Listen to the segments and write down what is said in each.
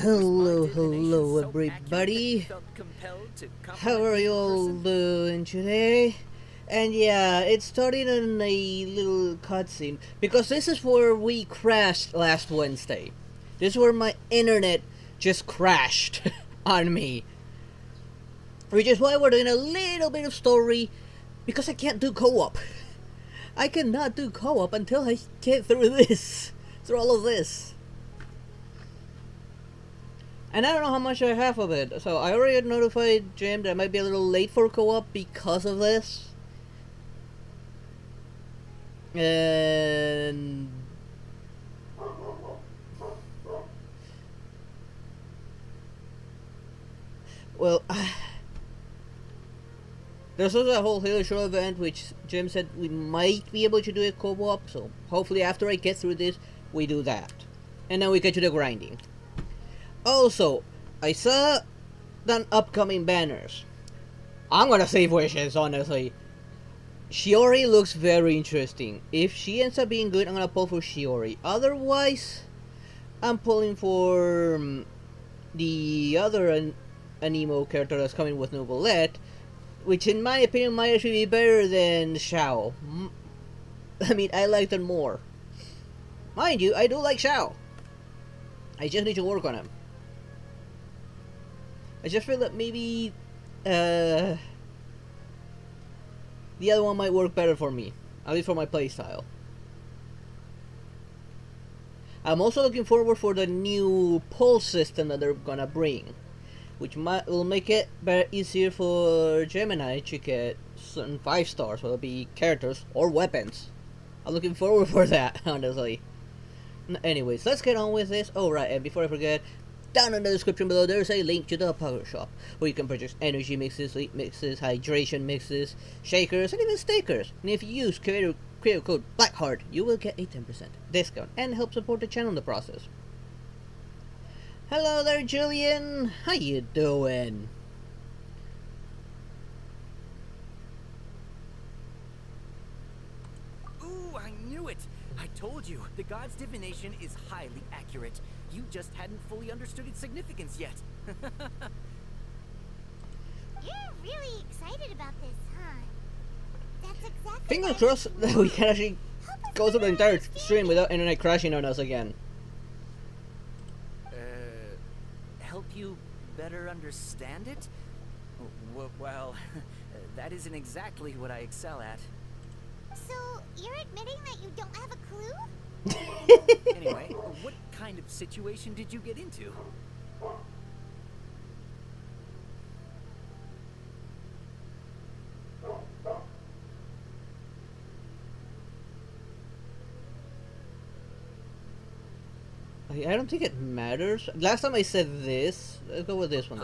Hello everybody. How are you all doing today? And yeah, it's starting on a little cutscene because this is where we crashed last Wednesday. This is where my internet just crashed on me. Which is why we're doing a little bit of story because I can't do co-op. I cannot do co-op until I get through all of this. And I don't know how much I have of it, so I already notified Jim that I might be a little late for co-op because of this. And well, there's also a whole Halo Show event which Jim said we might be able to do a co-op, so hopefully after I get through this, we do that. And then we get to the grinding. Also, I saw the upcoming banners. I'm gonna save wishes, honestly. Shiori looks very interesting. If she ends up being good, I'm gonna pull for Shiori. Otherwise, I'm pulling for the other Anemo character that's coming with Novelette, which in my opinion might actually be better than Xiao. I mean, I like them more. Mind you, I do like Xiao. I just need to work on him. I just feel that maybe the other one might work better for me, at least for my playstyle. I'm also looking forward for the new pull system that they're gonna bring, which will make it easier for Gemini to get certain 5 stars, whether it be characters or weapons. I'm looking forward for that, honestly. Anyways, let's get on with this. Oh right, and before I forget, down in the description below there's a link to the power shop where you can purchase energy mixes, sleep mixes, hydration mixes, shakers, and even stakers. And if you use creator code BLACKHEART, you will get a 10% discount and help support the channel in the process. Hello there, Julian. How you doing? Ooh, I knew it! I told you, the god's divination is highly accurate. You just hadn't fully understood its significance yet. You're really excited about this, huh? That's exactly. Fingers crossed that we can actually go through the entire stream without internet crashing on us again. Help you better understand it? Well, that isn't exactly what I excel at. So, you're admitting that you don't have a clue? Anyway, what kind of situation did you get into? I don't think it matters. Last time I said this. Let's go with this one.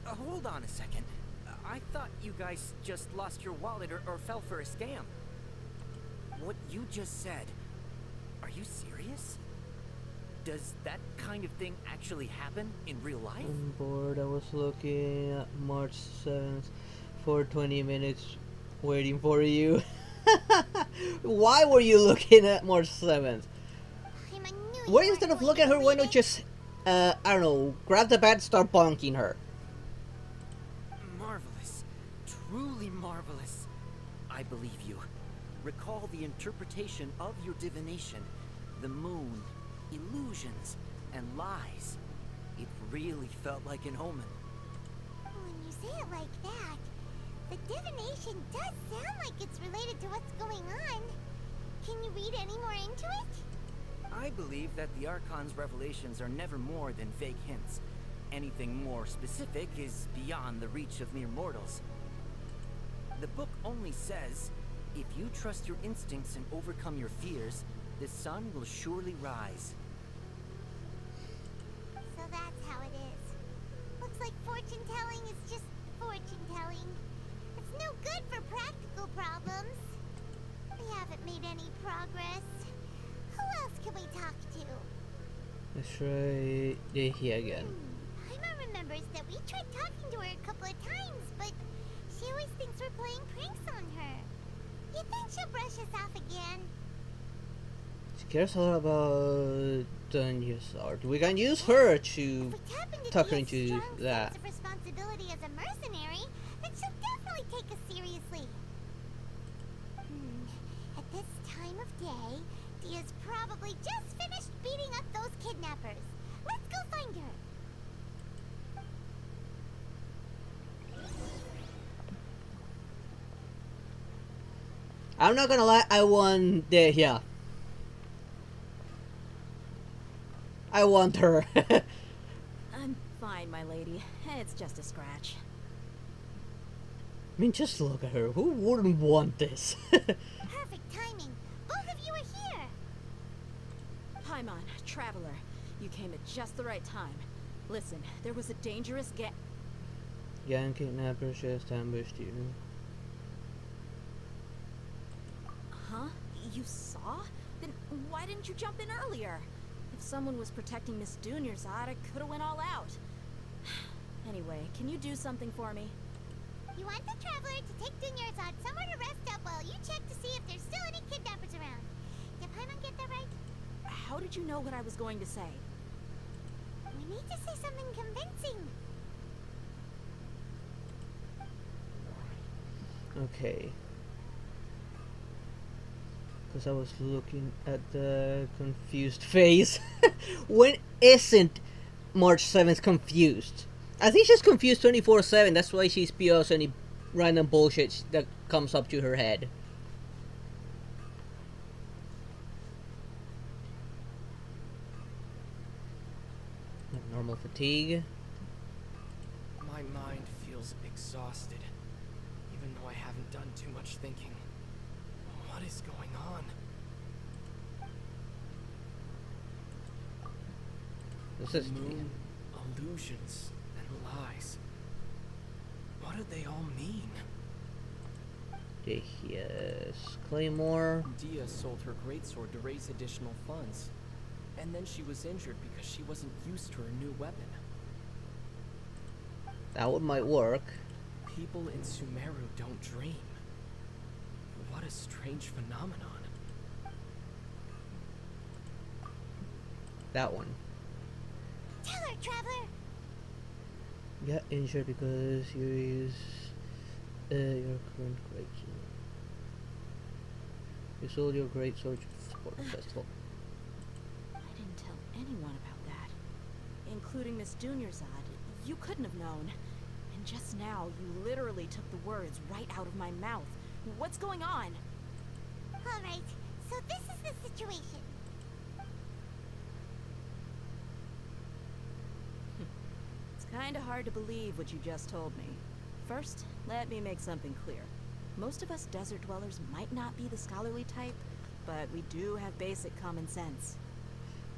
Hold on a second. I thought you guys just lost your wallet or fell for a scam. What you just said, are you serious? Does that kind of thing actually happen in real life? I'm bored. I was looking at March 7th for 20 minutes waiting for you. Why were you looking at March 7th? Why instead of looking at her, why not just, I don't know, grab the bat and start bonking her? Marvelous. Truly marvelous. I believe you. Recall the interpretation of your divination. The moon, illusions, and lies. It really felt like an omen. When you say it like that, the divination does sound like it's related to what's going on. Can you read any more into it? I believe that the Archon's revelations are never more than vague hints. Anything more specific is beyond the reach of mere mortals. The book only says, if you trust your instincts and overcome your fears, the sun will surely rise. So that's how it is. Looks like fortune-telling is just fortune-telling. It's no good for practical problems. We haven't made any progress. Who else can we talk to? Let's try here again. Paimon remembers that we tried talking to her a couple of times, but she always thinks we're playing pranks on her. You think she'll brush us off again? She cares a lot about Dunyasart. We can use her to If we tap into tuck her Dia's into strong that. sense of responsibility as a mercenary, then she'll definitely take us seriously. At this time of day, Dia's probably just finished beating up those kidnappers. Let's go find her. I'm not gonna lie, I want the yeah. I want her. I'm fine, my lady. It's just a scratch. I mean, just look at her. Who wouldn't want this? Perfect timing. Both of you are here. Paimon, traveler. You came at just the right time. Listen, there was a dangerous Gang kidnappers just ambushed you. Huh? You saw? Then why didn't you jump in earlier? If someone was protecting Miss Dunyarzad, I could have went all out. Anyway, can you do something for me? You want the traveler to take Dunyarzad somewhere to rest up while you check to see if there's still any kidnappers around. Did Paimon get that right? How did you know what I was going to say? We need to say something convincing. Okay. Because I was looking at the confused face. When isn't March 7th confused? I think she's confused 24/7. That's why she spews any random bullshit that comes up to her head. Normal fatigue. My mind feels exhausted, even though I haven't done too much thinking. What is going on? This is Moon, illusions, and lies. What do they all mean? yes. Claymore. Dia sold her greatsword to raise additional funds. And then she was injured because she wasn't used to her new weapon. That one might work. People in Sumeru don't dream. What a strange phenomenon. That one. Tell her, traveler. Got injured because you use your current greatsword. You sold your greatsword for the festival. I didn't tell anyone about that. Including Miss Dunyarzad. You couldn't have known. And just now, you literally took the words right out of my mouth. What's going on? Alright, so this is the situation. It's kinda hard to believe what you just told me. First, let me make something clear. Most of us desert dwellers might not be the scholarly type, but we do have basic common sense.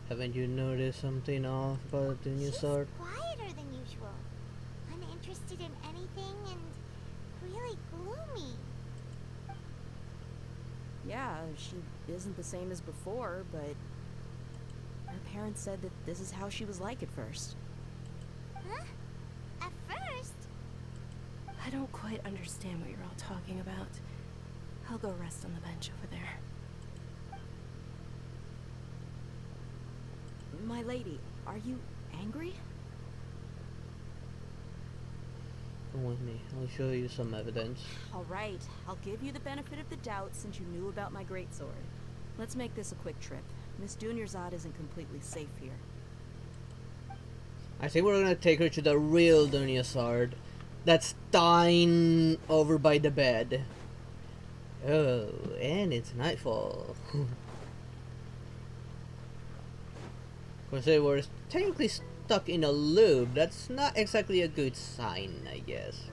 Haven't you noticed something off about the new She's sword? quieter than usual. Uninterested in anything and really gloomy. Yeah, she isn't the same as before, but her parents said that this is how she was like at first. Huh? At first? I don't quite understand what you're all talking about. I'll go rest on the bench over there. My lady, are you angry? Come with me. I'll show you some evidence. Alright, I'll give you the benefit of the doubt since you knew about my greatsword. Let's make this a quick trip. Miss Dunyarzad isn't completely safe here. I think we're gonna take her to the real Dunyasard. That's dying over by the bed. Oh, and it's nightfall. Because they were technically stuck in a loop. That's not exactly a good sign, I guess.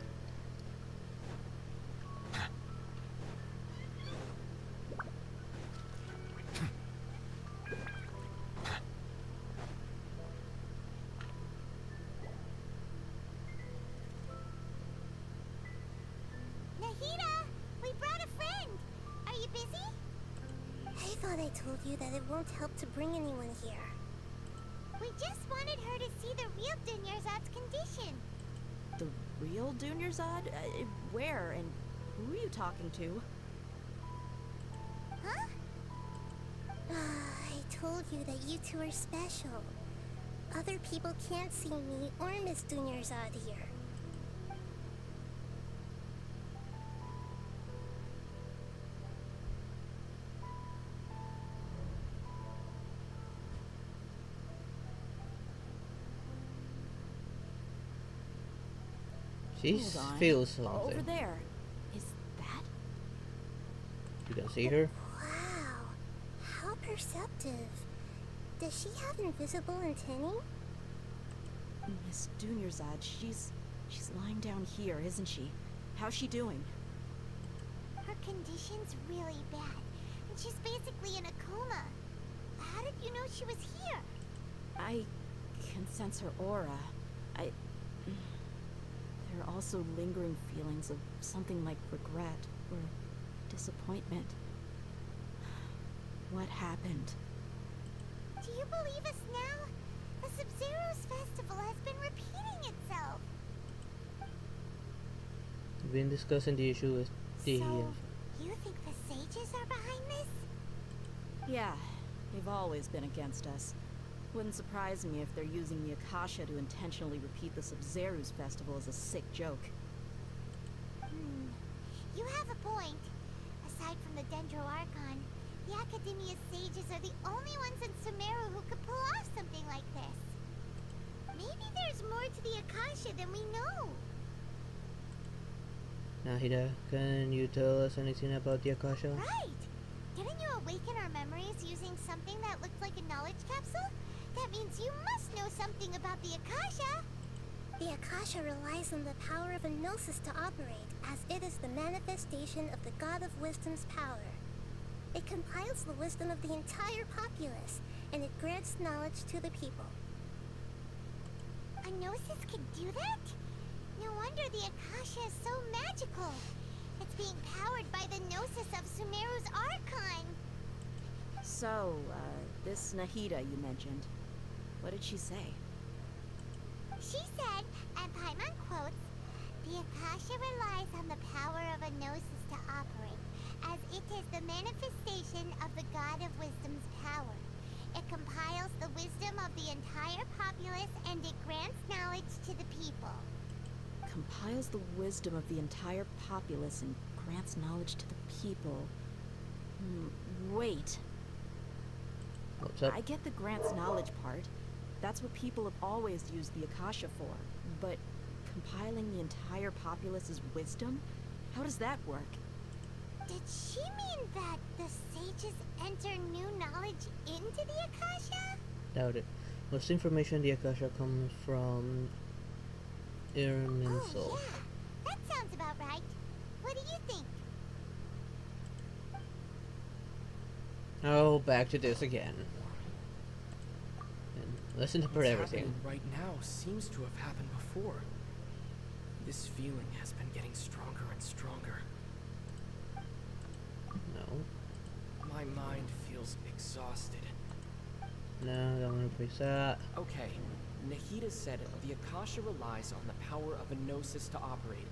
Nahida, we brought a friend. Are you busy? I thought I told you that it won't help to bring anyone here. We just wanted her to see the real Dunyarzad's condition. The real Dunyarzad? Where and who are you talking to? Huh? I told you that you two are special. Other people can't see me or Miss Dunyarzad here. She Hold on. feels Over something. there. Is that? You can see her. Wow, how perceptive. Does she have invisible antennae? Miss Dunyarzad, she's lying down here, isn't she? How's she doing? Her condition's really bad, and she's basically in a coma. How did you know she was here? I can sense her aura. There are also lingering feelings of something like regret or disappointment. What happened? Do you believe us now? The Sub-Zero's festival has been repeating itself. We've been discussing the issue with the. So, you think the sages are behind this? Yeah, they've always been against us. Wouldn't surprise me if they're using the Akasha to intentionally repeat the Sub-Zero's festival as a sick joke. You have a point. Aside from the Dendro Archon, the Academia's sages are the only ones in Sumeru who could pull off something like this. Maybe there's more to the Akasha than we know. Nahida, can you tell us anything about the Akasha? Right! Didn't you awaken our memories using something that looked like a knowledge capsule? That means you must know something about the Akasha. The Akasha relies on the power of a gnosis to operate, as it is the manifestation of the God of Wisdom's power. It compiles the wisdom of the entire populace, and it grants knowledge to the people. A gnosis can do that? No wonder the Akasha is so magical. It's being powered by the gnosis of Sumeru's Archon. So, this Nahida you mentioned, what did she say? She said, and Paimon quotes, the Akasha relies on the power of a gnosis to operate, as it is the manifestation of the God of Wisdom's power. It compiles the wisdom of the entire populace and it grants knowledge to the people. Compiles the wisdom of the entire populace and grants knowledge to the people. Wait. What's up? I get the grants knowledge part. That's what people have always used the Akasha for. But compiling the entire populace's wisdom? How does that work? Did she mean that the sages enter new knowledge into the Akasha? Doubt it. Most information in the Akasha comes from Irminsul. Oh, yeah. That sounds about right. What do you think? Oh, back to this again. And let's interpret What's everything. happening right now seems to have happened before. This feeling has been getting stronger and stronger. No. My mind feels exhausted. No, don't want to fix that. Okay, Nahida said the Akasha relies on the power of a gnosis to operate,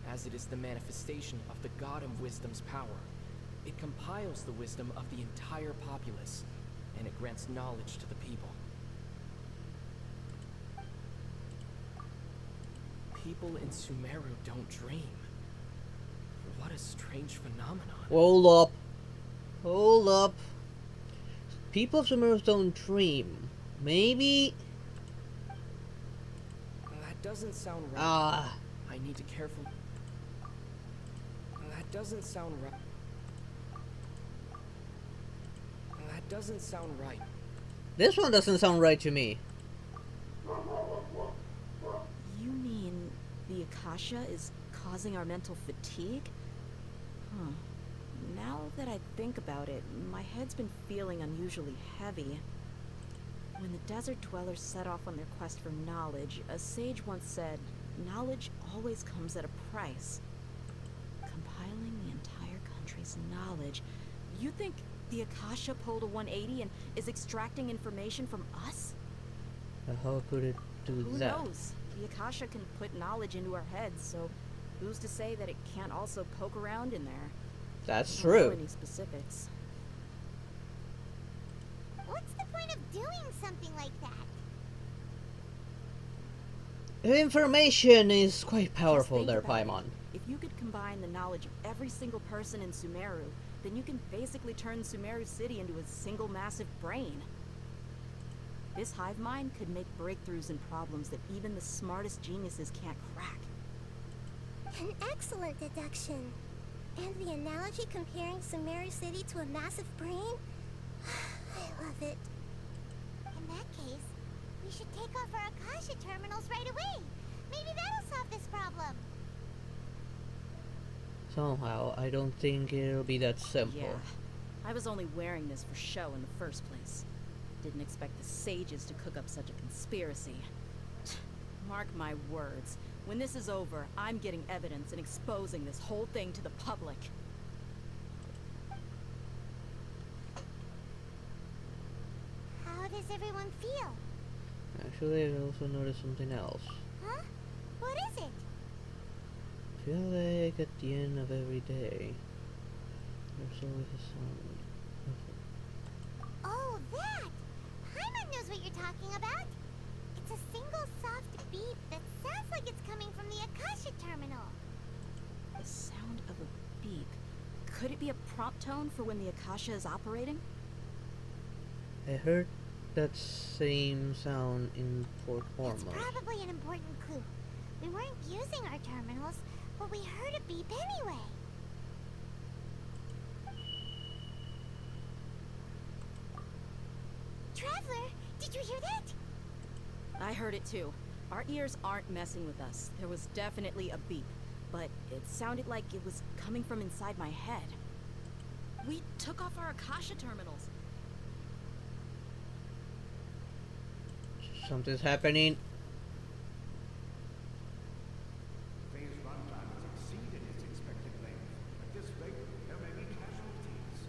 as it is the manifestation of the God of Wisdom's power. It compiles the wisdom of the entire populace, and it grants knowledge to the people. People in Sumeru don't dream. What a strange phenomenon. Hold up. Hold up. People of Sumeru don't dream. Maybe. That doesn't sound right. Ah. I need to carefully. That doesn't sound right. That doesn't sound right. This one doesn't sound right to me. You mean the Akasha is causing our mental fatigue? Huh. Now that I think about it, my head's been feeling unusually heavy. When the desert dwellers set off on their quest for knowledge, a sage once said, knowledge always comes at a price. Compiling the entire country's knowledge. You think the Akasha pulled a 180 and is extracting information from us? How could it do Who that? knows? The Akasha can put knowledge into our heads, so who's to say that it can't also poke around in there? That's I don't know true. any specifics. What's the Information is quite Just powerful think there, about it. Paimon. If you could combine the knowledge of every single person in Sumeru, then you can basically turn Sumeru City into a single massive brain. This hive mind could make breakthroughs in problems that even the smartest geniuses can't crack. An excellent deduction. And the analogy comparing Sumeru City to a massive brain? I love it. In that case, we should take off our Akasha terminals right away. Maybe that'll solve this problem. Somehow, I don't think it'll be that simple. Yeah. I was only wearing this for show in the first place. Didn't expect the sages to cook up such a conspiracy. Mark my words. When this is over, I'm getting evidence and exposing this whole thing to the public. How does everyone feel? Actually, I also noticed something else. Huh? What is it? I feel like at the end of every day, there's always a sound. Oh, that! Paimon knows what you're talking about. It's a single soft beep that sounds like it's coming from the Akasha terminal. The sound of a beep. Could it be a prompt tone for when the Akasha is operating? I heard that same sound in Port It's Hormuz. probably an important clue. We weren't using our terminals, but we heard a beep anyway. Traveler, did you hear that? I heard it too. Our ears aren't messing with us. There was definitely a beep, but it sounded like it was coming from inside my head. We took off our Akasha terminals. Something's happening. Phase runtime has exceeded its expected length. At this rate, there may be casualties.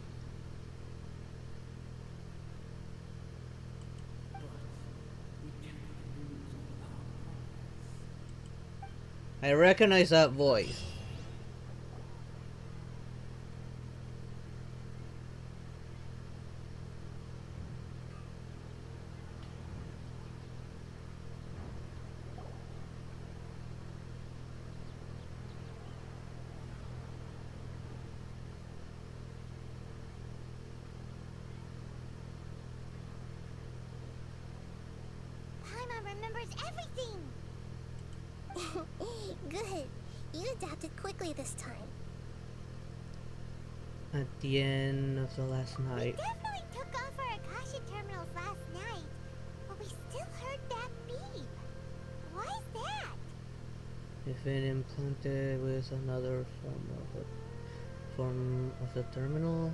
But we cannot lose all our progress. I recognize that voice. Paimon remembers everything! Good. You adapted quickly this time. At the end of the last We night, definitely took off our Akasha terminals last night, but we still heard that beep. Why is that? if it implanted with another form of the terminal,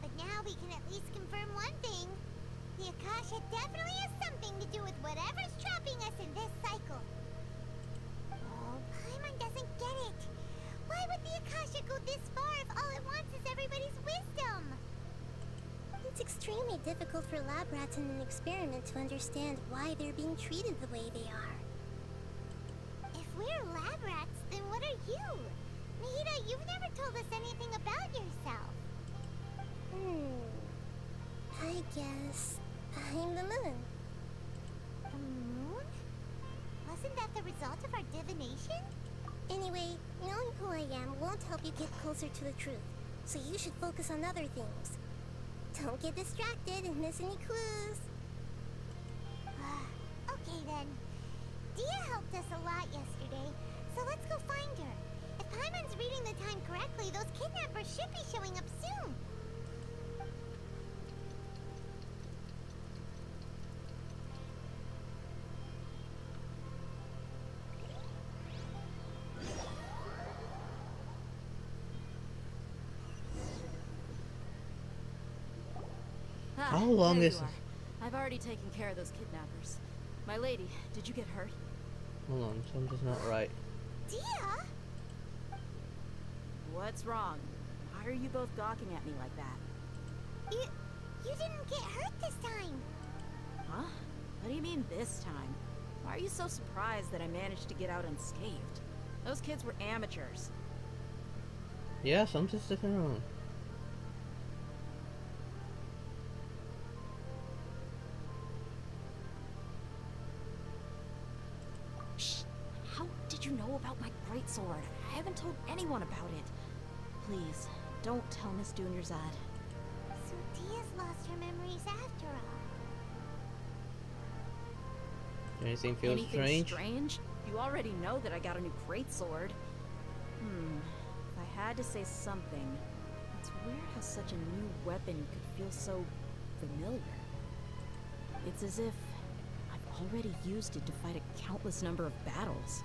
But now we can at least confirm one thing. The Akasha definitely has something to do with whatever's trapping us in this cycle. Oh, Paimon doesn't get it. Why would the Akasha go this far if all it wants is everybody's wisdom? It's extremely difficult for lab rats in an experiment to understand why they're being treated the way they are. If we're lab rats, then what are you? Nahida, you've never told us anything about yourself. I guess I'm the moon. The moon? Wasn't that the result of our divination? Anyway, knowing who I am won't help you get closer to the truth, so you should focus on other things. Don't get distracted and miss any clues. Okay then. Dia helped us a lot yesterday, so let's go find her. If Paimon's reading the time correctly, those kidnappers should be showing up soon. How long there is you this? are. I've already taken care of those kidnappers. My lady, did you get hurt? Hold on, something's not right. Dia? What's wrong? Why are you both gawking at me like that? You didn't get hurt this time. Huh? What do you mean this time? Why are you so surprised that I managed to get out unscathed? Those kids were amateurs. Yeah, something's different wrong. you know about my greatsword? I haven't told anyone about it. Please, don't tell Miss Dunyarzad. So Dia's lost her memories after all. Anything feels Anything strange? You already know that I got a new greatsword. If I had to say something, it's weird how such a new weapon could feel so familiar. It's as if I've already used it to fight a countless number of battles.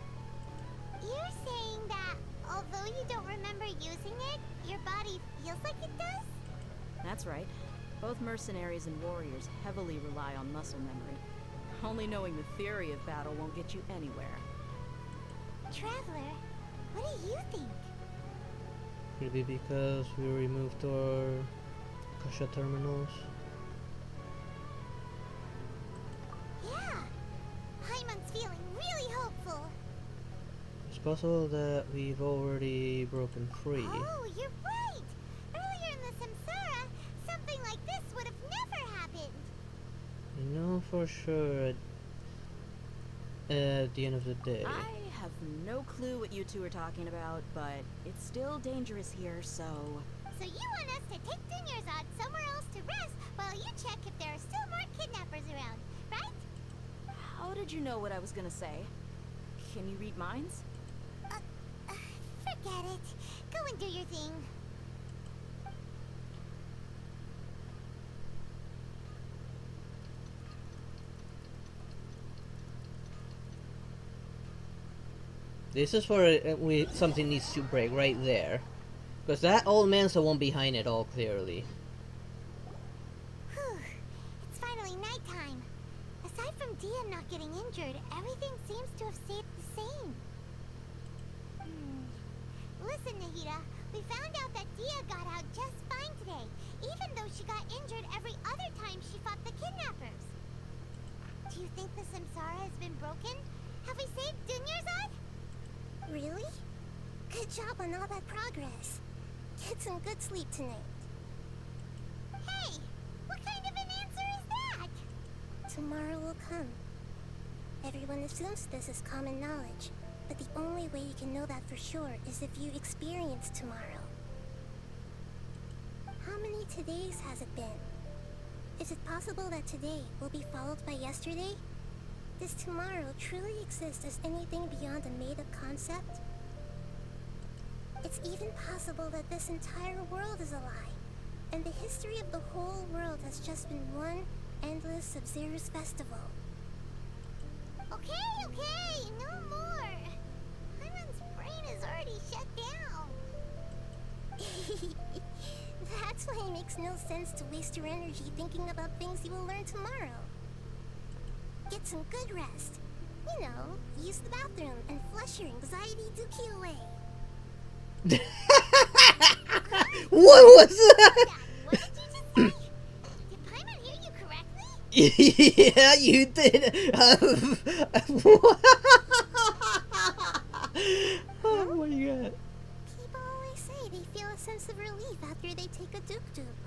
You're saying that although you don't remember using it, your body feels like it does? That's right. Both mercenaries and warriors heavily rely on muscle memory. Only knowing the theory of battle won't get you anywhere. Traveler, what do you think? Maybe because we removed our Kasha terminals. Yeah, Paimon's feeling really hopeful. It's possible that we've already broken free. Oh, you're right! Earlier in the Samsara, something like this would have never happened. I know for sure at the end of the day. I have no clue what you two are talking about, but it's still dangerous here, so... So you want us to take Dunyarzad somewhere else to rest while you check if there are still more kidnappers around, right? How did you know what I was gonna say? Can you read minds? Forget it. Go and do your thing. This is where something needs to break right there. Because that old man's the one behind it all, clearly. Whew. It's finally nighttime. Aside from Dia not getting injured, everything seems to have stayed the same. Listen, Nahida, we found out that Dia got out just fine today, even though she got injured every other time she fought the kidnappers. Do you think the Samsara has been broken? Have we saved Dunyarzad? Really? Good job on all that progress. Get some good sleep tonight. Hey, what kind of an answer is that? Tomorrow will come. Everyone assumes this is common knowledge, but the only way you can know that for sure is if you experience tomorrow. How many todays has it been? Is it possible that today will be followed by yesterday? Does tomorrow truly exist as anything beyond a made-up concept? It's even possible that this entire world is a lie, and the history of the whole world has just been one endless Sub-Zero's festival. Okay, no more. Hyman's brain is already shut down. That's why it makes no sense to waste your energy thinking about things you will learn tomorrow. Get some good rest. You know, use the bathroom and flush your anxiety dookie away. What was that? What did you just say? Did Paimon hear you correctly? Yeah, you did. Oh my god. People always say they feel a sense of relief after they take a duk-duk.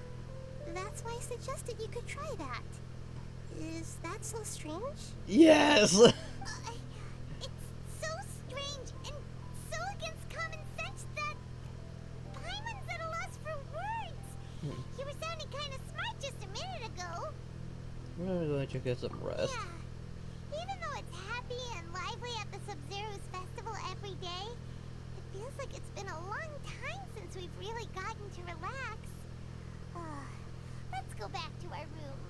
That's why I suggested you could try that. Is that so strange? Yes. It's so strange and so against common sense that Paimon's at a loss for words. You were sounding kind of smart just a minute ago. We're going to get some rest. Yeah. Even though it's happy and lively at the Sub-Zero's festival every day, it feels like it's been a long time since we've really gotten to relax. Let's go back to our room.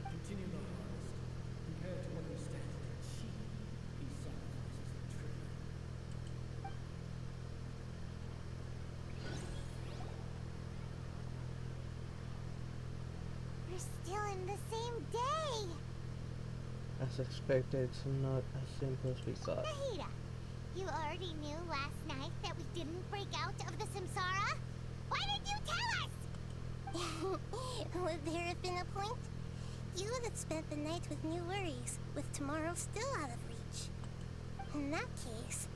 Continue the harvest. Compared to what we stand to achieve, these sacrifices are trivial. We're still in the same day. As expected, it's not as simple as we thought. Nahida, you already knew last night that we didn't break out of the Samsara? Why did you tell us? Would there have been a point? You would have spent the night with new worries, with tomorrow still out of reach. In that case,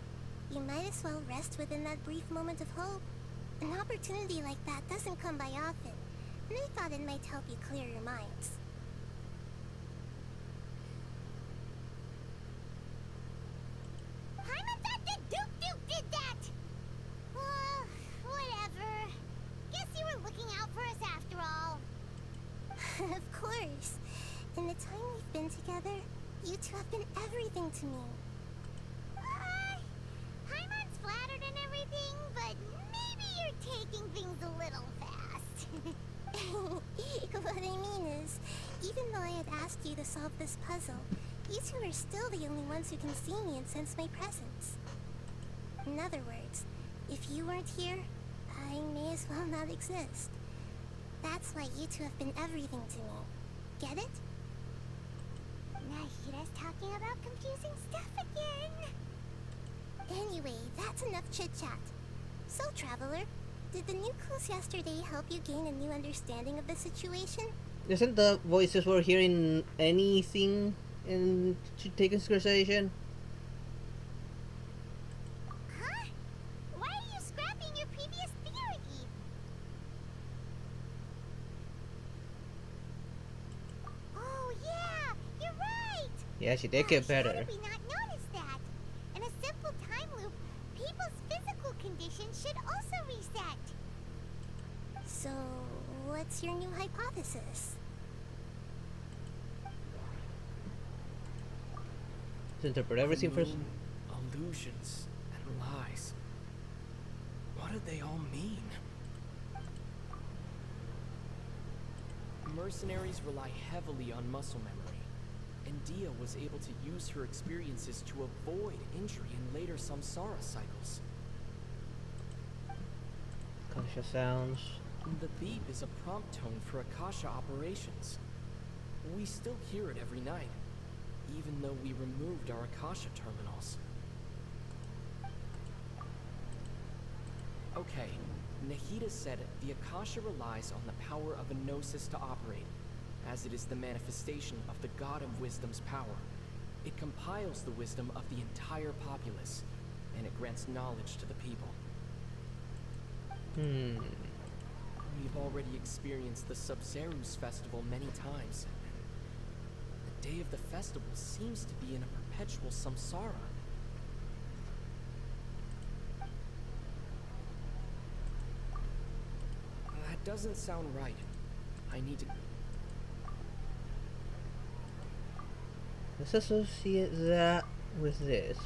you might as well rest within that brief moment of hope. An opportunity like that doesn't come by often, and I thought it might help you clear your minds. course. In the time we've been together, you two have been everything to me. Paimon's flattered and everything, but maybe you're taking things a little fast. What I mean is, even though I had asked you to solve this puzzle, you two are still the only ones who can see me and sense my presence. In other words, if you weren't here, I may as well not exist. That's why you two have been everything to me. Get it? Nahira's talking about confusing stuff again. Anyway, that's enough chit-chat. So, Traveler, did the new clues yesterday help you gain a new understanding of the situation? Isn't the voices we're hearing anything to take into consideration? Huh? Why are you scrapping your previous theory? Oh yeah, you're right. Yeah, she did get better. How did we not notice that? In a simple time loop, people's physical condition should also reset. So, what's your new hypothesis? To interpret everything first. Illusions and lies. What do they all mean? Mercenaries rely heavily on muscle memory, and Dia was able to use her experiences to avoid injury in later samsara cycles. Akasha sounds. The beep is a prompt tone for Akasha operations. We still hear it every night, even though we removed our Akasha terminals. Okay, Nahida said the Akasha relies on the power of a gnosis to operate, as it is the manifestation of the God of Wisdom's power. It compiles the wisdom of the entire populace, and it grants knowledge to the people. We've already experienced the Sub-Zerus festival many times. The day of the festival seems to be in a perpetual samsara. That doesn't sound right. I need to... Let's associate that with this.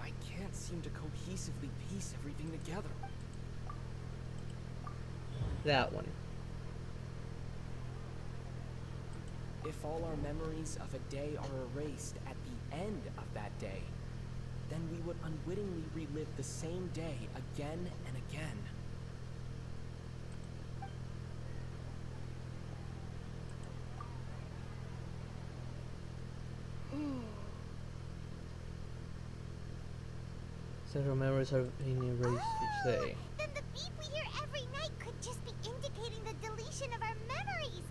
I can't seem to cohesively piece everything together. That one. If all our memories of a day are erased at the end of that day, then we would unwittingly relive the same day again and again. Several memories are being erased each day. Then the beep we hear every night could just be indicating the deletion of our memories.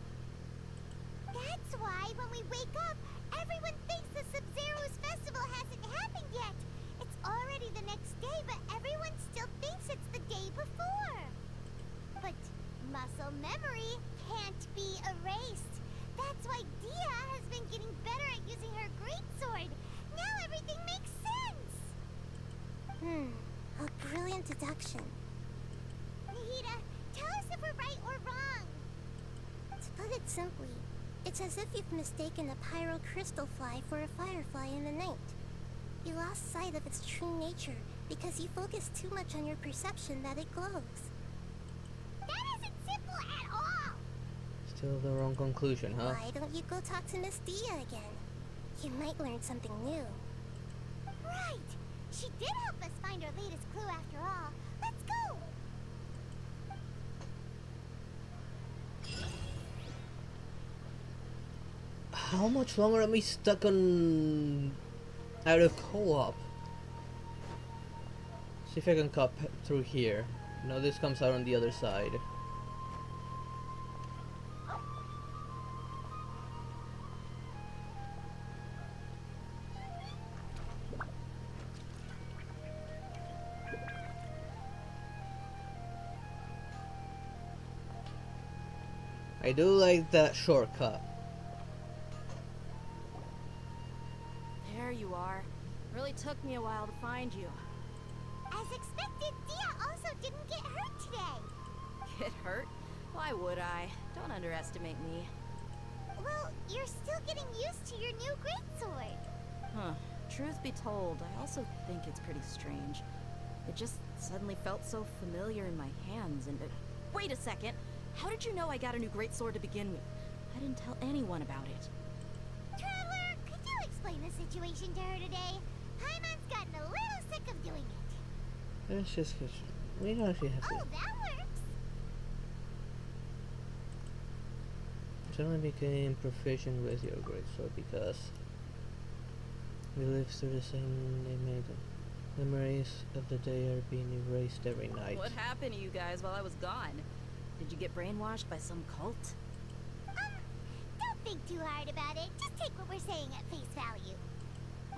That's why when we wake up, everyone thinks the Sub-Zerus festival hasn't happened yet. It's already the next day, but everyone still thinks it's the day before. But muscle memory can't be erased. That's why Dia has been getting better at using her greatsword. Now everything makes sense. A brilliant deduction. Nahida, tell us if we're right or wrong. To put it simply, it's as if you've mistaken a pyro crystal fly for a firefly in the night. You lost sight of its true nature because you focused too much on your perception that it glows. That isn't simple at all. Still the wrong conclusion, huh? Why don't you go talk to Miss Dia again? You might learn something new. Right. She did help us find our latest clue after all. Let's go. How much longer am I stuck on out of co-op? See if I can cut through here. No, this comes out on the other side. I do like that shortcut. There you are. Really took me a while to find you. As expected, Dia also didn't get hurt today. Get hurt? Why would I? Don't underestimate me. Well, you're still getting used to your new greatsword. Huh. Truth be told, I also think it's pretty strange. It just suddenly felt so familiar in my hands and... wait a second! How did you know I got a new greatsword to begin with? I didn't tell anyone about it. Traveler, could you explain the situation to her today? Paimon's gotten a little sick of doing it. Let's just we don't actually have to. Oh, that works. Suddenly became proficient with your greatsword because we live through the same name. Memories of the day are being erased every night. What happened to you guys while I was gone? Did you get brainwashed by some cult? Don't think too hard about it. Just take what we're saying at face value.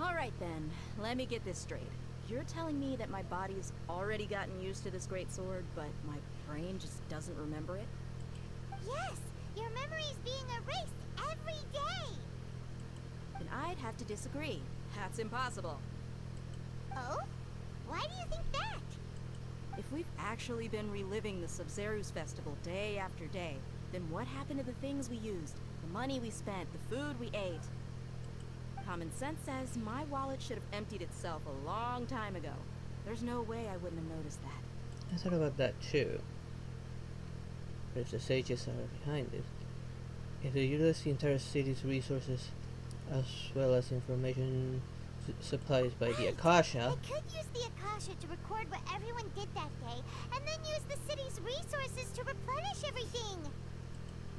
Alright then, let me get this straight. You're telling me that my body's already gotten used to this greatsword, but my brain just doesn't remember it? Yes, your memory's being erased every day. Then I'd have to disagree. That's impossible. Oh? Why do you think that? If we've actually been reliving the Sub-Zeru's festival day after day, then what happened to the things we used, the money we spent, the food we ate? Common sense says my wallet should have emptied itself a long time ago. There's no way I wouldn't have noticed that. I thought about that too. But if the sages are behind it, if they utilize the entire city's resources as well as information supplied by the Akasha, They could use the Akasha to record what everyone did that day, and then use the city's resources to replenish everything.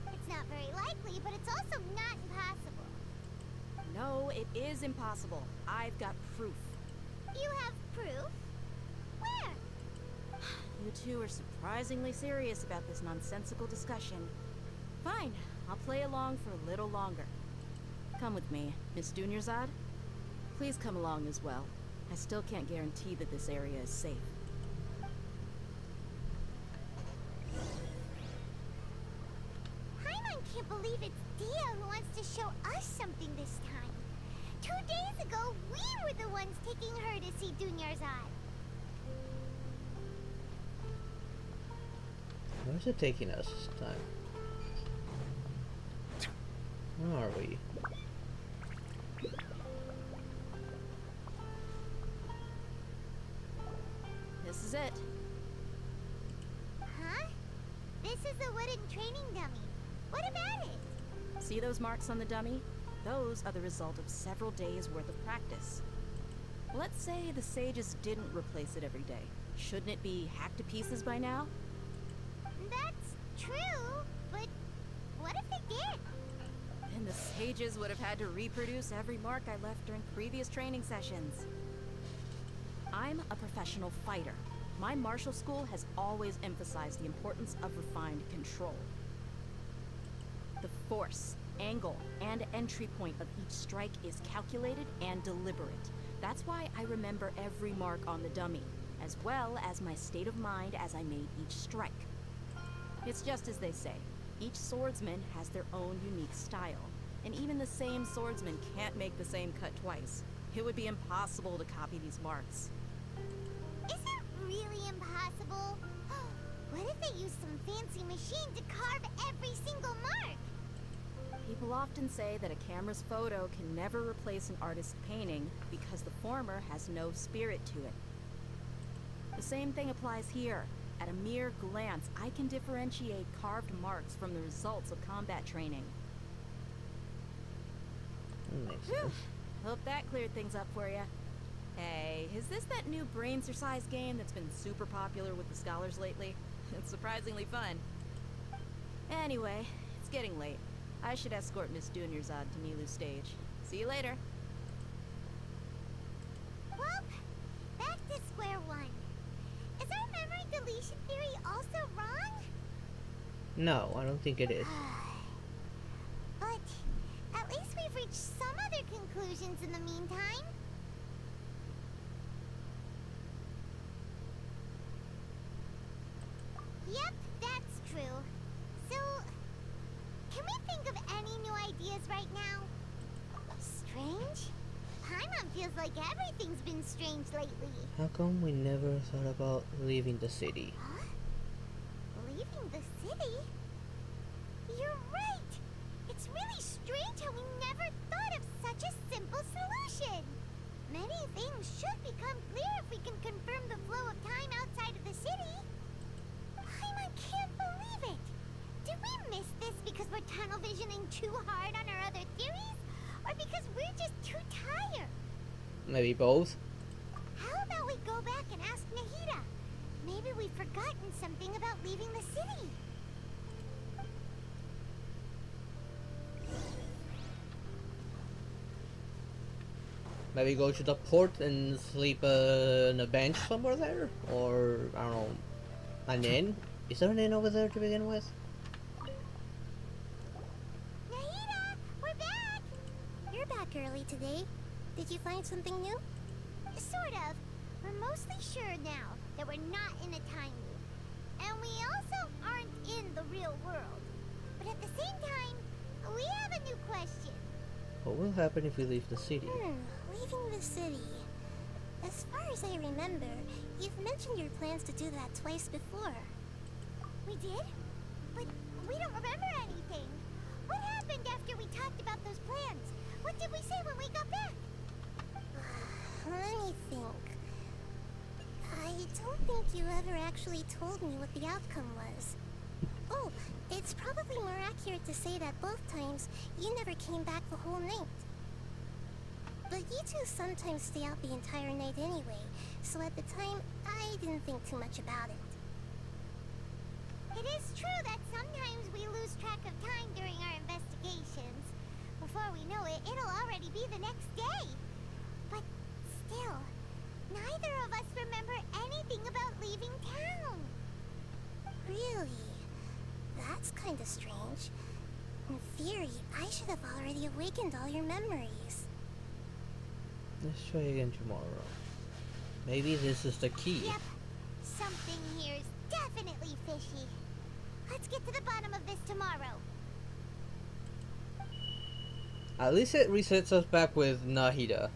It's not very likely, but it's also not impossible. No, it is impossible. I've got proof. You have proof? Where? You two are surprisingly serious about this nonsensical discussion. Fine, I'll play along for a little longer. Come with me, Miss Dunyarzad. Please come along as well. I still can't guarantee that this area is safe. Paimon can't believe it's Dia who wants to show us something this time. 2 days ago, we were the ones taking her to see Dunyarzad. where's it taking us this time? Where are we? This is it. Huh? This is a wooden training dummy. What about it? See those marks on the dummy? Those are the result of several days' worth of practice. Let's say the sages didn't replace it every day. Shouldn't it be hacked to pieces by now? That's true, but what if they did? Then the sages would have had to reproduce every mark I left during previous training sessions. I'm a professional fighter. My martial school has always emphasized the importance of refined control. The force, angle, and entry point of each strike is calculated and deliberate. That's why I remember every mark on the dummy, as well as my state of mind as I made each strike. It's just as they say, each swordsman has their own unique style, and even the same swordsman can't make the same cut twice. It would be impossible to copy these marks. Is it really impossible? What if they use some fancy machine to carve every single mark? People often say that a camera's photo can never replace an artist's painting because the former has no spirit to it. The same thing applies here. At a mere glance, I can differentiate carved marks from the results of combat training. Makes Whew. sense. Hope that cleared things up for you. Hey, is this that new brain exercise game that's been super popular with the scholars lately? It's surprisingly fun. Anyway, it's getting late. I should escort Miss Dunyarzad to Nilu's stage. See you later. Well, back to square one. Is our memory deletion theory also wrong? No, I don't think it is. But at least we've reached some other conclusions in the meantime. Yep, that's true. So, can we think of any new ideas right now? Strange? Paimon feels like everything's been strange lately. How come we never thought about leaving the city? Huh? Leaving the city? You're right! It's really strange how we never thought of such a simple solution! Many things should become clear if we can confirm the flow of time outside of the city. I can't believe it! Did we miss this because we're tunnel visioning too hard on our other theories? Or because we're just too tired? Maybe both. How about we go back and ask Nahida? Maybe we've forgotten something about leaving the city. Maybe go to the port and sleep on a bench somewhere there? Or, I don't know, an inn? Is there an inn over there to begin with? Nahida, we're back! You're back early today. Did you find something new? Sort of. We're mostly sure now that we're not in a time loop. And we also aren't in the real world. But at the same time, we have a new question. What will happen if we leave the city? Leaving the city. As far as I remember, you've mentioned your plans to do that twice before. We did? But we don't remember anything. What happened after we talked about those plans? What did we say when we got back? Let me think. I don't think you ever actually told me what the outcome was. Oh, it's probably more accurate to say that both times you never came back the whole night. But you two sometimes stay out the entire night anyway, so at the time, I didn't think too much about it. It is true that sometimes we lose track of time during our investigations. Before we know it, it'll already be the next day. But still, neither of us remember anything about leaving town. Really? That's kinda strange. In theory, I should have already awakened all your memories. Let's try again tomorrow. Maybe this is the key. Yep, something here is definitely fishy. Let's get to the bottom of this tomorrow. At least it resets us back with Nahida.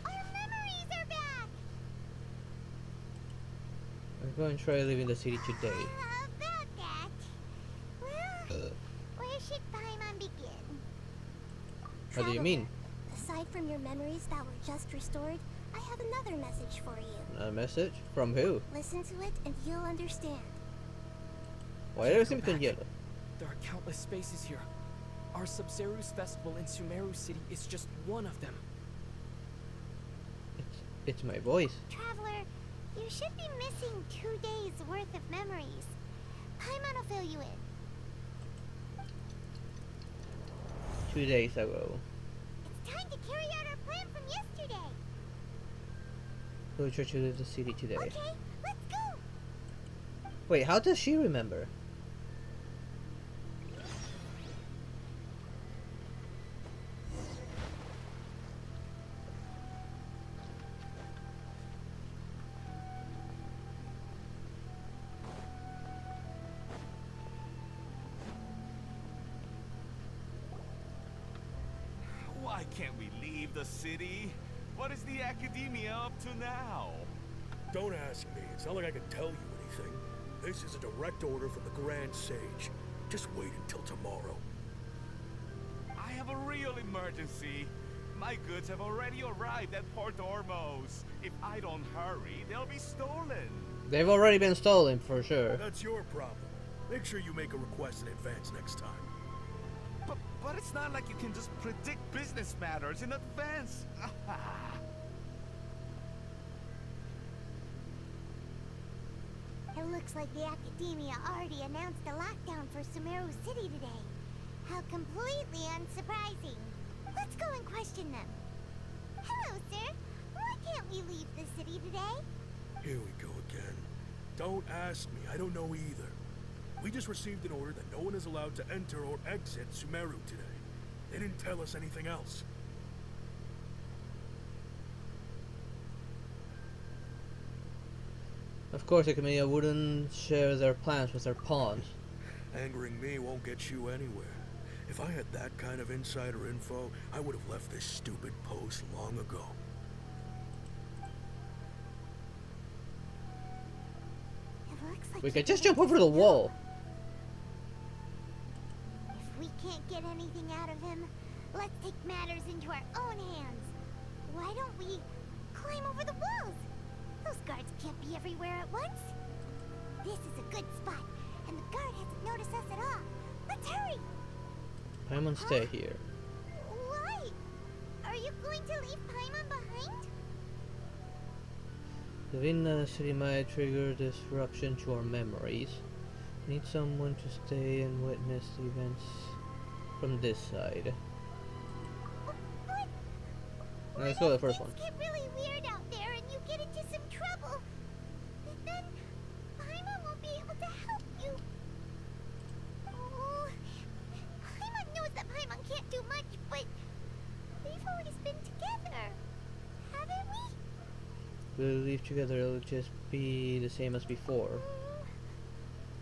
Our memories are back! We're going to try leaving the city today. About that. Well, where should Paimon begin? What do you mean? Aside from your memories that were just restored, I have another message for you. A message? From who? Listen to it and you'll understand. Why everything become yellow? There are countless spaces here. Our Sub-Zeru's festival in Sumeru City is just one of them. It's my voice. Traveler, you should be missing 2 days worth of memories. Paimon will fill you in. 2 days ago. It's time to carry out our plan from yesterday. We'll try to leave the city today. Okay, let's go. Wait, how does she remember? Why can't we leave the city? What is the academia up to now? Don't ask me. It's not like I can tell you anything. This is a direct order from the Grand Sage. Just wait until tomorrow. I have a real emergency. My goods have already arrived at Port Ormos. If I don't hurry, they'll be stolen. They've already been stolen for sure. That's your problem. Make sure you make a request in advance next time. But it's not like you can just predict business matters in advance. It looks like the Academia already announced a lockdown for Sumeru City today. How completely unsurprising. Let's go and question them. Hello, sir. Why can't we leave the city today? Here we go again. Don't ask me. I don't know either. We just received an order that no one is allowed to enter or exit Sumeru today. They didn't tell us anything else. Of course, the Academia wouldn't share their plans with their pawns. Angering me won't get you anywhere. If I had that kind of insider info, I would have left this stupid post long ago. Looks like We he could just really jump over the doesn't know. wall. If we can't get anything out of him, let's take matters into our own hands. Why don't we climb over the walls? Those guards can't be everywhere at once. This is a good spot, and the guard hasn't noticed us at all. Let's hurry! Paimon, stay here. Why? Are you going to leave Paimon behind? Leaving the city might trigger disruption to our memories. Need someone to stay and witness the events from this side. But Let's go to the first one. things get really weird out there and you get into some trouble, then Paimon won't be able to help you. Oh, Paimon knows that Paimon can't do much, but we've always been together, haven't we? We'll leave together, it'll just be the same as before.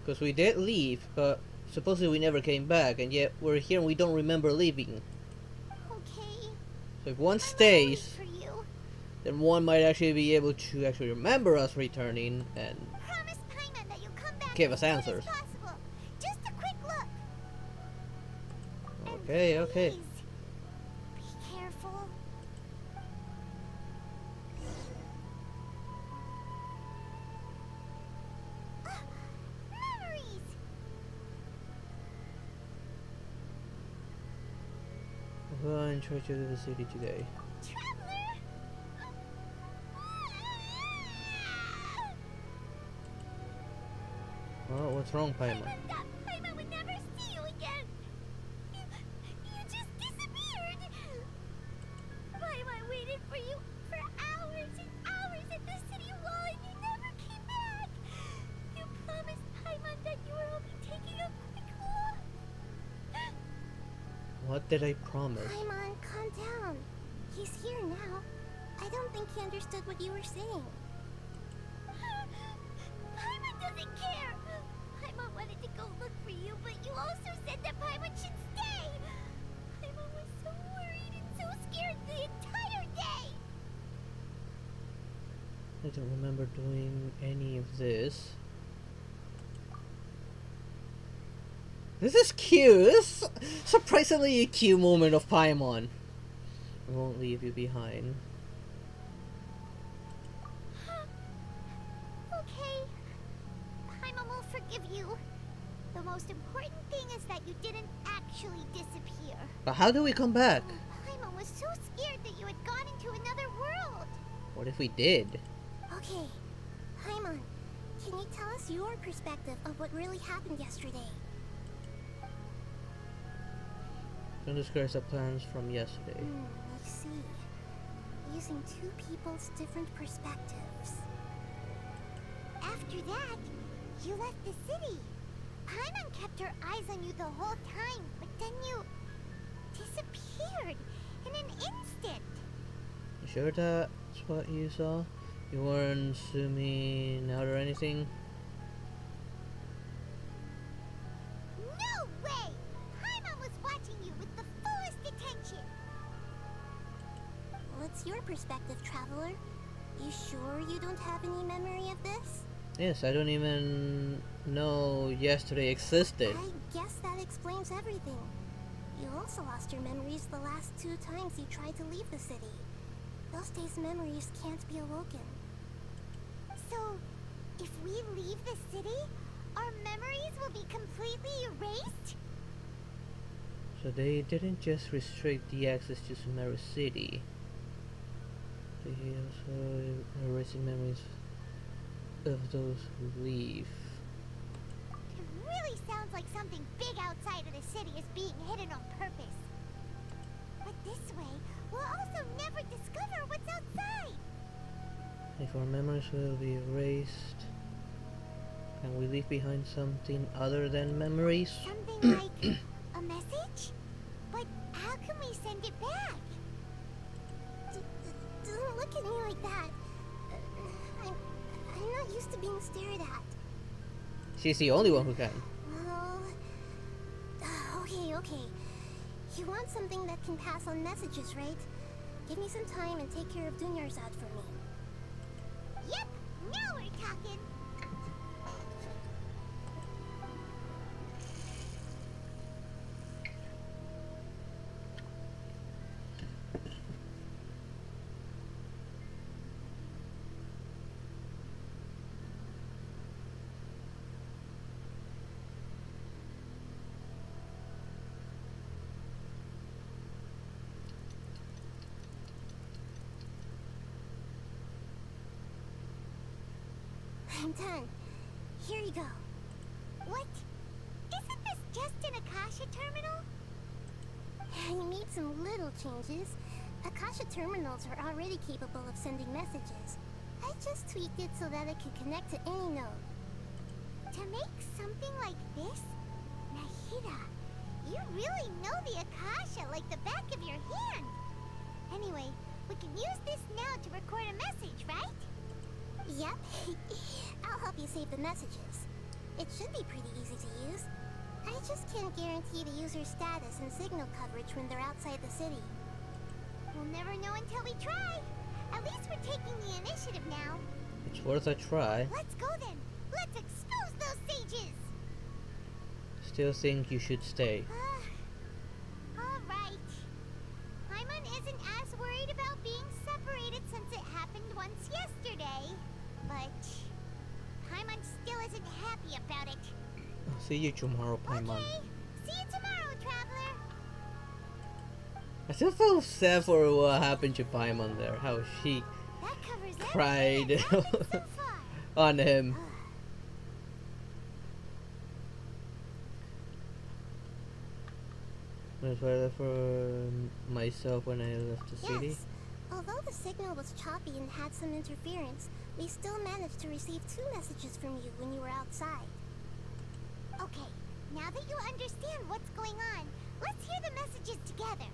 Because we did leave, but supposedly we never came back, and yet we're here and we don't remember leaving. Okay. So if one I'm stays, waiting for you. then one might actually be able to actually remember us returning and Promise Paimon that you'll come back give as us soon answers. as possible. Just a quick look. And Okay, okay. please, be careful. Ah, memories! Go and try to leave the city today. Traveler! Oh, what's wrong, Paimon? I thought Paimon would never see you again. You just disappeared. Paimon waited for you for hours and hours at the city wall and you never came back. You promised Paimon that you were only taking a quick walk. What did I promise? Paimon, calm down. He's here now. I don't think he understood what you were saying. Paimon doesn't care. Paimon wanted to go look for you, but you also said that Paimon should stay. Paimon was so worried and so scared the entire day. I don't remember doing any of this. This is cute. This is surprisingly a cute moment of Paimon. I won't leave you behind. Okay. Paimon will forgive you. The most important thing is that you didn't actually disappear. But how do we come back? Paimon was so scared that you had gone into another world. What if we did? Okay, Paimon, can you tell us your perspective of what really happened yesterday? Don't discuss the plans from yesterday. I see. Using two people's different perspectives. After that, you left the city. Paimon kept her eyes on you the whole time, but then you disappeared in an instant. You sure that's what you saw? You weren't zooming out or anything? No way! Paimon was watching you with the fullest attention. What's your perspective, Traveler? You sure you don't have any memory of this? Yes, I don't even know yesterday existed. I guess that explains everything. You also lost your memories the last 2 times you tried to leave the city. Those days' memories can't be awoken. So, if we leave the city, our memories will be completely erased? So they didn't just restrict the access to Sumeru City. They also erasing memories of those who leave. It really sounds like something big outside of the city is being hidden on purpose. But this way, we'll also never discover what's outside. If our memories will be erased, can we leave behind something other than memories? Something like a message? But how can we send it back? Don't look at me like that. I'm not used to being stared at. She's the only one who can. Well, okay. You want something that can pass on messages, right? Give me some time and take care of Dunyarzad for me. Yep, now we're talking. I'm done. Here you go. What? Isn't this just an Akasha terminal? You made some little changes. Akasha terminals are already capable of sending messages. I just tweaked it so that it can connect to any node. To make something like this? Nahida, you really know the Akasha like the back of your hand. Anyway, we can use this now to record a message, right? Yep. I'll help you save the messages. It should be pretty easy to use. I just can't guarantee the user's status and signal coverage when they're outside the city. We'll never know until we try. At least we're taking the initiative now. It's worth a try. Let's go then. Let's expose those sages. Still think you should stay. Alright. Paimon isn't as worried about being separated since it happened once yesterday. But Paimon still isn't happy about it. I'll see you tomorrow, Paimon. Okay. See you tomorrow, traveler. I still feel sad for what happened to Paimon there. How she That covers cried everything that's happened so far. on him. That's what I left for myself when I left the city. Yes. Although the signal was choppy and had some interference, we still managed to receive 2 messages from you when you were outside. Okay, now that you understand what's going on, let's hear the messages together.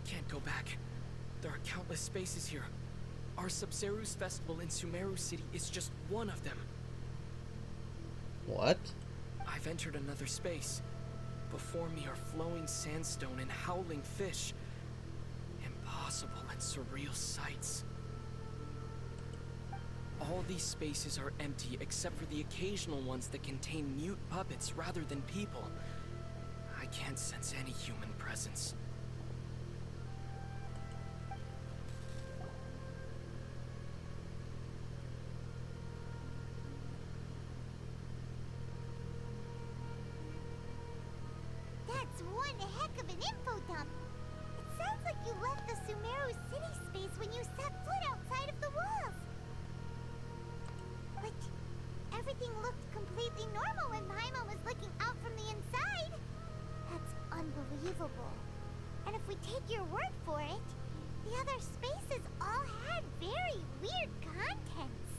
Can't go back. There are countless spaces here. Our Sub-Zero's festival in Sumeru City is just one of them. What? I've entered another space. Before me are flowing sandstone and howling fish. Impossible and surreal sights. All these spaces are empty except for the occasional ones that contain mute puppets rather than people. I can't sense any human presence. That's one heck of an info dump. It sounds like you left the Sumeru city space when you set foot outside of the walls. But everything looked completely normal when Paimon was looking out from the inside. That's unbelievable. And if we take your word for it, the other spaces all had very weird contents.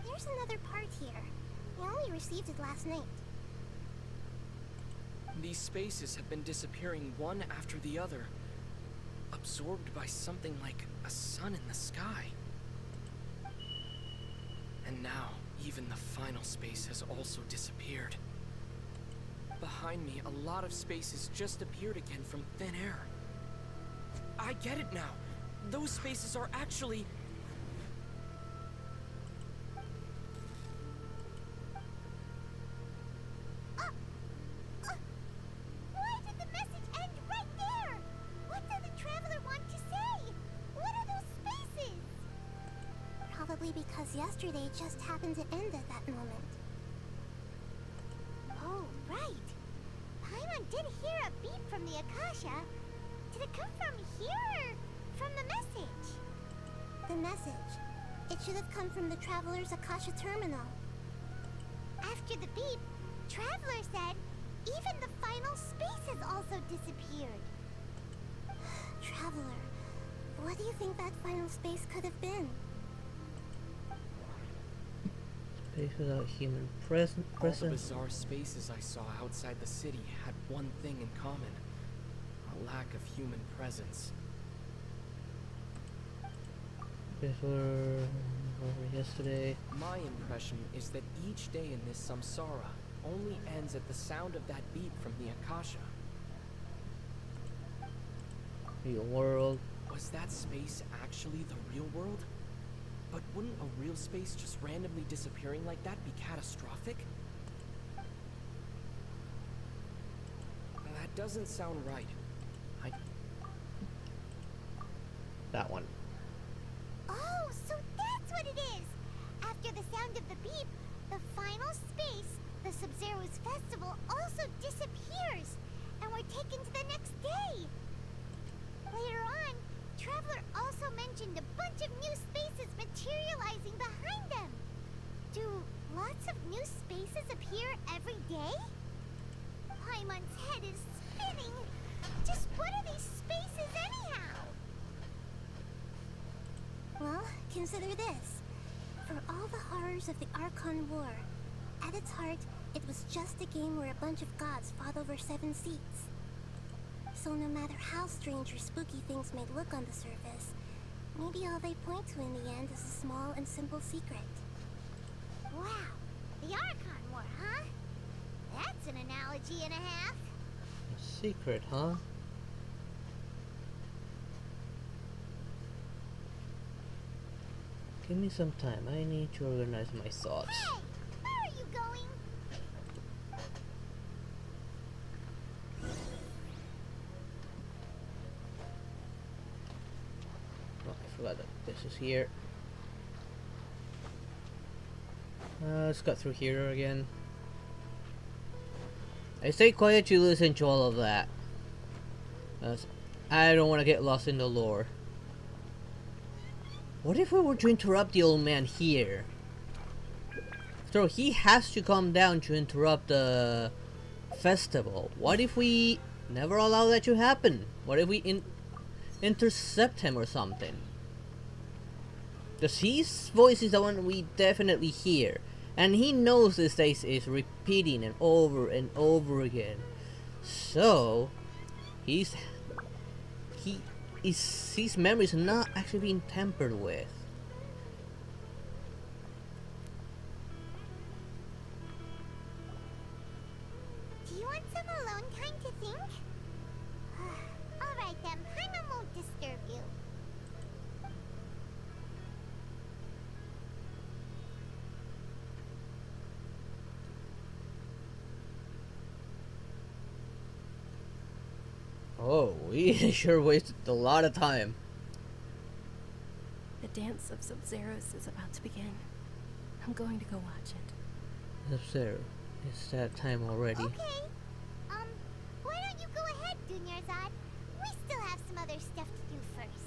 There's another part here. I only received it last night. These spaces have been disappearing one after the other, absorbed by something like a sun in the sky. And now, even the final space has also disappeared. Behind me, a lot of spaces just appeared again from thin air. I get it now. Those spaces are actually... Why did the message end right there? What did the traveler want to say? What are those spaces? Probably because yesterday just happened to end at that moment. Oh, right. Paimon did hear a beep from the Akasha. Did it come from here or from the message? The message. It should have come from the Traveler's Akasha terminal. After the beep, Traveler said even the final spaces also disappeared. Traveler, what do you think that final space could have been? Space without human All the presence. bizarre spaces I saw outside the city had one thing in common. A lack of human presence. Before yesterday. My impression is that each day in this samsara only ends at the sound of that beep from the Akasha. Real world. Was that space actually the real world? But wouldn't a real space just randomly disappearing like that be catastrophic? That doesn't sound right. That one. Oh, so that's what it is! After the sound of the beep, the final space, the Sub-Zero's festival, also disappears. And we're taken mentioned a bunch of new spaces materializing behind them. Do lots of new spaces appear every day? Paimon's head is spinning. Just what are these spaces anyhow? Well, consider this. For all the horrors of the Archon War, at its heart, it was just a game where a bunch of gods fought over 7 seats. So no matter how strange or spooky things may look on the surface, maybe all they point to in the end is a small and simple secret. Wow, the Archon War, huh? That's an analogy and a half. A secret, huh? Give me some time. I need to organize my thoughts. Hey, where are you going? Oh, I forgot that this is here. Let's cut through here again. I stay quiet to listen to all of that. I don't want to get lost in the lore. What if we were to interrupt the old man here? So he has to come down to interrupt the festival. What if we never allow that to happen? What if we intercept him or something? Because his voice is the one we definitely hear. And he knows this place is repeating and over again. So his memories are not actually being tampered with. Do you want some alone time to think? Alright then, Paimon won't disturb you. Oh, we sure wasted a lot of time. The dance of Sub-Zeros is about to begin. I'm going to go watch it. Sub-Zero, it's that time already. Okay. Why don't you go ahead, Dunyarzad? We still have some other stuff to do first.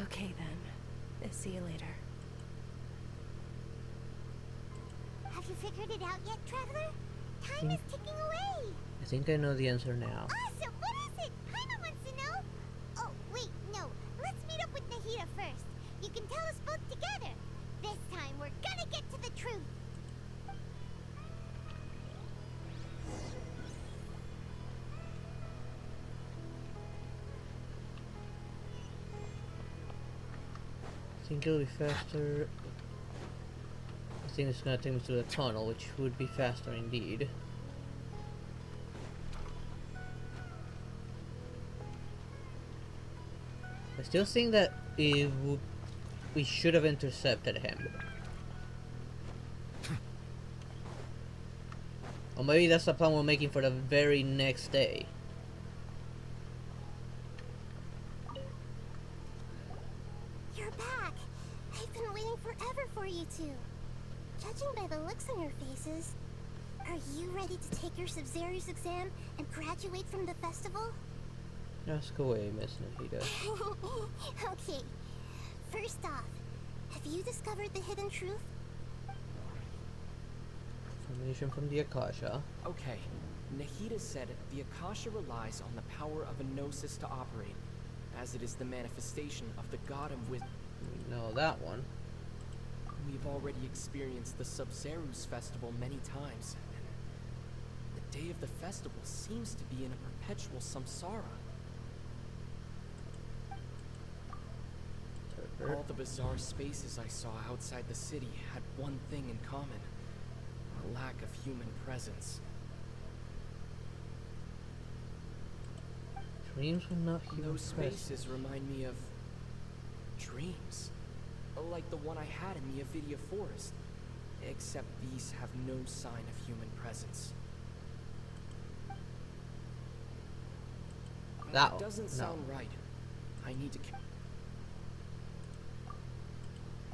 Okay then. See you later. Have you figured it out yet, Traveler? Time is ticking away. I think I know the answer now. Awesome! What is it? Paimon wants to know. Oh, wait, no. Let's meet up with Nahida first. You can tell us both together. This time, we're gonna get to the truth. I think it'll be faster. I think it's gonna take me through the tunnel, which would be faster indeed. I still think that we should have intercepted him. Or maybe that's the plan we're making for the very next day. You're back! I've been waiting forever for you two. Judging by the looks on your faces, are you ready to take your Sub-Zero's exam and graduate from the festival? Ask away, Miss Nahida. Okay. First off, have you discovered the hidden truth? Information from the Akasha. Okay, Nahida said the Akasha relies on the power of a gnosis to operate, as it is the manifestation of the god of wisdom. We know that one. We've already experienced the Sub-Zero's festival many times, and the day of the festival seems to be in a perpetual samsara. All the bizarre spaces I saw outside the city had one thing in common: a lack of human presence. Dreams will not human Those spaces remind me of dreams, like the one I had in the Avidia Forest, except these have no sign of human presence. That doesn't sound right. I need to.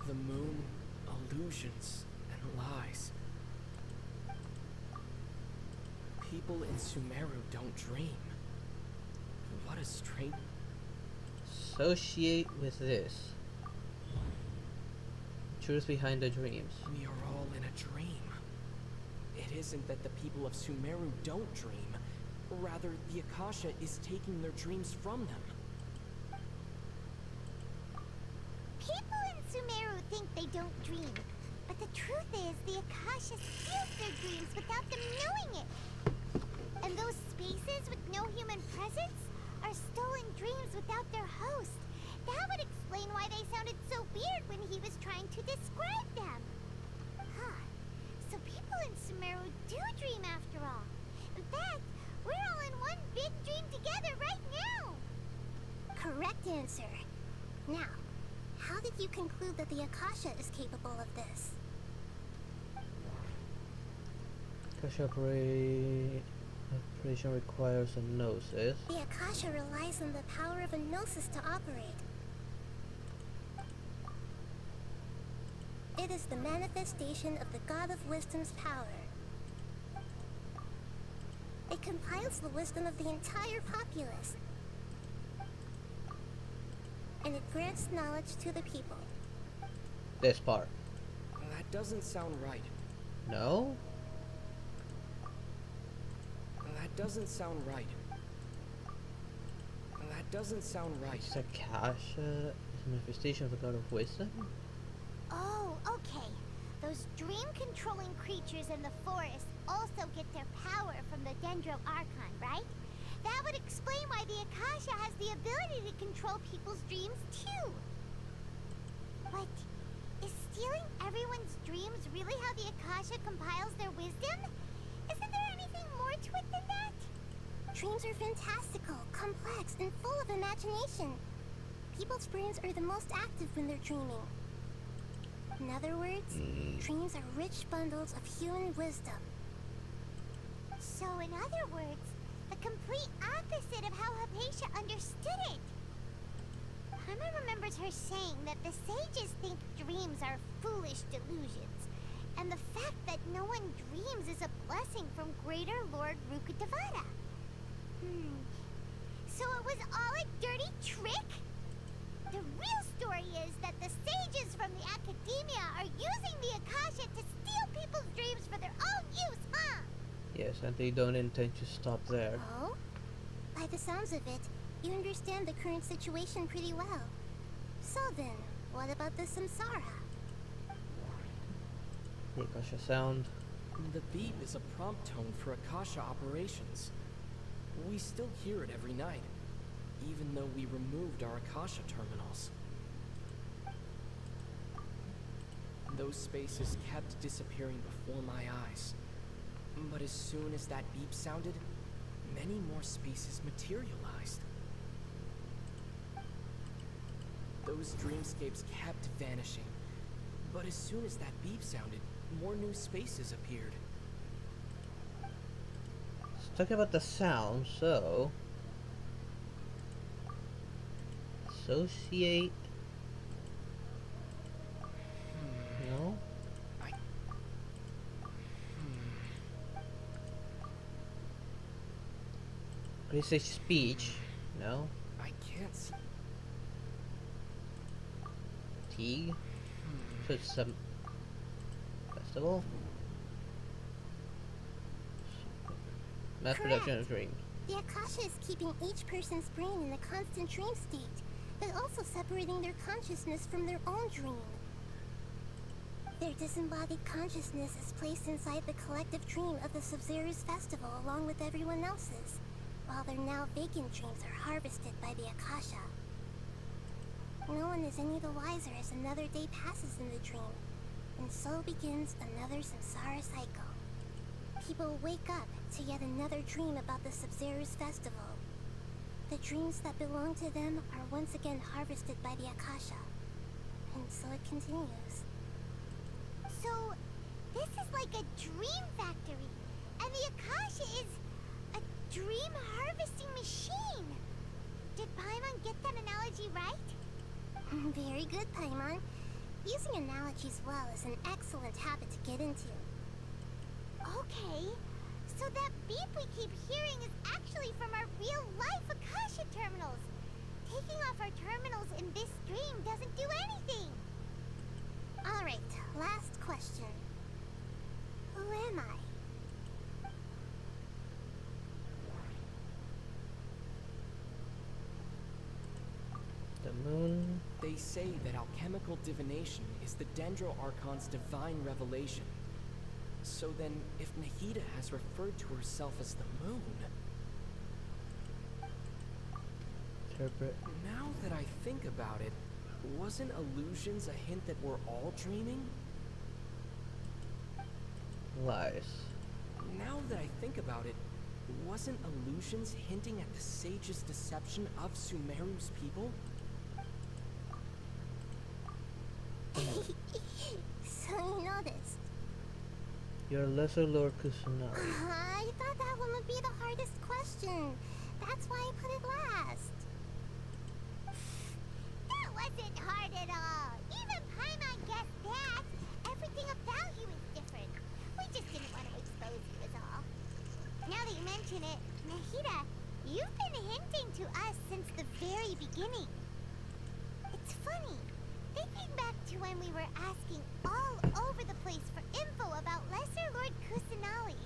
The moon, illusions, and lies. People in Sumeru don't dream. What a strange. Associate with this. Truth behind the dreams. We are all in a dream. It isn't that the people of Sumeru don't dream. Rather, the Akasha is taking their dreams from them. People in Sumeru think they don't dream, but the truth is the Akasha steals their dreams without them knowing it. And those spaces with no human presence are stolen dreams without their host. That would explain why they sounded so weird when he was trying to describe them. Huh. So people in Sumeru do dream after all. In fact, we're all in one big dream together right now. Correct answer. Now, how did you conclude that the Akasha is capable of this? Akasha operation requires a gnosis. The Akasha relies on the power of a gnosis to operate. It is the manifestation of the God of Wisdom's power. It compiles the wisdom of the entire populace. And it grants knowledge to the people. This part. That doesn't sound right. No? That doesn't sound right. That doesn't sound right. Is Akasha is a manifestation of the God of Wisdom? Oh, okay. Those dream-controlling creatures in the forest also get their power from the Dendro Archon, right? That would explain why the Akasha has the ability to control people's dreams, too. But is stealing everyone's dreams really how the Akasha compiles their wisdom? Isn't there anything more to it than that? Dreams are fantastical, complex, and full of imagination. People's brains are the most active when they're dreaming. In other words, dreams are rich bundles of human wisdom. So, in other words, the complete opposite of how Hypatia understood it. Paimon remembers her saying that the sages think dreams are foolish delusions, and the fact that no one dreams is a blessing from Greater Lord Rukkhadevata. So it was all a dirty trick? The real story is that the sages from the academia are using the Akasha to steal people's dreams for their own use, huh? Yes, and they don't intend to stop there. Oh? By the sounds of it, you understand the current situation pretty well. So then, what about the Samsara? The Akasha sound. The beep is a prompt tone for Akasha operations. We still hear it every night, even though we removed our Akasha terminals. Those spaces kept disappearing before my eyes. But as soon as that beep sounded, many more spaces materialized. Those dreamscapes kept vanishing. But as soon as that beep sounded, more new spaces appeared. Let's talk about the sound, so... Associate... No? Basic speech? No? I can't see. Teague? So it's some... Festival? Mass production of dreams. The Akasha is keeping each person's brain in a constant dream state, but also separating their consciousness from their own dream. Their disembodied consciousness is placed inside the collective dream of the Sub-Zero's festival along with everyone else's, while their now vacant dreams are harvested by the Akasha. No one is any the wiser as another day passes in the dream, and so begins another samsara cycle. People wake up to yet another dream about the Sub-Zero's festival. The dreams that belong to them are once again harvested by the Akasha, and so it continues. So, this is like a dream factory, and the Akasha is a dream harvesting machine. Did Paimon get that analogy right? Very good, Paimon. Using analogies well is an excellent habit to get into. Okay, so that beep we keep hearing is actually from our real-life Akasha terminals. Taking off our terminals moon. They say that alchemical divination is the Dendro Archon's divine revelation. So then, if Nahida has referred to herself as the moon... Interpret. Now that I think about it, wasn't illusions a hint that we're all dreaming? Lies. Now that I think about it, wasn't illusions hinting at the sage's deception of Sumeru's people? So you noticed. Your lesser Lord Kusanagi. I thought that one would be the hardest question. That's why I put it last. That wasn't hard at all. Even Paimon guessed that. Everything about you is different. We just didn't want to expose you is all. Now that you mention it, Nahida, you've been hinting to us since the very beginning. It's funny. Thinking back to when we were asking all over the place for info about Lesser Lord Kusanali,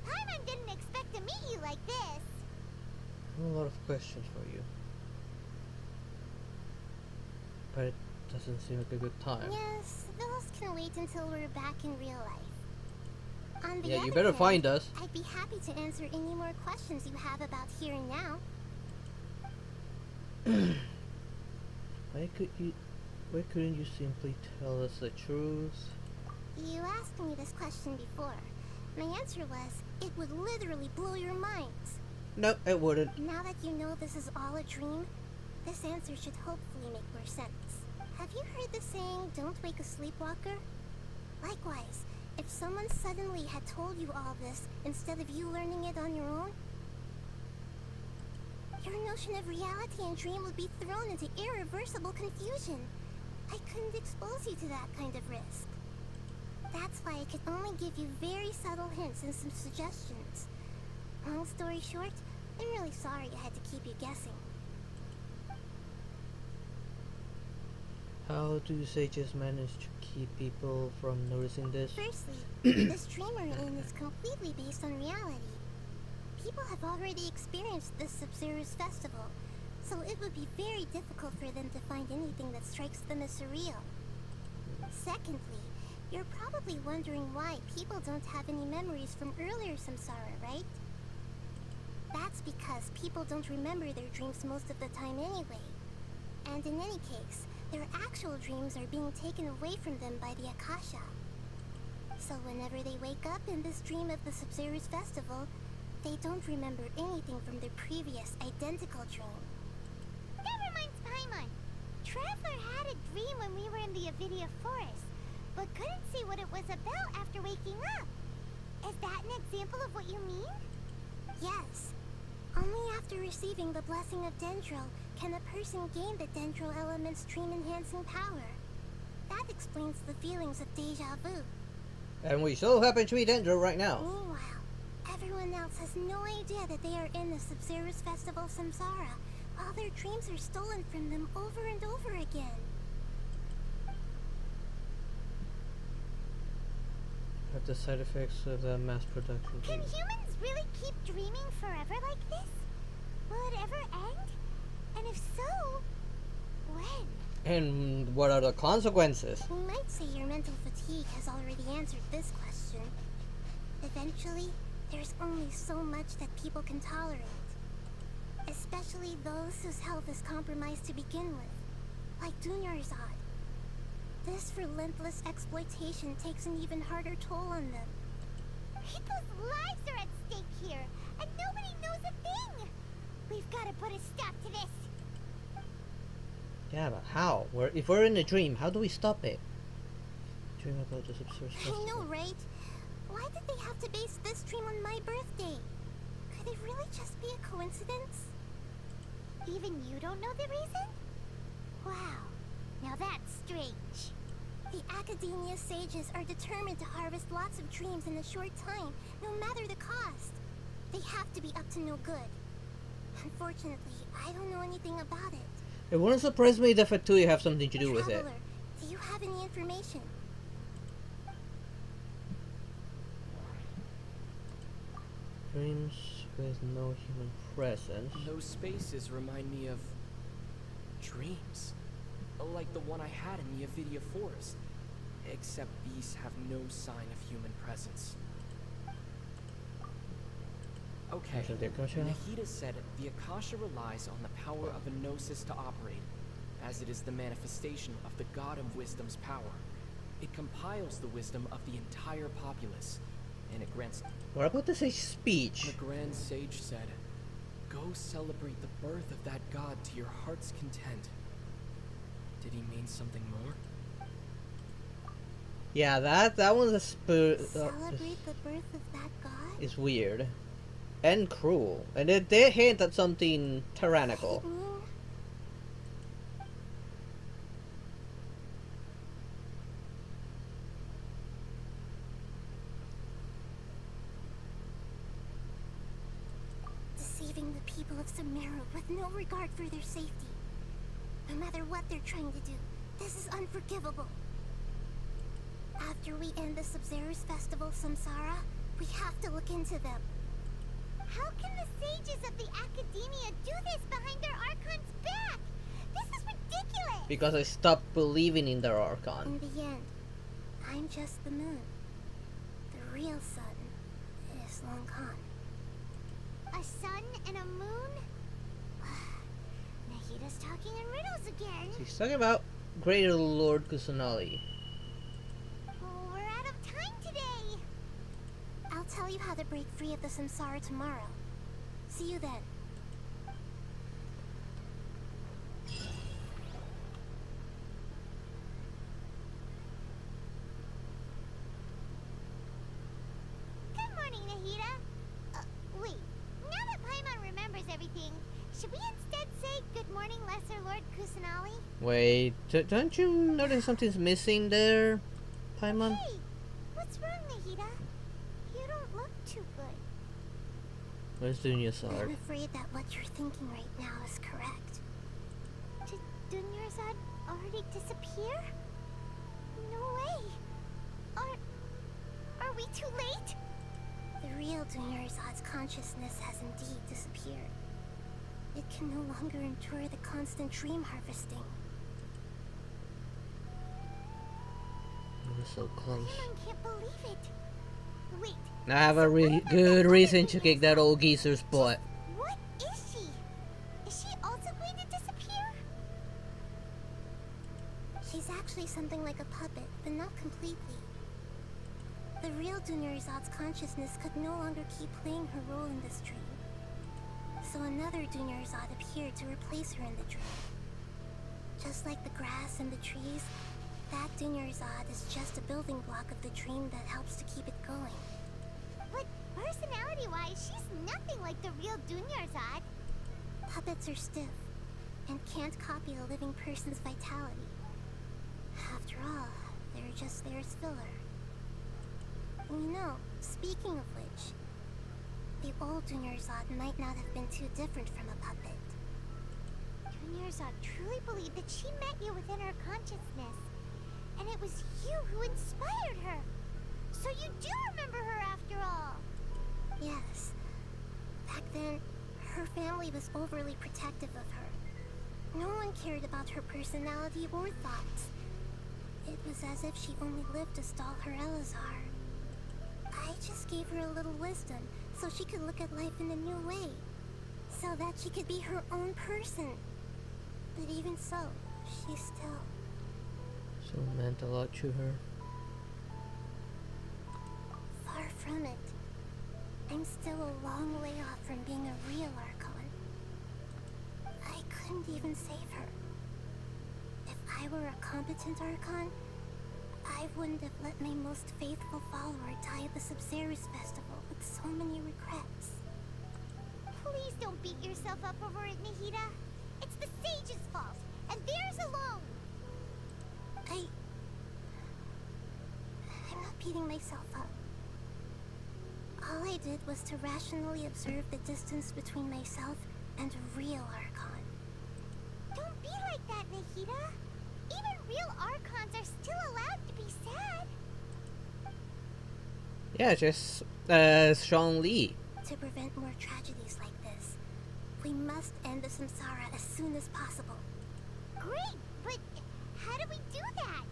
Paimon didn't expect to meet you like this. A lot of questions for you. But it doesn't seem like a good time. Yes, those can wait until we're back in real life. On the Yeah, other you better hand, find us. I'd be happy to answer any more questions you have about here and now. Why couldn't you simply tell us the truth? You asked me this question before. My answer was, it would literally blow your minds. No, it wouldn't. Now that you know this is all a dream, this answer should hopefully make more sense. Have you heard the saying, don't wake a sleepwalker? Likewise, if someone suddenly had told you all this instead of you learning it on your own, your notion of reality and dream would be thrown into irreversible confusion. I couldn't expose you to that kind of risk. That's why I could only give you very subtle hints and some suggestions. Long story short, I'm really sorry I had to keep you guessing. How do sages manage to keep people from noticing this? Firstly, this dream we're in is completely based on reality. People have already experienced this Sub-Zero's festival, so it would be very difficult for them to find anything that strikes them as surreal. Secondly, you're probably wondering why people don't have any memories from earlier samsara, right? That's because people don't remember their dreams most of the time anyway. And in any case, their actual dreams are being taken away from them by the Akasha. So whenever they wake up in this dream of the Sub-Zero's festival, they don't remember anything from their previous identical dream. That reminds Paimon. Traveler had a dream when we were in the Avidia forest, but couldn't see what it was about after waking up. Is that an example of what you mean? Yes. Only after receiving the blessing of Dendro can a person gain the Dendro element's dream-enhancing power. That explains the feelings of deja vu. And we so happen to be Dendro right now. Meanwhile, everyone else has no idea that they are in the Sub-Zero's festival samsara, while their dreams are stolen from them over and over again. Have the side effects of the mass production. Can humans really keep dreaming forever like this? Will it ever end? And if so, when? And what are the consequences? We might say your mental fatigue has already answered this question. Eventually, there's only so much that people can tolerate. Especially those whose health is compromised to begin with, like Dunyarzad. This relentless exploitation takes an even harder toll on them. People's lives are at stake here, and nobody knows a thing! We've got to put a stop to this! Yeah, but how? If we're in a dream, how do we stop it? Dream about this absurd I know, right? Why did they have to base this dream on my birthday? Could it really just be a coincidence? Even you don't know the reason? Wow, now that's strange. The Academia sages are determined to harvest lots of dreams in a short time, no matter the cost. They have to be up to no good. Unfortunately, I don't know anything about it. It wouldn't surprise me if Fatui have something to do with it. Traveler, do you have any information? Dreams with no human presence. Those spaces remind me of dreams. Like the one I had in the Avidia forest. Except these have no sign of human presence. Okay, Nahida said the Akasha relies on the power of a gnosis to operate, as it is the manifestation of the God of Wisdom's power. It compiles the wisdom of the entire populace, and it grants... What about the sage speech? The Grand Sage said, "Go celebrate the birth of that God to your heart's content." Did he mean something more? Yeah, that one's a Celebrate the birth of that god? is weird. And cruel. And they hint at something tyrannical. Deceiving the people of Sumeru with no regard for their safety. No matter what they're trying to do, this is unforgivable. After we end the Sub-Zerus Festival Samsara, we have to look into them. How can the sages of the Academia do this behind their Archon's back? This is ridiculous! Because I stopped believing in their Archon. In the end, I'm just the moon. The real sun is long gone. A sun and a moon? Nahida's talking in riddles again. He's talking about Greater Lord Kusanali. Oh, we're out of time today. I'll tell you how to break free of the samsara tomorrow. See you then. Good morning, Nahida. Wait. Now that Paimon remembers everything, should we instead say good morning, Lesser Lord Kusanali? Wait, don't you notice something's missing there, Paimon? Hey, what's wrong, Nahida? You don't look too good. Where's Dunya's I'm sword? afraid that what you're thinking right now is correct. Did Dunyarzad already disappear? No way. Are we too late? The real Dunyarzad's consciousness has indeed disappeared. It can no longer endure the constant dream harvesting. We're so close. Paimon can't believe it. Wait. I have a really good reason to kick that old geezer's butt. What is she? Is she also going to disappear? She's actually something like a puppet, but not completely. The real Dunyarzad's consciousness could no longer keep playing her role in this dream. So another Dunyarzad appeared to replace her in the dream. Just like the grass and the trees, that Dunyarzad is just a building block of the dream that helps to keep it going. But personality-wise, she's nothing like the real Dunyarzad. Puppets are stiff and can't copy a living person's vitality. After all, they're just there as filler. And you know, speaking of which, the old Dunyarzad might not have been too different from a puppet. Dunyarzad truly believed that she met you within her consciousness. And it was you who inspired her. So you do remember her after all. Yes. Back then, her family was overly protective of her. No one cared about her personality or thoughts. It was as if she only lived to stall her Elazar. I just gave her a little wisdom so she could look at life in a new way. So that she could be her own person. But even so, she still... So meant a lot to her. Far from it. I'm still a long way off from being a real Archon. I couldn't even save her. If I were a competent Archon, I wouldn't have let my most faithful follower die at the Sub-Zerus Festival with so many regrets. Please don't beat yourself up over it, Nahida. It's the sage's fault, and theirs alone. I'm not beating myself up. All I did was to rationally observe the distance between myself and a real Archon. Don't be like that, Nahida. Even real Archons are still allowed to be sad. Yeah, just Sean Lee. To prevent more tragedies like this, we must end the samsara as soon as possible. great, but how do we do that?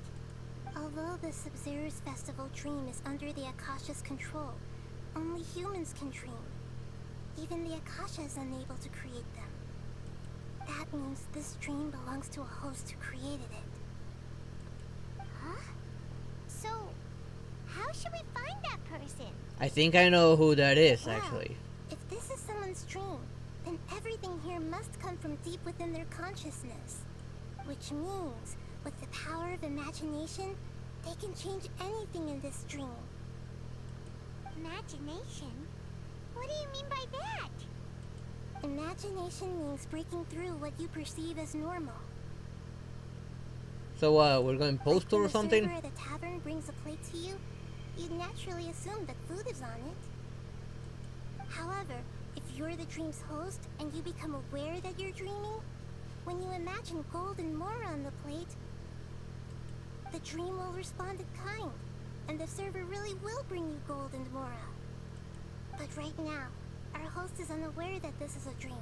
Although the Sub-Zero's festival dream is under the Akasha's control, only humans can dream. Even the Akasha is unable to create them. That means this dream belongs to a host who created it. Huh? So, how should we find that person? I think I know who that is, Wow. actually. If this is someone's dream, then everything here must come from deep within their consciousness. Which means, with the power of imagination, they can change anything in this dream. Imagination? What do you mean by that? Imagination means breaking through what you perceive as normal. So, we're going postal or Like when something? the server at the tavern brings a plate to you, you'd naturally assume that food is on it. However, if you're the dream's host and you become aware that you're dreaming, when you imagine gold and more on the plate, the dream will respond in kind, and the server really will bring you gold and mora. But right now, our host is unaware that this is a dream.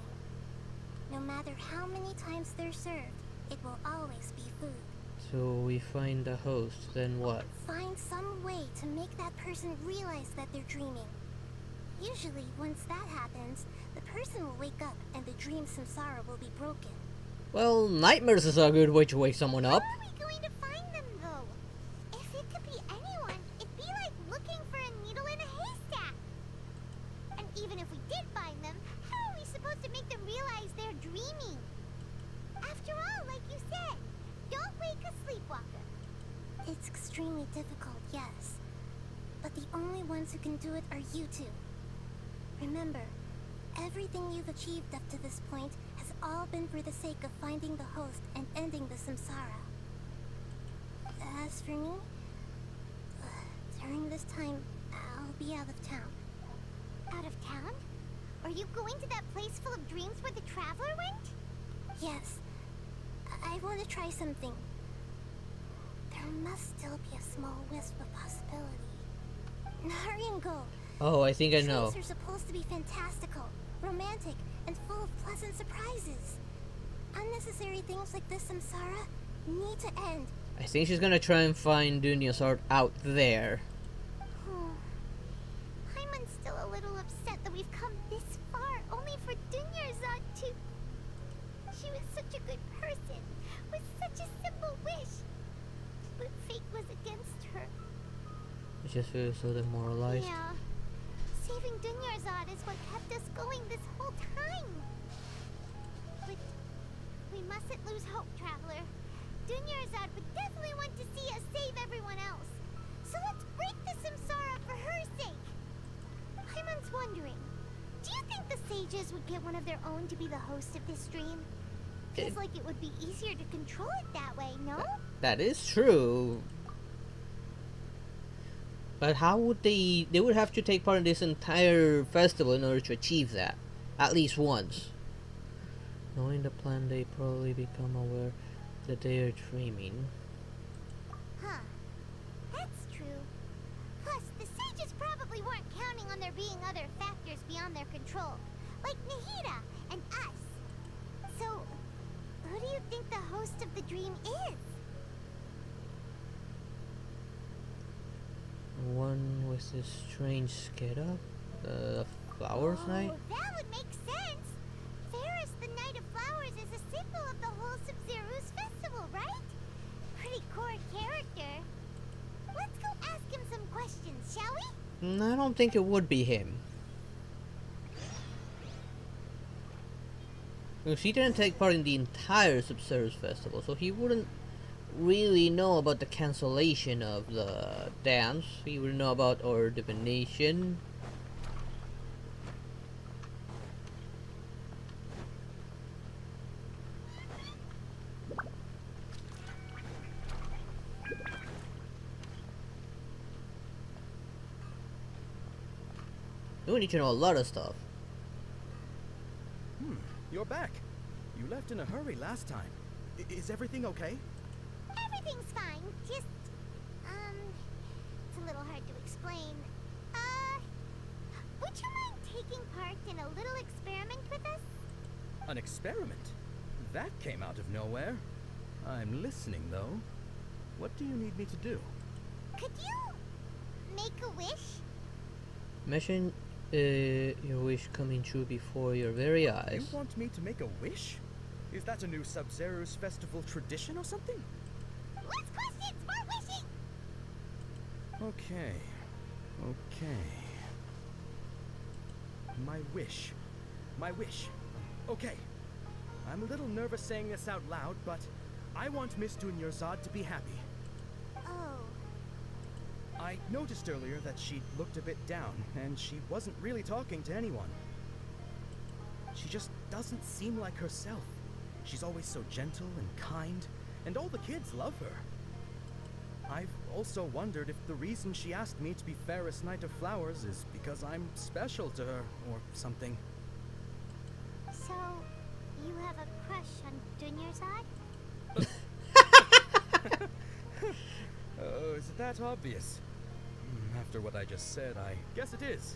No matter how many times they're served, it will always be food. So we find the host, then what? Find some way to make that person realize that they're dreaming. Usually, once that happens, the person will wake up and the dream samsara will be broken. Well, nightmares is a good way to wake someone up. How are we going to find them, though? If it could be anyone, it'd be like looking for a needle in a haystack. And even if we did find them, how are we supposed to make them realize they're dreaming? After all, like you said, don't wake a sleepwalker. It's extremely difficult, yes. But the only ones who can do it are you two. Remember, everything you've achieved up to this point has all been for the sake of finding the host and ending the samsara. As for me, during this time, I'll be out of town. Out of town? Are you going to that place full of dreams where the traveler went? Yes, I want to try something. There must still be a small wisp of possibility. Hurry and go. Oh, I think I know. Dreams are supposed to be fantastical, romantic, and full of pleasant surprises. Unnecessary things like this samsara need to end. I think she's gonna try and find Dunya's art out there. Hyman's still a little upset that we've come this far only for Dunyarzad to... She was such a good person, with such a simple wish. But fate was against her. I just feel so demoralized. Yeah. Saving Dunyarzad is what kept us going this whole time. But we mustn't lose hope, Traveler. Dunyarzad would definitely want to see us save everyone else. So let's break the samsara for her sake. Hyman's wondering, do you think the sages would get one of their own to be the host of this dream? Feels like it would be easier to control it that way, no? That is true. But how would they would have to take part in this entire festival in order to achieve that. At least once. Knowing the plan, they probably become aware that they are dreaming. Huh. That's true. Plus, the sages probably weren't counting on there being other factors beyond their control. Like Nahida and us. So, who do you think the host of the dream is? One with this strange sketa? The flowers night? That would make sense. Ferris, the Knight of Flowers, is a symbol of the whole Sub-Zero's festival, right? Pretty core character. Let's go ask him some questions, shall we? I don't think it would be him. Because he didn't take part in the entire Sub-Zero's festival, so he wouldn't really know about the cancellation of the dance. He would know about our divination. We need to know a lot of stuff. You're back. You left in a hurry last time. Is everything okay? Everything's fine. Just, it's a little hard to explain. Would you mind taking part in a little experiment with us? An experiment? That came out of nowhere. I'm listening, though. What do you need me to do? Could you make a wish? Imagine your wish coming true before your very eyes. You want me to make a wish? Is that a new Sub-Zero's festival tradition or something? Less questions, more wishing! Okay. Okay. My wish. My wish. Okay. I'm a little nervous saying this out loud, but I want Miss Dunyarzad to be happy. Oh. I noticed earlier that she looked a bit down, and she wasn't really talking to anyone. She just doesn't seem like herself. She's always so gentle and kind, and all the kids love her. I've also wondered if the reason she asked me to be Fairest Knight of Flowers is because I'm special to her, or something. So, you have a crush on Dunyarzad? Oh, is it that obvious? After what I just said, I guess it is.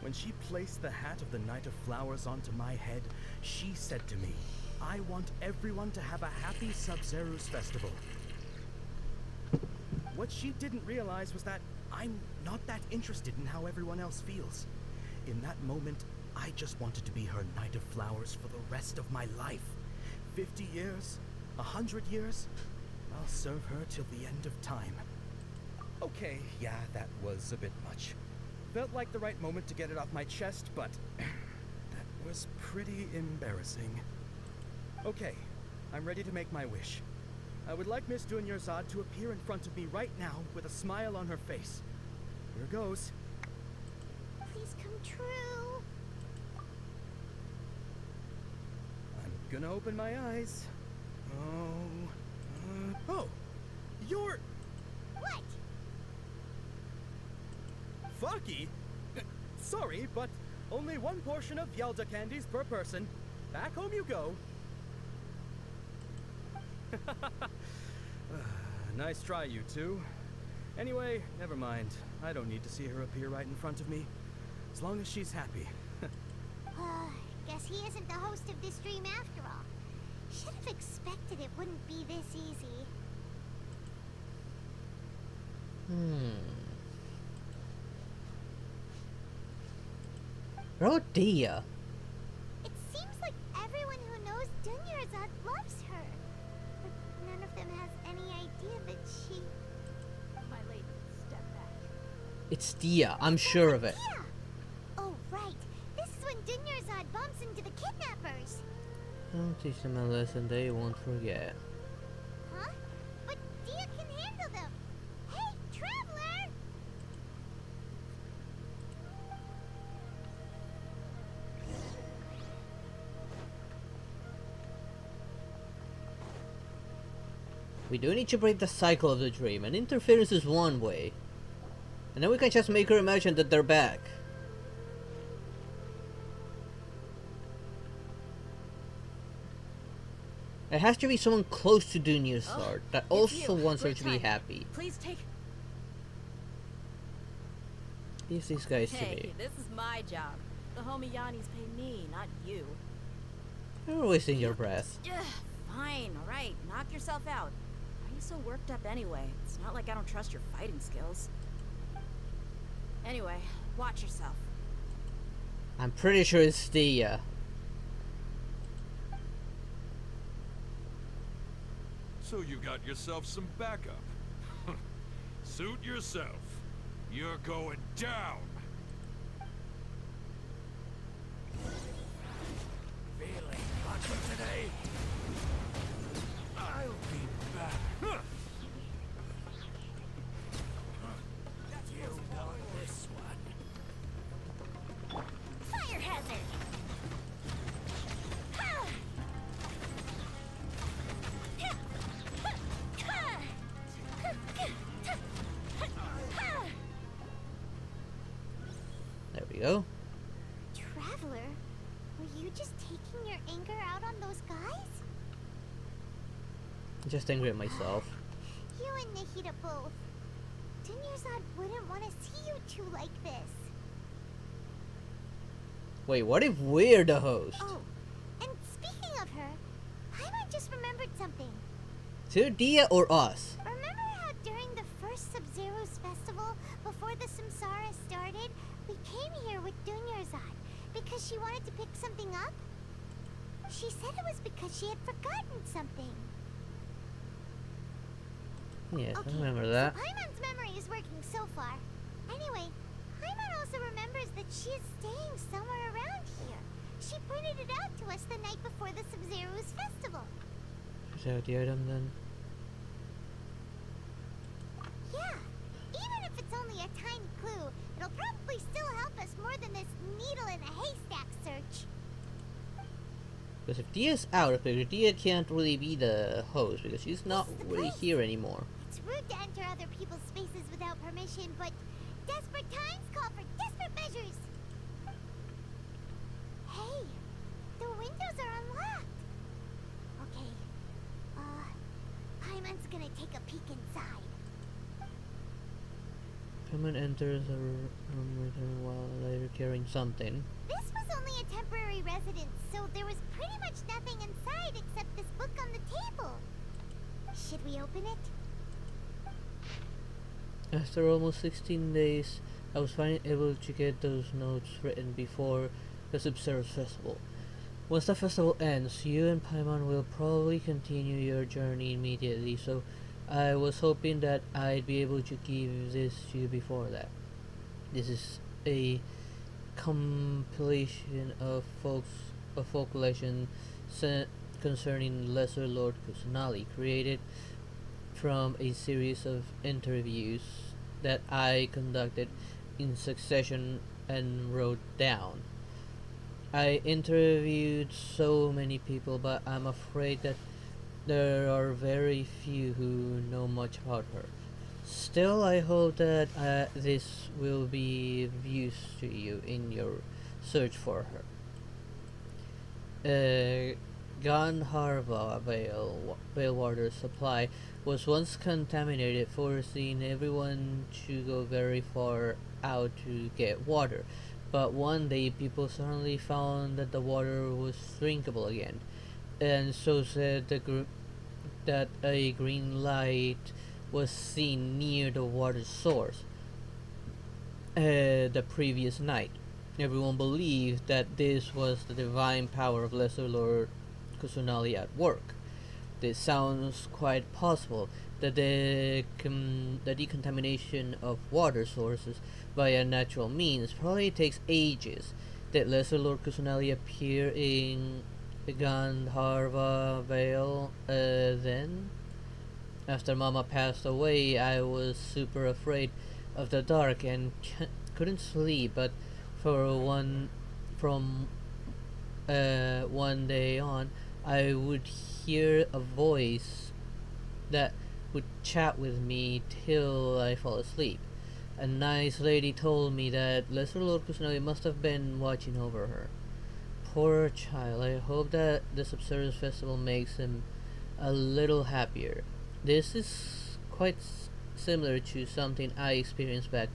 When she placed the hat of the Knight of Flowers onto my head, she said to me, I want everyone to have a happy Sub-Zero's festival. What she didn't realize was that I'm not that interested in how everyone else feels. In that moment, I just wanted to be her Knight of Flowers for the rest of my life. 50 years? 100 years? I'll serve her till the end of time. Okay, yeah, that was a bit much. Felt like the right moment to get it off my chest, but that was pretty embarrassing. Okay, I'm ready to make my wish. I would like Miss Dunyarzad to appear in front of me right now with a smile on her face. Here goes. Please come true. I'm gonna open my eyes. Oh, you're... What? Fucky? Sorry, but only one portion of Yelda candies per person. Back home you go. Nice try, you two. Anyway, never mind. I don't need to see her appear right in front of me. As long as she's happy. Guess he isn't the host of this stream after all. Should have expected it wouldn't be this easy. Rodea. It seems like everyone who knows Dunyarzad loves her. But none of them has any idea that she... My lady, step back. It's Dia, I'm sure of it. Yeah. Oh, right. This is when Dunyarzad bumps into the kidnappers. Don't teach them a lesson they won't forget. Huh? But Dia can handle them. Hey, Traveler! We do need to break the cycle of the dream, and interference is one way. And then we can just make her imagine that they're back. It has to be someone close to Dunyarzad that also wants her to be happy. Please take... Leave these guys to Hey, me. this is my job. The homie Yanni's pay me, not you. You're wasting your breath. Ugh, fine, alright. Knock yourself out. Why are you so worked up anyway? It's not like I don't trust your fighting skills. Anyway, watch yourself. I'm pretty sure it's Dia. So you got yourself some backup. Suit yourself. You're going down. Feeling lucky today? I'll be back. You want this one? Fire hazard! There we go. Traveler, were you just taking your anger out on those guys? I'm just angry at myself. You and Nahida both. Dunyarzad wouldn't want to see you two like this. Wait, what if we're the host? Oh, and speaking of her, Paimon just remembered something. It's either Dia or us. Remember how during the first Sub-Zero's festival, before the Samsara started, we came here with Dunyarzad because she wanted to pick something up? She said it was because she had forgotten something. Yes, Okay, I remember that. so Paimon's memory is working so far. Anyway, Paimon also remembers that she is staying somewhere around here. She pointed it out to us the night before the Sub-Zero's festival. Is that the item then? Yeah, even if it's only a tiny clue, it'll probably still help us more than this needle in a haystack search. Because if Dia's out of picture, Dia can't really be the host because she's not This is the really place. here anymore. It's rude to enter other people's spaces without permission, but desperate times call for desperate measures. Hey, the windows are unlocked. Okay, Paimon's gonna take a peek inside. Paimon enters a room return while later carrying something. This was only a temporary residence, so there was pretty much nothing inside except this book on the table. Should we open it? After almost 16 days, I was finally able to get those notes written before the Sub-Zero's festival. Once the festival ends, you and Paimon will probably continue your journey immediately, so I was hoping that I'd be able to give this to you before that. This is a compilation of folk legend concerning Lesser Lord Kusanali, created from a series of interviews that I conducted in succession and wrote down. I interviewed so many people, but I'm afraid that there are very few who know much about her. Still, I hope that this will be of use to you in your search for her. Gandharva Vale water supply was once contaminated, forcing everyone to go very far out to get water. But one day, people suddenly found that the water was drinkable again, and so said that a green light was seen near the water source the previous night. Everyone believed that this was the divine power of Lesser Lord Kusanali at work. This sounds quite possible, that the decontamination of water sources via natural means probably takes ages. That Lesser Lord Kusanali appear in Gandharva Vale then? After Mama passed away, I was super afraid of the dark and couldn't sleep. But from one day on, I would hear a voice that would chat with me till I fall asleep. A nice lady told me that Lesser Lord Kusanagi must have been watching over her. Poor child. I hope that the Sub-Zero's festival makes him a little happier. This is quite similar to something I experienced back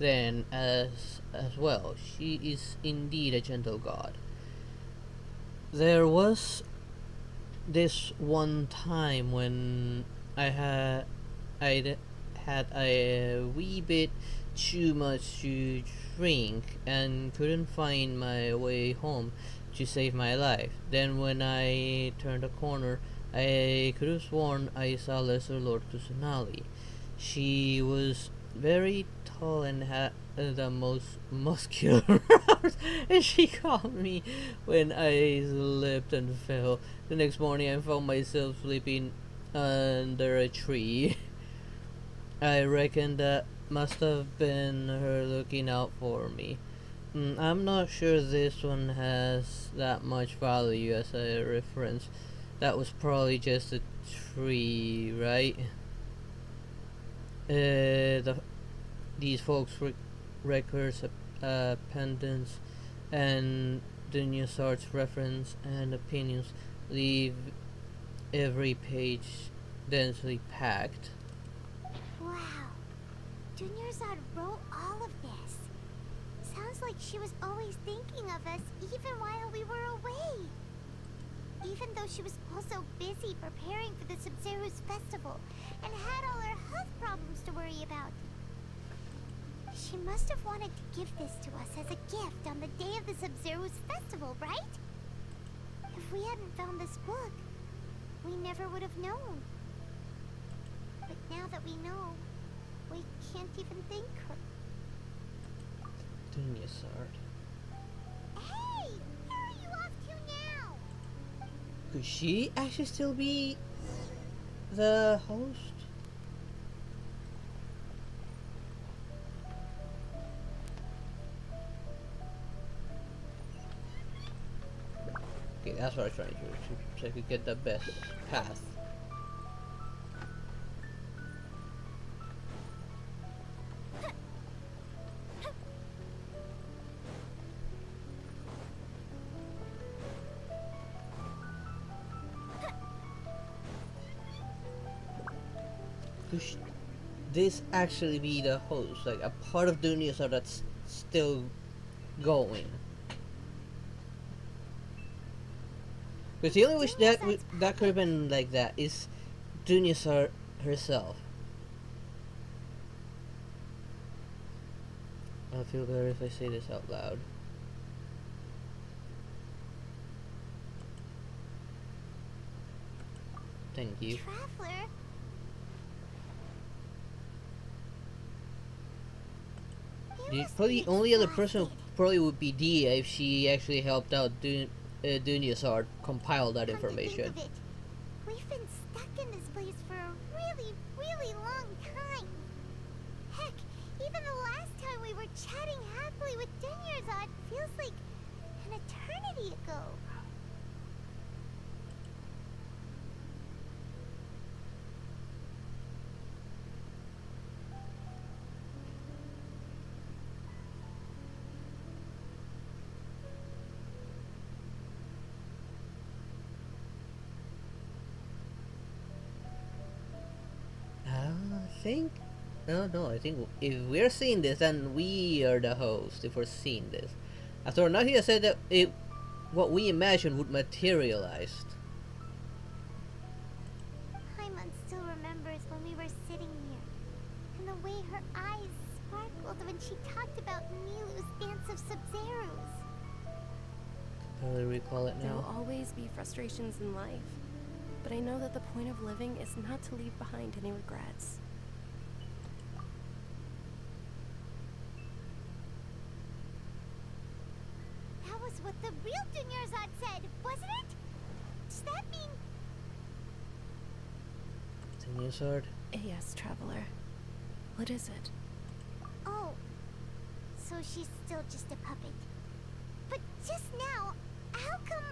then as well. She is indeed a gentle god. There was this one time when I'd had a wee bit too much to drink and couldn't find my way home to save my life. Then when I turned a corner, I could have sworn I saw Lesser Lord Kusanali. She was very tall and had the most muscular arms, and she caught me when I slipped and fell. The next morning I found myself sleeping under a tree. I reckon that must have been her looking out for me. I'm not sure this one has that much value as a reference. That was probably just a tree, right? These folks' records, pendants, and Dunyarzad's reference and opinions leave every page densely packed. Wow. Dunyarzad wrote all of this. Sounds like she was always thinking of us even while we were away. Even though she was also busy preparing for the Sub-Zero's festival and had all her health problems to worry about. She must have wanted to give this to us as a gift on the day of the Sub-Zero's festival, right? If we hadn't found this book, we never would have known. But now that we know, we can't even thank her. Dunyasard. Hey! Where are you off to now? Could she actually still be the host? Okay, that's what I was trying to do, so I could get the best path. Could this actually be the host, like a part of Dunyasar that's still going? Because the only wish that that could have been like that is Dunyasar herself. I'll feel better if I say this out loud. Thank you. Traveler? Probably the only other person probably would be Dia if she actually helped out Dunyasar compile that information. We've been stuck in this place for a really, really long time. Heck, even the last time we were chatting happily with Dunyasar feels like an eternity ago. I think if we're seeing this, then we are the host if we're seeing this. After Nahida said that what we imagined would materialize. Paimon still remembers when we were sitting here, and the way her eyes sparkled when she talked about Milu's dance of Sub-Zeros. Probably recall it There now. will always be frustrations in life, but I know that the point of living is not to leave behind any regrets. That was what the real Dunyasad said, wasn't it? Does that mean... Dunyasar? Yes, Traveler. What is it? Oh, so she's still just a puppet. But just now, how come...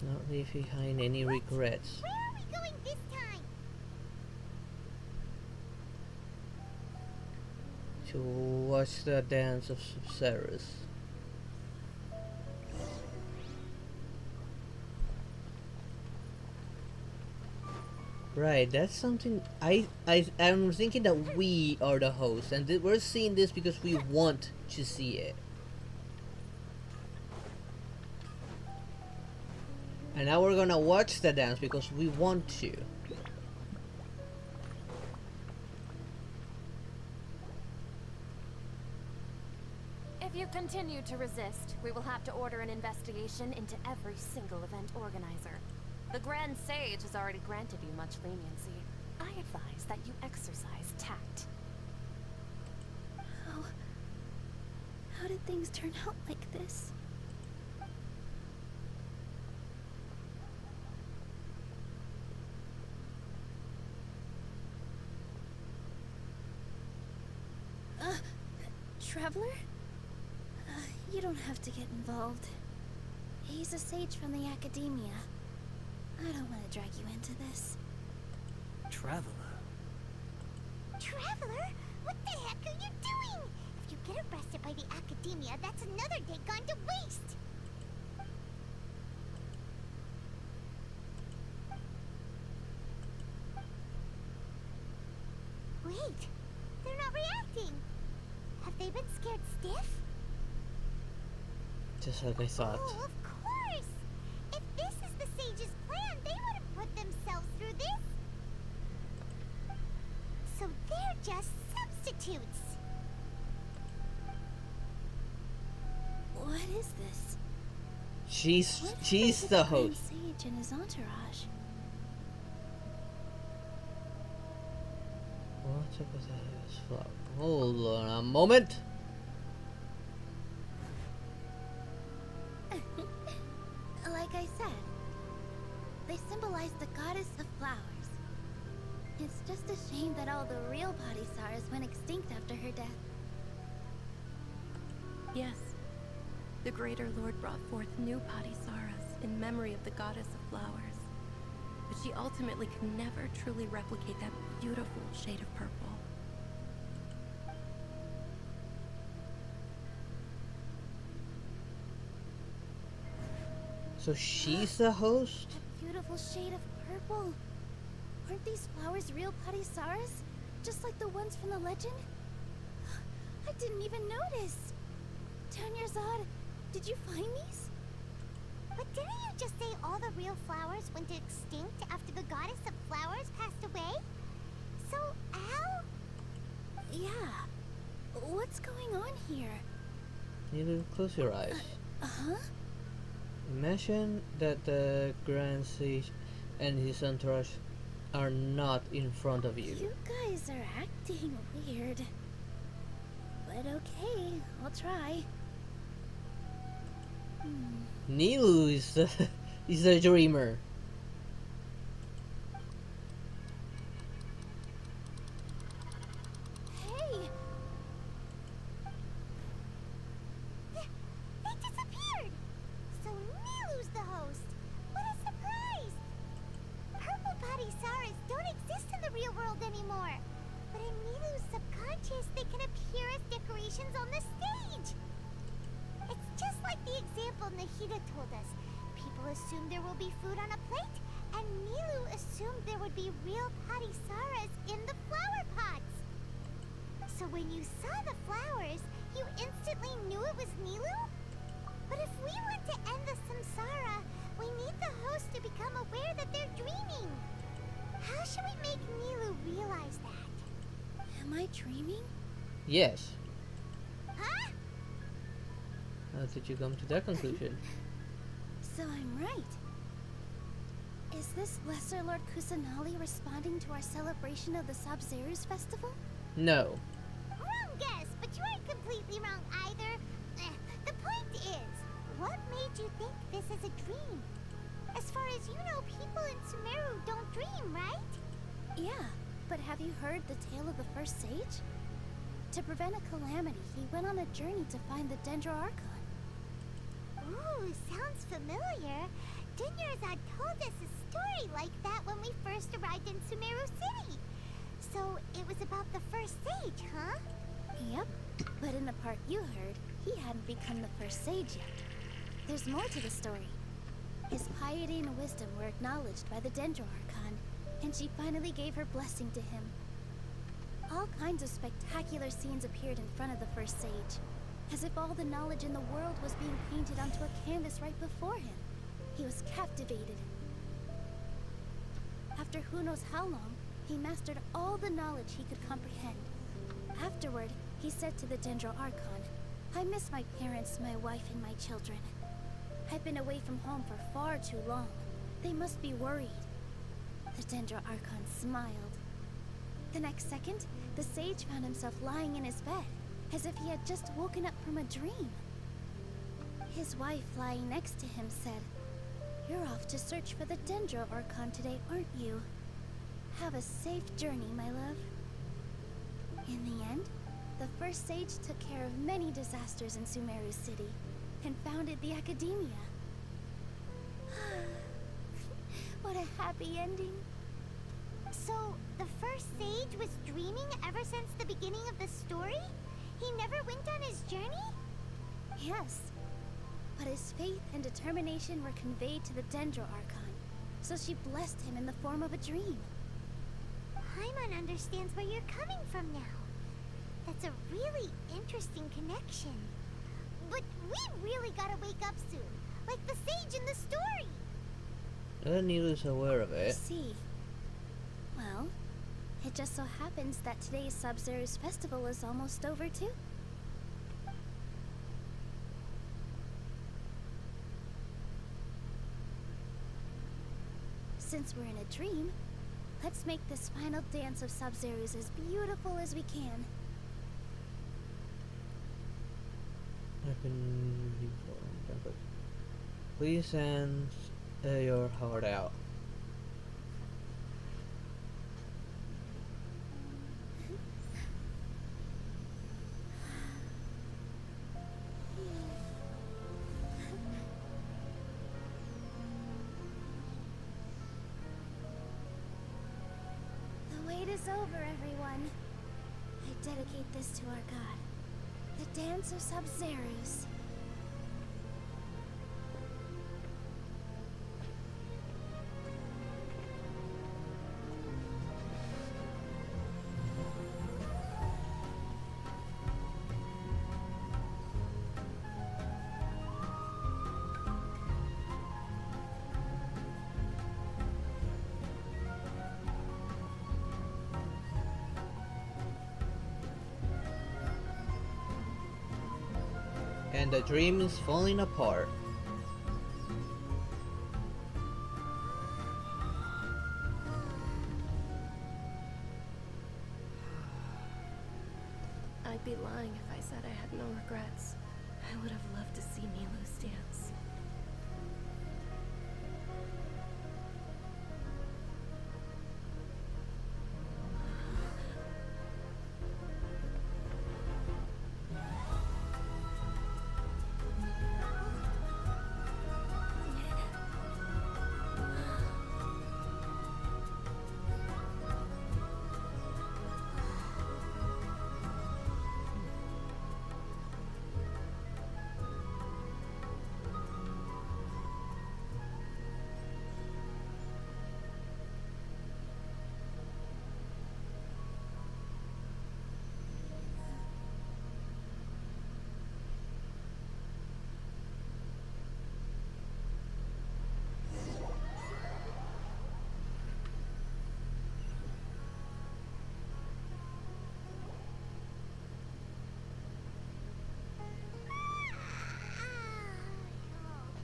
Not leave behind any regrets. Where are we going this time? To watch the dance of Ceres. Right, that's something I'm thinking that we are the host, and we're seeing this because we want to see it. And now we're gonna watch the dance because we want to. If you continue to resist, we will have to order an investigation into every single event organizer. The Grand Sage has already granted you much leniency. I advise that you exercise tact. How did things turn out like this? Traveler? You don't have to get involved. He's a sage from the academia. I don't want to drag you into this. Traveler? Traveler? What the heck are you doing? If you get arrested by the academia, that's another day gone to waste. Wait, they're not reacting. Have they been scared stiff? Just like I thought. Oh, of course! If this is the sage's plan, they wouldn't put themselves through this. So they're just substitutes. What is this? She's What the happened to Grand host. Sage and his entourage. What's up with this flower? Hold on a moment. Like I said, they symbolize the goddess of flowers. It's just a shame that all the real Padisaras went extinct after her death. Yes. The Greater Lord brought forth new Padisaras in memory of the goddess of flowers. But she ultimately could never truly replicate that beautiful shade of purple. So she's the host? That beautiful shade of purple. Aren't these flowers real Padisaras? Just like the ones from the legend? I didn't even notice. Tanyarzad, did you find these? But didn't you just say all the real flowers went extinct after the goddess of flowers passed away? So, how? Yeah. What's going on here? You need to close your eyes. Uh-huh. Imagine that the Grand Sage and his entourage are not in front of you. You guys are acting weird. But okay, I'll try. Nilu is the is the dreamer. Hey! They disappeared! So Nilu's the host! What a surprise! Purple Padisaras don't exist in the real world anymore. But in Nilu's subconscious, they can appear as decorations on the stage. It's just like the example Nahida told us. People assumed there will be food on a plate, and Nilu assumed there would be real Padisaras in the flower pots. So when you saw the flowers, you instantly knew it was Nilu? But if we want to end the samsara, we need the host to become aware that they're dreaming. How should we make Nilu realize that? Am I dreaming? Yes. Huh? How did you come to that conclusion? So I'm right. Is this Lesser Lord Kusanali responding to our celebration of the Sabzerus festival? No. Wrong guess, but you aren't completely wrong either. The point is, what made you think this is a dream? As far as you know, people in Sumeru don't dream, right? Yeah, but have you heard the tale of the first sage? To prevent a calamity, he went on a journey to find the Dendro Archon. Ooh, sounds familiar. Dinyarzad told us a story like that when we first arrived in Sumeru City. So it was about the first sage, huh? Yep, but in the part you heard, he hadn't become the first sage yet. There's more to the story. His piety and wisdom were acknowledged by the Dendro Archon, and she finally gave her blessing to him. All kinds of spectacular scenes appeared in front of the first sage, as if all the knowledge in the world was being painted onto a canvas right before him. He was captivated. After who knows how long, he mastered all the knowledge he could comprehend. Afterward, he said to the Dendro Archon, "I miss my parents, my wife, and my children. I've been away from home for far too long. They must be worried." The Dendro Archon smiled. The next second, the sage found himself lying in his bed, as if he had just woken up from a dream. His wife, lying next to him, said, "You're off to search for the Dendro Archon today, aren't you? Have a safe journey, my love." In the end, the first sage took care of many disasters in Sumeru City, and founded the Academia. What a happy ending. So, the first sage was dreaming ever since the beginning of the story? He never went on his journey? Yes, but his faith and determination were conveyed to the Dendro Archon, so she blessed him in the form of a dream. Paimon understands where you're coming from now. That's a really interesting connection. but we really gotta wake up soon, like the sage in the story. Nilu's aware of I it. see. Well, it just so happens that today's Sub-Zero's festival is almost over too. Since we're in a dream, let's make this final dance of Sub-Zero's as beautiful as we can. Please send your heart out. The wait is over, everyone. I dedicate this to our god, the dance of Sub-Zero's. And the dream is falling apart. I'd be lying if I said I had no regrets. I would have loved to see Nilu's dance.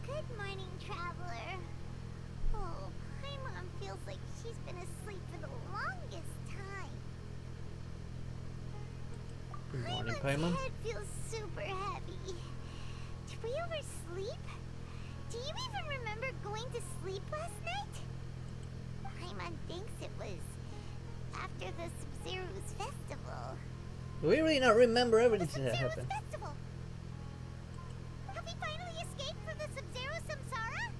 Good morning, traveler. Oh, Paimon feels like she's been asleep for the longest time. Good morning, Paimon's Paimon. head feels super heavy. Did we oversleep? Do you even remember going to sleep last night? Paimon thinks it was after the Sub-Zero's festival. Do we really not remember The everything that Sub-Zero's happened? festival! Have we finally escaped from the Sub-Zero Samsara?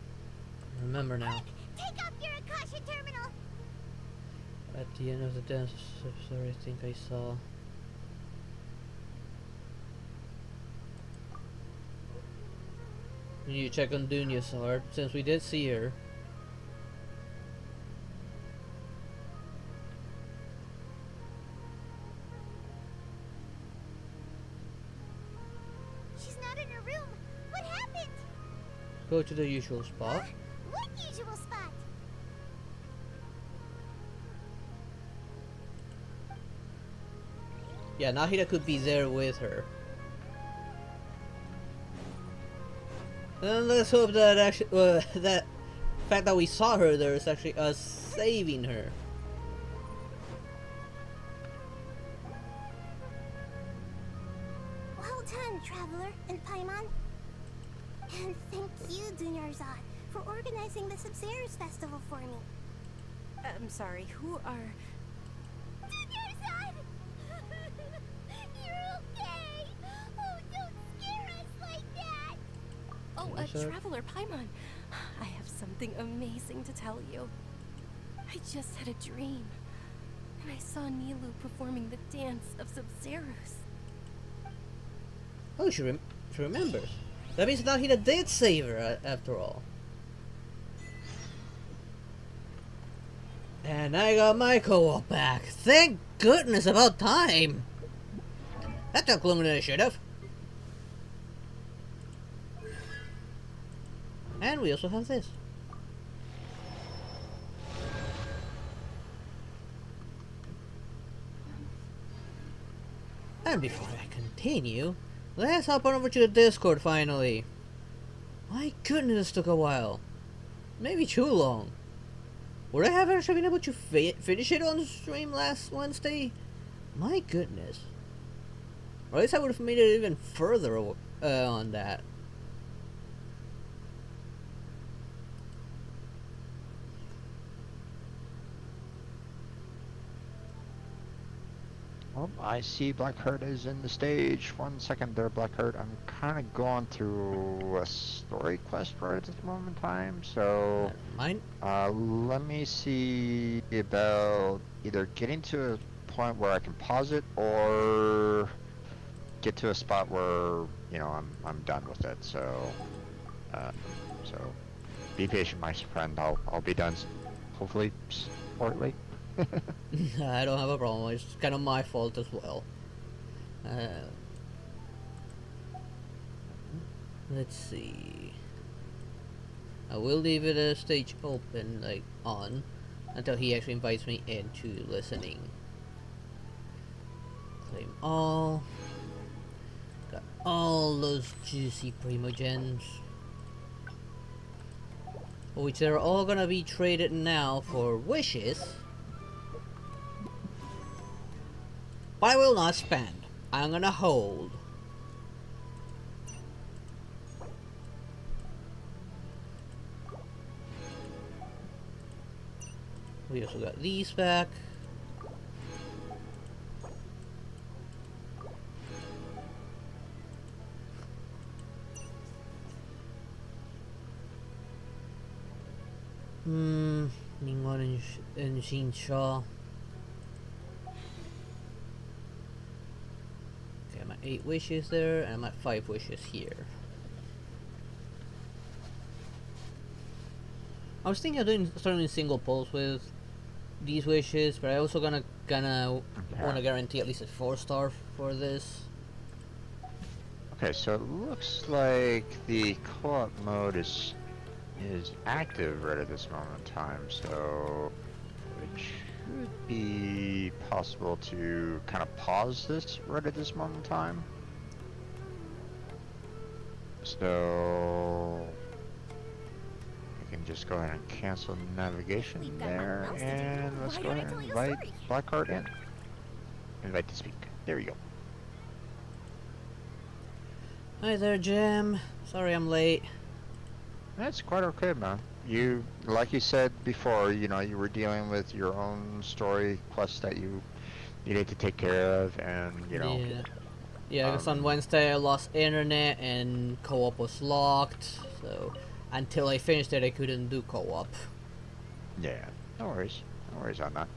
Remember now. Take up your Akasha terminal! At the end of the dance, sorry, I think I saw. We need to check on Dunya's heart, since we did see her. She's not in her room. What happened? Go to the usual spot. What usual spot? Yeah, Nahida could be there with her. And let's hope that actually, that fact that we saw her there is actually us saving her. Well done, Traveler and Paimon. And thank you, Dunyarzad, for organizing the Sub-Zero's festival for me. I'm sorry, who are... Dunyarzad! You're okay! Oh, don't scare us like that! Oh, Dunyarzad? Traveler Paimon. I have something amazing to tell you. I just had a dream. And I saw Nilu performing the dance of Sub-Zero's. Oh, she remembers. That means Nahida did save her after all. And I got my co-op back. Thank goodness, about time. That took longer than it should have. And we also have this. And before I continue, let's hop on over to the Discord finally. My goodness, this took a while. Maybe too long. Would I have actually been able to finish it on stream last Wednesday? My goodness. Or at least I would have made it even further on that. Oh, I see Blackheart is in the stage. 1 second there, Blackheart. I'm kind of going through a story quest right at this moment in time, so... Mine? Let me see about either getting to a point where I can pause it, or get to a spot where, you know, I'm done with it, so... so, be patient, my friend. I'll be done, hopefully, shortly. I don't have a problem. It's kind of my fault as well. Let's see. I will leave it a stage open, like on, until he actually invites me into listening. Claim all. Got all those juicy primogens, which they're all gonna be traded now for wishes. But I will not spend. I'm gonna hold. We also got these back. Ninguno en Shinshaw. Okay, I'm at 8 wishes there, and I'm at 5 wishes here. I was thinking of starting single polls with these wishes, but I also gonna wanna guarantee at least a 4-star for this. Okay, so it looks like the co-op mode is active right at this moment in time, so it should be possible to kind of pause this right at this moment in time. So we can just go ahead and cancel navigation there, and let's go ahead and invite Blackheart in. Invite to speak. There we go. Hi there, Jim. Sorry I'm late. That's quite okay, man. You, like you said before, you know, you were dealing with your own story quest that you needed to take care of, and, you know... Yeah, because on Wednesday I lost internet and co-op was locked, so until I finished it I couldn't do co-op. Yeah, no worries. No worries on that.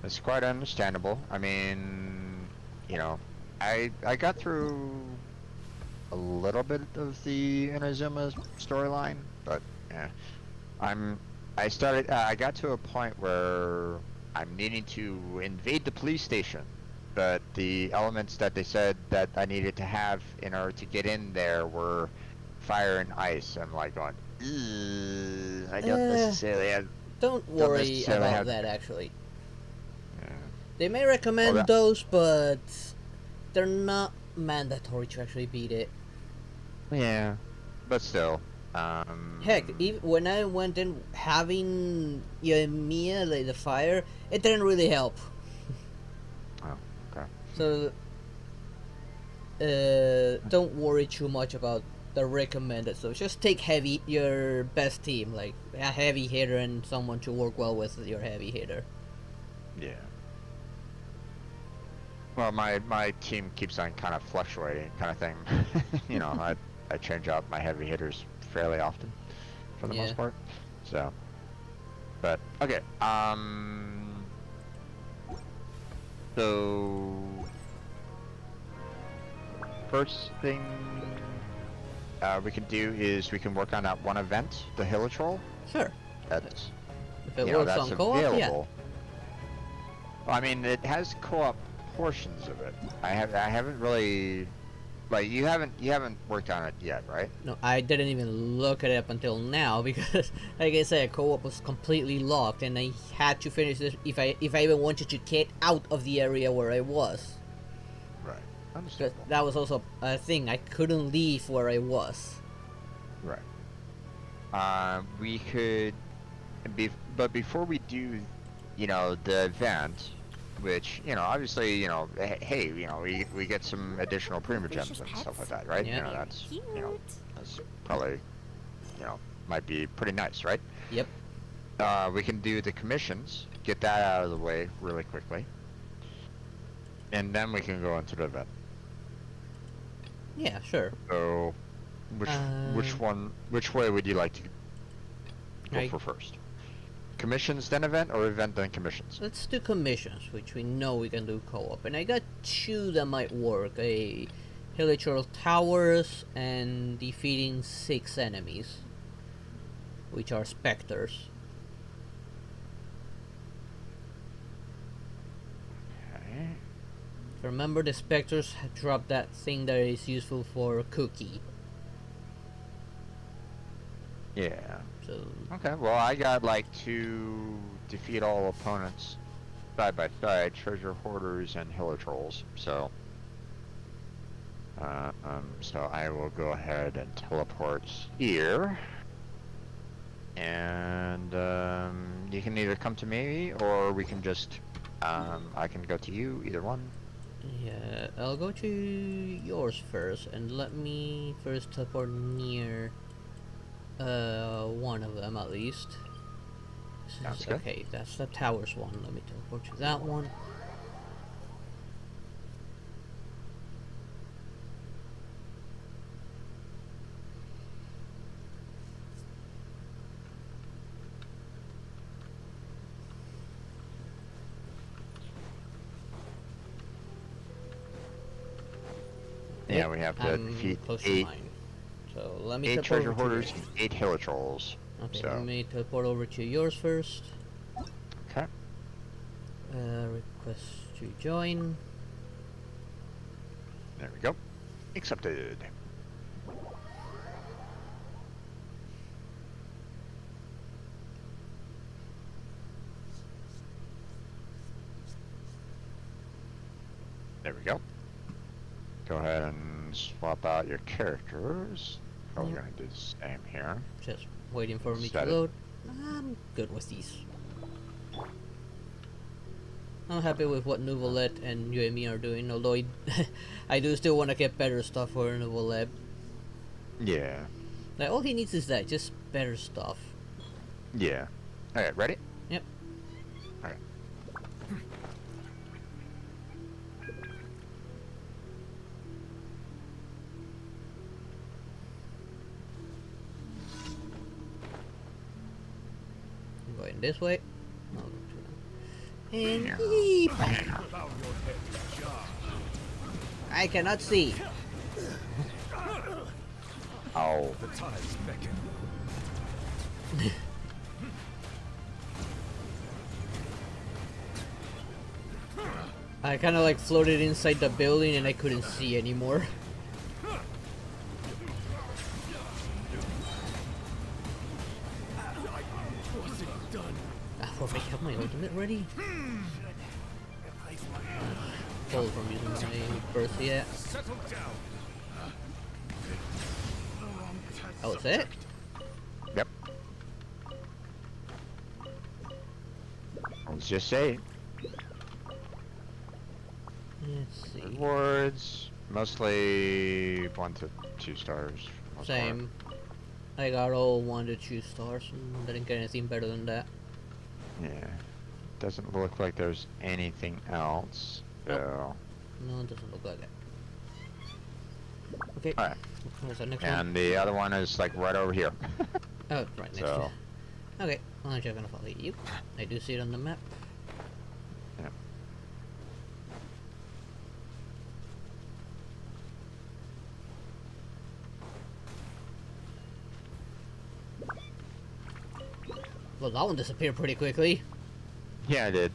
It's quite understandable. I mean, you know, I got through a little bit of the Inazuma storyline, but yeah, I got to a point where I'm needing to invade the police station, but the elements that they said that I needed to have in order to get in there were fire and ice. I'm like going, I don't necessarily have... Don't worry about that, actually. Yeah. They may recommend those, but they're not mandatory to actually beat it. Yeah, but still. Heck, even when I went in having Yoimiya, like the fire, it didn't really help. Oh, okay. So, don't worry too much about the recommended. So just take your best team, like a heavy hitter and someone to work well with your heavy hitter. Yeah. Well, my team keeps on kind of fluctuating, kind of thing. You know, I change out my heavy hitters fairly often, for the most part. So, but okay. So first thing we can do is we can work on that one event, the Hilitrol. Sure. That's if it works on co-op, available. Well, I mean, it has co-op portions of it. I haven't really Like you haven't worked on it yet, right? No, I didn't even look at it up until now because, like I said, co-op was completely locked, and I had to finish this if I even wanted to get out of the area where I was. Right. But Understandable. that was also a thing. I couldn't leave where I was. Right. We could, but before we do, the event, which obviously, hey, we get some additional primogems and stuff like that, right? Yeah. That's probably, might be pretty nice, right? Yep. We can do the commissions, get that out of the way really quickly, and then we can go into the event. Yeah, sure. So, which way would you like to go for first? Commissions then event, or event then commissions? Let's do commissions, which we know we can do co-op, and I got two that might work: a Hilichurl Towers and defeating 6 enemies, which are specters. Okay. Remember, the specters drop that thing that is useful for Cookie. Yeah. So. Okay, well, I got like to defeat all opponents side by side, treasure hoarders and hiller trolls. So, so I will go ahead and teleport here, and you can either come to me or we can just, I can go to you. Either one. Yeah, I'll go to yours first, and let me first teleport near one of them at least. Sounds good. Okay, that's the towers one. Let me teleport to that one. Yeah, we have to defeat 8. So let me 8 teleport treasure over to hoarders yours. and 8 hiller trolls. Okay, So. let me teleport over to yours first. Okay. Request to join. There we go. Accepted. There we go. Go ahead and swap out your characters. Probably gonna do the same here. Just waiting for me to Set it. load. I'm good with these. I'm happy with what Nouvelette and you and me are doing, although I do still want to get better stuff for Nouvelette. Yeah. Like, all he needs is that, just better stuff. Yeah. Alright, ready? Yep. Alright. I'm going this way. I'll go to and yeep. I cannot see. Oh. The tides beckon. I kind of like floated inside the building and I couldn't see anymore. What's it done? Oh, I have my ultimate ready. Hold from using my burst yet. Settle down. That was it? Yep. Let's just say. Let's see. Rewards, mostly 1 to 2 stars. most Same. I got all 1 to 2 stars. Didn't get anything better than that. part. Yeah. Doesn't look like there's anything else. So. No, it doesn't look like it. Okay. Alright. What's the next one? And the other one is like right over here. Oh, right next So. to. Okay, I'm just gonna follow you. I do see it on the map. Yep. Well, that one disappeared pretty quickly. Yeah, I did.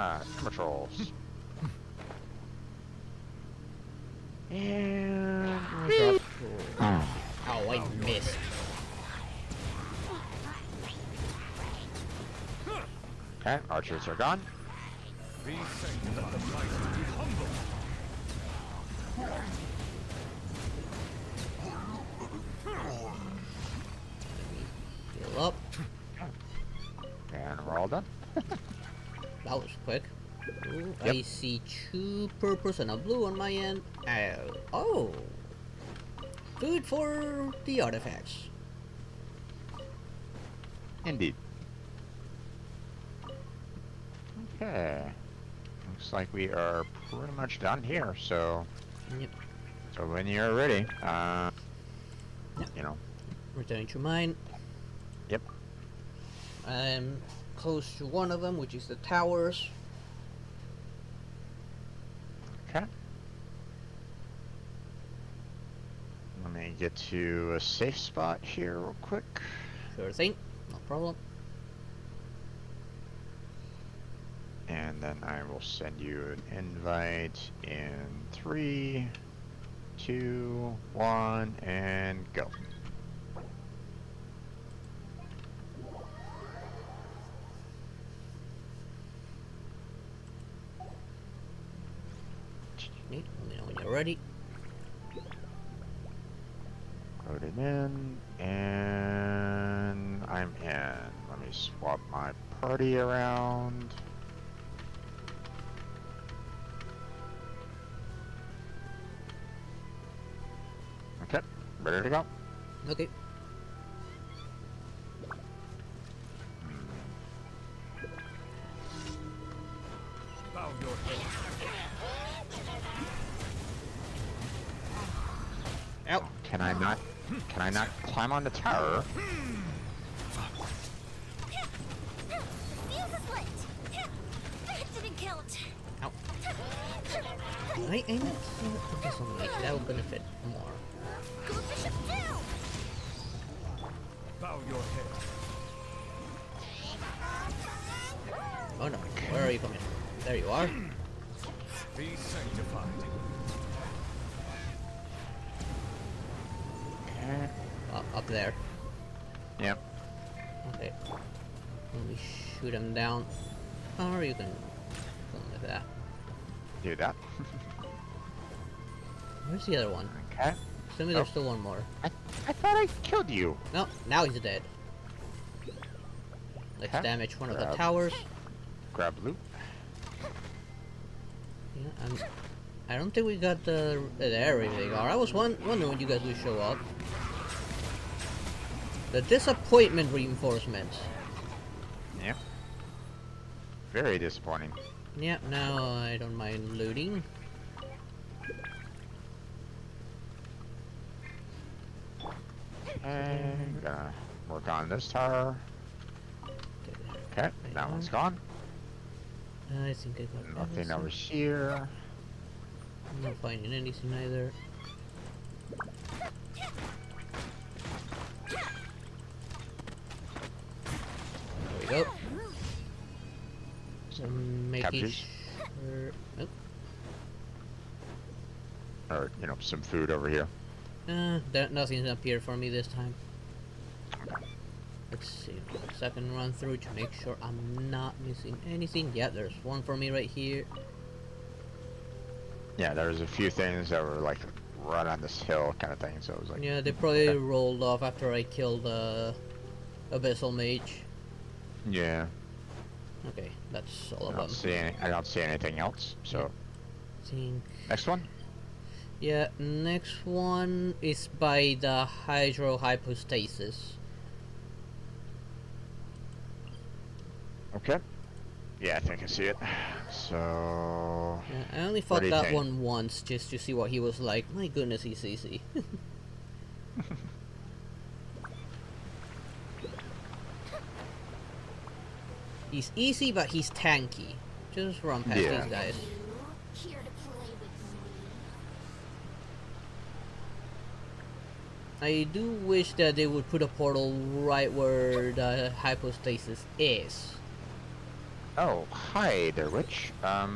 Ah, controls. And Oh, I missed. okay, archers are gone. Be sanctified. Be humble. Heal up. And we're all done. That was quick. Ooh, Yep. I see 2 purples and a blue on my end. Oh. Food for the artifacts. Indeed. Okay. Looks like we are pretty much done here, so... Yep. So when you're ready, you know. Returning to mine. Yep. I'm close to one of them, which is the towers. Okay. Let me get to a safe spot here real quick. Sure thing. No problem. And then I will send you an invite in 3, 2, 1, and go. Neat. Let me know when you're ready. Load it in, and I'm in. Let me swap my party around. Okay, ready to go. Okay. Bow your head. Out. Can I not? Can I not climb on the tower? The fuse is lit. Didn't kill it. Ow. I meant to put this on me. That would benefit more. Coop the ship down. Bow your head. Oh no. Where are you coming? There you are. Be sanctified. Okay. Up there. Yep. Okay. Let me shoot him down. Or you can go like that. Do that. Where's the other one? Okay. Tell me there's still one more. I thought I killed you. No, now he's dead. Let's Okay. damage one of the Grab. towers. Grab loot. Yeah, I don't think we got the there they are. I was wondering when you guys would show up. The disappointment reinforcements. Yep. Very disappointing. Yeah, now I don't mind looting. Okay, gonna work on this tower. Okay, that one's gone. I think I got Nothing that. over here. I'm not finding anything either. There we go. So making Cabbages. sure. Oh, Or, you know, some food over here. nothing's up here for me this time. Let's see. Second run through to make sure I'm not missing anything. Yeah, there's one for me right here. Yeah, there was a few things that were like right on this hill kind of thing, so it was like... Yeah, they probably okay. rolled off after I killed Abyssal Mage. Yeah. Okay, that's all I of don't them. see any, I don't see anything else, so... Think. Next one? Yeah, next one is by the Hydrohypostasis. Okay. Yeah, I think I see it. So... Yeah, I only What fought do you that think? one once just to see what he was like. My goodness, he's easy. He's easy, but he's tanky. Just run past Yeah. these guys. Here to play with me. I do wish that they would put a portal right where the hypostasis is. Oh, hi there, witch. Yeah.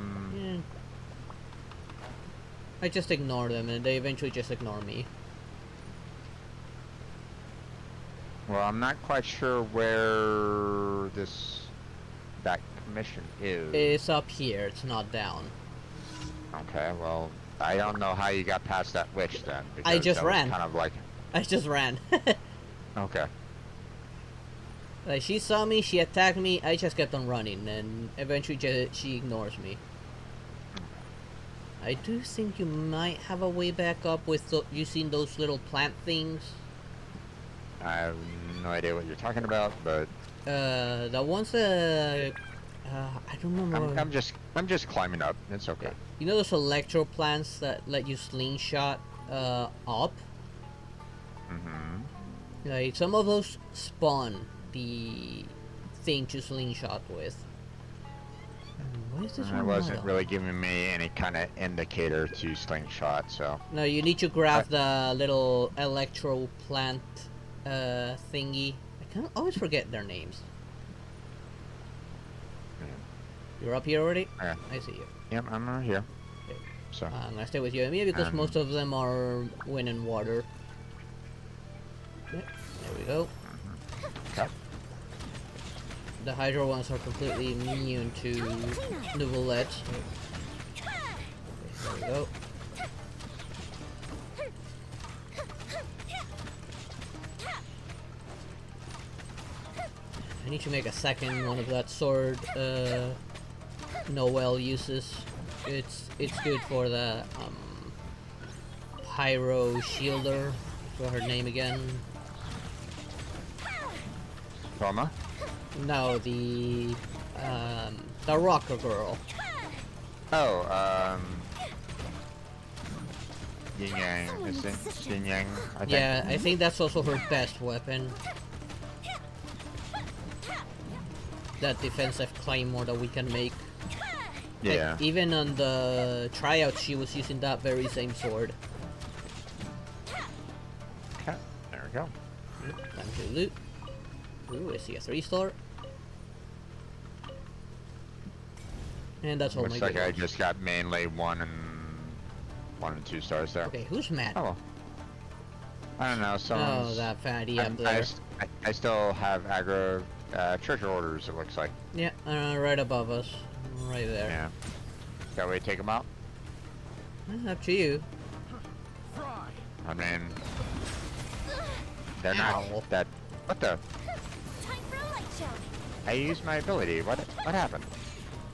I just ignore them, and they eventually just ignore me. Well, I'm not quite sure where that commission is. It's up here, it's not down. Okay, well, I don't know how you got past that witch then. Because I just that was ran. kind of like... I just ran. Okay. Like, she saw me, she attacked me, I just kept on running, and eventually she ignores me. I do think you might have a way back up with using those little plant things. I have no idea what you're talking about, but... The ones that... I don't remember. I'm just climbing up. It's okay. You know those electro plants that let you slingshot up? Mm-hmm. Like, some of those spawn the thing to slingshot with. What is this It one wasn't model? really giving me any kind of indicator to slingshot, so... No, you need to grab the little electro plant thingy. I can always forget their names. You're up here already? Yeah. I see you. Yep, I'm right here. Okay. So... I'm gonna stay with you and me because most of them are wind and water. Okay, there we go. Okay. The Hydro ones are completely immune to the bullets. Okay, there we go. I need to make a second one of that sword Noelle uses. It's good for the Pyro Shielder. For her name again. Roma? No, the rocker girl. Oh, Yin Yang, is it? Yin Yang, I think. Yeah, I think that's also her best weapon. That defensive claymore that we can make. Yeah. Like, even on the tryout, she was using that very same sword. Okay, there we go. Time to loot. Ooh, I see a 3-star. And that's all Looks my like I just got mainly 1 and 2 stars there. Okay, who's mad? Oh well. I don't know, someone's... Oh, that fatty up there. I still have aggro treasure orders, it looks like. Yeah, right above us. Right there. Yeah. Shall we take them out? Up to you. I mean... They're not that... What the? I used my ability. What happened?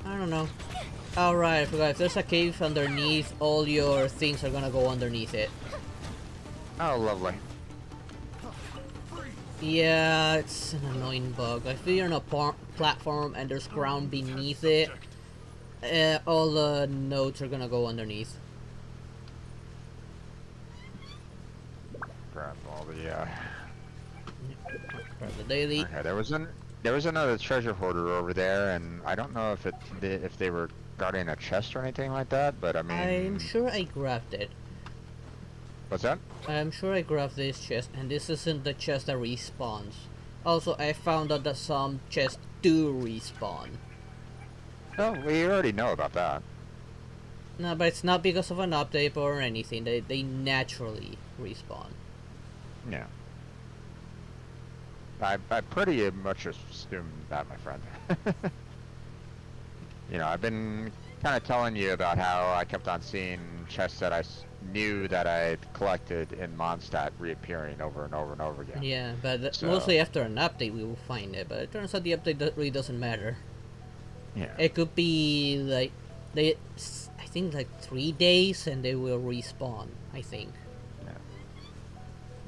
I don't know. Alright, I forgot. If there's a cave underneath, all your things are gonna go underneath it. Oh, lovely. Yeah, it's an annoying bug. Like, if you're on a platform and there's ground beneath it, all the nodes are gonna go underneath. Grab all the, Grab the daily. Okay, there was another treasure hoarder over there, and I don't know if they were guarding a chest or anything like that, but I mean... I'm sure I grabbed it. What's that? I'm sure I grabbed this chest, and this isn't the chest that respawns. Also, I found out that some chests do respawn. Oh, we already know about that. No, but it's not because of an update or anything. They naturally respawn. Yeah. I pretty much assumed that, my friend. You know, I've been kind of telling you about how I kept on seeing chests that I knew that I had collected in Mondstadt reappearing over and over and over again. Yeah, but mostly after an update we will find it, but it turns out the update really doesn't matter. Yeah. It could be like, I think like 3 days and they will respawn, I think. Yeah.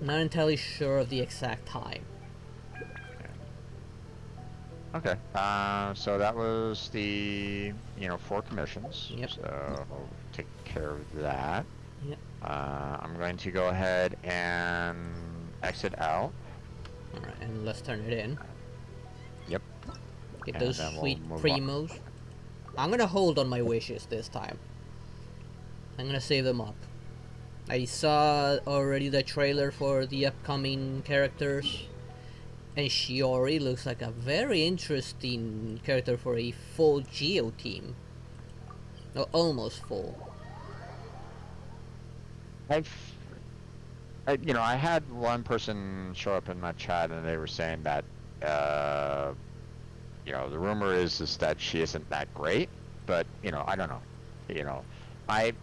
Not entirely sure of the exact time. Okay, so that was the, 4 commissions. Yep. So, I'll take care of that. Yep. I'm going to go ahead and exit out. Alright, and let's turn it in. Yep. Get And those then we'll sweet move on. primos. I'm gonna hold on my wishes this time. I'm gonna save them up. I saw already the trailer for the upcoming characters. And Shiori looks like a very interesting character for a full Geo team. No, almost full. I had one person show up in my chat and they were saying that, the rumor is that she isn't that great, but, I don't know. You know, I,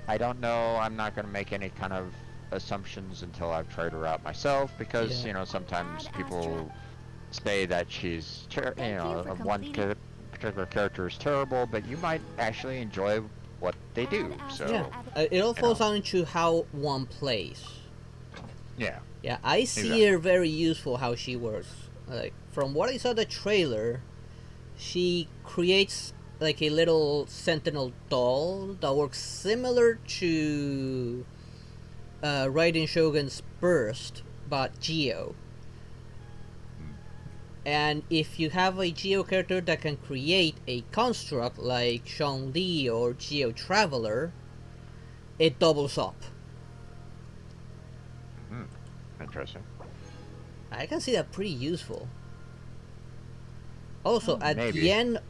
I don't know. I'm not going to make any kind of assumptions until I've tried her out myself because, Yeah. sometimes people say that she's, particular character is terrible, but you might actually enjoy what they do. So, Yeah, it all falls down to how one plays. Yeah. Yeah, I see her very useful how she works. Like from what I saw the trailer, she creates like a little sentinel doll that works similar to Raiden Shogun's Burst, but Geo. And if you have a Geo character that can create a construct like Shang Li or Geo Traveler, it doubles up. Interesting. I can see that pretty useful. Also, at maybe. the end,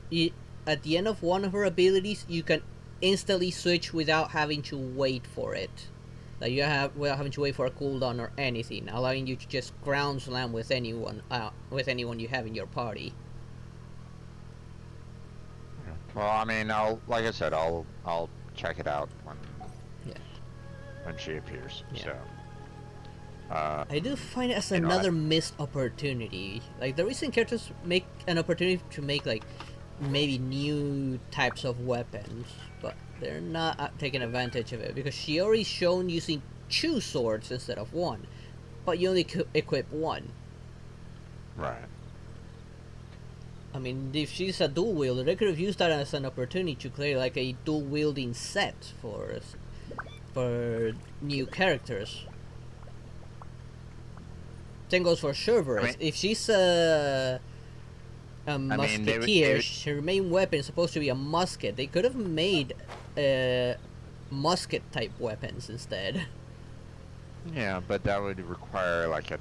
at the end of one of her abilities, you can instantly switch without having to wait for it. Like without having to wait for a cooldown or anything, allowing you to just ground slam with anyone you have in your party. Well, I mean, like I said, I'll check it out when she appears. Yeah. So. I do find it as another missed opportunity. Like the recent characters make an opportunity to make like maybe new types of weapons, but they're not taking advantage of it because Shiori's shown using 2 swords instead of 1, but you only equip 1. Right. I mean, if she's a dual wielder, they could have used that as an opportunity to create like a dual wielding set for new characters. Same goes for Cerberus. If she's a musketeer, her main weapon is supposed to be a musket. They could have made musket type weapons instead. Yeah, but that would require like a,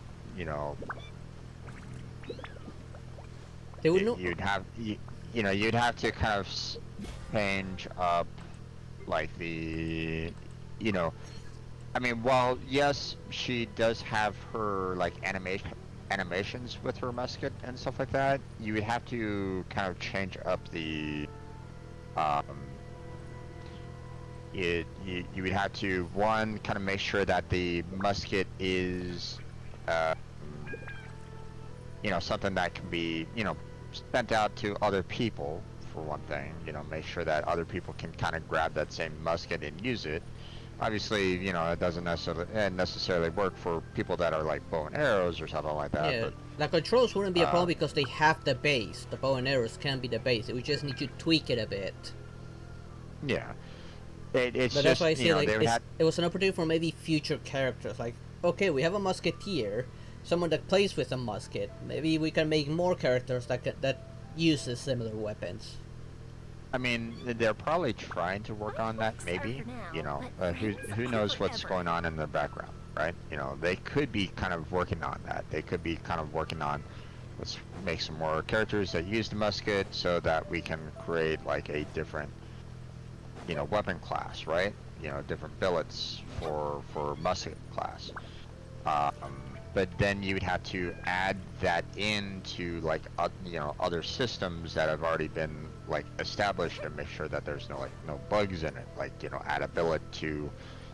they would you'd have to kind of change up like the, I mean, while yes, she does have her like animations with her musket and stuff like that, you would have to kind of change up the you would have to kind of make sure that the musket is something that can be sent out to other people for one thing. Make sure that other people can kind of grab that same musket and use it. Obviously, it doesn't necessarily work for people that are like bow and arrows or something like that. Yeah, but, the controls wouldn't be a problem because they have the base. The bow and arrows can be the base. We just need to tweak it a bit. Yeah. But that's why I say like it was an opportunity for maybe future characters. Like, okay, we have a musketeer, someone that plays with a musket. Maybe we can make more characters that uses similar weapons. I mean, they're probably trying to work on that. Maybe, who knows what's going on in the background, right? They could be kind of working on that. They could be kind of working on, let's make some more characters that use the musket so that we can create like a different weapon class, right? Different billets for musket class. But then you would have to add that into like other systems that have already been like established and make sure that there's no bugs in it. Like add a billet to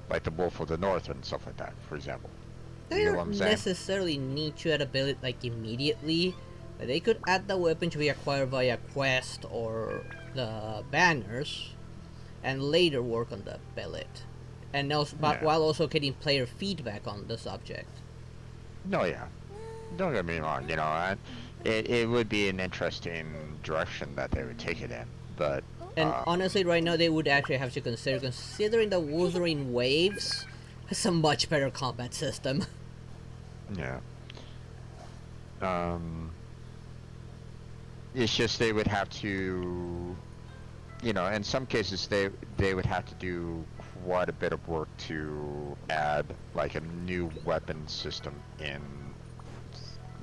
like the Wolf of the North and stuff like that, for example. They don't necessarily need to add a billet like immediately. But they could add the weapon to be acquired via quest or the banners, and later work on the billet, and also, while also getting player feedback on the subject. No, yeah. Don't get me wrong, it would be an interesting direction that they would take it in, but... And honestly, right now they would actually have to considering the Wuthering Waves has a much better combat system. Yeah. It's just they would have to... in some cases they would have to do quite a bit of work to add like a new weapon system in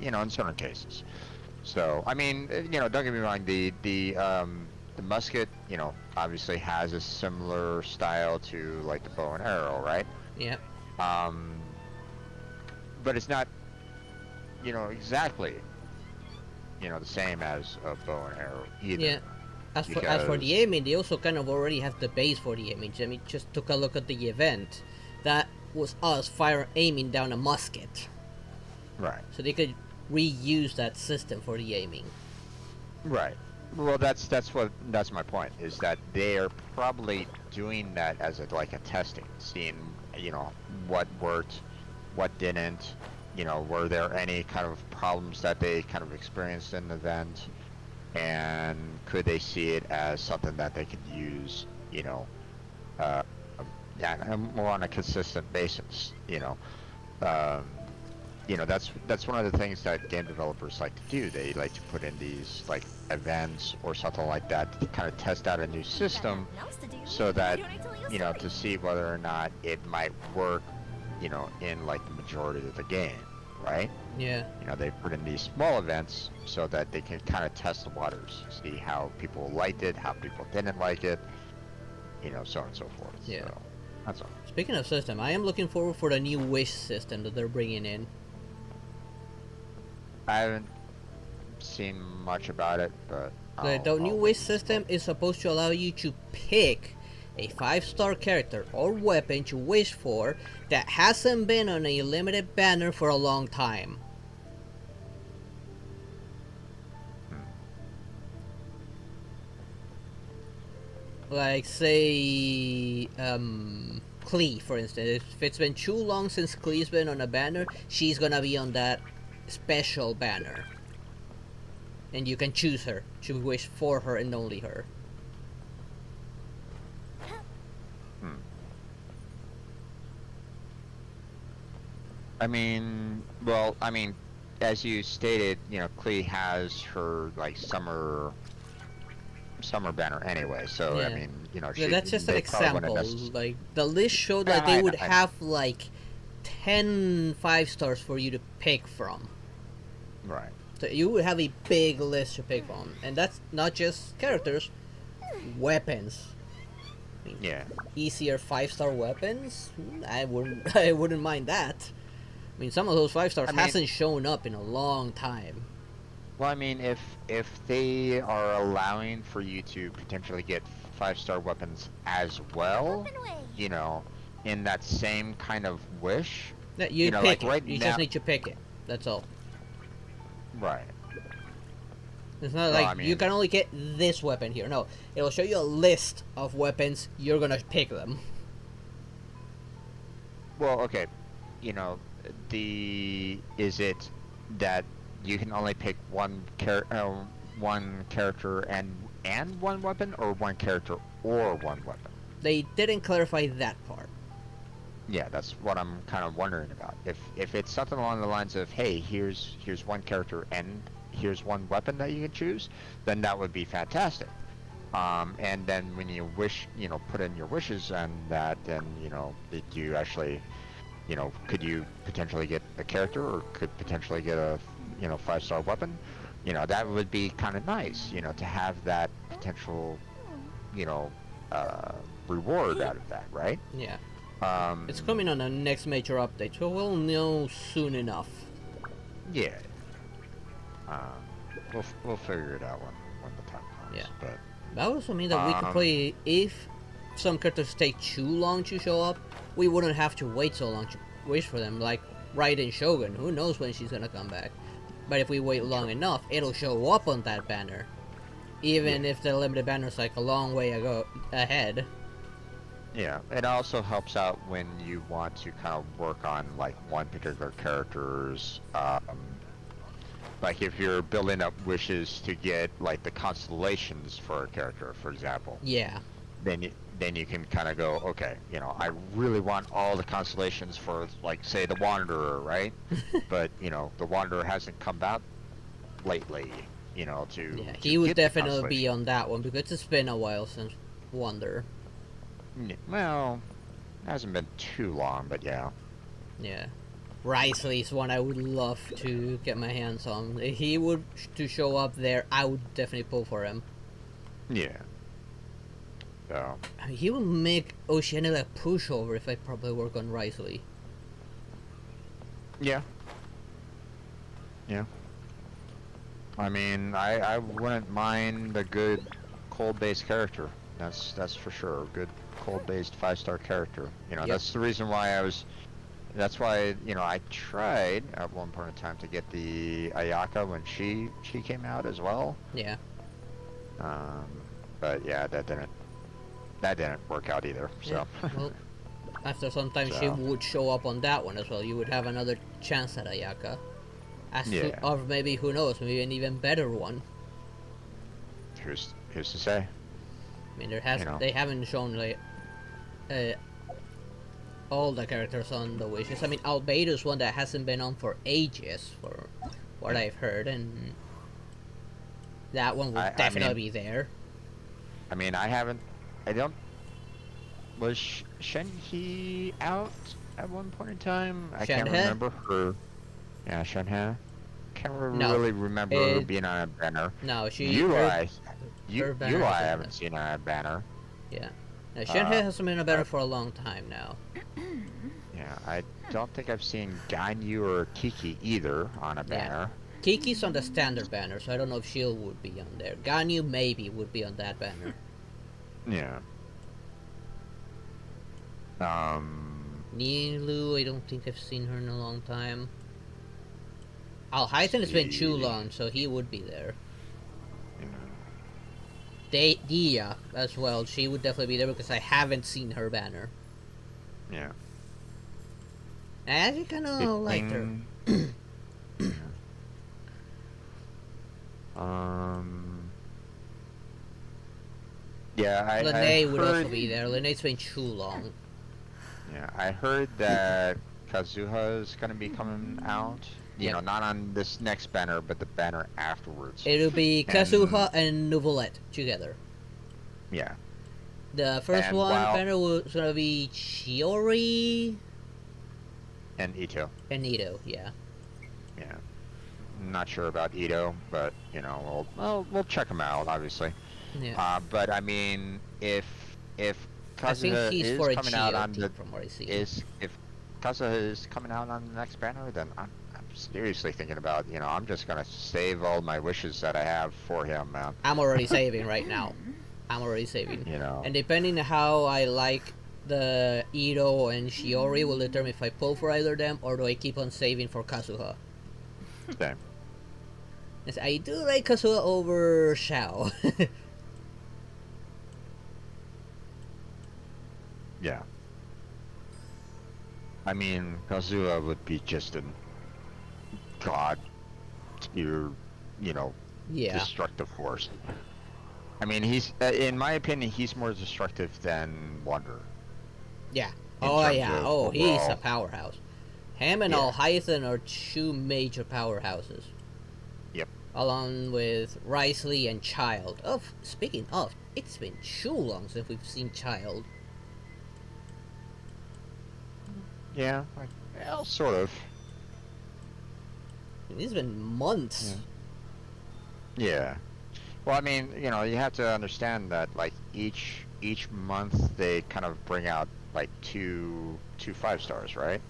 you know, in certain cases. So, I mean, you know, don't get me wrong, the musket, you know, obviously has a similar style to like the bow and arrow, right? Yeah. Um, but it's not, you know, exactly, you know, the same as a bow and arrow either. Yeah. As for the aiming, they also kind of already have the base for the aiming. I mean, just took a look at the event. That was us aiming down a musket. Right. So they could reuse that system for the aiming. Right. Well, that's my point, is that they're probably doing that as like a testing, seeing, you know, what worked, what didn't, you know, were there any kind of problems that they kind of experienced in the event, and could they see it as something that they could use, you know, yeah, more on a consistent basis, you know. You know, that's one of the things that game developers like to do. They like to put in these like events or something like that to kind of test out a new system, so that, you know, to see whether or not it might work, you know, in like the majority of the game, right? Yeah. You know, they put in these small events so that they can kind of test the waters, see how people liked it, how people didn't like it, you know, so on and so forth. Yeah. So, that's all. Speaking of system, I am looking forward for the new wish system that they're bringing in. I haven't seen much about it, but The new wish system is supposed to allow you to pick a 5-star character or weapon to wish for that hasn't been on a limited banner for a long time. Like, say, Klee, for instance. If it's been too long since Klee's been on a banner, she's gonna be on that special banner. And you can choose her to wish for her and only her. I mean, well, I mean, as you stated, you know, Klee has her like summer banner anyway. So Yeah. I mean, you know, Yeah, that's just an they probably example. wouldn't Like, the list showed that Yeah, they I would know. have like 10 5-stars for you to pick from. Right. So you would have a big list to pick from, and that's not just characters, weapons. I mean, Yeah. easier 5-star weapons. I wouldn't. I wouldn't mind that. I mean, some of those 5-stars I mean- hasn't shown up in a long time. Well, I mean, if they are allowing for you to potentially get 5-star weapons as well, you know, in that same kind of wish, Yeah, you know, pick like it. right You now, just need to pick it. That's all. right. It's not Well, like I mean- you can only get this weapon here. No, it'll show you a list of weapons. You're gonna pick them. Well, okay, you know, is it that you can only pick one character and one weapon, or one character or one weapon? They didn't clarify that part. Yeah, that's what I'm kind of wondering about. If it's something along the lines of, hey, here's one character and here's one weapon that you can choose, then that would be fantastic. And then when you wish, you know, put in your wishes and that, then, you know, did you actually, you know, could you potentially get a character, or could potentially get a, you know, 5-star weapon? You know, that would be kind of nice, you know, to have that potential, you know, reward out of that, right? Yeah. It's coming on the next major update, so we'll know soon enough. Yeah. We'll figure it out when the time comes. Yeah. But That would also mean that we could play, if some characters take too long to show up, we wouldn't have to wait so long to wish for them, like Raiden Shogun. Who knows when she's gonna come back? But if we wait long enough, it'll show up on that banner. Even if the limited banner's like a long way ahead. yeah, it also helps out when you want to kind of work on like one particular character's, like if you're building up wishes to get like the constellations for a character, for example. Yeah. Then you can kind of go, okay, you know, I really want all the constellations for, like, say, the Wanderer, right? But, you know, the Wanderer hasn't come out lately, you know, to Yeah, to he would get the definitely be on that one, because it's been a while since Wonder. Well, it hasn't been too long, but yeah. Yeah. Risley is one I would love to get my hands on. If he would to show up there, I would definitely pull for him. Yeah. So. I mean, he would make Oceania a pushover if I probably work on Risley. Yeah. Yeah. I mean, I wouldn't mind a good cold-based character. That's for sure. A good cold-based 5-star character. You know, Yep. that's the reason why I was. That's why, you know, I tried at one point in time to get the Ayaka when she came out as well. Yeah. But yeah, that didn't work out either. So. Yeah. Well, after some time she So. would show up on that one as well. You would have another chance at Ayaka. Yeah. Or maybe, who knows, maybe an even better one. Who's to say? I mean, they haven't shown like all the characters on the wishes. I mean, Albedo's one that hasn't been on for ages, for what I've heard, and that one will definitely be there. I mean, I don't. Was Shenhe out at one point in time? I can't remember her. Yeah, Shenhe. Can't really remember her being on a banner. No, Yulai. her banner Yulai, I haven't seen on a banner. Yeah. Now, Shenhe hasn't been on a banner for a long time now. Yeah, I don't think I've seen Ganyu or Kiki either on a banner. Kiki's on the standard banner, so I don't know if Shield would be on there. Ganyu maybe would be on that banner. Yeah. Nilu, I don't think I've seen her in a long time. Alhaithon has been too long, so he would be there. Dia as well, she would definitely be there because I haven't seen her banner. Yeah. I actually kind of liked her. Yeah, Lene would also be there. Lene's been too long. Yeah, I heard that Kazuha is going to be coming out. You know, not on this next banner, but the banner afterwards. It'll be Kazuha and Nuvolette together. Yeah. The first banner was going to be Shiori and Ito. And Ito, yeah. Yeah. I'm not sure about Ito, but you know, we'll check him out, obviously. Yeah. But I mean, if I Kazuha think he's is for a coming out on GOT the from what I see. if Kazuha is coming out on the next banner, then I'm seriously thinking about, you know, I'm just gonna save all my wishes that I have for him, man. I'm already saving right now. I'm already saving. You know. And depending on how I like the Ito and Shiori will determine if I pull for either of them or do I keep on saving for Kazuha. Same. Yes, I do like Kazuha over Shao. Yeah. I mean, Kazuha would be just an god tier, you know, destructive force. I mean, he's, in my opinion, he's more destructive than Wonder. Yeah. Oh, yeah. Oh, he's a powerhouse. Him and Alhaithon are two major powerhouses. Yep. Along with Risley and Child. Speaking of, it's been too long since we've seen Child. Yeah, well, sort of. It's been months. Yeah. Well, I mean, you know, you have to understand that, like, each month they kind of bring out like two 5-stars, right?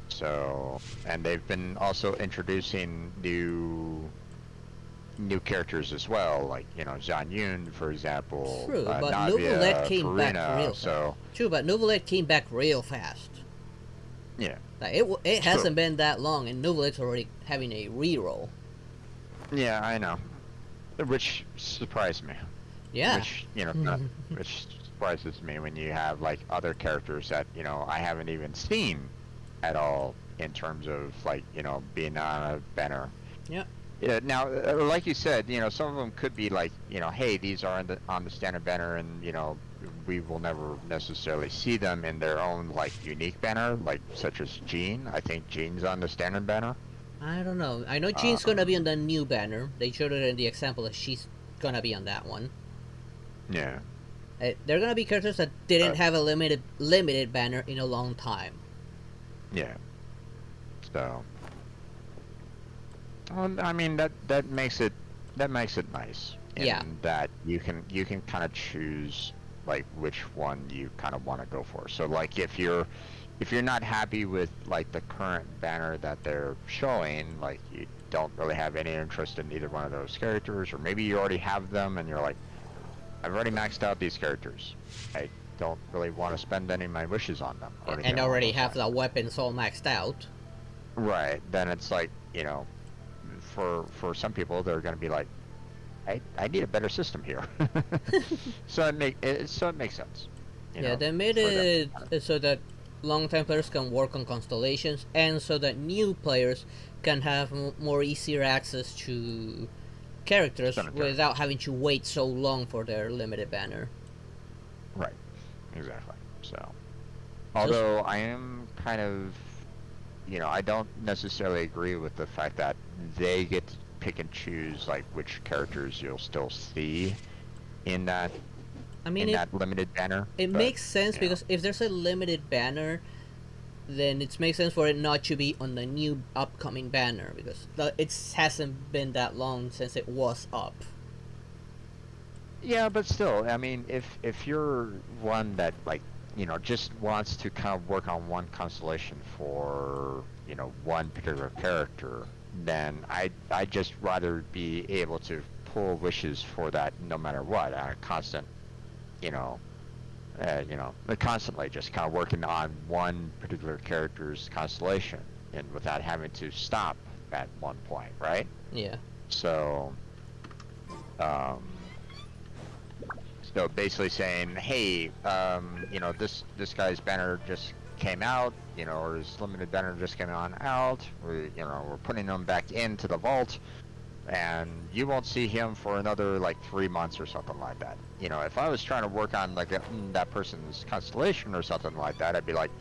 So, and they've been also introducing new characters as well, like, you know, Zhang Yun, for example. True, but Navia, Nuvolette came Farina, back real fast. True, but Nuvolette came back real fast. Yeah. Like, it hasn't been that long, and Nuvolette's already having a reroll. Yeah, I know. Which surprised me. Yeah. Which, you know, which surprises me when you have, like, other characters that, you know, I haven't even seen at all in terms of, like, you know, being on a banner. Yeah. Yeah. Now, like you said, you know, some of them could be like, you know, hey, these are on the standard banner, and you know, we will never necessarily see them in their own like unique banner, like such as Jean. I think Jean's on the standard banner. I don't know. I know Jean's gonna be on the new banner. They showed it in the example that she's gonna be on that one. Yeah. They're gonna be characters that didn't have a limited banner in a long time. Yeah. So, well, I mean that makes it nice in Yeah. that you can kind of choose like which one you kind of want to go for. So like if you're not happy with like the current banner that they're showing, like you don't really have any interest in either one of those characters, or maybe you already have them and you're like, I've already maxed out these characters. I don't really want to spend any of my wishes on them. Or anything And along already those have lines. the weapons all maxed out. Right. Then it's like, for some people they're going to be like, I need a better system here. So it makes sense. Yeah, they made for them. it so that long-time players can work on constellations, and so that new players can have more easier access to characters Cemetery. without having to wait so long for their limited banner. Right. Exactly. So, although I am kind of, I don't necessarily agree with the fact that they get to pick and choose like which characters you'll still see in that I mean, that limited banner. it but, makes sense because if there's a limited banner, then it makes sense for it not to be on the new upcoming banner because it hasn't been that long since it was up. Yeah, but still, I mean, if you're one that like just wants to kind of work on one constellation for one particular character, then I just rather be able to pull wishes for that no matter what on a constant, constantly just kind of working on one particular character's constellation and without having to stop at one point, right? Yeah. So, so basically saying, hey, this guy's banner just came out, or his limited banner just came on out. We're putting him back into the vault, and you won't see him for another like 3 months or something like that. If I was trying to work on like that person's constellation or something like that, I'd be like,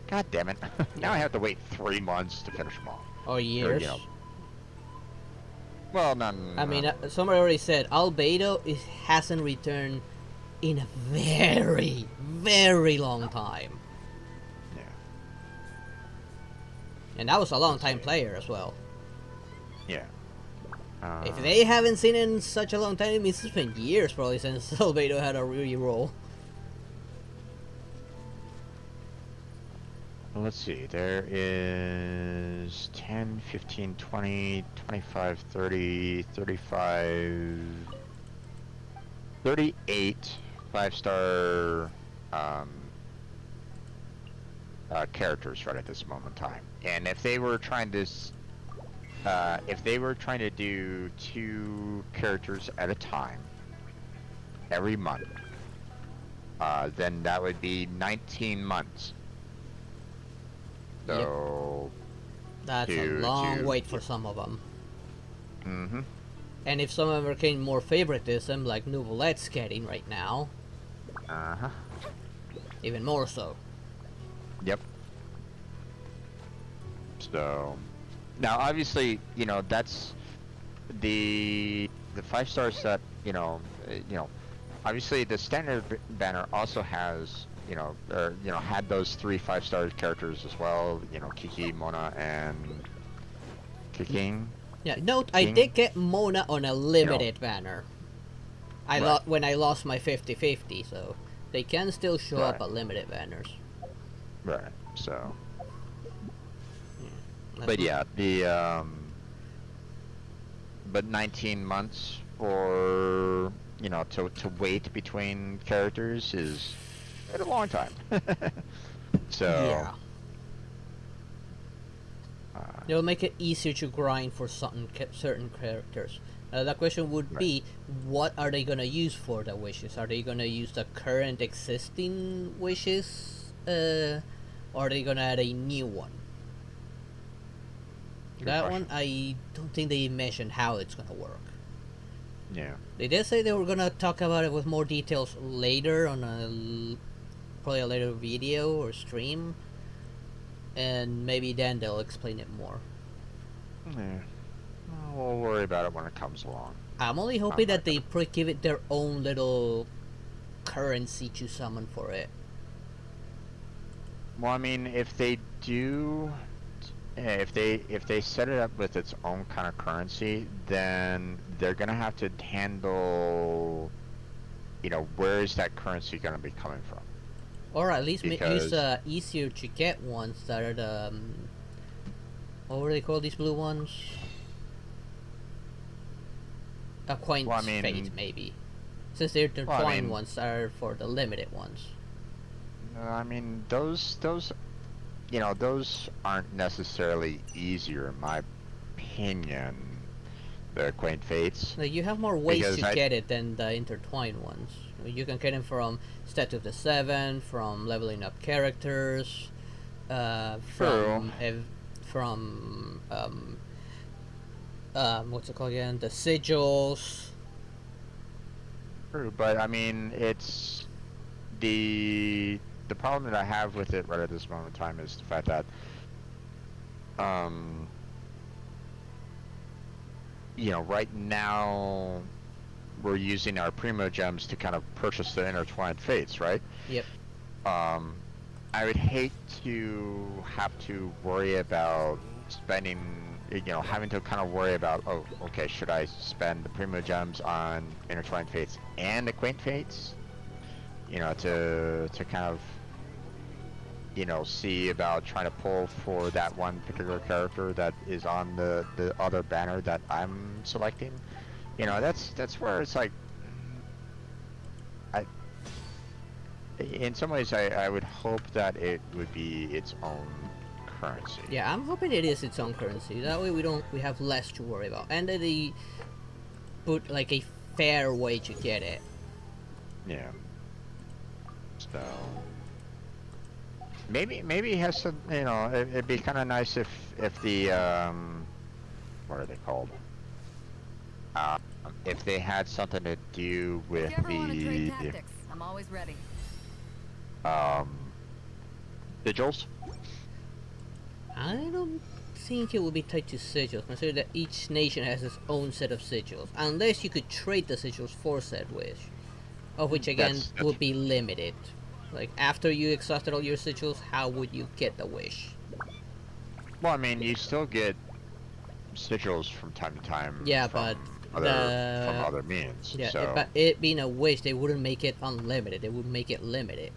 God damn it! Now I have to wait 3 months to finish them all. Or years. Well, I mean, somebody already said Albedo hasn't returned in a very, very long time. Yeah. And that was a long time player as well. Yeah. If they haven't seen it in such a long time, it means it's been years probably since Albedo had a re-roll. Let's see, there is 10, 15, 20, 25, 30, 35, 38 5-star characters right at this moment in time. And if they were trying to do 2 characters at a time every month, then that would be 19 months. So that's a long wait for some of them. Mm-hmm. And if some of them are getting more favoritism, like Nouvelette's getting right now, even more so. Yep. So now, obviously, that's the 5-star set. Obviously, the standard banner also has. Had those 3 5-star characters as well. Kiki, Mona, and Kiking. Yeah, note I did get Mona on a limited banner. When I lost my 50-50, so they can still show up at limited banners. Right. So. But yeah, but 19 months for to wait between characters is a long time. So yeah. It'll make it easier to grind for certain characters. The question would be, what are they gonna use for the wishes? Are they gonna use the current existing wishes, or are they gonna add a new one? That one, I don't think they mentioned how it's gonna work. Yeah. They did say they were gonna talk about it with more details later on probably a later video or stream, and maybe then they'll explain it more. Yeah. We'll worry about it when it comes along. I'm only hoping that they give it their own little currency to summon for it. Well, I mean, if they do, if they set it up with its own kind of currency, then they're gonna have to handle, where is that currency gonna be coming from? Or at least use Because easier to get ones that are the what were they called? These blue ones? Acquaintance fate, maybe. Since they're the twine ones are for the limited ones. I mean, those those aren't necessarily easier in my opinion. The Acquaint Fates. Like, you have more ways to get it than the intertwined ones. You can get them from Statue of the Seven, from leveling up characters, from what's it called again? The sigils. True, but I mean, it's the problem that I have with it right at this moment in time is the fact that right now we're using our Primo Gems to kind of purchase the Intertwined Fates, right? Yep. I would hate to have to worry about spending, having to kind of worry about, oh, okay, should I spend the Primo Gems on Intertwined Fates and Acquaint Fates? To kind of, see about trying to pull for that one particular character that is on the other banner that I'm selecting. That's where it's like, in some ways I would hope that it would be its own currency. Yeah, I'm hoping it is its own currency. That way we have less to worry about, and that they put like a fair way to get it. Yeah. So maybe it has to, it'd be kind of nice if the what are they called? If they had something to do with the tactics, I'm always ready. Sigils. I don't think it would be tied to sigils. Consider that each nation has its own set of sigils, unless you could trade the sigils for said wish, of which again would be limited. Like, after you exhausted all your sigils, how would you get the wish? Well, I mean, you still get sigils from time to time. Yeah, from but from other means. Yeah, so. But it being a wish, they wouldn't make it unlimited. They would make it limited.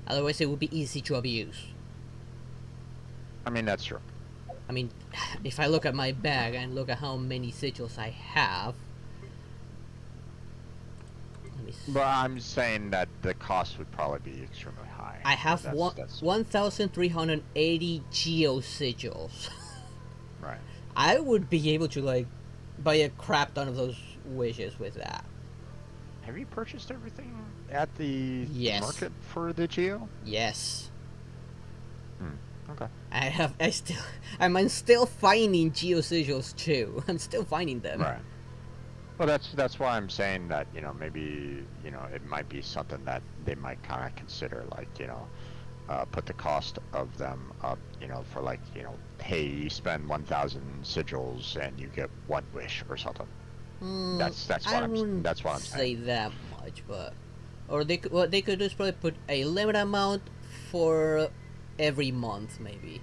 Otherwise, it would be easy to abuse. I mean, that's true. I mean, if I look at my bag and look at how many sigils I have. But I'm saying that the cost would probably be extremely high. I have 1,380 geo sigils. Right. I would be able to, like, buy a crap ton of those wishes with that. Have you purchased everything at the market for the geo? Yes. Okay. I'm still finding geo sigils too. I'm still finding them. Right. Well, that's why I'm saying that, maybe, it might be something that they might kind of consider, like, put the cost of them up, for like, hey, you spend 1,000 sigils and you get one wish or something. That's what I'm saying. Say that much, but or what they could do is probably put a limit amount for every month, maybe.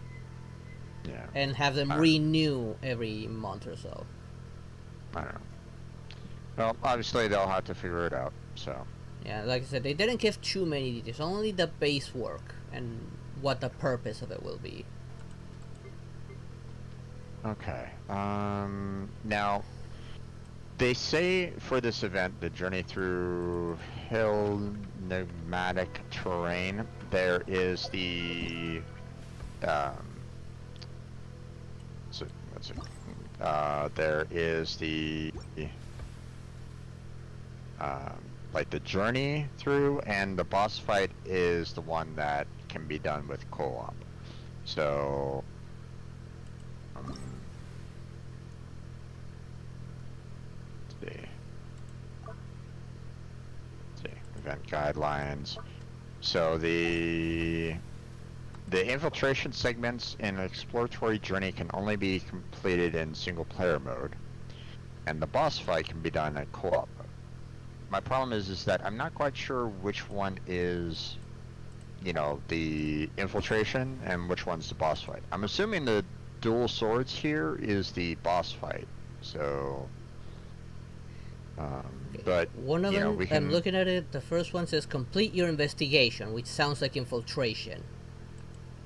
Yeah. And have them renew every month or so. I don't know. Well, obviously they'll have to figure it out, so. Yeah, like I said, they didn't give too many details, only the base work and what the purpose of it will be. Okay, now, they say for this event, the journey through hill nomadic terrain, there is the, there is the, like the journey through, and the boss fight is the one that can be done with co-op. So, let's see, event guidelines. So the infiltration segments in an exploratory journey can only be completed in single player mode, and the boss fight can be done in co-op mode. My problem is that I'm not quite sure which one is you know, the infiltration and which one's the boss fight. I'm assuming the dual swords here is the boss fight. So, Okay. but One of you know, them, we I'm can. looking at it. The first one says complete your investigation, which sounds like infiltration.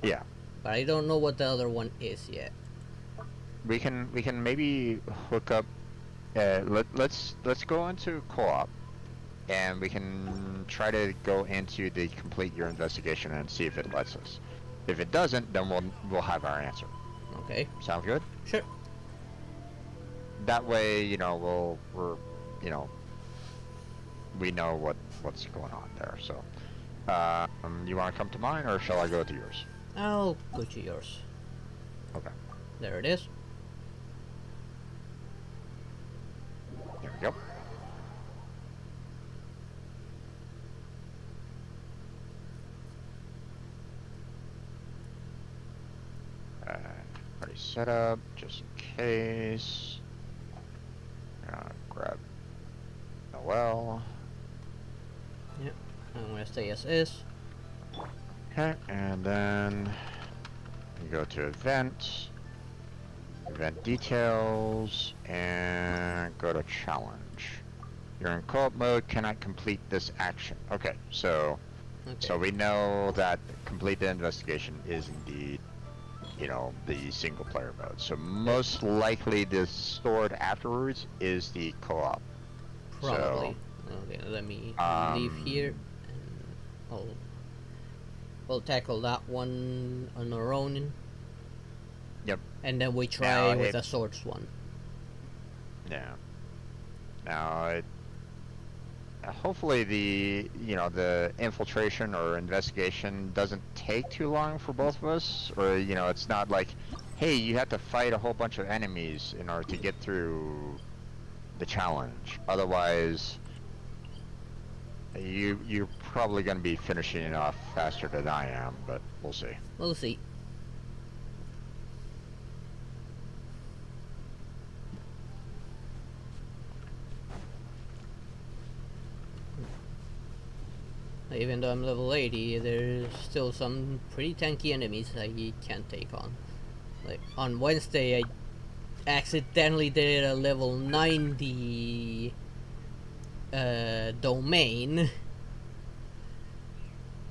Yeah, But I don't know what the other one is yet. we can maybe hook up. Let's go into co-op, and we can try to go into the complete your investigation and see if it lets us. If it doesn't, then we'll have our answer. Okay. Sound good? Sure. That way, you know, we're you know, we know what's going on there. So, you want to come to mine, or shall I go to yours? I'll go to yours. Okay. There it is. There we go. Already set up, just in case. Grab Noel. Yep. I'm gonna stay as is. Okay, and then you go to event details, and go to challenge. You're in co-op mode, cannot complete this action. Okay, so we know that complete the investigation is indeed, you know, the single player mode. So most likely the stored afterwards is the co-op. Probably. Okay, let me leave here, and we'll tackle that one on our own. Yep. And then we try with the swords one. Yeah. Now, hopefully the infiltration or investigation doesn't take too long for both of us, or it's not like, hey, you have to fight a whole bunch of enemies in order to get through the challenge. Otherwise, you're probably going to be finishing it off faster than I am, but we'll see. We'll see. Even though I'm level 80, there's still some pretty tanky enemies I can't take on. Like, on Wednesday, I accidentally did a level 90 domain,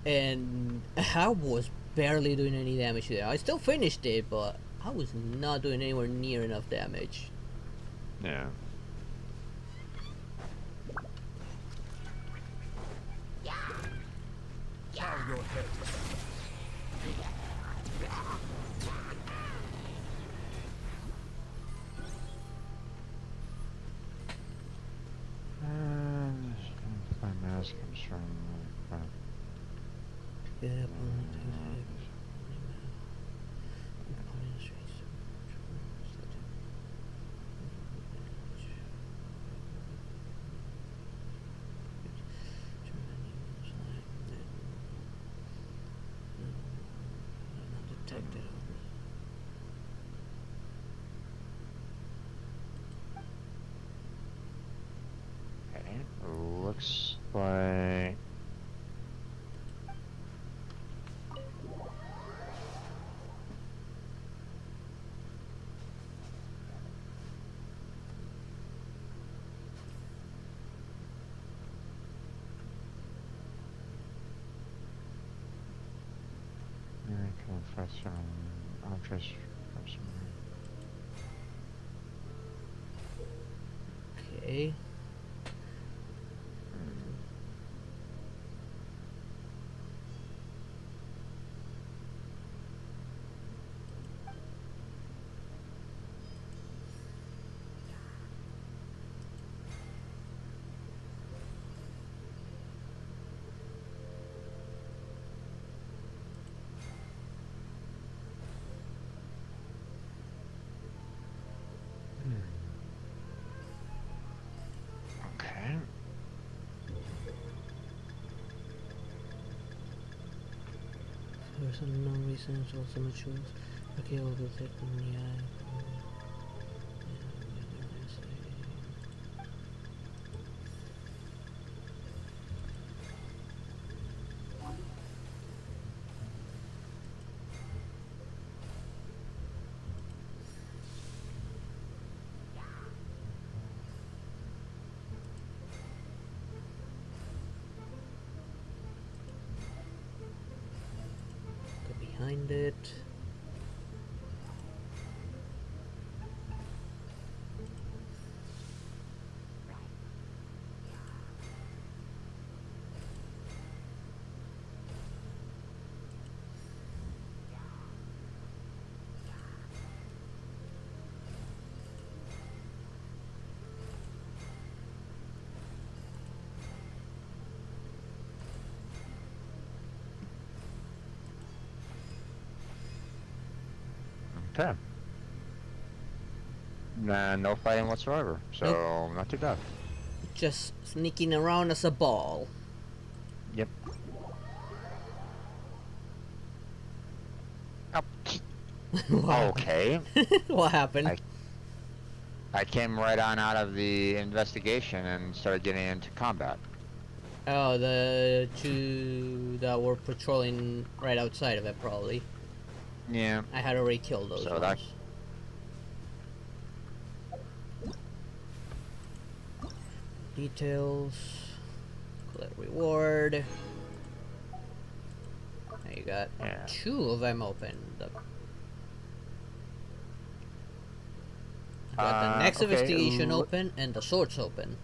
and I was barely doing any damage there. I still finished it, but I was not doing anywhere near enough damage. Yeah. Bow your head. My mask comes from. Yeah, Okay, looks like. Okay. Okay. For some unknown reasons, also matures. Okay, I'll go take them in the eye. behind it. Okay. Nah, no fighting whatsoever, so not too bad. Just sneaking around as a ball. Yep. Okay. What happened? I came right on out of the investigation and started getting into combat. Oh, the two that were patrolling right outside of it, probably. Yeah. I had already killed those ones. Details. Collect reward. Now you got 2 of them open. Got the next investigation open and the swords open.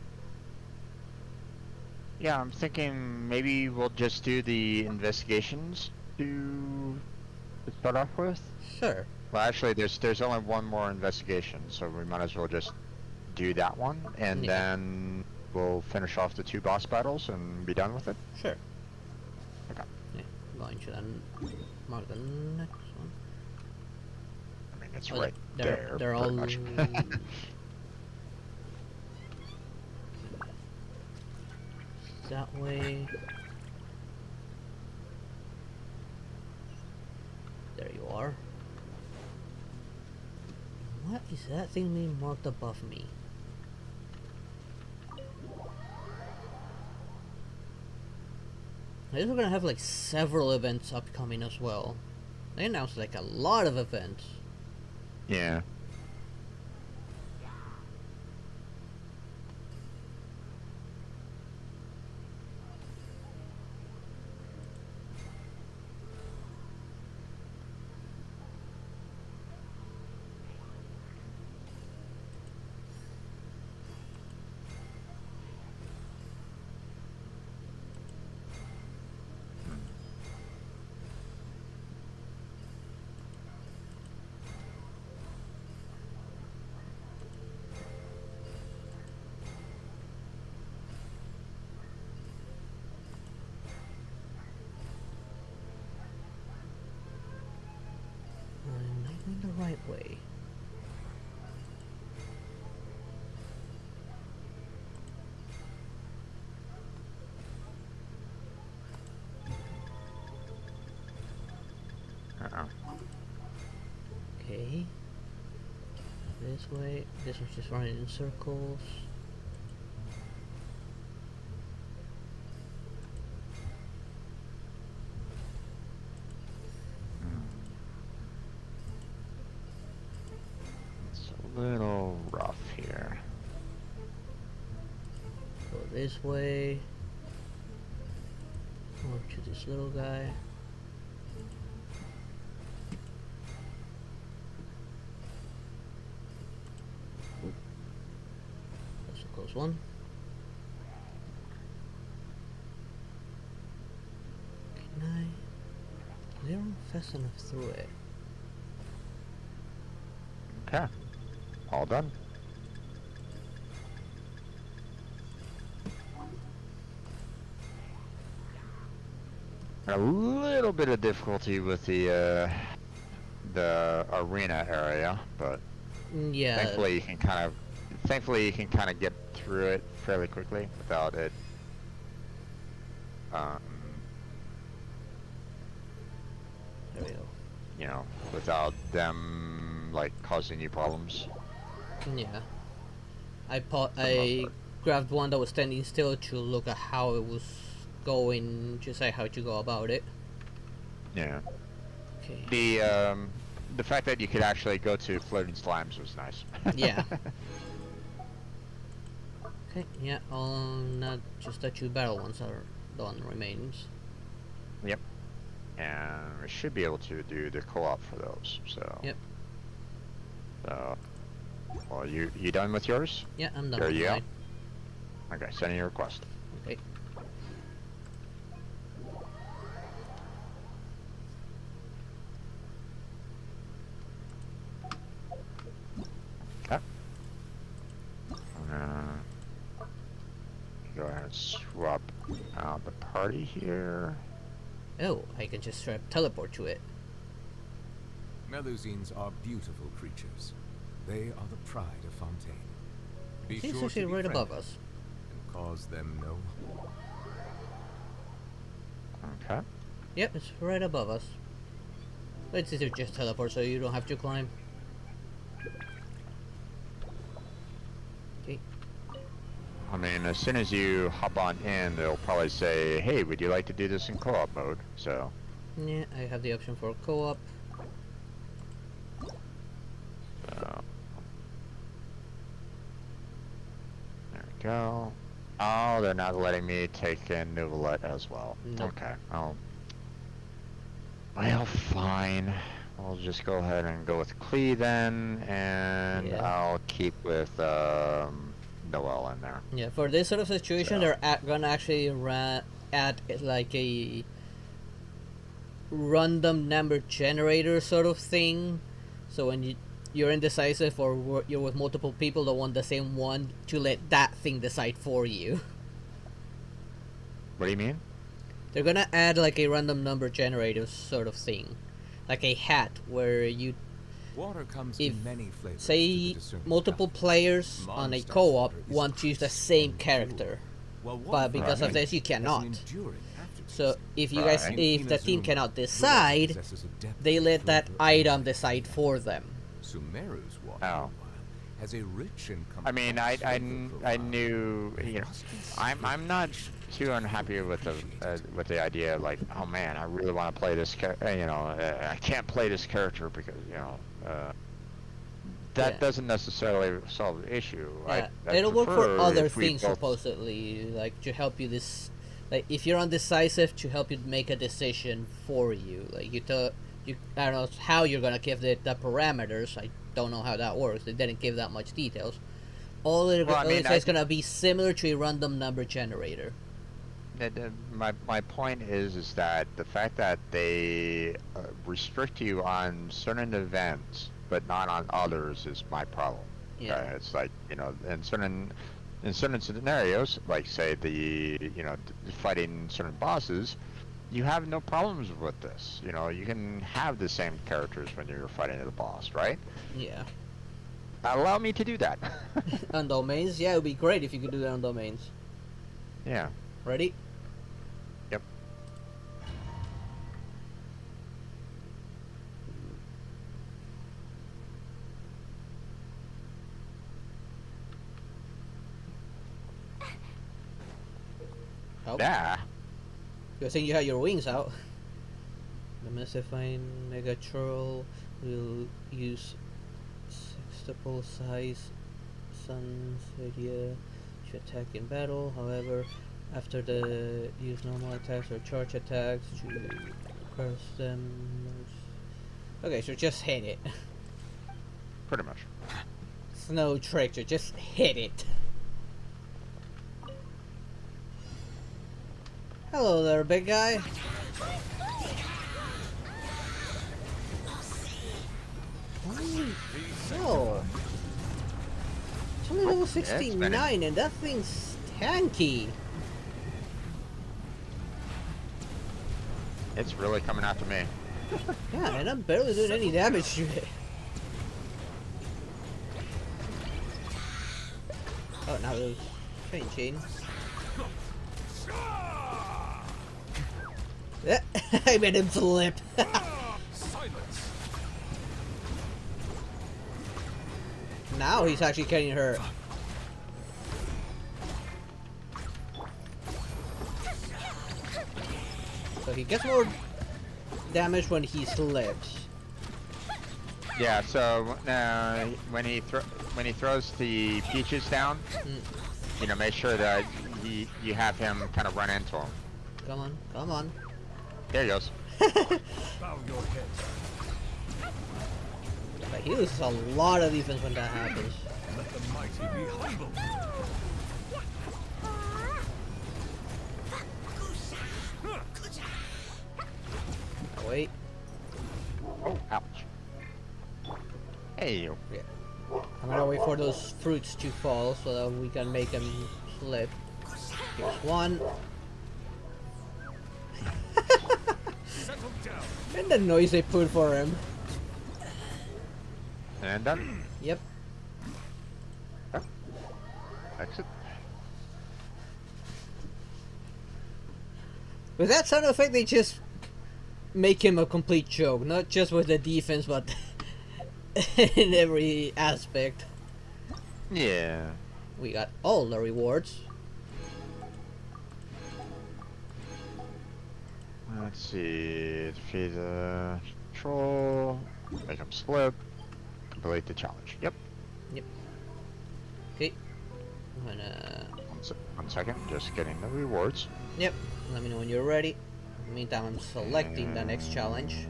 Yeah, I'm thinking maybe we'll just do the investigations to start off with. Sure. Well, actually, there's only one more investigation, so we might as well just do that one, and then we'll finish off the 2 boss battles and be done with it. Sure. Okay. Yeah, going to then mark the next one. I mean, it's right there. They're all. Much. That way. There you are. What is that thing being marked above me? I guess we're gonna have like several events upcoming as well. They announced like a lot of events. Yeah. I'm not going the right way. Okay. This way. This one's just running in circles. It's a little rough here. Go this way. Over to this little guy. That's a close one. Can I clear him fast enough through it? Okay. All done. A little bit of difficulty with the arena area, but yeah, thankfully you can kind of get through it fairly quickly without it there we go. you know, without them like causing you problems. Yeah, I grabbed one that was standing still to look at how it was going, just like how to go about it. Yeah. Okay. The fact that you could actually go to floating slimes was nice. Yeah. Okay, yeah, not just the 2 battle ones are the one remains. Yep. and we should be able to do the co-op for those. So. Yep. So. Well, you done with yours? Yeah, I'm done There with you mine. go. Okay, sending your request. Okay. Okay. Go ahead and swap out the party here. Oh, I can just teleport to it. Melusines are beautiful creatures. They are the pride of Fontaine. Be It's sure actually to be right above friendly us. and cause them no harm. Okay. Yep, it's right above us. Let's just teleport so you don't have to climb. Okay. I mean, as soon as you hop on in, they'll probably say, "Hey, would you like to do this in co-op mode?" So. Yeah, I have the option for co-op. So. There we go. Oh, they're not letting me take in Nouvellette as well. Nope. Okay. Oh. Well, fine. We'll just go ahead and go with Klee then, and Yeah. I'll keep with Noelle in there. Yeah, for this sort of situation, So. they're gonna actually add like a random number generator sort of thing. So when you're indecisive or you're with multiple people that want the same one, to let that thing decide for you. What do you mean? They're gonna add like a random number generator sort of thing, like a hat where you, Water comes if in many flavors. to say the discerning multiple palate. players on a Mondstadt co-op water is want to use the crisp same and character, pure, while but because water of this you has an cannot. enduring aftertaste. So if you Right. guys, if the team Inazuma, cannot the water decide, possesses a depth they of let that flavor item and decide for them. Sumeru's water, Oh. meanwhile, has a rich and I mean, complex I flavor profile. knew, you know, I'm not too unhappy with the idea of like, oh man, I really want to play this I can't play this character because that Yeah. doesn't necessarily solve the issue. Yeah, I'd it'll work for prefer other if we things both- supposedly, like to help you like if you're undecisive, to help you make a decision for you. Like I don't know how you're gonna give the parameters. I don't know how that works. They didn't give that much details. All it is gonna be similar to a random number generator. My point is that the fact that they restrict you on certain events but not on others is my problem. Yeah. It's like, in certain scenarios, like say fighting certain bosses, you have no problems with this. You can have the same characters when you're fighting the boss, right? Yeah. Allow me to do that. On domains, yeah, it would be great if you could do that on domains. Yeah. Ready? Yep. Oh. Yeah. You're saying you had your wings out. The Massifine Mega Troll will use sextuple size Sun's area to attack in battle. However, after the use normal attacks or charge attacks to curse them. Okay, so just hit it. Pretty much. It's no trick, so just hit it. Hello there, big guy. Oh. It's only level 69 and that thing's tanky. It's really coming after me. Yeah, and I'm barely doing any damage to it. Oh, now there's changing. I made him slip. Now he's actually getting hurt. So he gets more damage when he slips. Yeah. So when he throws the peaches down, make sure that you have him kind of run into him. Come on, come on. There he goes. Bow your head. But he loses a lot of defense when that happens. Let the mighty be humble. Wait. Oh, ouch. Hey, you. Yeah. I'm gonna wait for those fruits to fall so that we can make them slip. Here's one. Settle down. And the noise they put for him. And done. Yep. Exit. With that sound effect, they just make him a complete joke. Not just with the defense, but in every aspect. Yeah. We got all the rewards. Let's see. Defeat the troll. Make him slip. Complete the challenge. Yep. Yep. Okay. I'm gonna... One second. Just getting the rewards. Yep. Let me know when you're ready. In the meantime, I'm selecting the next challenge.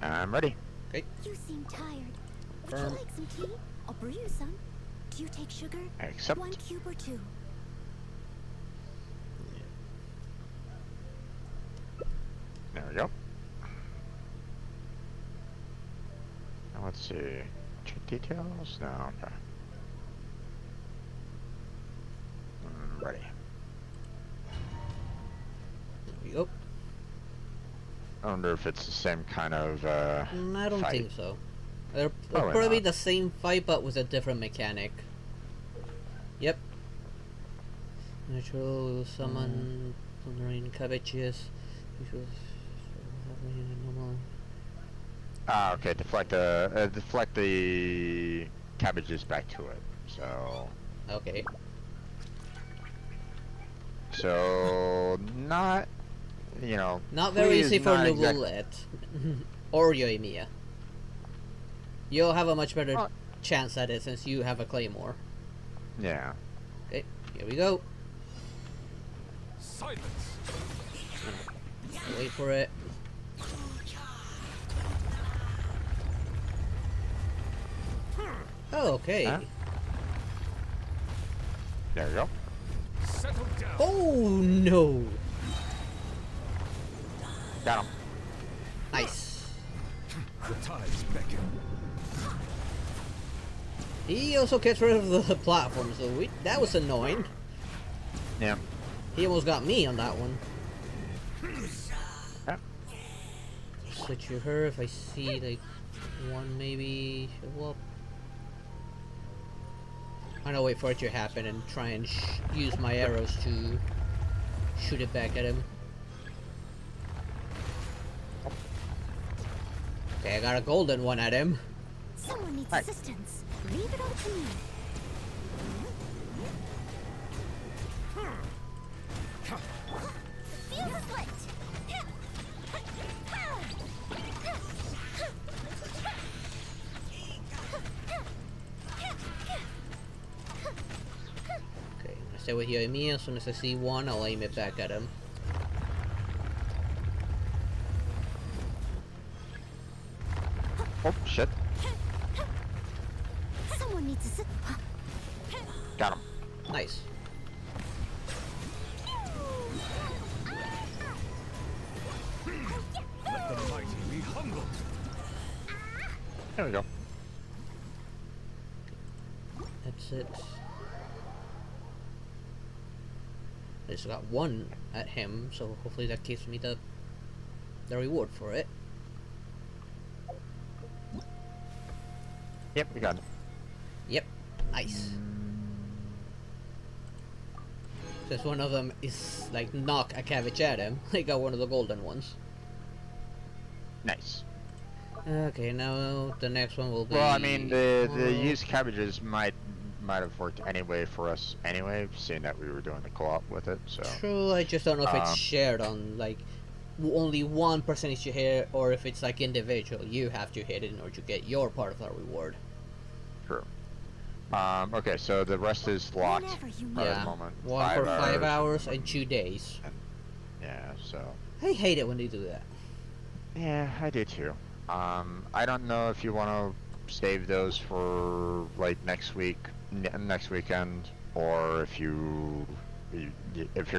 I'm ready. Okay. You seem tired. Would Firm. you like some tea? I'll brew you some. Do you take sugar? Accept. 1 cube or 2? There we go. Now let's see. Check details? No, okay. Ready. There we go. I wonder if it's the same kind of I don't fight. think so. It'll Probably probably not. the same fight, but with a different mechanic. Yep. Natural summon thundering cabbages. Ah, okay. Deflect the cabbages back to it. So. Okay. So not, you know. Not very Hui is easy for not exact- Nubulet or Yoimiya. You'll have a much better chance at it since you have a claymore. Yeah. Okay, here we go. Silence. Wait for it. Oh, okay. Huh? There we go. Settle down. Oh no! Got him. Nice. The tides beckon. He also gets rid of the platform, so that was annoying. Yeah. He almost got me on that one. Yeah. Switch to her if I see like one maybe show up. I'm gonna wait for it to happen and try and use my arrows to shoot it back at him. Okay, I got a golden one at him. Someone needs Right. assistance. Leave it all to me. The fuse is lit. Okay, I'm gonna stay with Yoimiya. As soon as I see one, I'll aim it back at him. Oh shit. Someone needs assistance. Got him. Nice. Let the mighty be humbled. There we go. That's it. I just got one at him, so hopefully that gives me the reward for it. Yep, we got him. Yep, nice. Since one of them is like knock a cabbage at him, I got one of the golden ones. Nice. Okay, now the next one will be. Well, I mean, the used cabbages might have worked anyway for us anyway, seeing that we were doing the co-op with it. So. True, I just don't know if it's shared on like only one person needs to hit, or if it's like individual. You have to hit it in order to get your part of the reward. True. Okay, so the rest is locked Whenever you at Yeah, the moment. one for 5 hours and 2 days. Yeah, so I hate it when they do that. Yeah, I do too. I don't know if you want to save those for like next week, next weekend, or if you're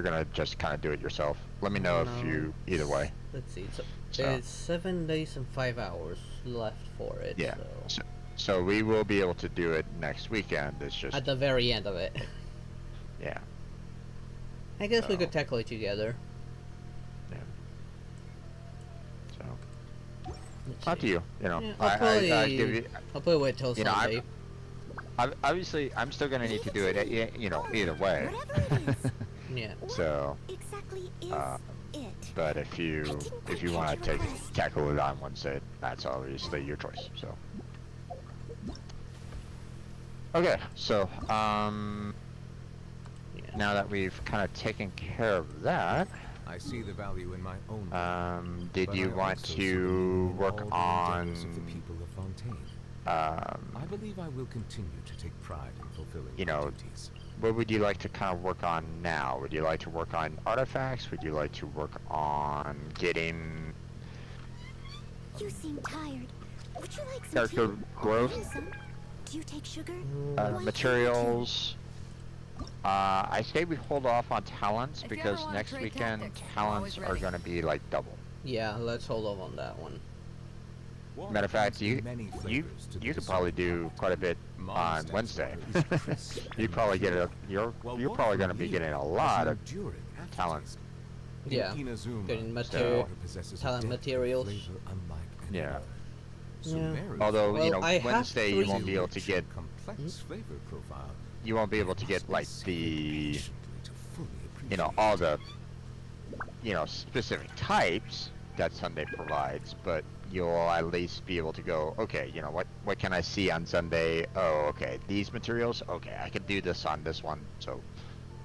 gonna just kind of do it yourself. Let me know if No. you either way. Let's see. So It's 7 days and 5 hours left for it. yeah, So so we will be able to do it next weekend. It's just at the very end of it. yeah. I guess we So- could tackle it together. Yeah. So Let's up to see. you. You know, Yeah, I give you. I'll probably wait till You know, Sunday. Obviously, I'm still gonna need to do it. You know, either way. Whatever it is. Yeah. So, Exactly is it. but if you want to tackle it on Wednesday, that's obviously your choice. So. Okay, so now that we've kind of taken care of that, I see the value in my own. did but you I want also see to value in work all the endeavors on, of the people of Fontaine? I believe I will continue to take pride in fulfilling you my know, duties. what would you like to kind of work on now? Would you like to work on artifacts? Would you like to work on getting You seem tired. Would you like some character tea? growth? I'll bring some. Do you take sugar? Why can't I Materials? I say we hold off on talents If you ever because wanna next trade weekend tactics, I'm talents always are ready. going to be like double. Yeah, let's hold off on that one. Matter of fact, Water comes in many you flavors to the could probably discerning do palate. quite a bit on Mondstadt's Wednesday. water is crisp You and probably get pure, you're while probably water going to from be here getting a has lot an of enduring talent. aftertaste. Yeah, In Inazuma, getting the water possesses a talent depth of materials. flavor unlike any Yeah. other. Yeah. Sumeru's Although, Well, you know, I have Wednesday you three- won't be able to rich get and complex flavor profile. you won't be able to get like the all the specific types that Sunday provides, but you'll at least be able to go, okay, you know, what can I see on Sunday? Oh, okay, these materials, okay, I can do this on this one, so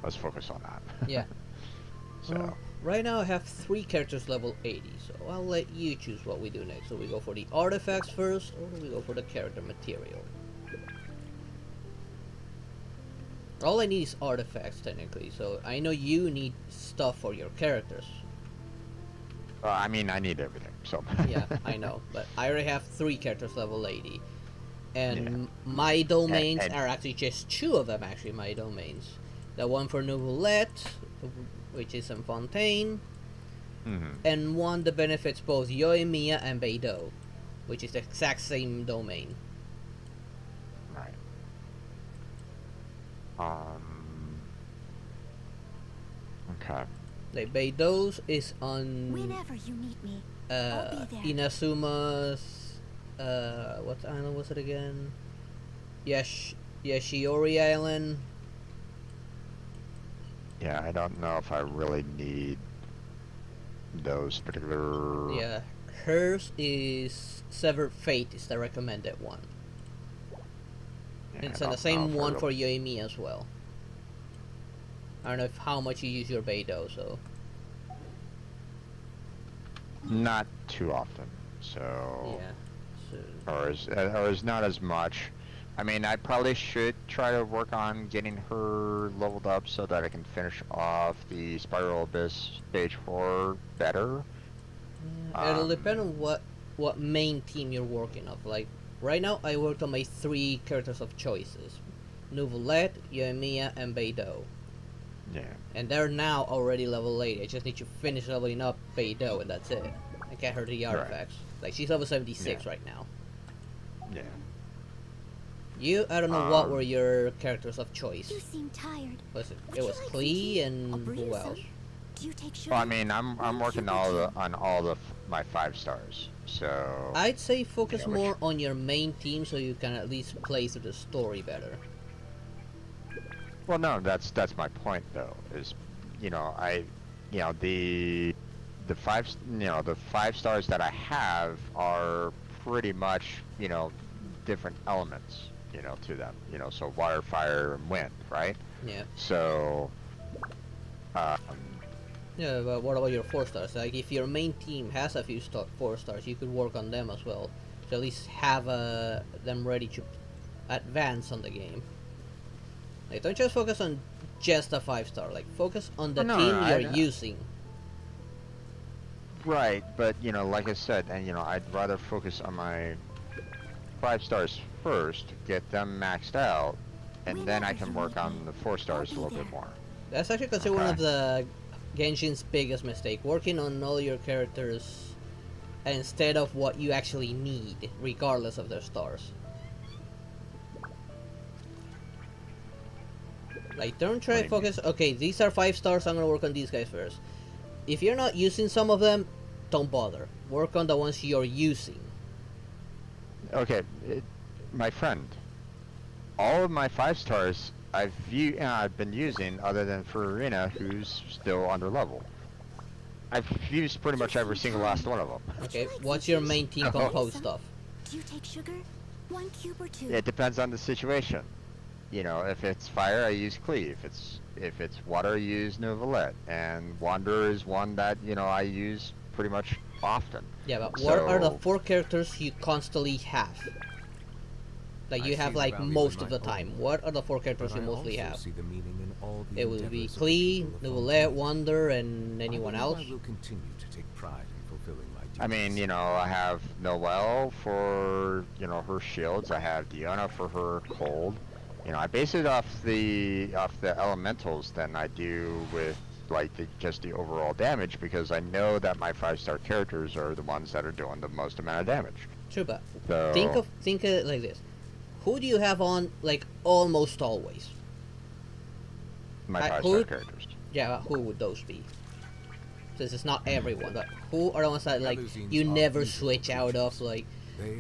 let's focus on that. Yeah. So Well, right now I have 3 characters level 80, so I'll let you choose what we do next. So we go for the artifacts first, or do we go for the character material? All I need is artifacts, technically, so I know you need stuff for your characters. I mean, I need everything, so. Yeah, I know, but I already have 3 characters level 80. And Yeah. my domains And- are actually just 2 of them, actually, my domains. The one for Nouvellette, which is in Fontaine, Mhm. and one that benefits both Yoimiya and Beidou, which is the exact same domain. Right. Okay. Like Beidou's is on Whenever you need me, I'll be there. Inazuma's what island was it again? Yashiori Island. Yeah, I don't know if I really need those particular. Yeah, hers is Severed Fate is the recommended one. Yeah, It's I on the don't know same if I one really- for Yoimi as well. I don't know if how much you use your Beidou, so Not too often, so. yeah. So Or is not as much. I mean, I probably should try to work on getting her leveled up so that I can finish off the Spiral Abyss stage 4 better. it'll depend on what main team you're working of. Like right now, I worked on my 3 characters of choices: Nouvellette, Yoimiya, and Beidou. Yeah. And they're now already level 80. I just need to finish leveling up Beidou, and that's it. I get her the Right. artifacts. Like she's level 76 Yeah. right now. Yeah. You, I don't know what Um, were your characters of choice. You seem tired. Was it? Would It you was like some Klee tea? I'll and brew who you else? some. Do you take sugar? Well, I mean, I'm One working cube or all two? on my 5 stars. So. I'd say focus Yeah, which- more on your main team so you can at least play through the story better. Well, no, that's my point though. Is the 5 stars that I have are pretty much different elements to them. So water, fire, and wind, right? Yeah. So. Yeah, but what about your 4 stars? Like if your main team has a few 4 stars, you could work on them as well. To at least have them ready to advance on the game. Like don't just focus on just a 5 star. Like focus on the No, team no, you're using. Right, but you know, like I said, and you know, I'd rather focus on my 5 stars first, get them maxed out, and then I can work on the 4 stars a little bit more. That's actually considered one of the Genshin's biggest mistake, working on all your characters instead of what you actually need, regardless of their stars. Like, don't try to focus, okay, these are 5 stars, I'm gonna work on these guys first. If you're not using some of them, don't bother. Work on the ones you're using. Okay, my friend, all of my 5 stars I've been using, other than for Arena, who's still under level. I've used pretty much every single last one of them. Okay, what's your main team composed of? Do you take sugar? 1 cube or 2? It depends on the situation. You know, if it's fire, I use Cleave. If it's water, I use Novelette. And Wanderer is one that, you know, I use pretty much often. Yeah, but what are the 4 characters you constantly have? Like, you have, like, most of the time. What are the 4 characters you mostly have? It would be Clee, Novelette, Wanderer, and anyone else? I will continue to take pride in fulfilling my duties. I mean, you know, I have Noelle for, you know, her shields. I have Diona for her cold. You know, I base it off the elementals than I do with like just the overall damage, because I know that my 5-star characters are the ones that are doing the most amount of damage. True, but So, think of it like this: who do you have on like almost always? my 5-star characters. Yeah, but who would those be? Since it's not everyone, but who are the ones that like you never switch out of, like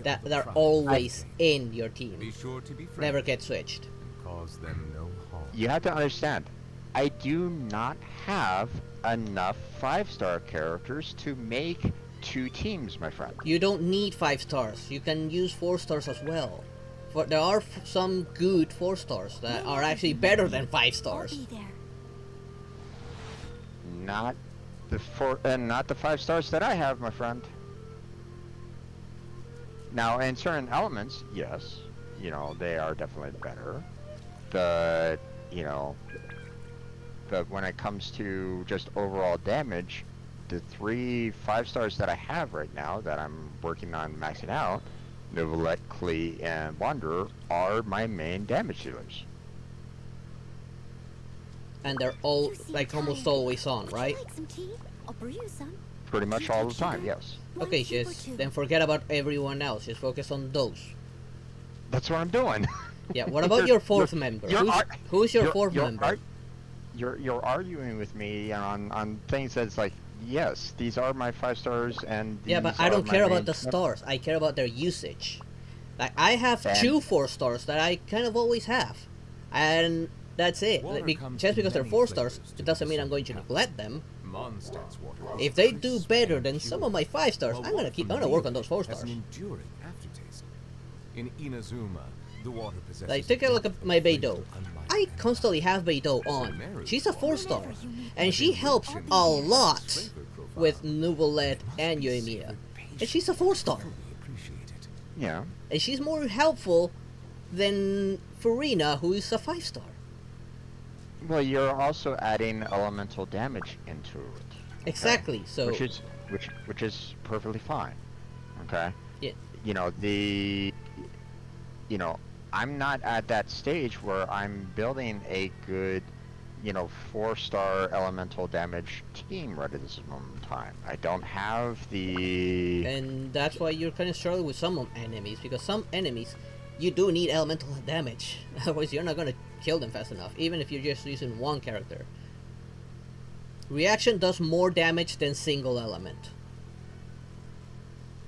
that they're always in your team, Be sure to be never get switched? Cause them no harm. You have to understand, I do not have enough 5-star characters to make 2 teams, my friend. You don't need 5 stars. You can use 4 stars as well. For there are some good 4 stars that are actually better than 5 stars. Not the 5 stars that I have, my friend. Now, in certain elements, yes, you know, they are definitely better. But, you know, but when it comes to just overall damage, the 3 5-stars that I have right now that I'm working on maxing out, Novelette, Clee, and Wanderer, are my main damage dealers. And they're all, like, almost always on, right? Like some tea? I'll brew you some. Pretty much all the time, yes. Okay, just then forget about everyone else. Just focus on those. That's what I'm doing. Yeah, what about your 4th member? Who's your 4th member? You're arguing with me on things that's like, yes, these are my 5 stars, and these yeah, but I are don't my care main about the stars. I care about their usage. Like, I have 2 4 stars that I kind of always have, and that's it. Just because they're 4 stars, it doesn't mean I'm going to neglect them. If they do better than some of my 5 stars, I'm gonna work on those 4 stars. An enduring aftertaste. In Inazuma, the water possesses Like, take a look at my Beidou. I constantly have Beidou on. She's a 4 star, and she helps a lot with Novelette and Yoimiya. And she's a 4 star. Yeah. And she's more helpful than Farina, who is a 5 star. Well, you're also adding elemental damage into it. Exactly. Okay? So which is perfectly fine. Okay. Yeah. You know, I'm not at that stage where I'm building a good, you know, 4-star elemental damage team right at this moment in time. I don't have the... And that's why you're kind of struggling with some enemies, because some enemies, you do need elemental damage. Otherwise, you're not going to kill them fast enough, even if you're just using 1 character. Reaction does more damage than single element.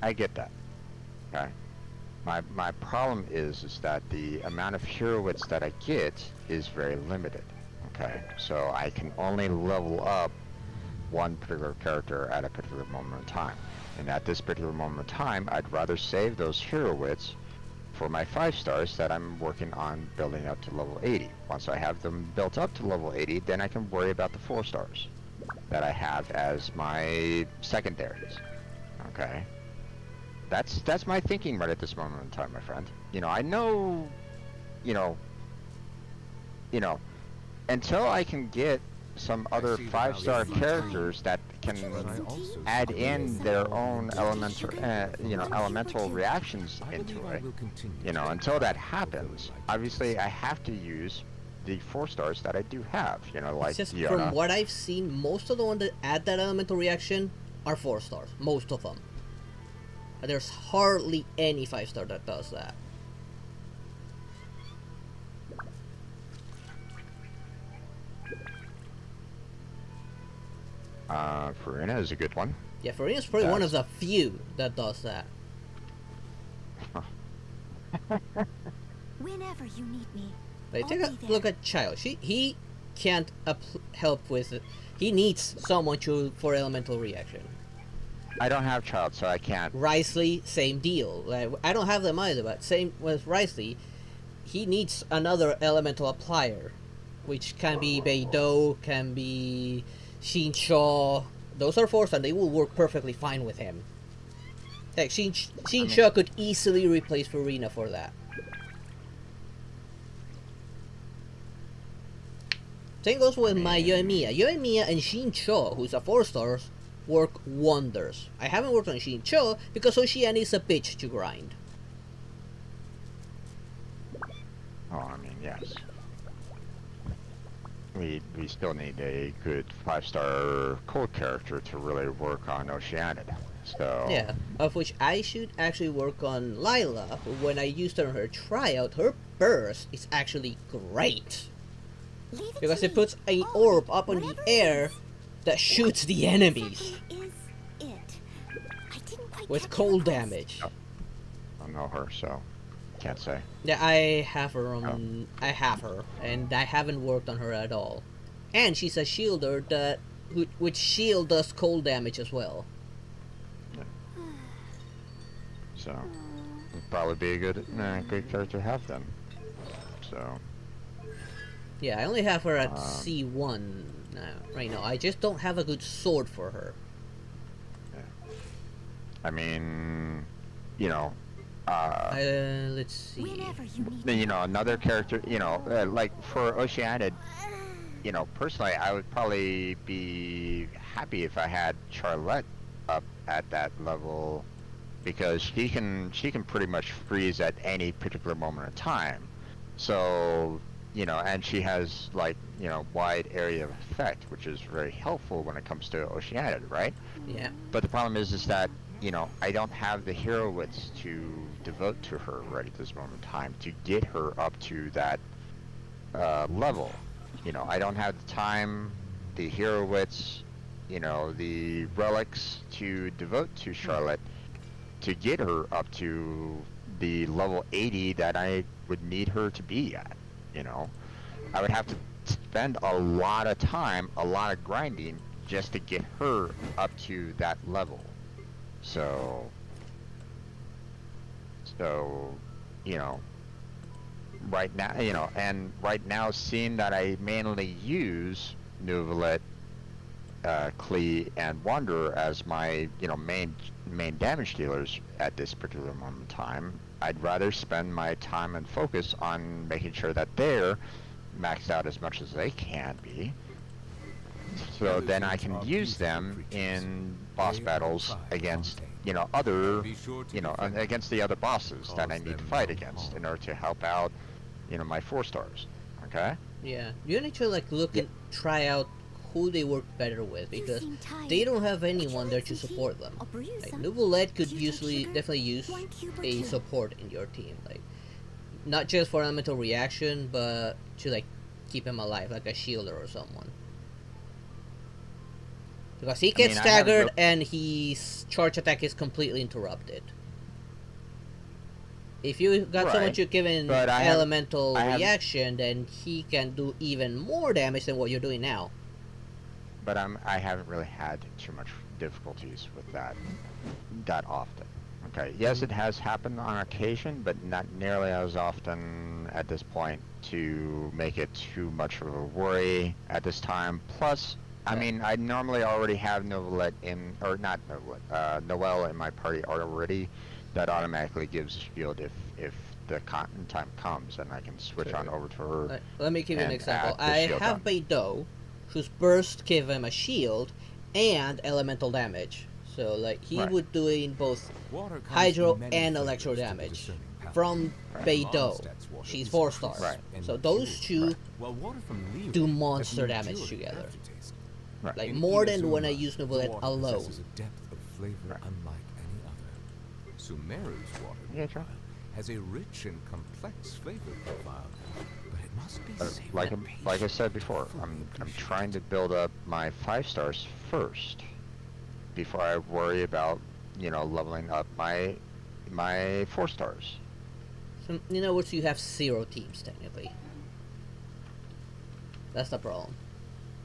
I get that. Okay. My problem is that the amount of heroics that I get is very limited. Okay, so I can only level up 1 particular character at a particular moment in time. And at this particular moment in time, I'd rather save those heroics for my 5 stars that I'm working on building up to level 80. Once I have them built up to level 80, then I can worry about the 4 stars that I have as my secondaries. Okay? That's my thinking right at this moment in time, my friend. You know, I know, you know, until I can get some other 5-star characters that can But I also add see in the their power own and elemental, intention elemental reactions I into believe I it. will continue You know, to until that try, although happens, it might be obviously risky. I have to use the 4 stars that I do have. You know, It's like just from Diona. what I've seen, most of the ones that add that elemental reaction are 4 stars. Most of them. There's hardly any 5-star that does that. Farina is a good one. Yeah, Farina's probably one of the few that does that. Whenever you need me. Like, I'll take a be there. look at Child. He can't help with it. He needs someone for elemental reaction. I don't have child, so I can't. Risley, same deal. Like, I don't have them either, but same with Risley. He needs another elemental applier, which can be Beidou, can be Shinshaw. Those are 4 stars. They will work perfectly fine with him. Like, Shinshaw could easily replace Farina for that. Same goes with my Yoimiya. Yoimiya and Shinshaw, who's a 4 stars, work wonders. I haven't worked on Shinshaw because Oceania is a bitch to grind. Oh, I mean, yes. We still need a good 5-star cold character to really work on Oceanid. So Yeah, of which I should actually work on Lila, who when I used her on her tryout, her burst is actually great. Because it puts an orb up on the air that shoots the enemies with cold damage. I don't know her, so can't say. Yeah, I have her on. I have her, and I haven't worked on her at all. And she's a shielder that, which shield does cold damage as well. So it'd probably be a good character to have then. So Yeah, I only have her at C1 right now. I just don't have a good sword for her. Yeah. I mean, you know. Let's see. You know, another character. You know, like for Oceanid. You know, personally, I would probably be happy if I had Charlotte up at that level, because she can pretty much freeze at any particular moment in time. So, you know, and she has, like, you know, wide area of effect, which is very helpful when it comes to Oceanid, right? Yeah. But the problem is that, you know, I don't have the hero wits to devote to her right at this moment in time to get her up to that level. You know, I don't have the time, the hero wits, you know, the relics to devote to Charlotte to get her up to the level 80 that I would need her to be at. You know, I would have to spend a lot of time, a lot of grinding just to get her up to that level. So, you know, right now, you know, and right now, seeing that I mainly use Nuvalet, Klee, and Wanderer as my, you know, main damage dealers at this particular moment in time, I'd rather spend my time and focus on making sure that they're maxed out as much as they can be, so then I can use them in boss battles against, you know, other, you know, against the other bosses that I need to fight against in order to help out, you know, my 4 stars. Okay? Yeah, you need to like look and try out who they work better with, because they don't have anyone there to support them. Like Nuvalet could definitely use a support in your team, like not just for elemental reaction, but to like keep him alive, like a shielder or someone. Because he gets staggered and his charge attack is completely interrupted. If you got someone to give an elemental reaction, then he can do even more damage than what you're doing now. But I haven't really had too much difficulties with that often. Okay, yes, it has happened on occasion, but not nearly as often at this point to make it too much of a worry at this time. Plus, I mean, I normally already have Noelle in my party already. That automatically gives a shield if the time comes, and I can switch on over to her. Let me give you an example. I have Beidou, whose burst give him a shield, and elemental damage. So like he Right. would do in both Water comes hydro in many and flavors electro to the damage discerning palate. from Beidou. Mondstadt's water She's is 4-star. crisp Right. and So those pure, two while water from Liyue do has monster an damage enduring together. aftertaste. Right. Like In more than when I Inazuma, use the Novelet water alone. possesses a depth of flavor unlike any other. Sumeru's water, Yeah, sure. meanwhile, has a rich and complex flavor profile, but it must be But savored like I said patiently before, fully I'm appreciated. trying to build up my 5 stars first before I worry about, you know, leveling up my 4 stars. So, you know what? So you have 0 teams technically. That's the problem.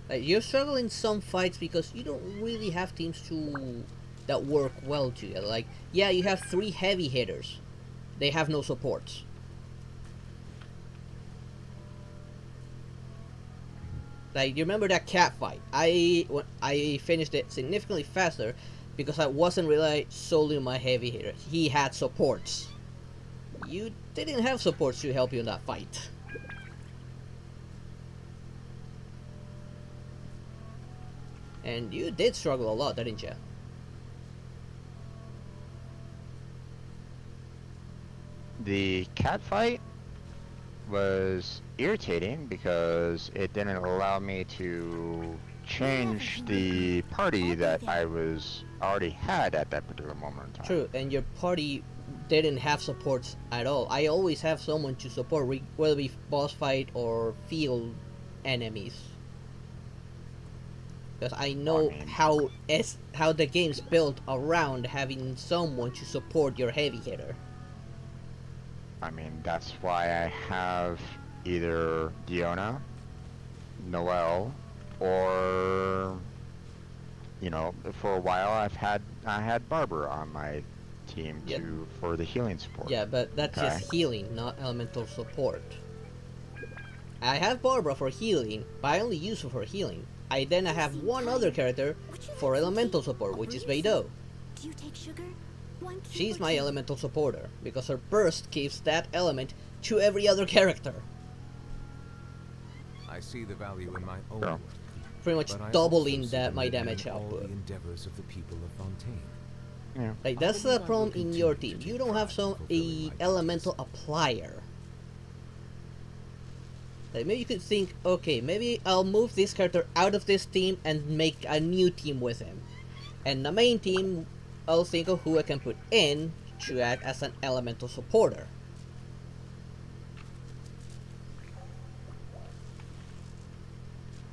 Like you're struggling some fights because you don't really have teams that work well together. Like yeah, you have 3 heavy hitters. They have no supports. Like you remember that cat fight? I finished it significantly faster because I wasn't relying solely on my heavy hitter. He had supports. You didn't have supports to help you in that fight. And you did struggle a lot, didn't you? The cat fight was irritating because it didn't allow me to change the party that I was already had at that particular moment in time. True, and your party didn't have supports at all. I always have someone to support, whether it be boss fight or field enemies. Because I know how the game's built around having someone to support your heavy hitter. I mean, that's why I have either Diona, Noelle, or, you know, for a while I had Barber on my team for the healing support. Yeah, but that's just healing, not elemental support. I have Barbara for healing, but I only use her for healing. I have one other character for elemental support, which is Beidou. Do you take sugar? One cube She's or my two? elemental supporter, because her burst gives that element to every other character. I see the value in my own Sure. work, Pretty much but I doubling also see that the my need damage in all output. the endeavors of the people of Fontaine. Yeah. Like that's the problem in your team. You don't have a elemental applier. Like maybe you could think, okay, maybe I'll move this character out of this team and make a new team with him. And the main team, I'll think of who I can put in to act as an elemental supporter.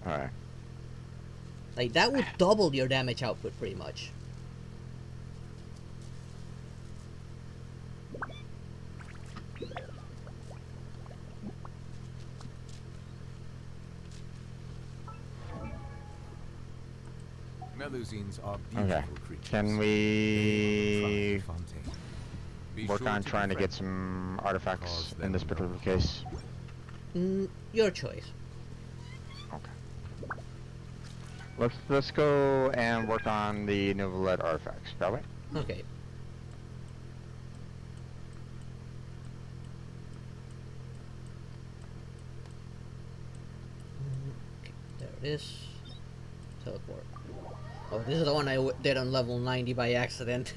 Alright. Like that would double your damage output pretty much. Melusines are beautiful Okay. creatures. Can we Fontaine. Be work sure on to trying to befriend get some artifacts cause in them this no particular harm. case? Your choice. Okay. Let's go and work on the Novelet artifacts, shall we? Okay. Okay, there it is. Teleport. Oh, this is the one I did on level 90 by accident.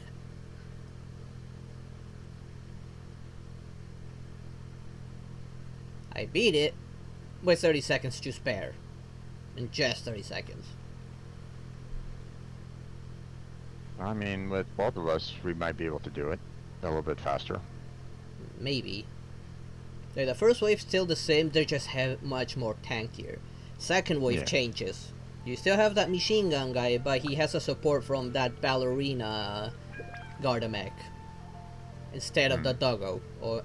I beat it with 30 seconds to spare. In just 30 seconds. I mean, with both of us, we might be able to do it a little bit faster. Maybe. Like, the first wave's still the same, they're just much more tankier. Second wave Yeah. changes. You still have that machine gun guy, but he has a support from that ballerina Gardamek. Instead of the doggo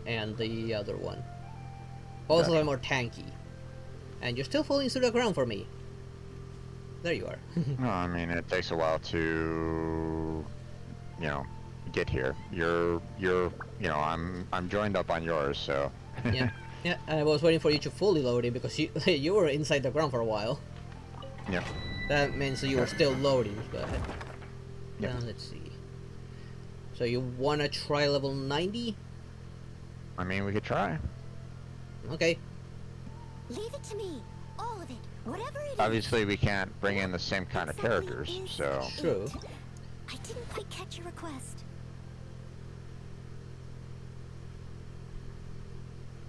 and the other one. Both of them are tanky. And you're still falling through the ground for me. There you are. No, I mean, it takes a while to, you know, get here. You're, you know, I'm joined up on yours, so. Yeah, yeah. I was waiting for you to fully load it because you were inside the ground for a while. Yeah. That means you were still loading, but Yeah. let's see. So you wanna try level 90? I mean, we could try. Okay. Leave it to me. All of it. Whatever it is. Obviously, we can't bring in the same kind of characters, so. True. I didn't quite catch your request.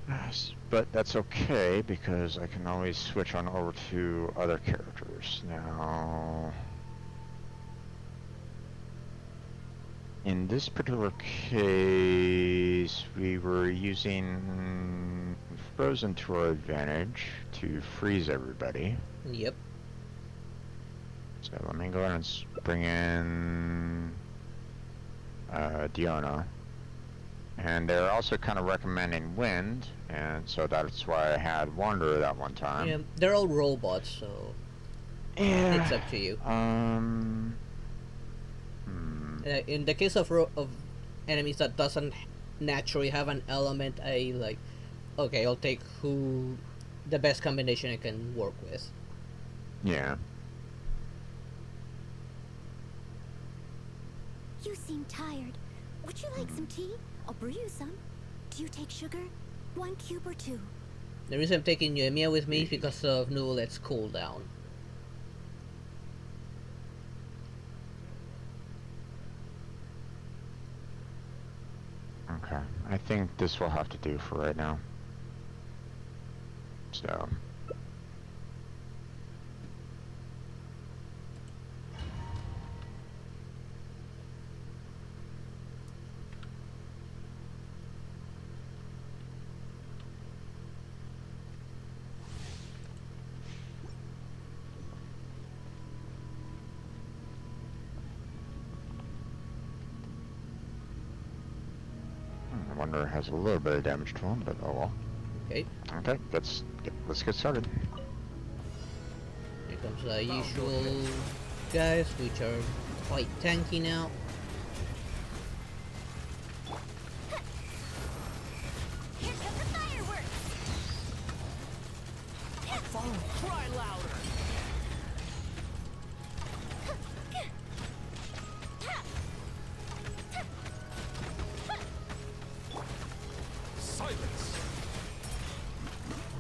Yes, but that's okay because I can always switch on over to other characters. Now, in this particular case, we were using Frozen to our advantage to freeze everybody. Yep. So let me go ahead and bring in Diona. And they're also kind of recommending Wind, and so that's why I had Wanderer that one time. Yeah, they're all robots, so yeah. it's up to you. In the case of enemies that doesn't naturally have an element, okay, I'll take who the best combination I can work with. Yeah. You seem tired. Would you like some tea? I'll brew you some. Do you take sugar? 1 cube or 2? The reason I'm taking Yoimiya with me is because of Nulet's cooldown. Okay, I think this will have to do for right now. So. Wanderer has a little bit of damage to him, but oh well. Okay. Okay, let's get started. Here comes the usual guys, which are quite tanky now. Here come the fireworks! Cry louder! Silence!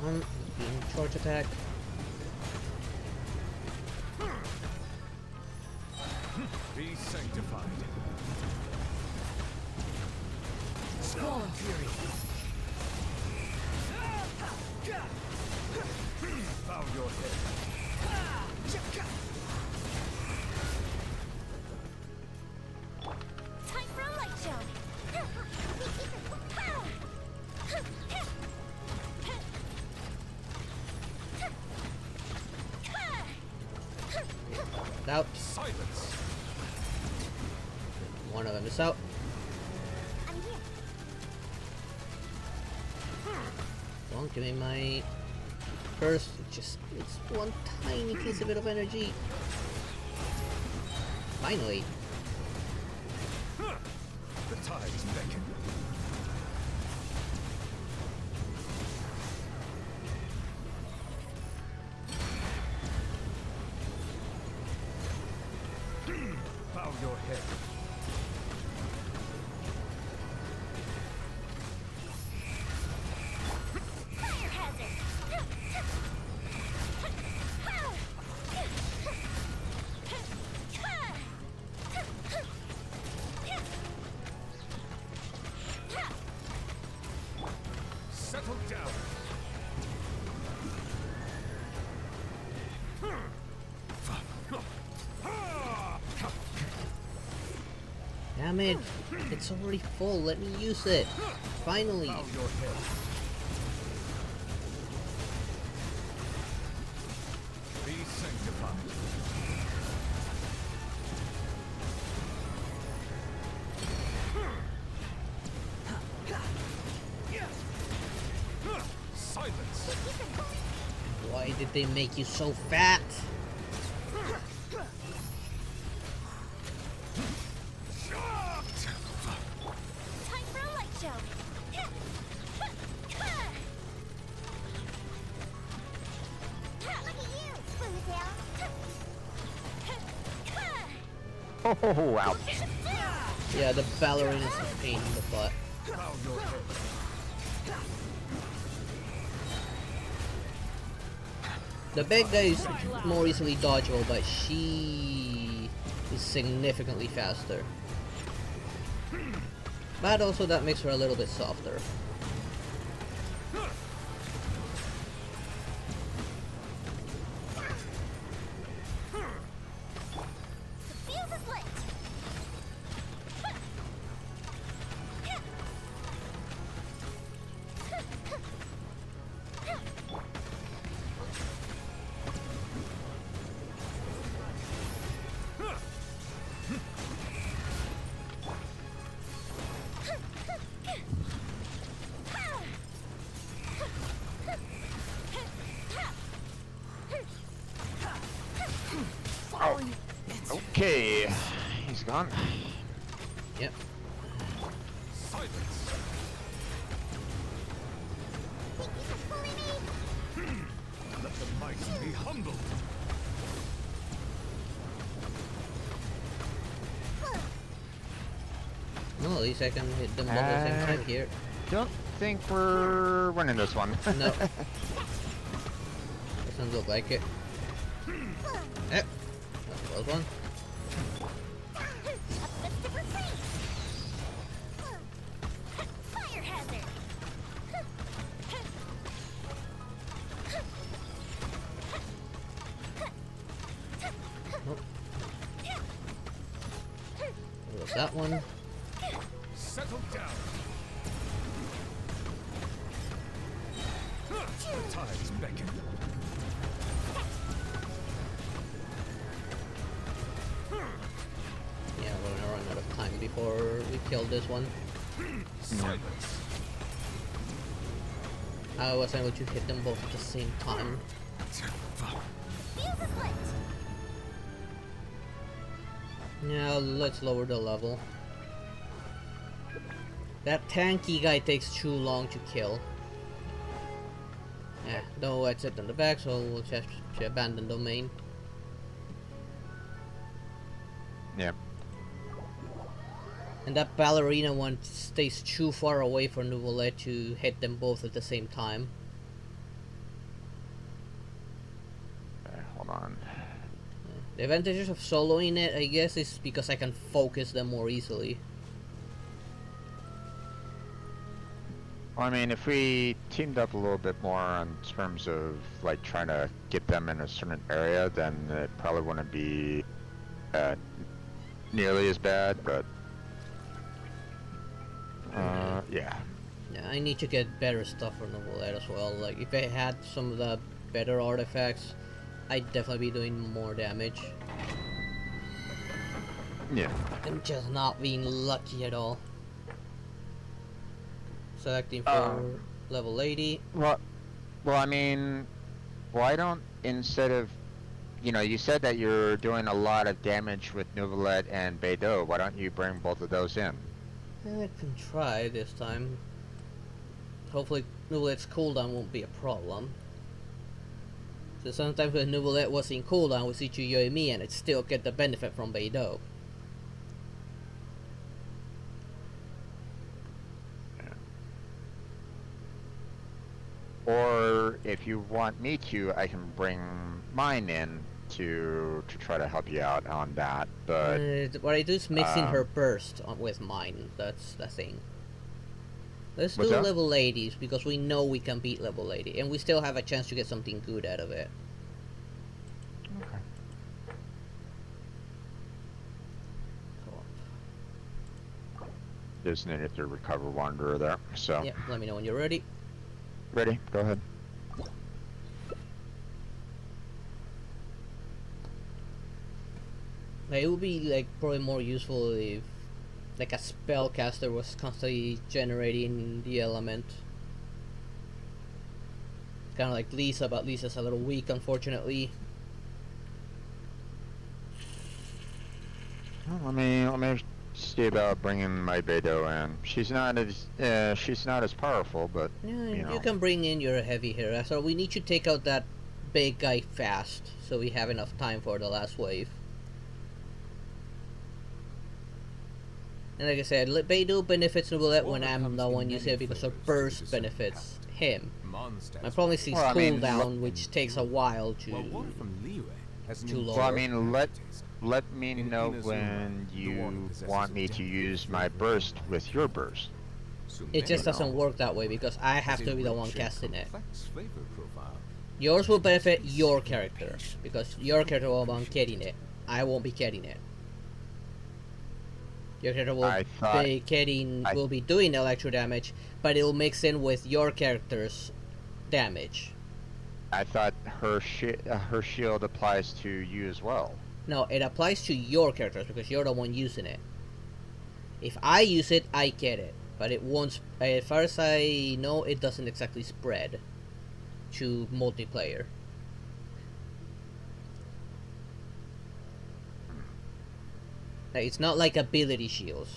Being charge attack. Be sanctified. Storm Fury! Bow your head. Time for a light show! Out. Silence! One of them is out. I'm here. Well, give me my first. It's one tiny piece of bit of energy. Finally. The tides beckon. Bow your head. Fire hazard! Settle down. Damn it! It's already full. Let me use it. Finally. Bow your head. Be sanctified. Silence. Why did they make you so fat? Time for a light show! Look at you, Spoontail! Oh, wow. Yeah, the ballerina's a pain in the butt. Bow your head. The big guy is more easily dodgeable, but she is significantly faster. But also that makes her a little bit softer. Okay, he's gone. Yep. Silence. Let the mighty be humbled. No, at least I can hit them both at the same time here. Don't think we're winning this one. No. Doesn't look like it. Yep. That's a close one. Nope. There's that one. Settle down. The tides beckon. Yeah, we're gonna run out of time before we kill this one. Silence. I was able to hit them both at the same time. Now let's lower the level. That tanky guy takes too long to kill. Yeah, no exit in the back, so we'll just abandon domain. Yep. And that ballerina one stays too far away for Nouvelle to hit them both at the same time. Hold on. The advantages of soloing it, I guess, is because I can focus them more easily. Well, I mean, if we teamed up a little bit more in terms of like trying to get them in a certain area, then it probably wouldn't be nearly as bad. But yeah. Yeah, I need to get better stuff for Nouvelle as well. Like, if I had some of the better artifacts, I'd definitely be doing more damage. Yeah. I'm just not being lucky at all. Selecting for level 80. Well, I mean, why don't, instead of, you know, you said that you're doing a lot of damage with Nouvelle and Beidou, why don't you bring both of those in? I can try this time. Hopefully Nouvellet's cooldown won't be a problem. So sometimes when Nouvelle was in cooldown with Ichigo and me, and it still get the benefit from Beidou. Or if you want me to, I can bring mine in to try to help you out on that. But what I do is mixing her burst with mine. That's the thing. Let's do level 80s because we know we can beat level 80, and we still have a chance to get something good out of it. Okay. Just needed to recover Wanderer there. So. Yeah. Let me know when you're ready. Ready? Go ahead. It would be like probably more useful if like a spellcaster was constantly generating the element. Kind of like Lisa, but Lisa's a little weak, unfortunately. Well, let me see about bringing my Beidou in. She's not as powerful, but you can bring in your heavy hitter. So we need to take out that big guy fast, so we have enough time for the last wave. And like I said, Beidou benefits Nouvelle when I'm the one using it because her burst benefits him. Mondstadt. My problem is his Well, I mean, cooldown, which takes a while to Water from Liyue has an lower. Well, I mean, let me In know Inazuma, when the water you possesses want a me to depth use of my flavor burst and with your burst. It just You doesn't know. work that way because I have has to a be the one rich and casting it. complex flavor profile. Yours will benefit your character because your character will be getting it. I won't be getting it. Your character will be doing electro damage, but it'll mix in with your character's damage. I thought her shield applies to you as well. No, it applies to your characters because you're the one using it. If I use it, I get it, but it won't. As far as I know, it doesn't exactly spread to multiplayer. Like, it's not like ability shields.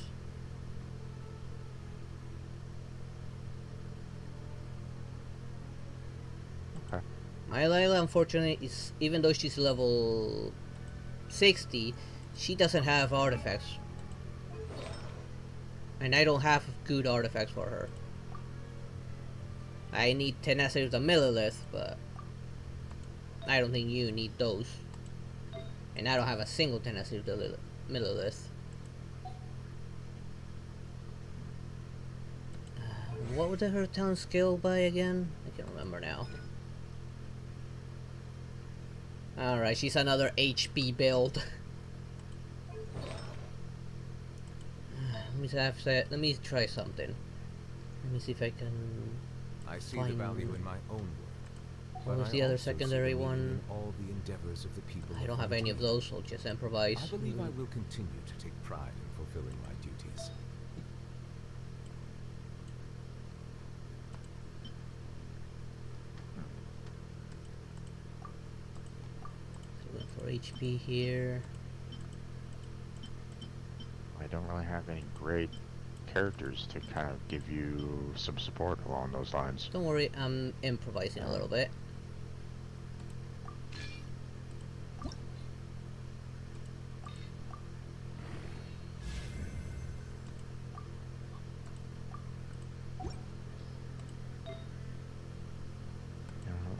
Okay. My Layla, unfortunately, is even though she's level 60, she doesn't have artifacts. And I don't have good artifacts for her. I need tenacity of the Millilith, but I don't think you need those. And I don't have a single tenacity of the Millilith. What was her talent skill by again? I can't remember now. Alright, she's another HP build. Let me try something. Let me see if I can. I see the value in my own work. What was the other secondary one? All the endeavors of the people I don't have any of those, so just improvise. I believe I will continue to take pride in fulfilling my duties. For HP here. I don't really have any great characters to kind of give you some support along those lines. Don't worry, I'm improvising a little bit.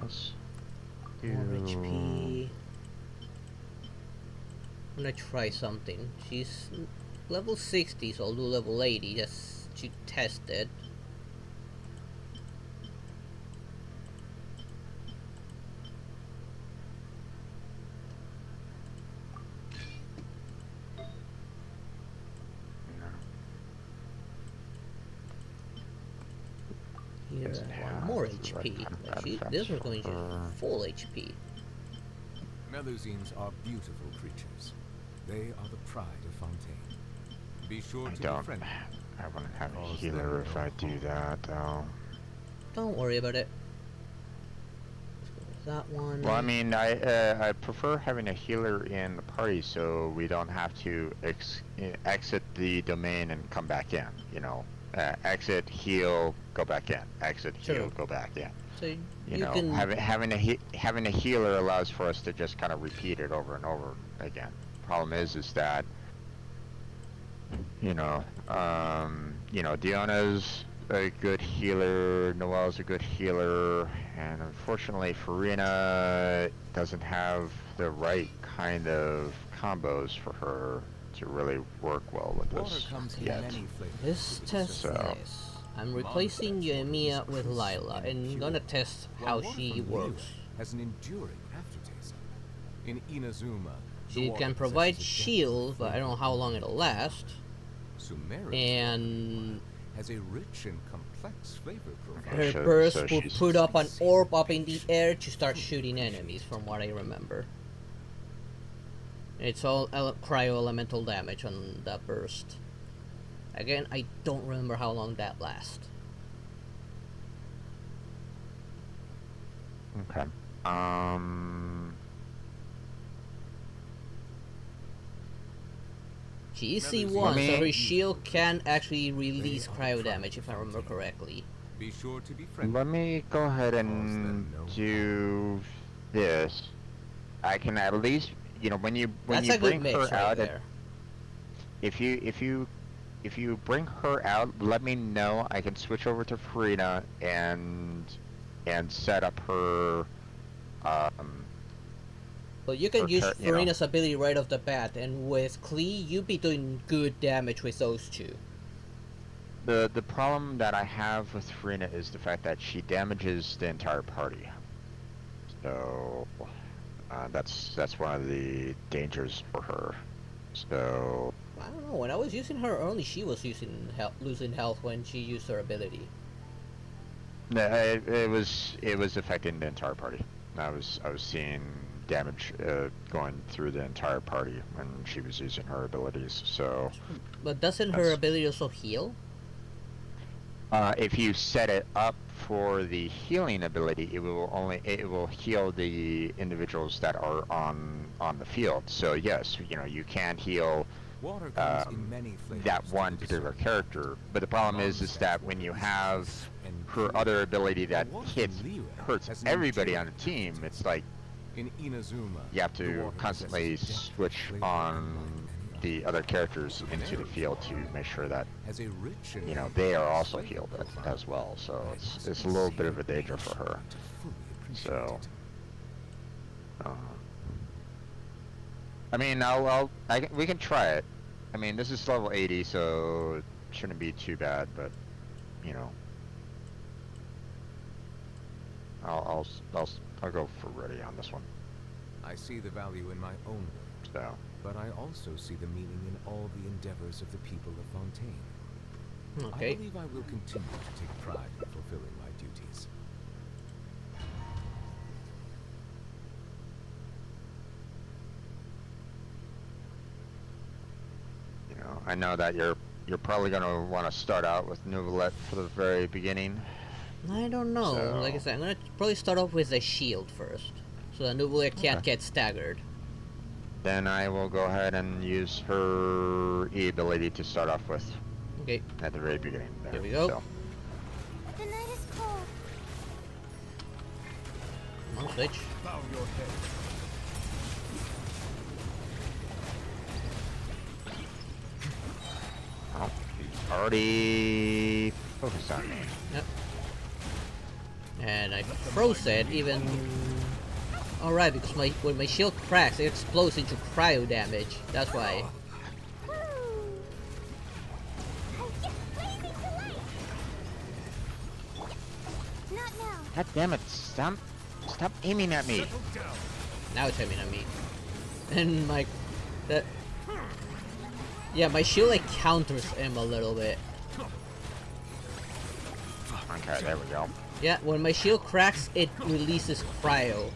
Let's More HP. I'm gonna try something. She's level 60, so I'll do level 80 just to test it. Here, I want more HP. This was going to full HP. Melusines are beautiful creatures. They are the pride of Fontaine. Be sure to I befriend them. I wouldn't have a healer if I do that, though. Don't worry about it. Let's go with that one. Well, I mean, I prefer having a healer in the party so we don't have to exit the domain and come back in. You know, exit, heal, go back in. Exit, heal, go back in. So you know, having a healer allows for us to just kind of repeat it over and over again. Problem is that you know, Diona's a good healer, Noelle's a good healer, and unfortunately Farina doesn't have the right kind of combos for her to really work well with this yet. Let's test this. I'm replacing Yoimiya with Lila and gonna test how she works. Has an enduring aftertaste. In Inazuma, She can provide shield, but I don't know how long it'll last. And has a rich and complex flavor profile. her burst will put up an orb up in the air to start shooting enemies, from what I remember. It's all cryo-elemental damage on that burst. Again, I don't remember how long that lasts. Okay. She is C1, so her shield can actually release cryo damage, if I remember correctly. Be sure to be friendly. Let me go ahead and do this. I can at least, you know, when you bring her out, if if you bring her out, let me know. I can switch over to Farina and set up her. Well, you can use you know. Farina's ability right off the bat, and with Klee, you'd be doing good damage with those two. The problem that I have with Farina is the fact that she damages the entire party. So that's one of the dangers for her. So I don't know. When I was using her early, she was losing health when she used her ability. no, it was affecting the entire party. I was seeing damage going through the entire party when she was using her abilities. So. But doesn't her ability also heal? If you set it up for the healing ability, it will heal the individuals that are on the field. So yes, you can heal Water comes in many flavors that one particular character. But the problem is that when you have her other ability that hurts everybody on the team, it's like in Inazuma, you have to constantly switch on the other characters into the field to make sure that they are also healed as well. So it's a little bit of a danger for her. So I mean, we can try it. I mean, this is level 80, so it shouldn't be too bad. But I'll go for ready on this one. I see the value in my own work, so. But I also see the meaning in all the endeavors of the people of Fontaine. Okay. I believe I will continue to take pride in fulfilling my duties. I know that you're probably gonna want to start out with Nouvellette for the very beginning. I don't know. So. Like I said, I'm gonna probably start off with a shield first, so that Nouvellette can't get staggered. Then I will go ahead and use her E ability to start off with. Okay. At the very beginning. Here we go. So. The night is cold. Come on, switch. Bow your head. Oh, he's already focused on me. Yep. And I froze it even. Alright, because when my shield cracks, it explodes into cryo damage. That's why. God damn it! Stop aiming at me. Now it's aiming at me. And yeah, my shield like counters him a little bit. Okay, there we go. Yeah, when my shield cracks, it releases cryo.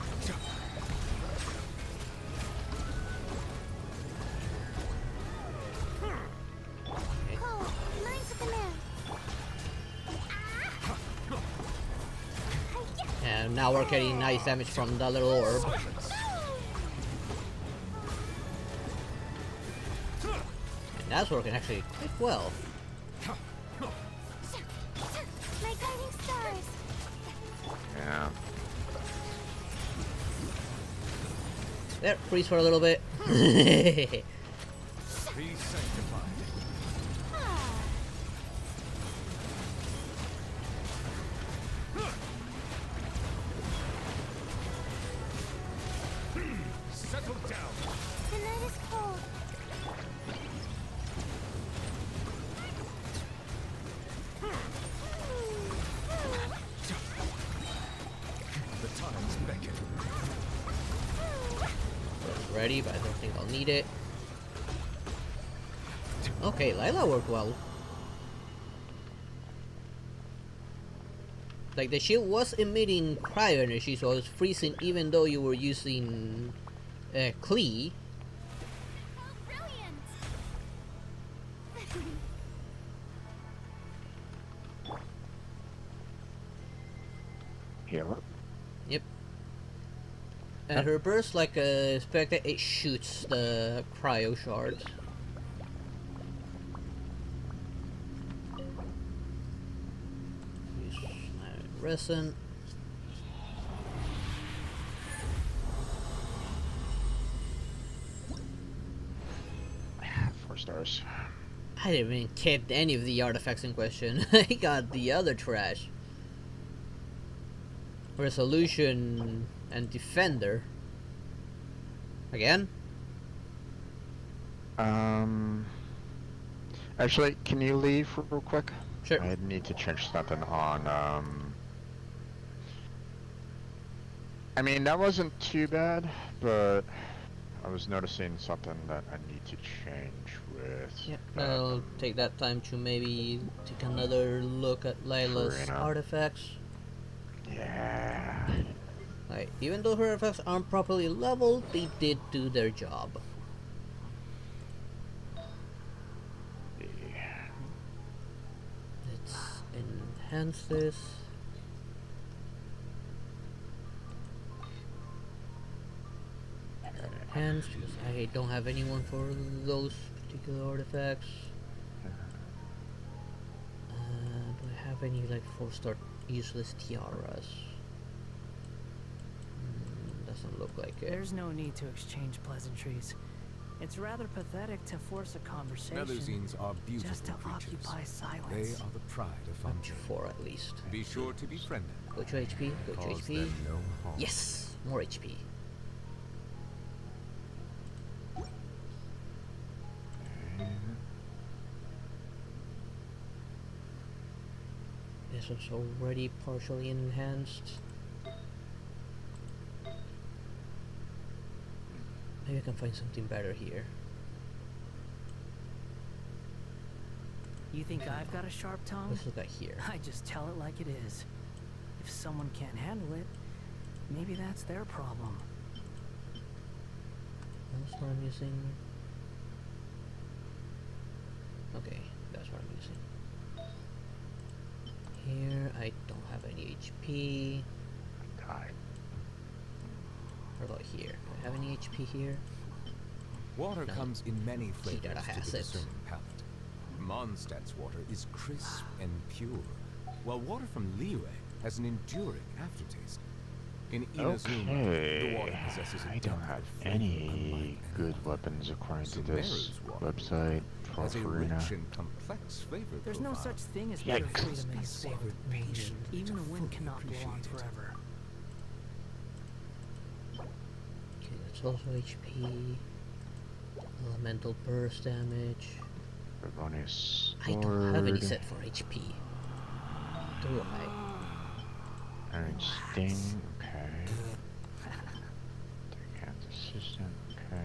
And now we're getting nice damage from the little orb. And that's working actually quite well. My guiding stars. Yeah. There, freeze for a little bit. Be sanctified. Settle down. The night is cold. The times beckon. Ready, but I don't think I'll need it. Okay, Lila worked well. Like, the shield was emitting cryo energy, so I was freezing even though you were using Klee. Oh, brilliant! Heal up. Yep. And her burst, like expected, it shoots the cryo shards. Use resin. 4 stars. I didn't even keep any of the artifacts in question. I got the other trash. Resolution and Defender. Again? Actually, can you leave real quick? Sure. I need to change something on, I mean, that wasn't too bad, but I was noticing something that I need to change with. Yeah, I'll take that time to maybe take another look at Layla's Farina. artifacts. Yeah. Like, even though her artifacts aren't properly leveled, they did do their job. Let's enhance this. Enhance, because I don't have anyone for those particular artifacts. Do I have any like 4-star useless tiaras? Doesn't look like it. There's no need to exchange pleasantries. It's rather pathetic to force a conversation Melusines are beautiful just to creatures. occupy silence. They are the pride of Up Fontaine. to 4 at least. Be sure to befriend them. Go to HP, go to Cause HP. them no harm. Yes! More HP. This one's already partially enhanced. Maybe I can find something better here. You think I've got a sharp tongue? Let's look at here. I just tell it like it is. If someone can't handle it, maybe that's their problem. That's what I'm using. Okay, that's what I'm using. Here, I don't have any HP. Die. What about here? Do I have any HP here? Water No. comes in many flavors Kidara to has the it. discerning palate. Mondstadt's water is crisp and pure, while water from Liyue has an enduring aftertaste. In Inazuma, the water Okay. possesses a I don't depth have of flavor any unlike good other. weapons according to this Sumeru's water website for has a Farina. rich and complex flavor There's no profile. such thing as Yeah, bitter it freedom in Be this savored world. patiently Even to a wind fully cannot go on appreciate it. forever. Okay, that's also HP. Elemental burst damage. Erroneous I don't have any sword. set for HP. Do I? Iron Sting, okay. Deckhand's Assistant, okay.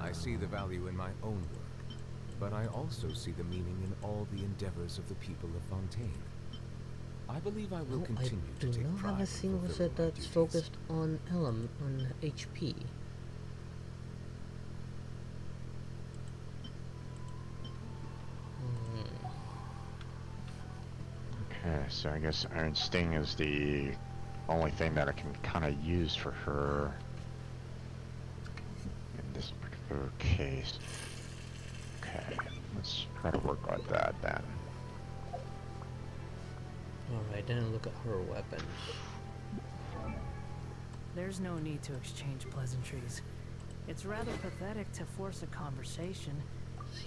I see the value in my own work, but I also see the meaning in all the endeavors of the people of Fontaine. I believe I will No, I continue to do take not pride have a in single fulfilling set my that's duties. focused on on HP. Okay, so I guess Iron Sting is the only thing that I can kind of use for her in this particular case. Okay, let's try to work on that then. Alright, then look at her weapons. There's no need to exchange pleasantries. It's rather pathetic to force a conversation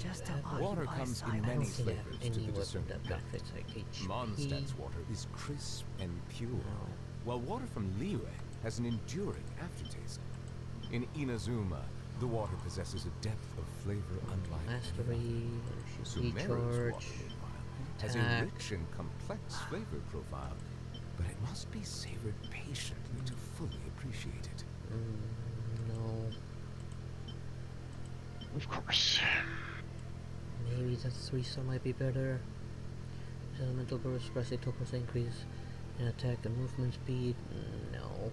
just to Water occupy comes in silence. many I don't think I have flavors to any the weapon discerning that palate. benefits like HP. Mondstadt's water is crisp and pure, while water from Liyue has an enduring aftertaste. In Inazuma, the water possesses a depth of flavor unlike Mastery, Sumeru's recharge, water, meanwhile, has a attack. rich and complex flavor profile, but it must be savored patiently to fully appreciate it. No. Of course. Maybe that 3-star might be better. This elemental burst plus a 2% increase in attack and movement speed. No.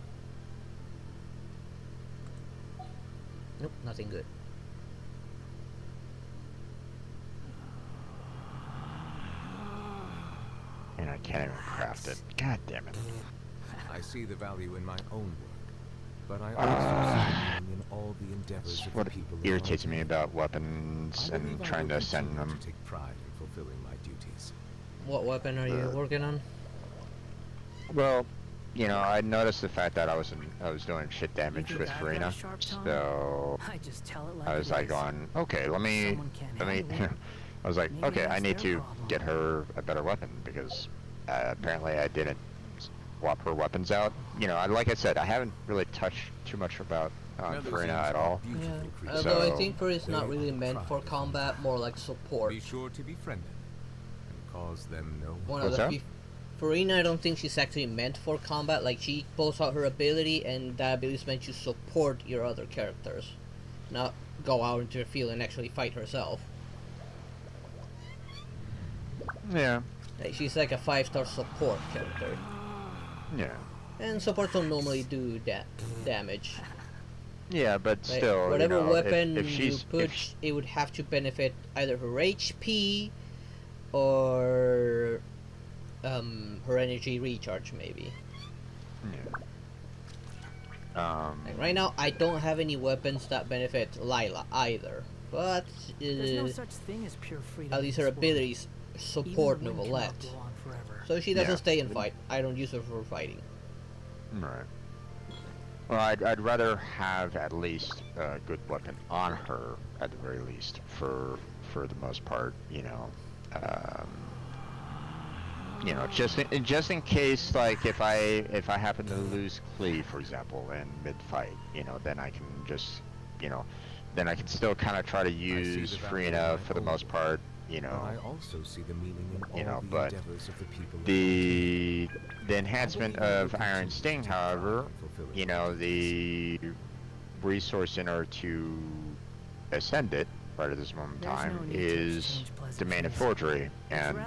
Nope, nothing good. And I can't even craft it. God damn it. I see the value in my own work, but I also see the meaning in all the endeavors That's of what the people of irritates Fontaine. me about weapons I and believe I trying will to send continue them. to take pride in fulfilling my duties. What weapon are you working on? Well, you know, I noticed the fact that I was doing shit damage think with I've got a Farina, sharp tongue? so I just tell it like I was it like is. going, okay, let me Someone can't handle it. I was like, Maybe okay, I that's need their to problem. get her a better weapon because apparently I didn't swap her weapons out. You know, like I said, I haven't really touched too much about Farina at all. Yeah. So, Although I think Farina's not really meant for combat, more like support. Be sure to befriend them and cause them no One What's of that? the Farina, I don't think she's actually meant for combat. Like, she pulls out her ability, and that ability is meant to support your other characters, not go out into the field and actually fight herself. Yeah. Like, she's like a 5-star support character. Yeah. And supports don't normally do damage. Yeah, but Like, still, whatever you know, weapon if she's you put, it would have to benefit either her HP or her energy recharge, maybe. Like right now, I don't have any weapons that benefit Lila either, but There's no such thing as pure freedom. at least in her this world. abilities support Even the wind Novelette. cannot blow on forever. So she doesn't Yeah. stay and fight. I don't use her for fighting. Right. Well, I'd rather have at least a good weapon on her at the very least for the most part. Just in case, like if I happen to lose Klee, for example, in mid fight, then I can just, then I can still kind of try to use Farina for the most part. But I also see the meaning in all the But endeavors of the people. the enhancement of Iron Sting, however, the resource in order to ascend it right at this moment in time is Domain of Forgery, and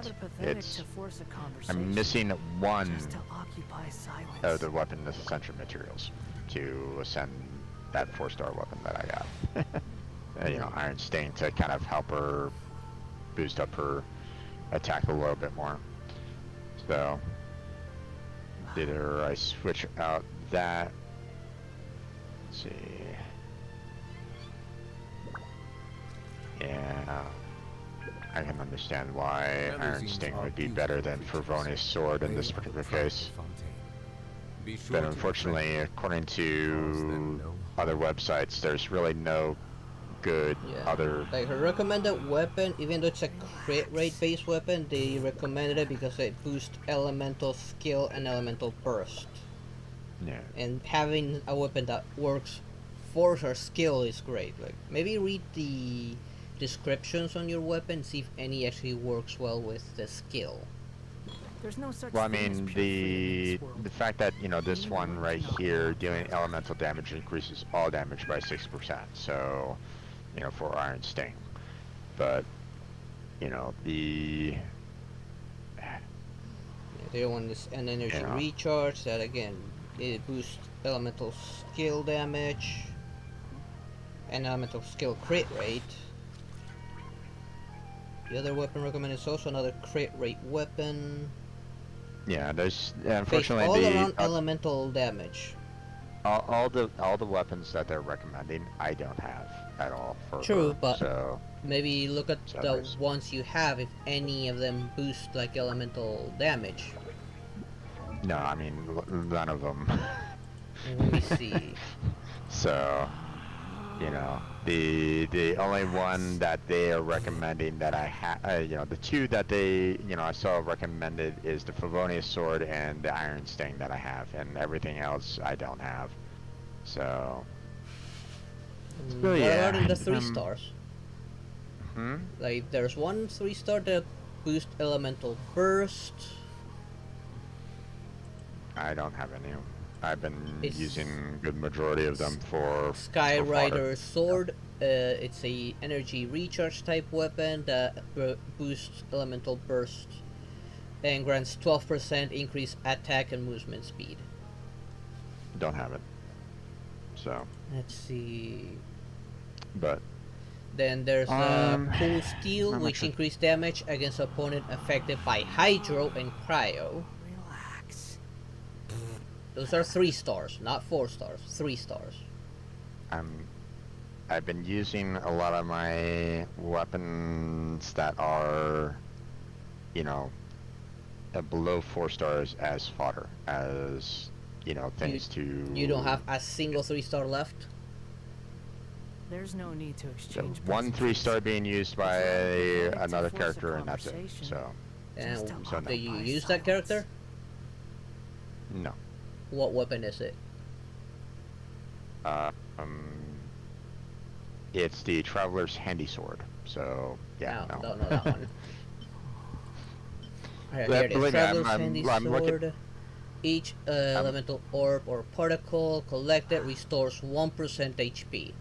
I'm missing one of the weapon essential materials to ascend that 4-star weapon that I got. Iron Sting to kind of help her boost up her attack a little bit more. So either I switch out that. Let's see. Yeah, I can understand why Iron Sting would be better than Fervonia's sword in this particular case. But unfortunately, according to other websites, there's really no good other. Like her recommended weapon, even though it's a crit rate based weapon, they recommended it because it boosts elemental skill and elemental burst. Yeah. And having a weapon that works for her skill is great. Like maybe read the descriptions on your weapon, see if any actually works well with the skill. There's no such Well, I thing as mean, pure freedom in this world. the fact that this one right here doing elemental damage increases all damage by 6%. So, for Iron Sting, but the other one is an energy recharge that again it boosts elemental skill damage and elemental skill crit rate. The other weapon recommended is also another crit rate weapon. Yeah, there's Based unfortunately all the around elemental damage. all the weapons that they're recommending I don't have at all for True, her, but so maybe look at so the there's- ones you have if any of them boost like elemental damage. no, I mean none of them. Let me see. So, the only one that they are recommending that I have, the two that they, I saw recommended is the Favonia sword and the Iron Sting that I have, and everything else I don't have. So, What yeah, about in the 3 stars? Hmm? Like there's one 3-star that boosts elemental burst. I don't have any. I've been It's- using good majority of them for Sky for fodder. Rider sword. It's a energy recharge type weapon that boosts elemental burst and grants 12% increased attack and movement speed. Don't have it. So, Let's see. but Then there's Cool Steel, I'm not which sure. increased damage against opponent affected by Hydro and Cryo. Relax. Those are 3 stars, not 4 stars. 3 stars. I've been using a lot of my weapons that are, below 4 stars as fodder, as things to. You don't have a single 3-star left? There's no need to So exchange. one 3-star being used by another force a character, and that's it. conversation. So, And so no. do you use that character? No. What weapon is it? It's the Traveler's Handy Sword. So, yeah, no. Don't know that one. Alright, Yeah, here it is. believe me, Traveler's I'm Handy looking- Sword. Each elemental orb or particle collected restores 1% HP.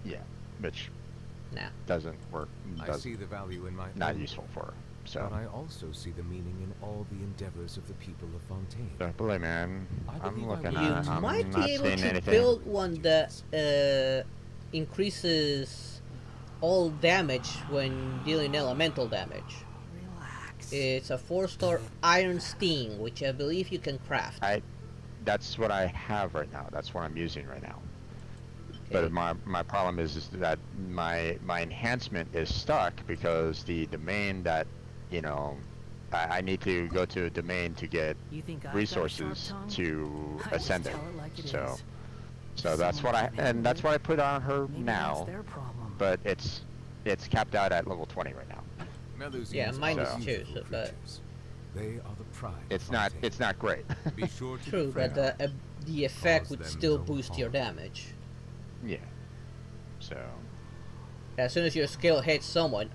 Yeah, which Nah. doesn't work. I see the value in my Not own useful for her. So, But I also see the meaning in all the endeavors of the people of Fontaine. don't believe me, I'm looking You at. might I'm be not able seeing to anything. build one that increases all damage when dealing elemental damage. It's a 4-star Iron Sting, which I believe you can craft. That's what I have right now. That's what I'm using right now. But my problem is that my enhancement is stuck because the domain that, you know, I need to go to a domain to get resources to ascend it. So that's what I put on her now. But it's capped out at level 20 right now. Yeah, mine is too. So, but They are the pride. it's not great. Be sure to true, but the effect would them still no boost your damage. Yeah. So. As soon as your skill hits someone,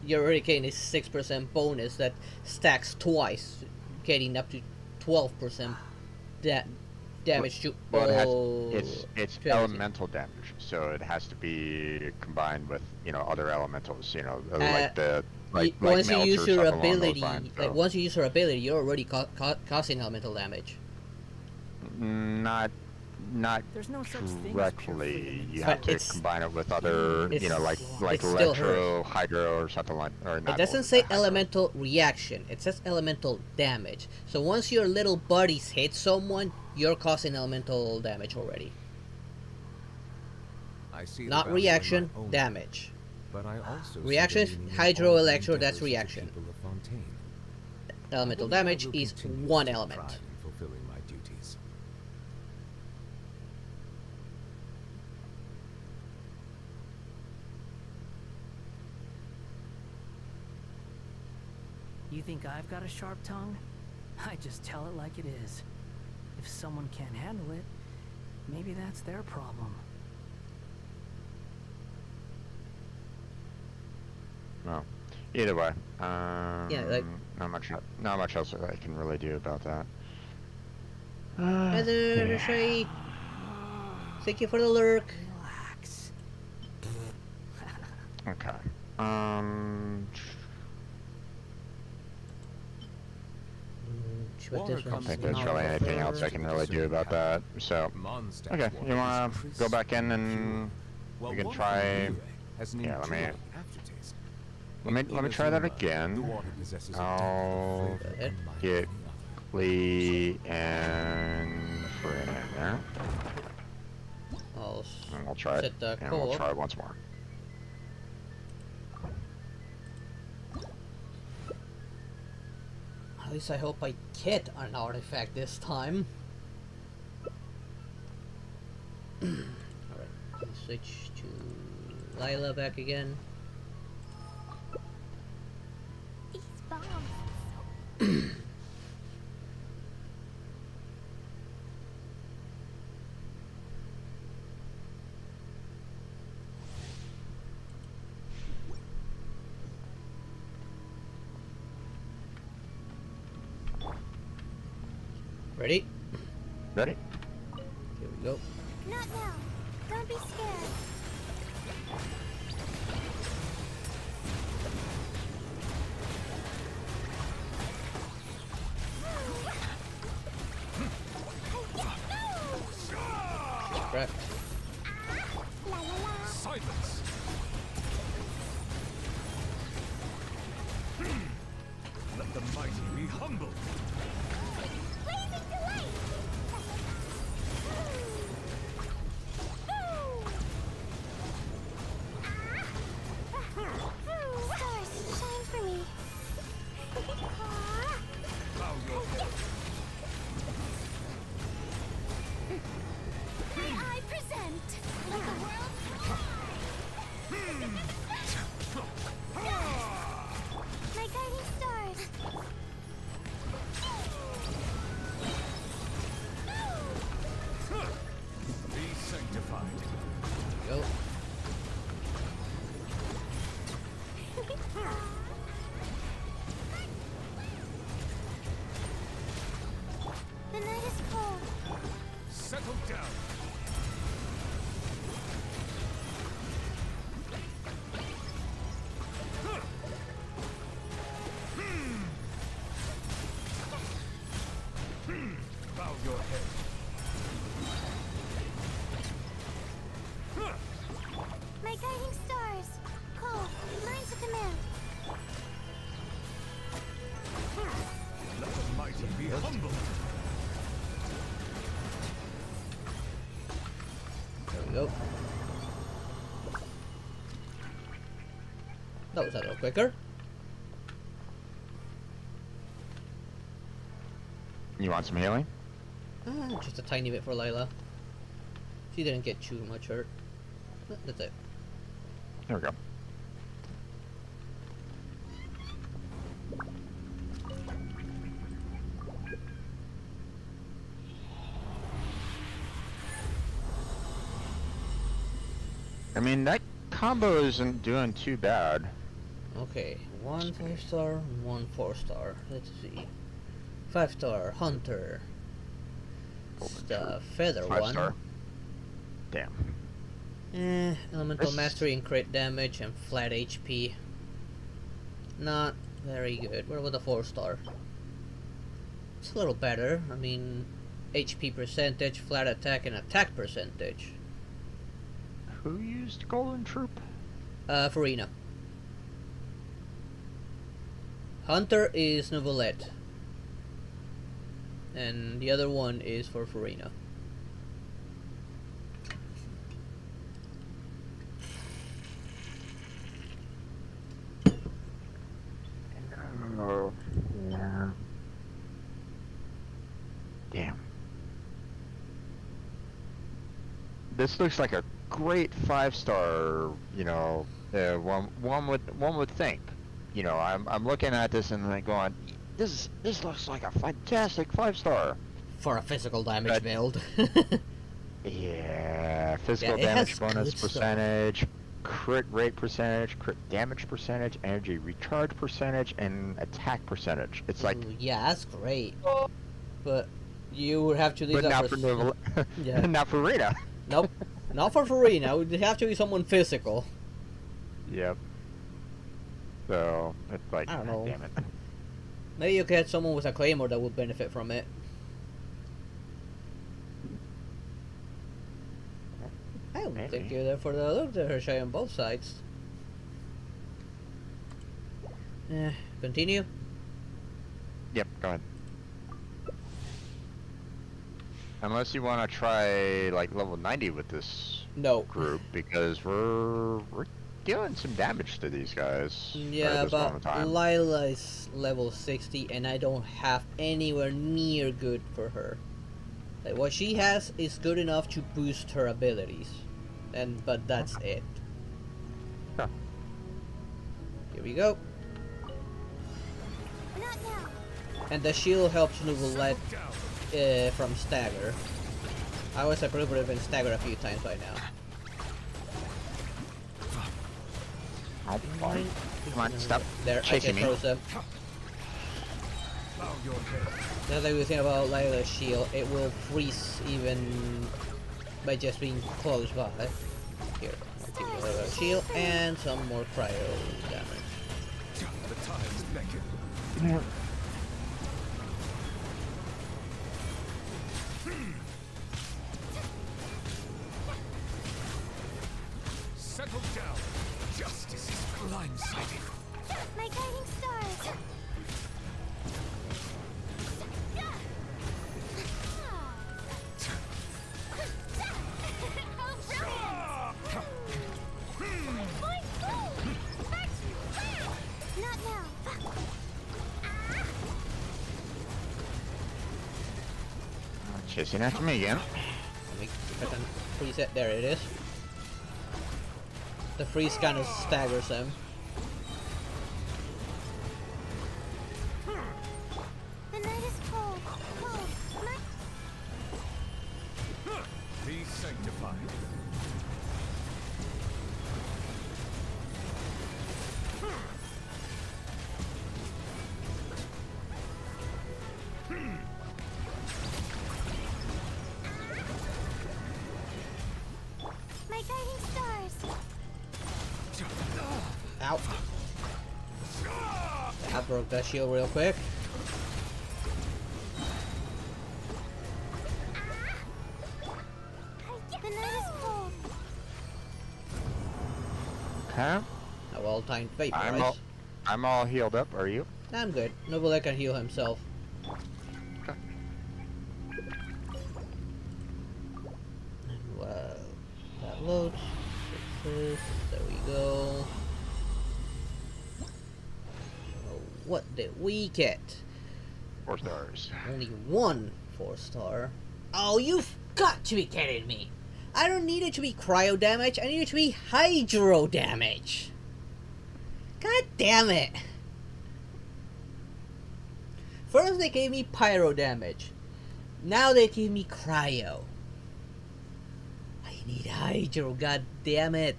your hurricane is 6% bonus that stacks twice, getting up to 12% damage to all. It's elemental damage, so it has to be combined with, you know, other elementals, you know, like the once you use your ability, lines, so. like once you use your ability, you're already causing elemental damage. Not There's no such thing as directly. You have to combine it with other, you know, like still electro, hydro, or something like. Or not. It doesn't say elemental reaction. It says elemental damage. So once your little buddies hit someone, you're causing elemental damage already. I see Not the value in reaction, my own damage. But I also Reaction is see the meaning in hydro, all the electro, endeavors that's of the reaction. people of Fontaine. Elemental I believe I damage will is continue to one take element. pride in fulfilling my duties. You think I've got a sharp tongue? I just tell it like it is. If someone can't handle it, maybe that's their problem. No. Either way. Yeah, like not much else I can really do about that. Heather, Shay, thank you for the lurk. Relax. Okay. But this I don't one's think there's not really anything over. else I can really do about that. So, okay, you wanna go back in and we can try. Yeah, let me try that again. I'll get Lee and Fred in there. And we'll try it. And we'll try it once more. At least I hope I get an artifact this time. Alright, let's switch to Lila back again. These bombs. Ready? Ready? Here we go. Not now. Don't be scared. Correct. La la la. Silence! Let the mighty be humble! Blazing delight. Stars, shine for me. Bow your head. I present. Let the world first. There we go. That was a little quicker. You want some healing? Just a tiny bit for Layla. She didn't get too much hurt. That's it. There we go. I mean, that combo isn't doing too bad. Okay, 1 5-star, 1 4-star. Let's see. 5-star, Hunter. It's the feather 5-star. one. Damn. Elemental This- mastery and crit damage and flat HP. Not very good. What about the 4-star? It's a little better. I mean, HP percentage, flat attack, and attack percentage. Who used Golden Troop? Farina. Hunter is Novelette. And the other one is for Farina. Oh, yeah. Damn. This looks like a great 5-star, you know, one would think. You know, I'm looking at this and like going, this looks like a fantastic 5-star. For a physical damage build. Yeah, physical Yeah, it damage has bonus good stuff. percentage, crit rate percentage, crit damage percentage, energy recharge percentage, and attack percentage. It's like, Ooh, yeah, that's great. But you would have to leave but that not for for Novel, yeah. not for Rita. Nope. Not for Farina. It would have to be someone physical. Yep. So it's like, I don't know. damn it. Maybe you get someone with a claymore that would benefit from it. I don't think you're there for the look. They're shy on both sides. Continue. Yep, go ahead. Unless you want to try like level 90 with this group, because we're dealing some damage to these guys. Yeah, at this but moment in time. Lila is level 60 and I don't have anywhere near good for her. Like, what she has is good enough to boost her abilities. But that's it. Huh. Here we go. Not now. And the shield helps Novelette from stagger. I was probably would have been staggered a few times by now. Come on, stop There, chasing I me. can throw them. The other good thing about Lila's shield, it will freeze even by just being close by. Here, I'll give you a shield and some more cryo damage. The times beckon. Yeah. Settle down. Justice is blindsided. My guiding stars. Not now. Chasing after me again. Let me see if I can freeze it. There it is. The freeze kind of staggers them. The night is cold. Cold. Be sanctified. My guiding stars. Ow. I broke that shield real quick. The night is cold. Okay. A well-timed vaporize. I'm all healed up. Are you? I'm good. Novelette can heal himself. Load. There we go. Oh, what did we get? 4 stars. Only one 4-star. Oh, you've got to be kidding me! I don't need it to be cryo damage, I need it to be hydro damage! God damn it! First they gave me pyro damage. Now they give me cryo. I need hydro, god damn it.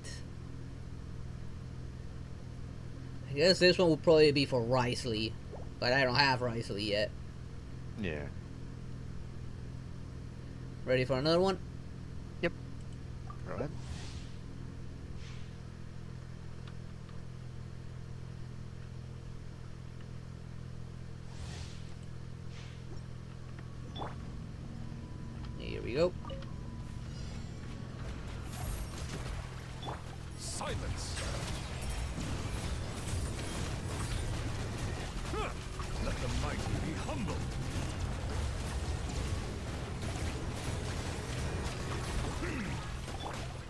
I guess this one will probably be for Risley. But I don't have Risley yet. Yeah. Ready for another one? Yep. Go ahead. Here we go. Silence! Let the mighty be humble.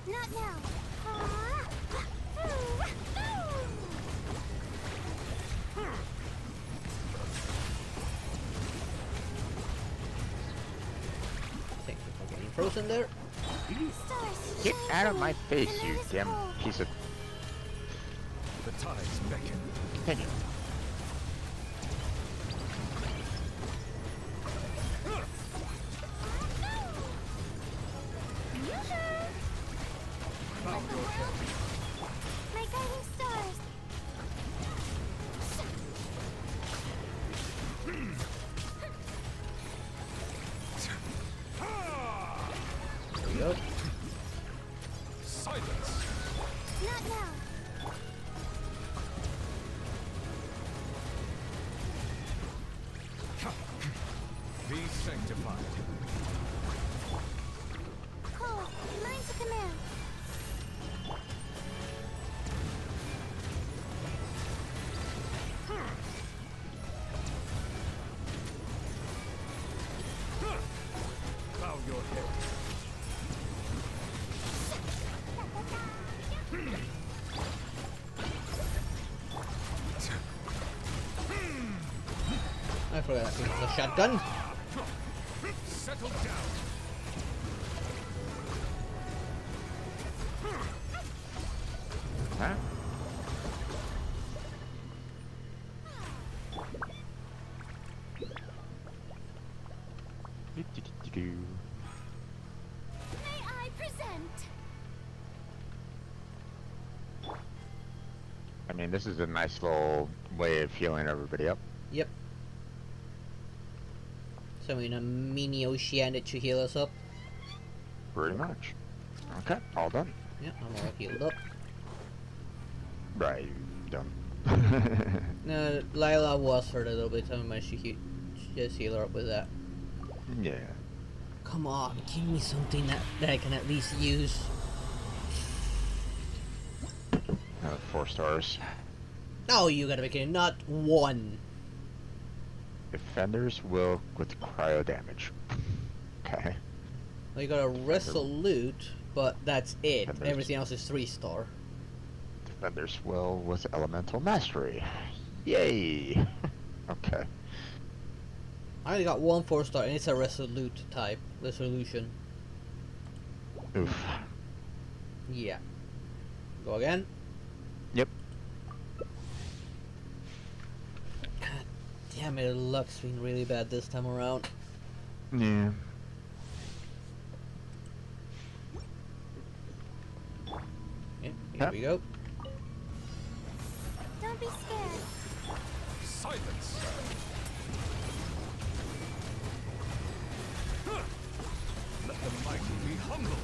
Not now. Thank you for getting frozen there. Get out of my face, you damn piece of... The tides beckon. Hang it. My guiding stars. There we go. Silence! Not now. Be sanctified. Cole, mine's a command. Bow your head. I forgot that thing was a shotgun. Settle down. Huh? Do-do-do-do-do. May I present? I mean, this is a nice little way of healing everybody up. Yep. So in a mini Oceanic to heal us up. Pretty much. Okay, all done. Yeah, I'm all healed up. Right, done. No, Lila was hurt a little bit, so I managed to just heal her up with that. Yeah. Come on, give me something that I can at least use. 4 stars. Oh, you gotta be kidding, not one. Defenders will with cryo damage. Okay. Well, you got a Resolute, but that's it. Defenders. Everything else is 3-star. Defenders will with elemental mastery. Yay! Okay. I only got one 4-star, and it's a Resolute type. Resolution. Oof. Yeah. Go again. Yep. God damn it, luck's been really bad this time around. Yeah. Yeah, here we go. Don't be scared. Silence! Let the mighty be humble.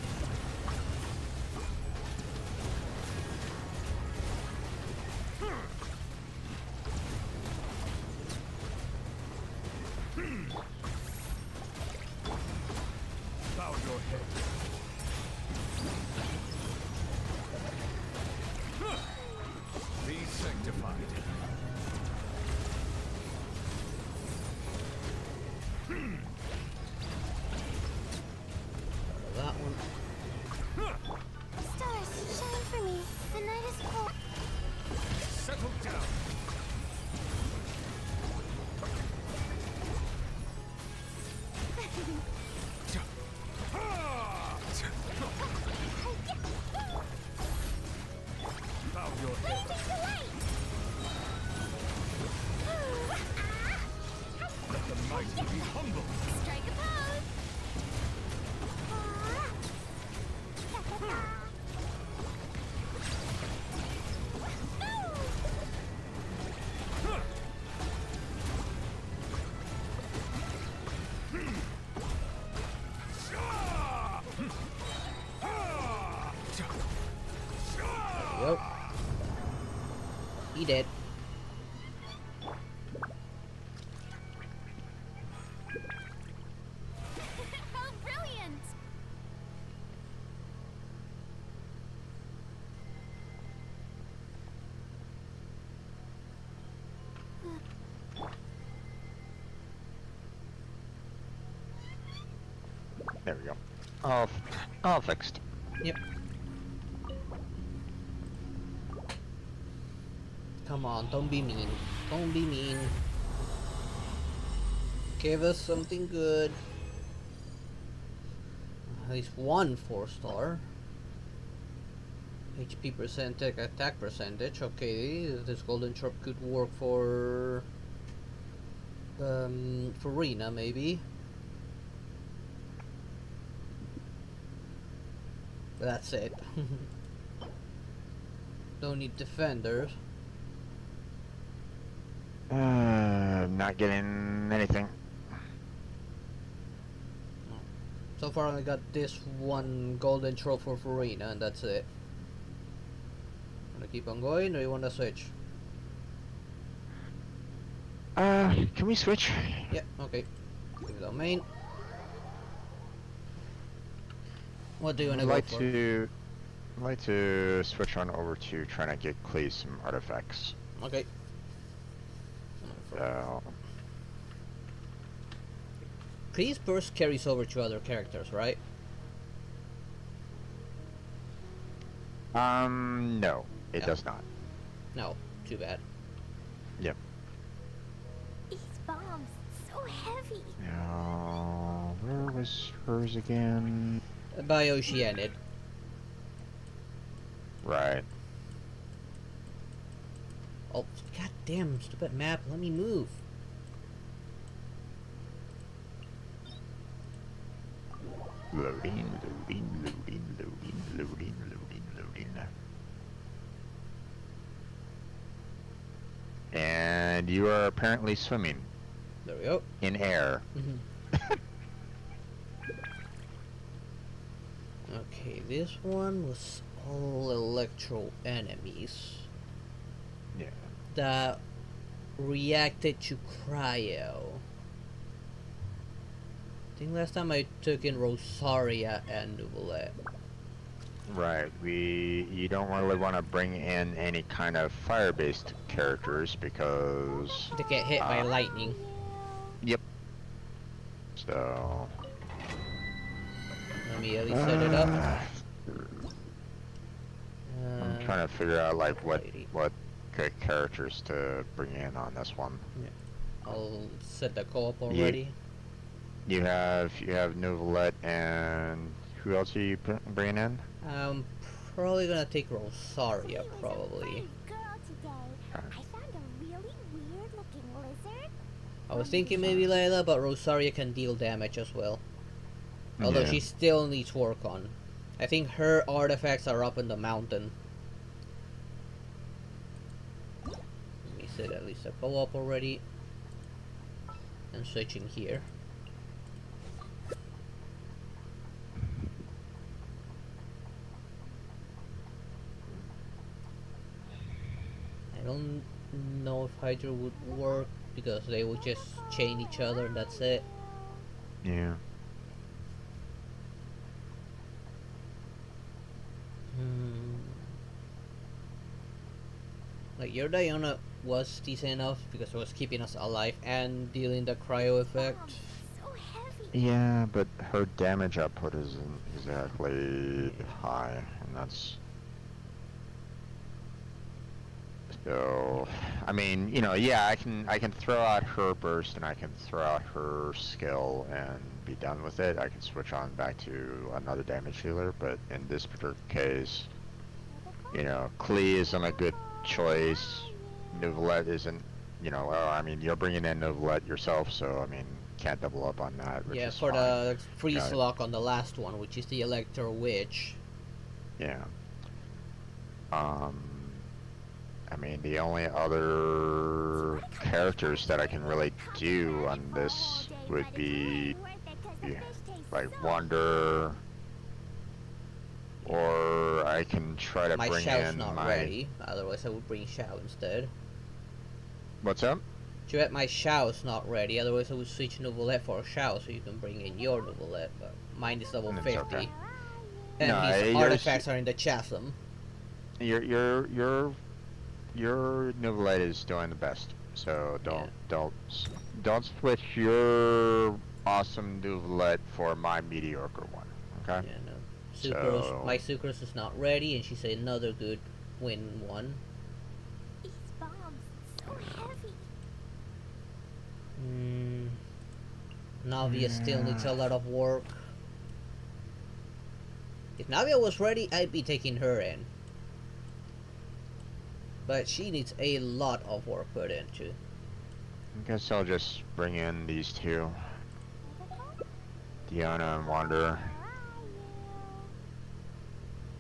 Bow your head. Be sanctified. That one. dead. How brilliant! There we go. All fixed. Yep. Come on, don't be mean. Don't be mean. Give us something good. At least one 4-star. HP percentage, attack percentage. Okay, this golden sharp could work for Rena maybe. That's it. Don't need defenders. Not getting anything. So far, I only got this one golden trophy for Farina, and that's it. Wanna keep on going, or you wanna switch? Can we switch? Yeah, okay. Give it on main. What do you wanna go for? I'd like to switch on over to trying to get Clee some artifacts. Okay. So... Klee's burst carries over to other characters, right? No, it does not. No, too bad. Yep. These bombs, so heavy. Now, where was hers again? By Oceanid. Right. Oh, goddamn stupid map, let me move. Loading. And you are apparently swimming. There we go. In air. Okay, this one was all electro enemies. Yeah. That reacted to cryo. I think last time I took in Rosaria and Nouvelle. Right. You don't really want to bring in any kind of fire-based characters because they get hit by lightning. Yep. So let me at least set it up. I'm trying to figure out like what good characters to bring in on this one. Yeah. I'll set the co-op already. You have Nouvelle and who else are you bringing in? I'm probably gonna take Rosaria, probably. I found a really weird-looking lizard. I was thinking maybe Layla, but Rosaria can deal damage as well. Although she still needs work on. I think her artifacts are up in the mountain. Let me set at least a co-op already. And switching here. I don't know if Hydra would work because they would just chain each other and that's it. Yeah. Like your Diana was decent enough because it was keeping us alive and dealing the cryo effect. Yeah, but her damage output isn't exactly high, and that's... So, I mean, you know, yeah, I can throw out her burst and I can throw out her skill and be done with it. I can switch on back to another damage healer, but in this particular case, you know, Klee isn't a good choice. Nouvelle isn't, you know, well, I mean, you're bringing in Nouvelle yourself, so, I mean, can't double up on that, which yeah, is for fine. the freeze lock on the last one, which is the Electro Witch. Yeah. I mean, the only other characters that I can really do on this would be like Wander or I can try to My bring shell's in not my... ready, otherwise I would bring Shao instead. What's up? Too bad my Shao's not ready, otherwise I would switch Novelette for Shao so you can bring in your Novelette, but mine is level It's 50. okay. And No, these yours- artifacts are in the chasm. Your Novelette is doing the best, so don't switch your awesome Novelette for my mediocre one. Okay. Yeah, no. Sucrose, my Sucrose is not ready, and she's another good win one. These bombs, so heavy. Navia still needs a lot of work. If Navia was ready, I'd be taking her in. But she needs a lot of work put into. I guess I'll just bring in these two, Diana and Wanderer.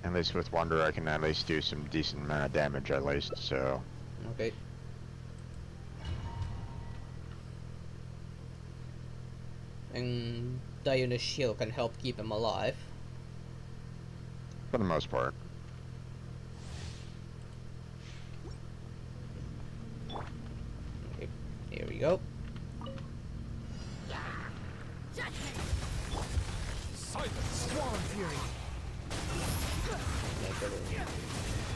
At least with Wanderer, I can at least do some decent amount of damage at least. So. Okay. And Diana's shield can help keep him alive. For the most part. Okay, here we go. Swan Fury. Make a little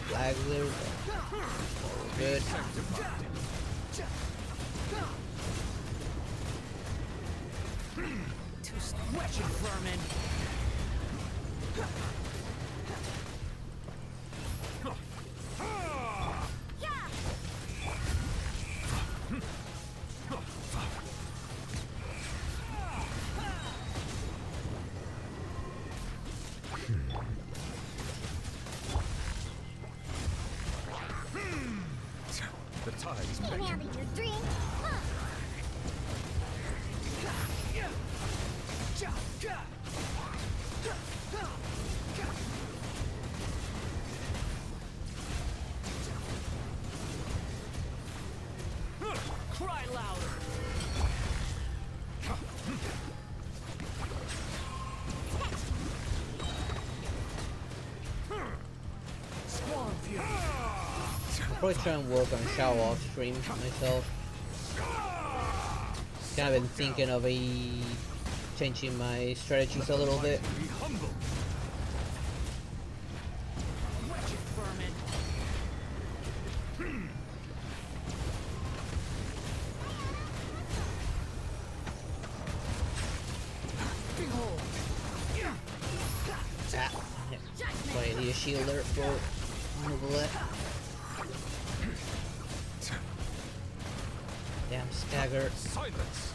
flag there, but all good. Too wretched vermin. The tide's Can't beckoning. handle your drink. Cry louder. Swan Fury. I'll probably try and work on Shao off stream myself. Kind of been thinking of changing my strategies a little bit. Be humble. Wretched vermin. Behold. Ah, yeah. Play the shielder for Novelette. Damn stagger. Silence.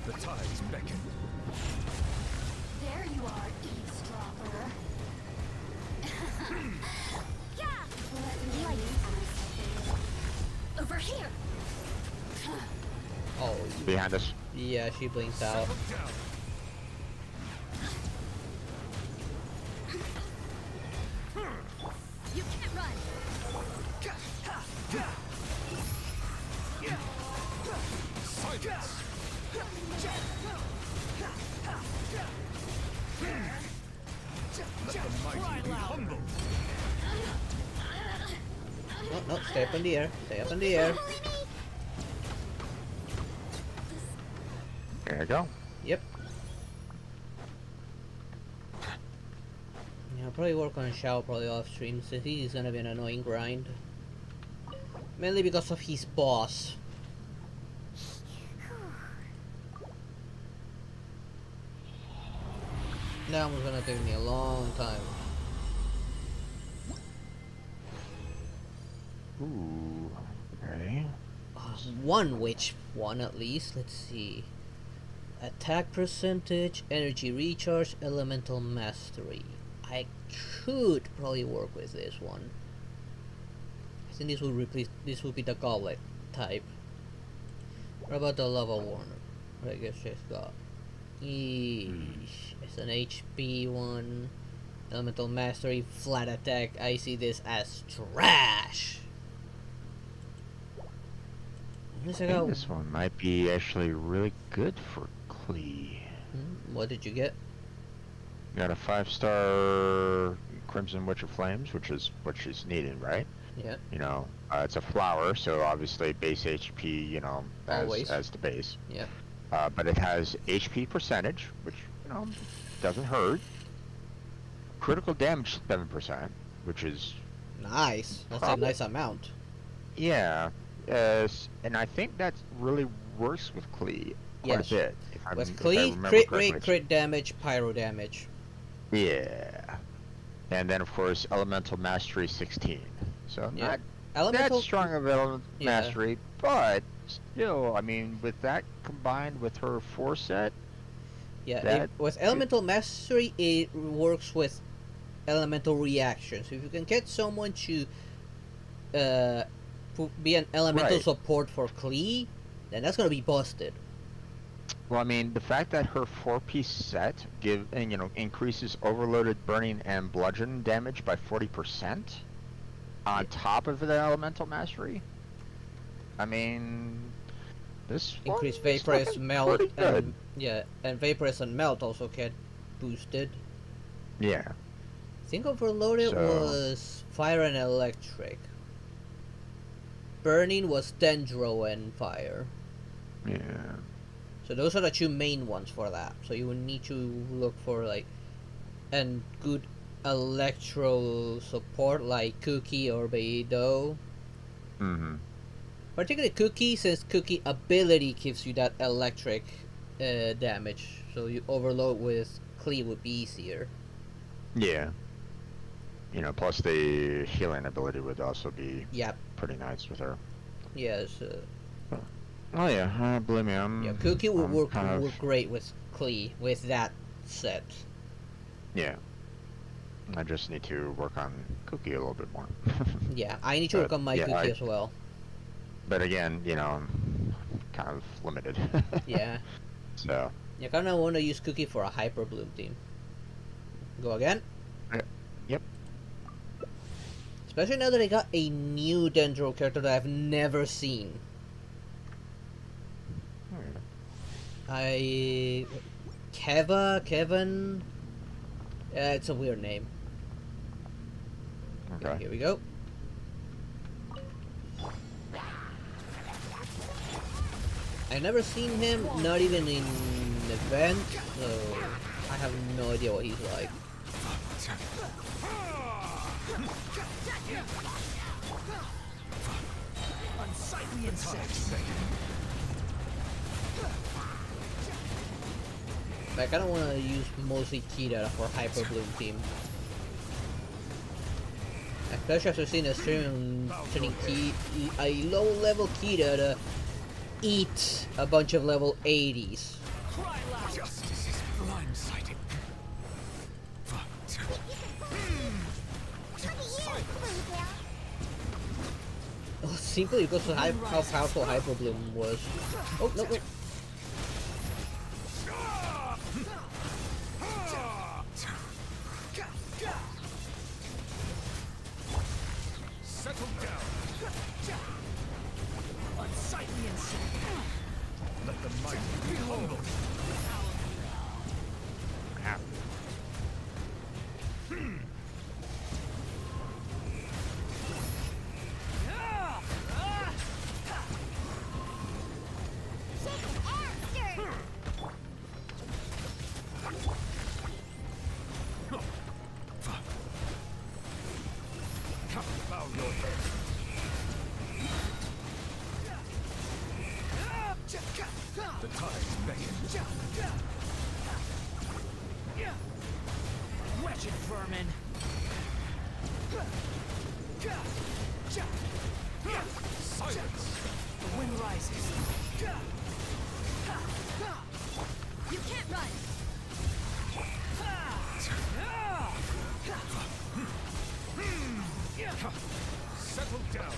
The tide's beckoning. There you are, eavesdropper. Over here. Oh, Behind us. yeah, she blinks out. Settle down. You can't run. Silence. Let the mighty be humbled. No, no, stay up in the air. Stay up in the air. There you go. Yep. Yeah, I'll probably work on Shao probably off stream, since he's gonna be an annoying grind. Mainly because of his boss. That one's gonna take me a long time. Ooh. Okay. One witch one at least. Let's see. Attack percentage, energy recharge, elemental mastery. I could probably work with this one. I think this will replace. This will be the goblet type. What about the lava warner? I guess she's got. Eesh. It's an HP one. Elemental mastery, flat attack. I see this as trash. Unless I I think got this one might be actually really good for Klee. What did you get? You got a 5-star Crimson Witch of Flames, which is what she's needing, right? Yeah. You know, it's a flower, so obviously base HP, you know, Always. as the base. Yeah. But it has HP percentage, which, you know, doesn't hurt. Critical damage 7%, which is Nice. That's a nice amount. Yeah. And I think that really works with Klee quite a bit. With Klee, crit rate, crit damage, pyro damage. Yeah. And then, of course, Elemental Mastery 16. So not Elemental that strong of Elemental Mastery, but still, I mean, with that combined with her 4-set... Yeah, with Elemental Mastery, it works with elemental reactions. If you can get someone to be an elemental support for Klee, then that's gonna be busted. Well, I mean, the fact that her 4-piece set increases overloaded burning and bludgeon damage by 40% on top of the elemental mastery. I mean, this increased vaporous melt and and vaporous and melt also get boosted. Yeah. I think overloaded was fire and electric. Burning was dendro and fire. Yeah. So those are the two main ones for that. So you would need to look for like and good electro support like Cookie or Beidou. Particularly Cookie, since Cookie ability gives you that electric damage. So you overload with Klee would be easier. Yeah. You know, plus the healing ability would also be pretty nice with her. Yes. Oh yeah, believe me, Cookie would work great with Klee with that set. Yeah. I just need to work on Cookie a little bit more. Yeah, I need to work on my Cookie as well. But again, you know, I'm kind of limited. Yeah. So. You kind of want to use Cookie for a Hyper Bloom team. Go again? Yep. Especially now that I got a new Dendro character that I've never seen. Kevin? It's a weird name. Okay. Here we go. I've never seen him, not even in an event, so I have no idea what he's like. Unsightly insects. I kind of want to use mostly Kita for Hyper Bloom team. Especially after seeing a stream turning a low-level Kita to eat a bunch of level 80s. Justice is blindsided. Simply because of how powerful Hyper Bloom was. Oh, no. Settle down. Unsightly insect. Let the mighty be humbled. The tides beckon. Wretched vermin. Silence. The wind rises. You can't run. Settle down.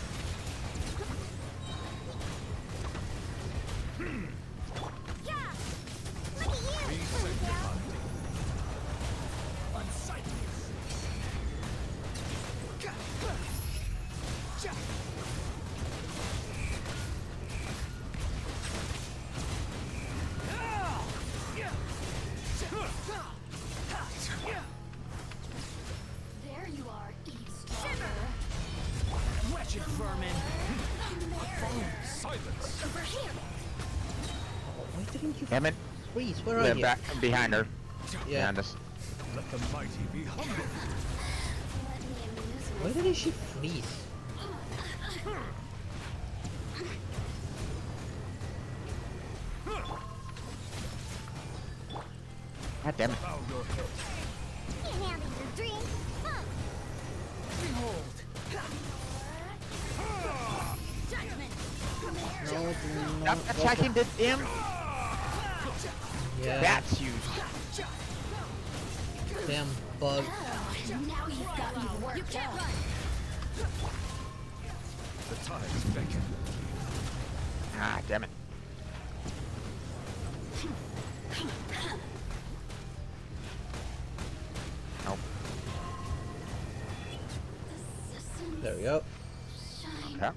Look at you! Be sanctified. Unsightly Silence. Over here. Oh, why didn't you Damn it. freeze? Where are They're you? back behind her. Yeah. Behind us. Let the mighty be humbled. Why didn't she freeze? God damn it. Bow your head. Can't handle your drink. Huh. Behold! No, do Stop not. attacking the damn Yeah. bats, you. Damn bug. Now you've got me worked up. You can't run. The tides beckon. Ah, damn it. Nope. There we go. Okay.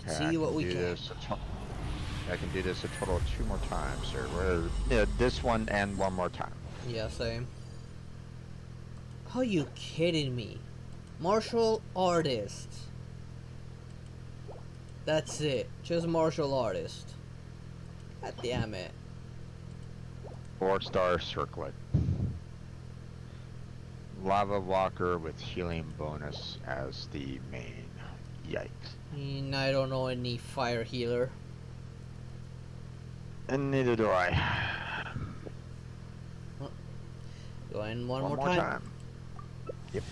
Let's Okay, see what I we do can. this I can do this a total of 2 more times, or yeah, this one and 1 more time. Yeah, same. Are you kidding me? Martial artist. That's it. Just martial artist. God damn it. 4-star circlet. Lava walker with healing bonus as the main. Yikes. I don't know any fire healer. And neither do I. Go in one more time. Yep.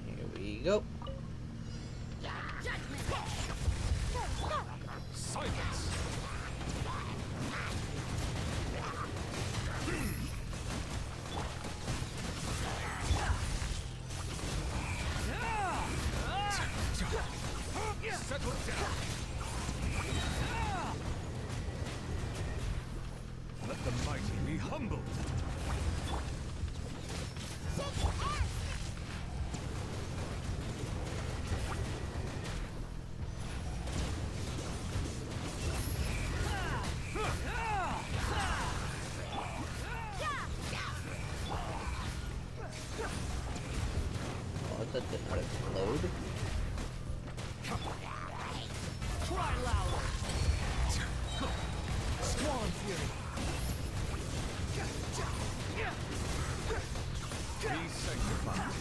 Here we go. Silence. Settle down. Let the mighty be humbled. Oh, that did not explode. Cry louder! Swan Fury! Be sanctified.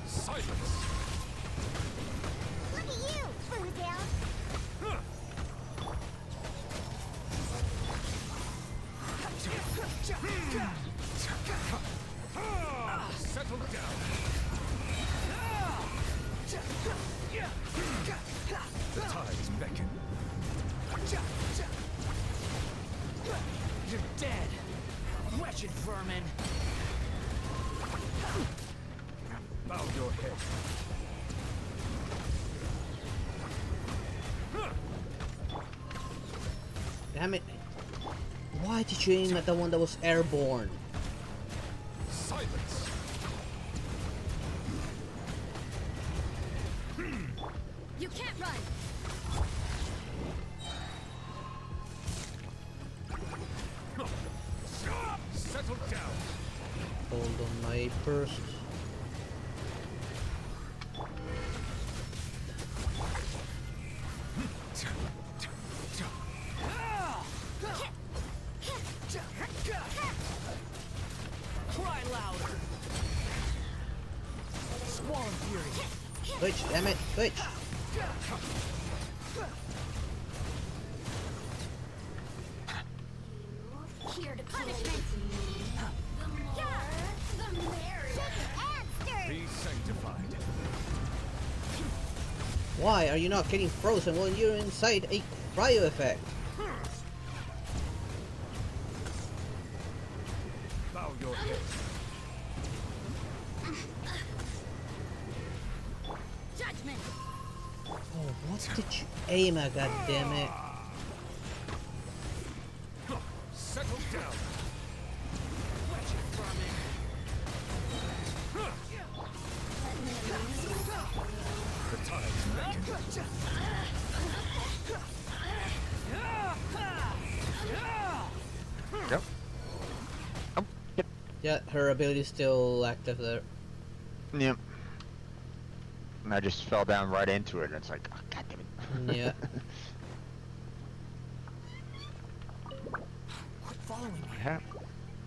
Silence. Look at you, Boodown. Settle down. The tides beckon. You're dead! Wretched vermin! Bow your head. Damn it. Why did you aim at the one that was airborne? Silence. You can't run. Settle down. Hold on my first. Cry louder! Swan Fury! Switch, damn it, switch. Here to punishment. The merrier. Be sanctified. Why are you not getting frozen when you're inside a cryo effect? Bow your head. Oh, what did you aim at, goddammit? Settle down. The time's beckoning. Yep. Oh, yep. Yeah, her ability is still active there. Yep. And I just fell down right into it, and it's like, oh, god damn it. Yeah. Quit following me. Yeah.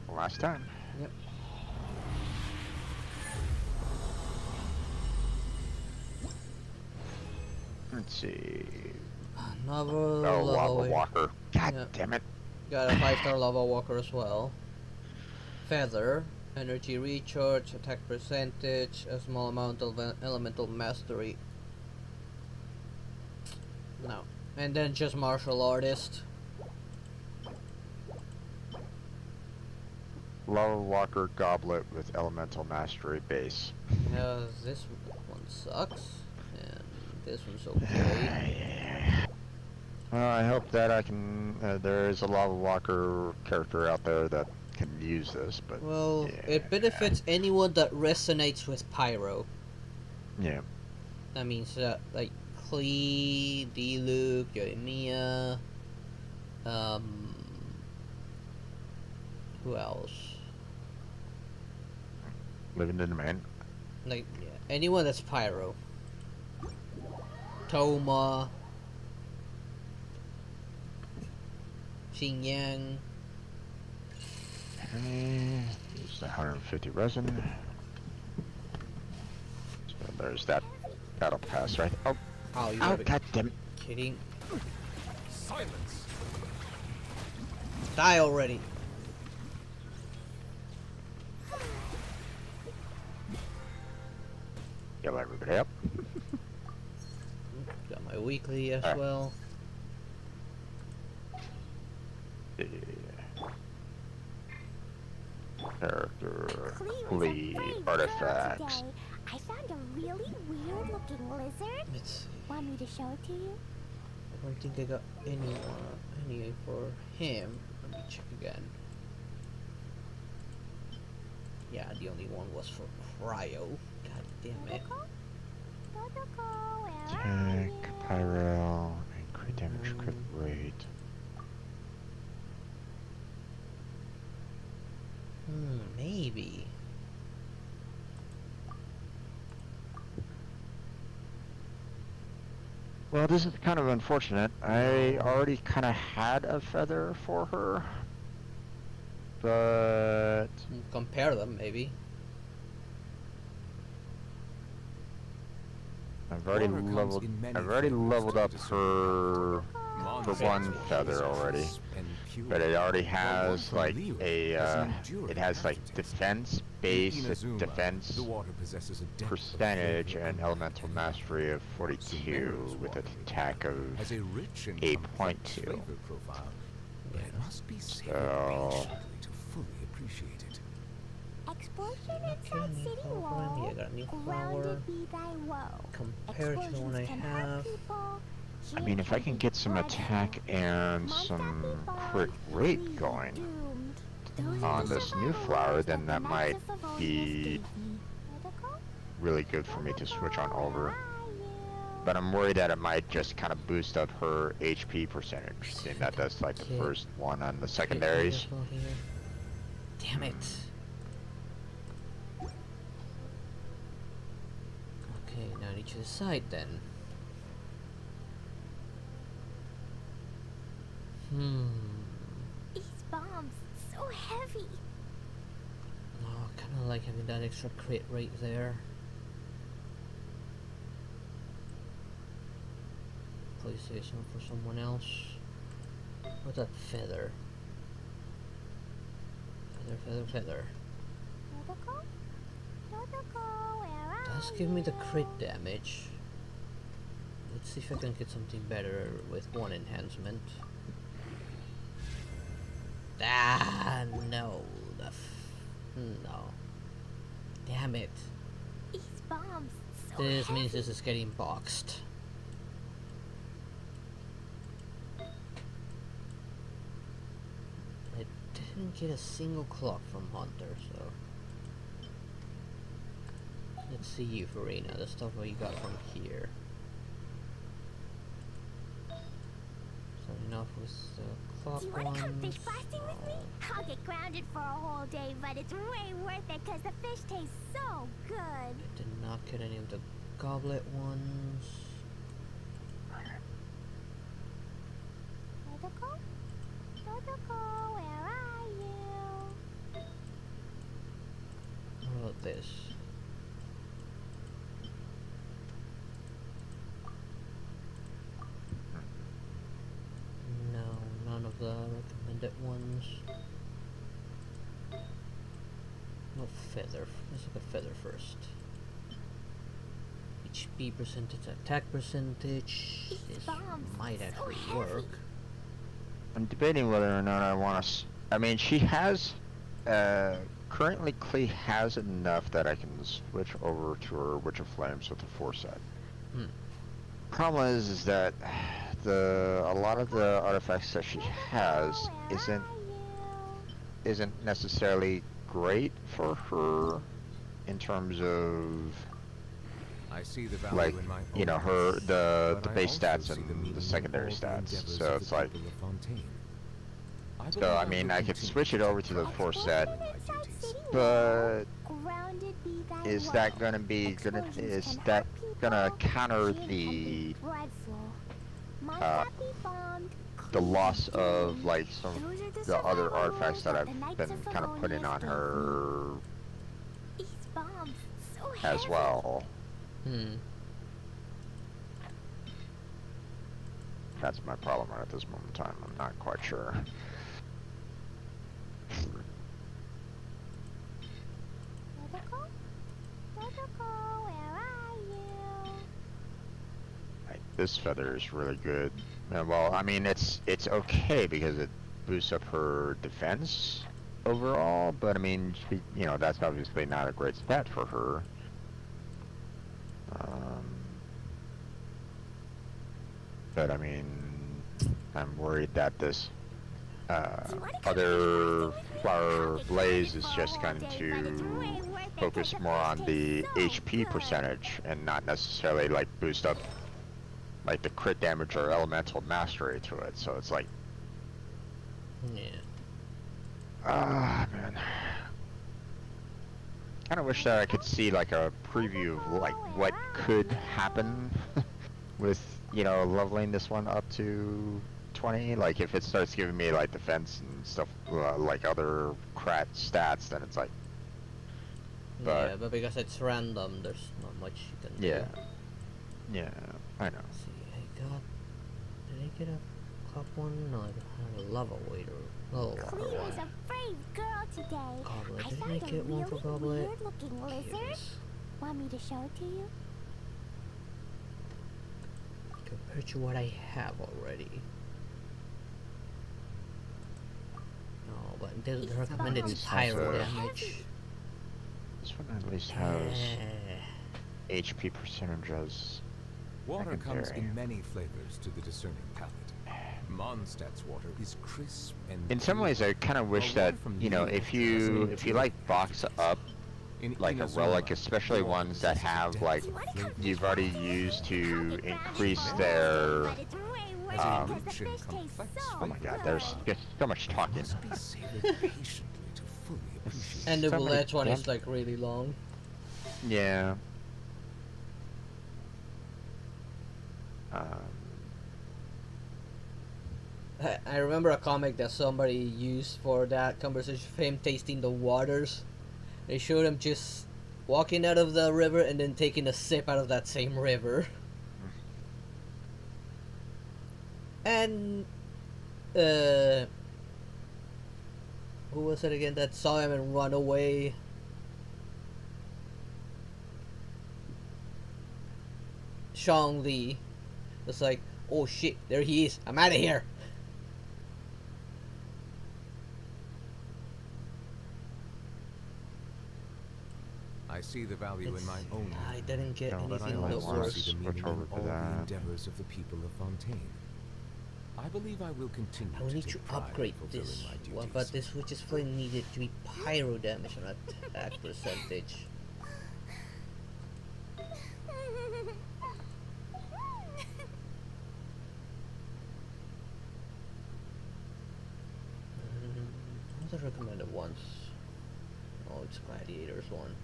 Last time. Yep. Let's see. Another Oh, lava walker. God Yeah. damn it. Got a 5-star lava walker as well. Feather, energy recharge, attack percentage, a small amount of elemental mastery. No. And then just martial artist. Lava walker goblet with elemental mastery base. This one sucks. And this one's okay. Well, I hope that I can. There is a lava walker character out there that can use this, but Well, yeah. it benefits anyone that resonates with Pyro. Yeah. That means like Klee, D-Luke, Yoimiya, who else? Living in the man. Like, yeah, anyone that's Pyro. Toma. Xinyan. Okay. Use the 150 resin. So there's that battle pass, right? Oh, Oh, you oh, gotta god damn it. be kidding. Silence. Die already. Yo, everybody up. Got my weekly as Alright. well. Yeah. Character, Klee was Lee, a brave artifacts. girl today. I found a really weird-looking lizard. Let's see. Want me to show it to you? I don't think I got any for him. Let me check again. Yeah, the only one was for Cryo. God damn it. Dodoko, where are Attack, you? pyro, and crit damage, crit rate. Maybe. Well, this is kind of unfortunate. I already kind of had a feather for her, but Compare them, maybe. I've already Water comes leveled. in many I've already flavors leveled to up her for one feather already, but it already has like a. It has like defense base, defense the water possesses a depth of percentage, flavor and elemental mastery of 42 with an attack of has a rich and 8.2. complex flavor profile, but it must be savored So- patiently to fully appreciate it. Explosion inside new city flower for him. Yeah, wall. got a new flower. Grounded be thy woe. Compared to the one I Explosions can hurt have. people. I mean, if I can get some attack and some crit rate going on this new flower, then that might be really good for me to switch on over. But I'm worried that it might just kind of boost up her HP percentage, seeing that that's like the first one on the secondaries. Damn it. Okay, now I need to decide then. These bombs, so heavy. Oh, kind of like having that extra crit rate there. Please say something for someone else. What's that feather? Feather. Dodoko? Dodoko, where are Does give me the crit damage. Let's see if I can get something better with one enhancement. Ah, no. No. Damn it. These bombs, This means this is getting boxed. I didn't get a single clock from Hunter, so... Let's see you, Farina, the stuff we got from here. So enough with the clock Do you want to come ones. fish blasting with me? I'll get grounded for a whole day, but it's way worth it because the fish taste so good. Did not get any of the goblet ones. Dodoko? Dodoko, where are you? What about this? No, none of the recommended ones. No feather. Let's look at feather first. HP percentage, attack percentage. This might actually work. I'm debating whether or not I want to. I mean, she has. Currently, Klee has enough that I can switch over to her Witch of Flames with the 4-set. Problem is that a lot of the artifacts that she has isn't necessarily great for her in terms of I see the value like in my you know own the but I base also stats see the and meaning the in secondary all the stats. endeavors So of it's the like people of Fontaine. so I mean I could switch it over to the 4-set, but is that gonna counter the loss of like some the other artifacts that I've been kind of putting on her as well? That's my problem right at this moment in time. I'm not quite sure. Dodoko, where are you? Like, this feather is really good. Well, I mean, it's okay because it boosts up her defense overall, but I mean, you know, that's obviously not a great stat for her. But I mean, I'm worried that this other flower blaze is just going to focus more on the HP percentage and not necessarily like boost up like the crit damage or elemental mastery to it. So it's like, man, kind of wish that I could see like a preview of like what could happen with, you know, leveling this one up to 20. Like if it starts giving me like defense and stuff like other crat stats, then it's like, yeah, but because it's random, there's not much you can do. Yeah, I know. Let's see, did I get a cup one? No, I had a lava waiter. Oh, Cleo is a brave girl today. Goblet. I Did found I a get one for really goblet? weird-looking lizard. Yes. Want me to show it to you? Compared to what I have already. No, but the recommended is pyro damage. This one at least has HP percentages. Water comes secondary. in many flavors to the discerning palate. Mondstadt's water is crisp and In some clear, ways, I kind of wish while that, water from you know, Lille if has you an like box up In like a Inazuma, relic, especially the water ones that possesses a have depth like of flavor you've already used to increase their rich and complex oh my god, there's just so much talking. must be savored patiently to fully appreciate. And the So many bullet one is damn- like really long. Yeah. I remember a comic that somebody used for that conversation of him tasting the waters. They showed him just walking out of the river and then taking a sip out of that same river. And who was it again that saw him and run away? Sean Lee. It's like, oh shit, there he is. I'm out of here. I see the value in my own. I didn't get but I anything that also works. see the meaning Switch over in to all the that. endeavors of the people of Fontaine. I believe I will continue I will need to take pride in upgrade fulfilling this my duties. one, but this Witch's Flame needed to be pyro damage and attack percentage. What's the recommended ones? Oh, it's Gladiator's one.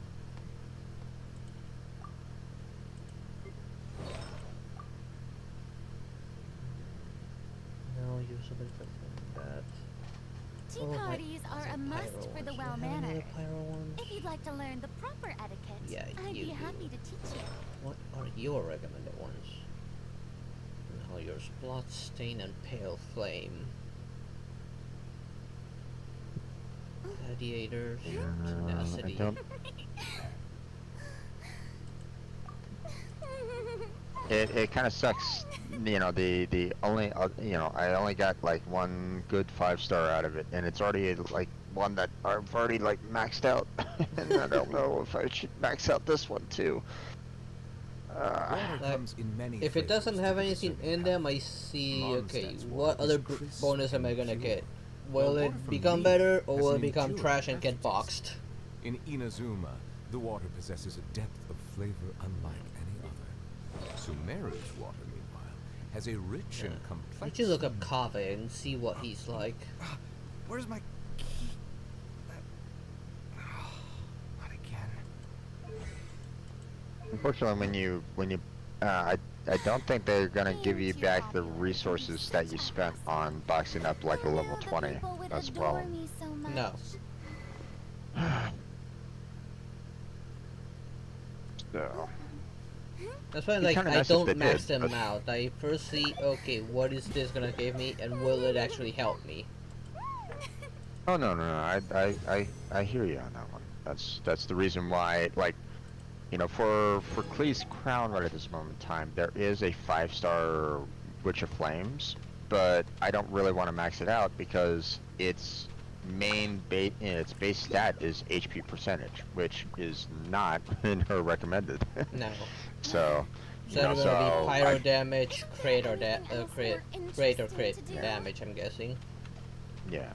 No, use a bit of that. Tea Oh, parties are a must pyro for the ones. Do I have any well-mannered. other pyro ones? If you'd like to learn the proper etiquette, Yeah, I'd you be do. happy to teach you. What are your recommended ones? Now yours, Bloodstain and Pale Flame. Gladiators, Tenacity. I don't. It kind of sucks, you know. The only you know, I only got like one good 5-star out of it, and it's already like one that I've already like maxed out, and I don't know if I should max out this one too. If it doesn't have anything in them, I see. Okay, what other bonus am I gonna get? Will it become better, or will it become trash and get boxed? In Inazuma, the water possesses a depth of flavor unlike any other. Sumeru's water, meanwhile, has a rich and complex. Let's just look up Kave and see what he's like. Where's my key? Not again. Unfortunately, when you I don't think they're gonna give you back the resources that you spent on boxing up like a level 20. That's the problem. No. So. That's why, It'd be like, kinda I nice if don't they max did, them but- out. I first see, okay, what is this gonna give me, and will it actually help me? Oh no, I hear you on that one. That's the reason why, like, you know, for Klee's crown right at this moment in time, there is a 5-star Witch of Flames, but I don't really want to max it out because its its base stat is HP percentage, which is not in her recommended. No. So, So it's gonna be pyro damage, crit or crit damage, I'm guessing. Yeah.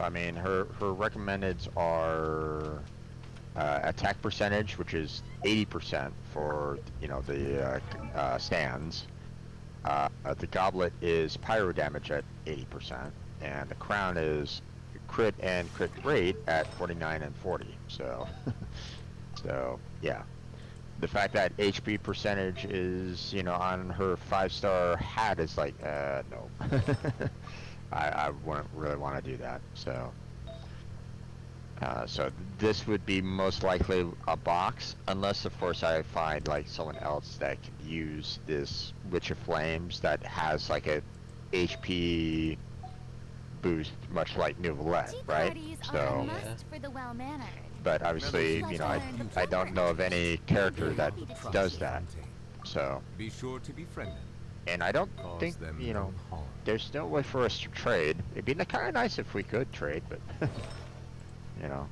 I mean, her recommendeds are attack percentage, which is 80% for, you know, the stands. The goblet is pyro damage at 80%, and the crown is crit and crit rate at 49 and 40. So, so yeah. The fact that HP percentage is, you know, on her 5-star hat is like, no. I wouldn't really want to do that. So, so this would be most likely a box, unless of course I find like someone else that can use this Witch of Flames that has like a HP boost, much like Nouvellette, right? So, For the well-mannered. but obviously, you know, I don't know of any character that does that. So, Be sure to befriend them. and I don't think, them you know, no harm. there's no way for us to trade. It'd be kind of nice if we could trade, but, you know.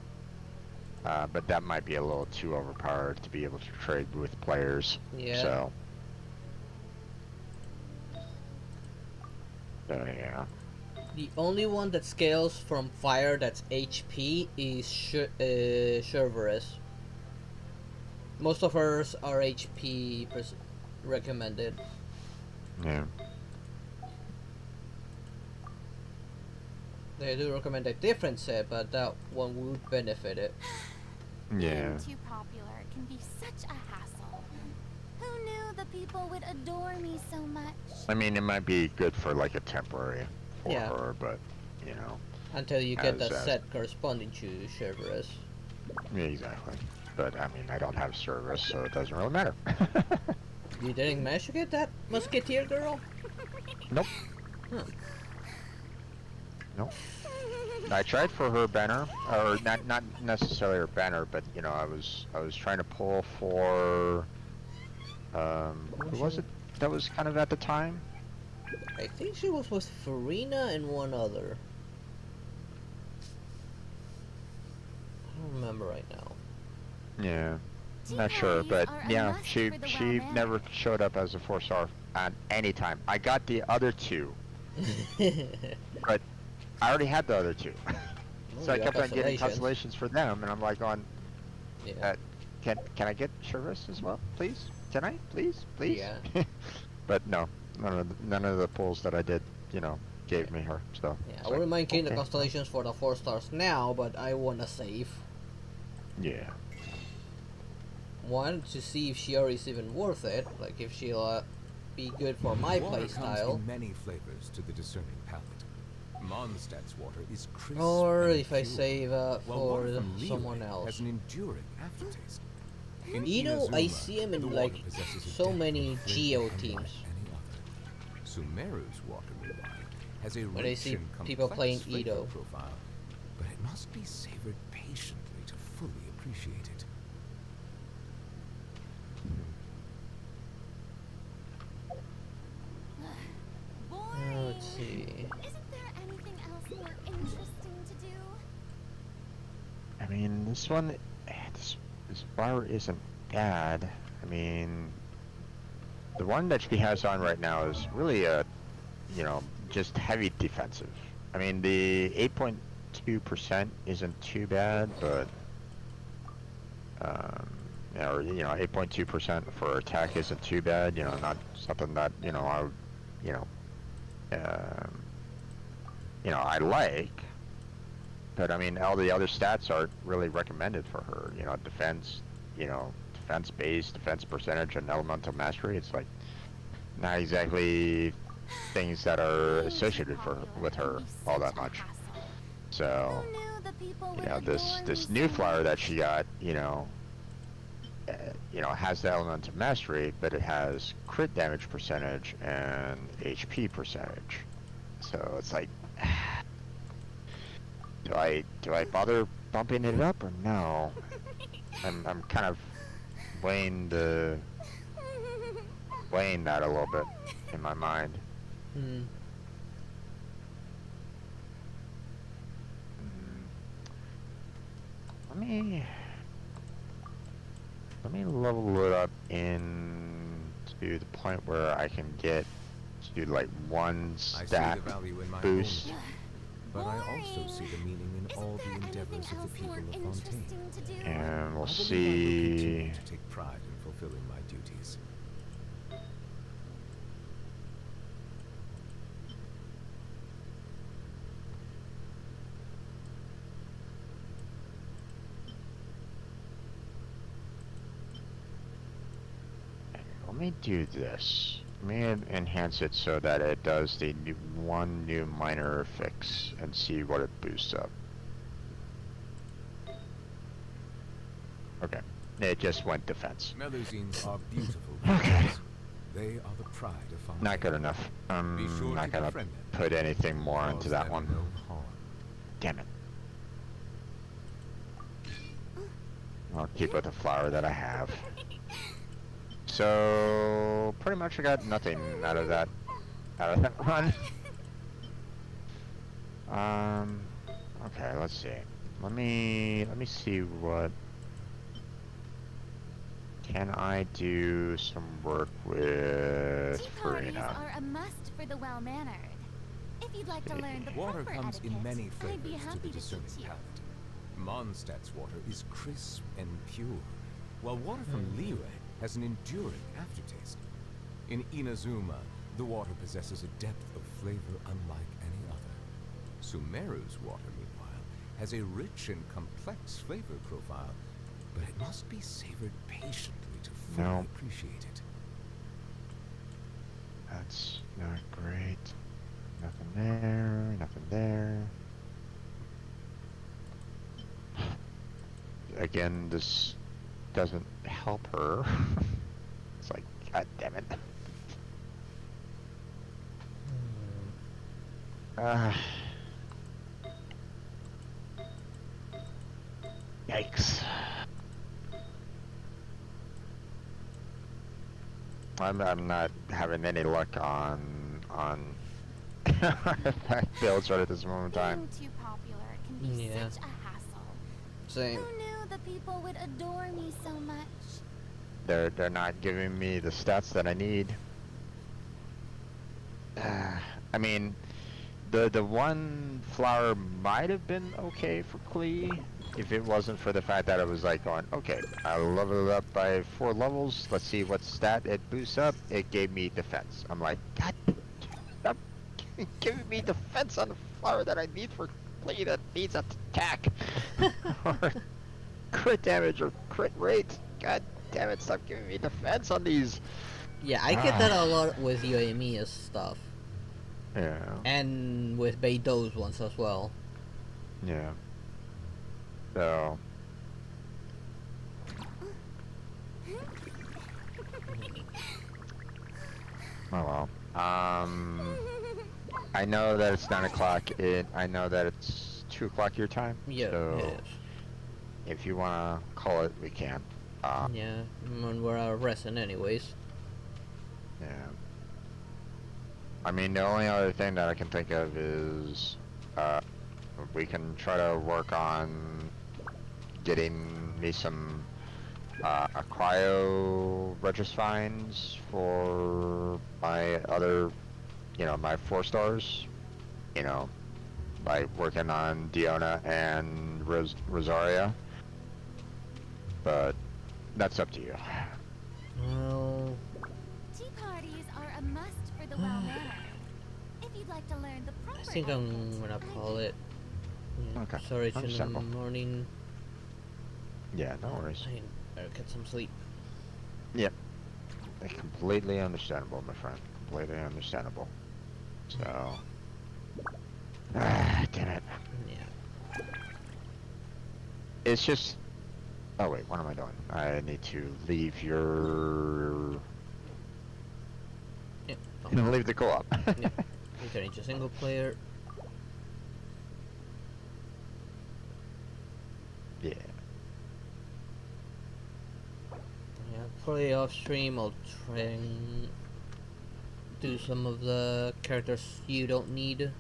But that might be a little too overpowered to be able to trade with players. Yeah. So yeah. The only one that scales from fire that's HP is Cerberus. Most of hers are HP recommended. Yeah. They do recommend a different set, but that one would benefit it. Yeah. Being too popular can be such a hassle. Who knew the people would adore me so much? I mean, it might be good for like a temporary for Yeah. her, but you know. Until you get the as- set corresponding to Cerberus. Yeah, exactly. But I mean, I don't have service, so it doesn't really matter. You didn't manage to get that Musketeer girl? Nope. Huh. Nope. I tried for her banner, or not necessarily her banner, but you know, I was trying to pull for who was it that was kind of at the time? I think she was with Farina and one other. I don't remember right now. Yeah. Not sure, but yeah, she never showed up as a 4-star at any time. I got the other two, but I already had the other two, so I kept on getting constellations for them, and I'm like on. Yeah. Can I get service as well, please? Can I, please? Yeah. But no, none of the pulls that I did, gave me her. So yeah, I wouldn't mind getting the constellations for the 4 stars now, but I wanna save. Yeah. One, to see if Shiori is even worth it, like if she'll be good for my playstyle. Comes in many flavors to the discerning palate. Mondstadt's water is crisp or and if I pure, save for Liyue someone else. has an enduring aftertaste. In I Inazuma, see him the in water like possesses a so depth many of flavor Geo unlike teams. any other. Sumeru's water, meanwhile, has a But I rich see and people complex playing flavor Edo. profile, but it must be savored patiently to fully appreciate it. Let's see. Isn't there anything else more interesting to do? I mean, this one, this bar isn't bad. I mean, the one that she has on right now is really just heavy defensive. I mean, the 8.2% isn't too bad, but 8.2% for attack isn't too bad. Not something that I would, I like. But I mean, all the other stats aren't really recommended for her. Defense, defense base, defense percentage, and elemental mastery. It's like not exactly things that are associated with her all that much. So, this new flower that she got, has the elemental mastery, but it has crit damage percentage and HP percentage. So it's like, do I bother bumping it up or no? I'm kind of weighing that a little bit in my mind. Let me level it up into the point where I can get to like one stat boost. But I also see the meaning in all the endeavors of the people of Fontaine. And we'll I see. believe I will continue to take pride in fulfilling my duties. Let me do this. Let me enhance it so that it does the one new minor fix and see what it boosts up. Okay, it just went defense. Melusines are beautiful. Okay. They are the pride of Fontaine. Not good enough. Be sure Not to gonna befriend them. put anything more Cause into that them one. no harm. Damn it. I'll keep with the flower that I have. So pretty much I got nothing out of that run. Okay, let's see. Let me see what can I do some work with Tea parties Farina. are a must for the well-mannered. If you'd like to learn the Water proper comes etiquette, in many I'd flavors be to happy the to discerning teach you. palate. Mondstadt's water is crisp and pure, while water from Liyue has an enduring aftertaste. In Inazuma, the water possesses a depth of flavor unlike any other. Sumeru's water, meanwhile, has a rich and complex flavor profile, but it must be savored patiently to fully appreciate it. That's not great. Nothing there, nothing there. Again, this doesn't help her. It's like, god damn it. Yikes. I'm not having any luck on artifact builds right at this moment in time. Being too popular can be Yeah. such a hassle. Same. Who knew the people would adore me so much. They're not giving me the stats that I need. I mean, the one flower might have been okay for Klee if it wasn't for the fact that it was like going, okay, I leveled it up by 4 levels. Let's see what stat it boosts up. It gave me defense. I'm like, God, stop giving me defense on the flower that I need for Klee that needs attack or crit damage or crit rate. God damn it! Stop giving me defense on these. Yeah, I get that a lot with Yoimiya's stuff. Yeah. And with Beido's ones as well. Yeah. So. Oh well. I know that it's 9 o'clock. I know that it's 2 o'clock your time. Yeah, so it is. If you wanna call it, we can. Yeah, and we're resting anyways. Yeah. I mean, the only other thing that I can think of is, we can try to work on getting me some, cryo registines for my other, my 4 stars, by working on Diona and Rosaria. But that's up to you. Well, Tea parties are a must for the well-mannered. If you'd like to learn the proper I think I'm gonna call it. Yeah, Okay, sorry, it's in the understandable. morning. Yeah, no worries. I better get some sleep. Yep. Completely understandable, my friend. Completely understandable. So. Damn it. Yeah. It's just. Oh wait, what am I doing? I need to leave your. Yeah. Leave the co-op. Yeah. Return to single player. Yeah. Yeah, probably off stream I'll try and do some of the characters you don't need.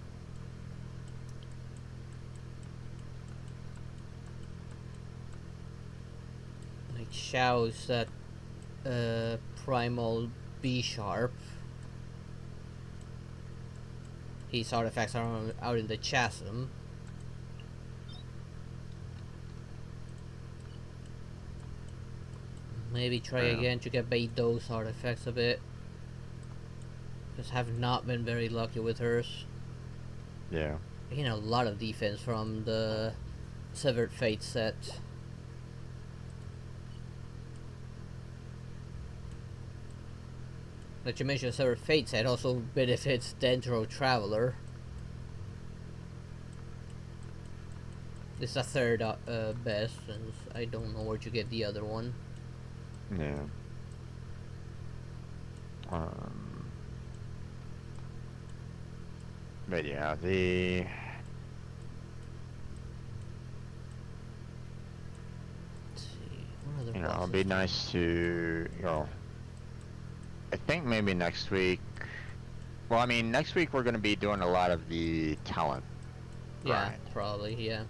Like Xiao's that primal B sharp. His artifacts are out in the chasm. Maybe try again to get Beido's artifacts a bit. Just have not been very lucky with hers. Yeah. Getting a lot of defense from the Severed Fate set. Not to mention Severed Fate set also benefits Dendro Traveler. This is a third best, since I don't know where to get the other one. Yeah. But yeah, the. Let's see, what other It'd bosses be do- nice to, I think maybe next week. Well, I mean, next week we're going to be doing a lot of the talent. Yeah, grind. probably, yeah.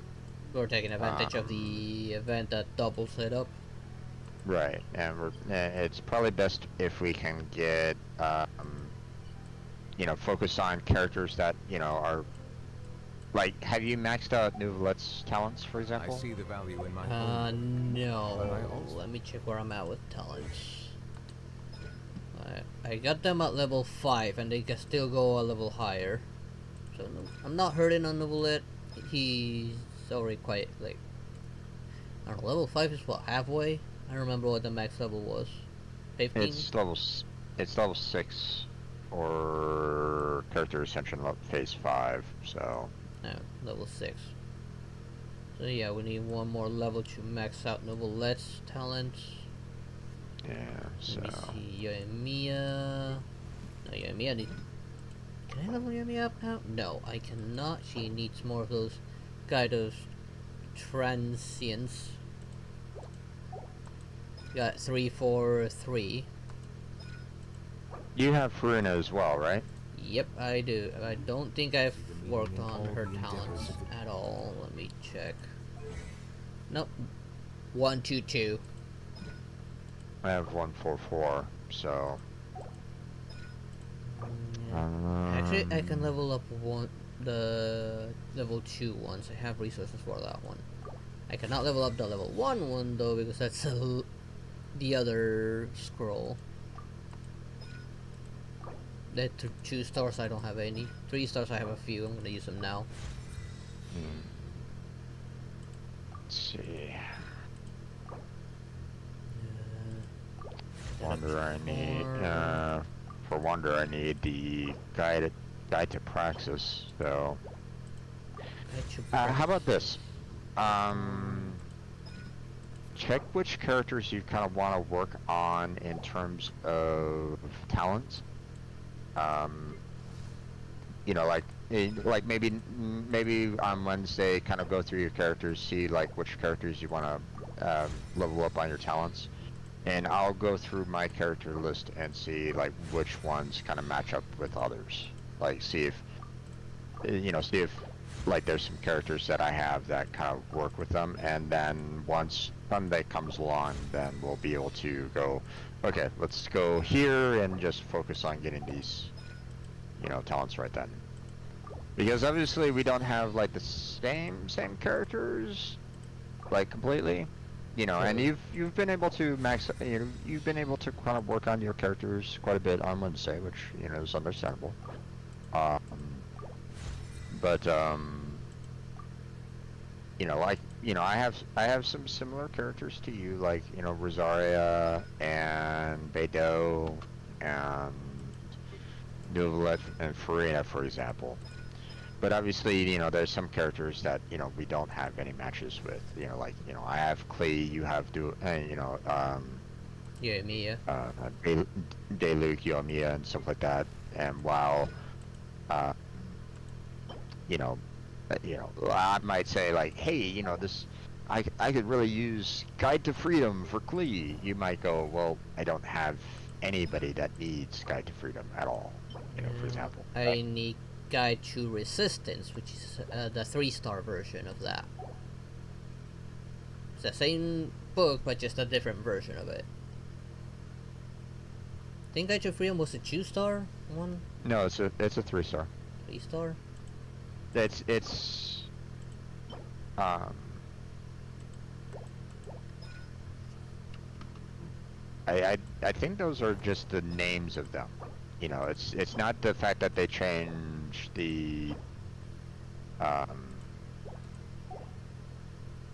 We're taking advantage of the event that doubles it up. Right, and it's probably best if we can get, focus on characters that, are, like, have you maxed out Nouvelette's talents, for I example? see the value in my own. No. Let me check where I'm at with talents. I got them at level 5, and they can still go a level higher. So no, I'm not hurting on Nouvelette. He's already quite, like, I don't know, level 5 is what, halfway? I don't remember what the max level was. 15? It's level 6, or character ascension phase 5, so. No, level 6. So yeah, we need one more level to max out Nouvelette's talents. Yeah, so. Let me see, Yoimiya. No, Yoimiya need. Can I level Yoimiya up now? No, I cannot. She needs more of those kind of transients. Got 3, 4, 3. You have Furina as well, right? Yep, I do. I don't think I've worked on her talents at all. Let me check. Nope. 122. I have 144, so. Actually, I can level up the level 2 ones. I have resources for that one. I cannot level up the level 1 one though, because that's the other scroll. The 2 stars I don't have any. 3 stars I have a few. I'm gonna use them now. Let's see. Wonder I need for Wonder I need the guide to Praxis. So how about this? Check which characters you kind of want to work on in terms of talents. You know, like maybe on Wednesday, kind of go through your characters, see like which characters you want to level up on your talents, and I'll go through my character list and see like which ones kind of match up with others. Like see if like there's some characters that I have that kind of work with them, and then once Sunday comes along, then we'll be able to go, okay, let's go here and just focus on getting these, talents right then. Because obviously we don't have like the same characters, like completely, and you've been able to you've been able to kind of work on your characters quite a bit on Wednesday, which is understandable. But I have some similar characters to you, like Rosaria and Beidou and Nuvalet and Farina, for example. But obviously, there's some characters that we don't have any matches with. I have Klee, you have Yoimiya, Daeluke, Yoimiya, and stuff like that. And while I might say like, hey, this, I could really use Guide to Freedom for Klee. You might go, well, I don't have anybody that needs Guide to Freedom at all, for example. I need Guide to Resistance, which is the 3-star version of that. It's the same book, but just a different version of it. I think Guide to Freedom was a 2-star one? No, it's a 3-star. 3-star? It's I think those are just the names of them. It's not the fact that they change the yeah,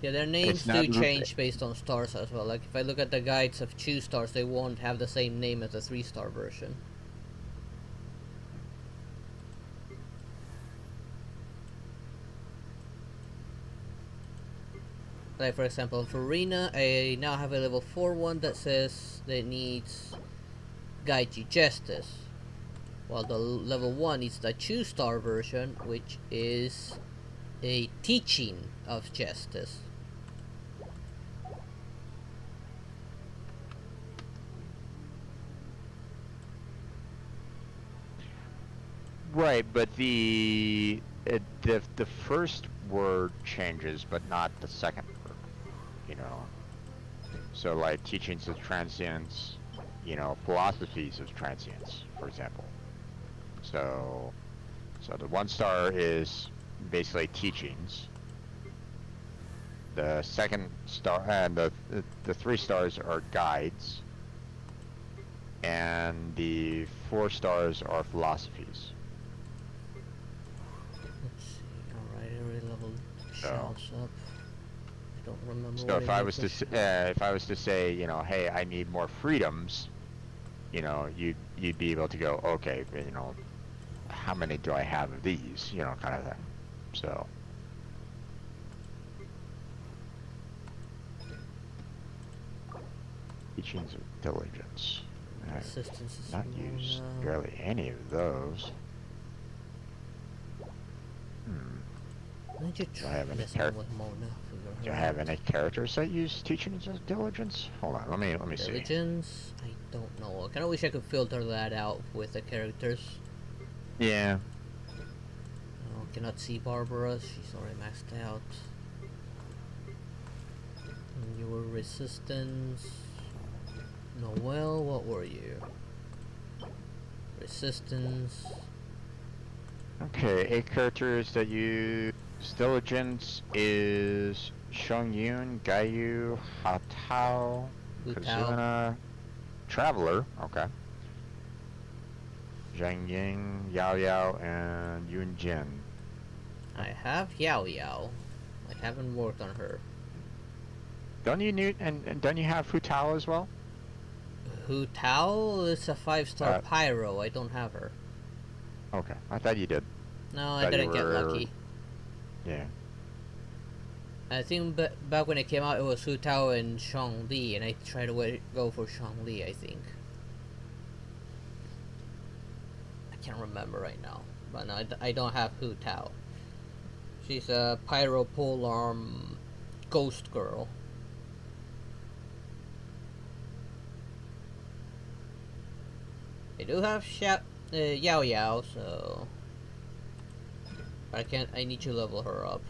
their names do change based on stars as well. Like if I look at the guides of 2 stars, they won't have the same name as the 3-star version. Like for example, for Rena, I now have a level 4 one that says that it needs Guide to Justice, while the level 1 is the 2-star version, which is a teaching of justice. Right, but the first word changes, but not the second word. So like teachings of transience, philosophies of transience, for example. So the 1-star is basically teachings. The 2nd star and the 3 stars are guides, and the 4 stars are philosophies. Let's see. Alright, every level shouts up. I don't remember. So if I was to say, hey, I need more freedoms, you'd be able to go, okay, how many do I have of these, kind of thing. So. Teachings of diligence. Assistance is not used barely any of those. Do I have any Do I have any characters that use teachings of diligence? Hold on, let me see. Diligence? I don't know. I kinda wish I could filter that out with the characters. Yeah. Cannot see Barbara, she's already maxed out. You were resistance. Noel, what were you? Resistance. Okay, 8 characters that use diligence is Shongyun, Gayu, Hatao, Kazuna, Traveler, okay. Zhang Ying, Yao Yao, and Yun Jin. I have Yao Yao. I haven't worked on her. Don't you need and don't you have Fu Tao as well? Hu Tao is a 5-star pyro. I don't have her. Okay, I thought you did. No, I didn't get lucky. Yeah. I think back when it came out, it was Hu Tao and Shang Li, and I tried to go for Shang Li, I think. I can't remember right now, but no, I don't have Hu Tao. She's a pyro polearm ghost girl. I do have Yao Yao, so I can't. I need to level her up.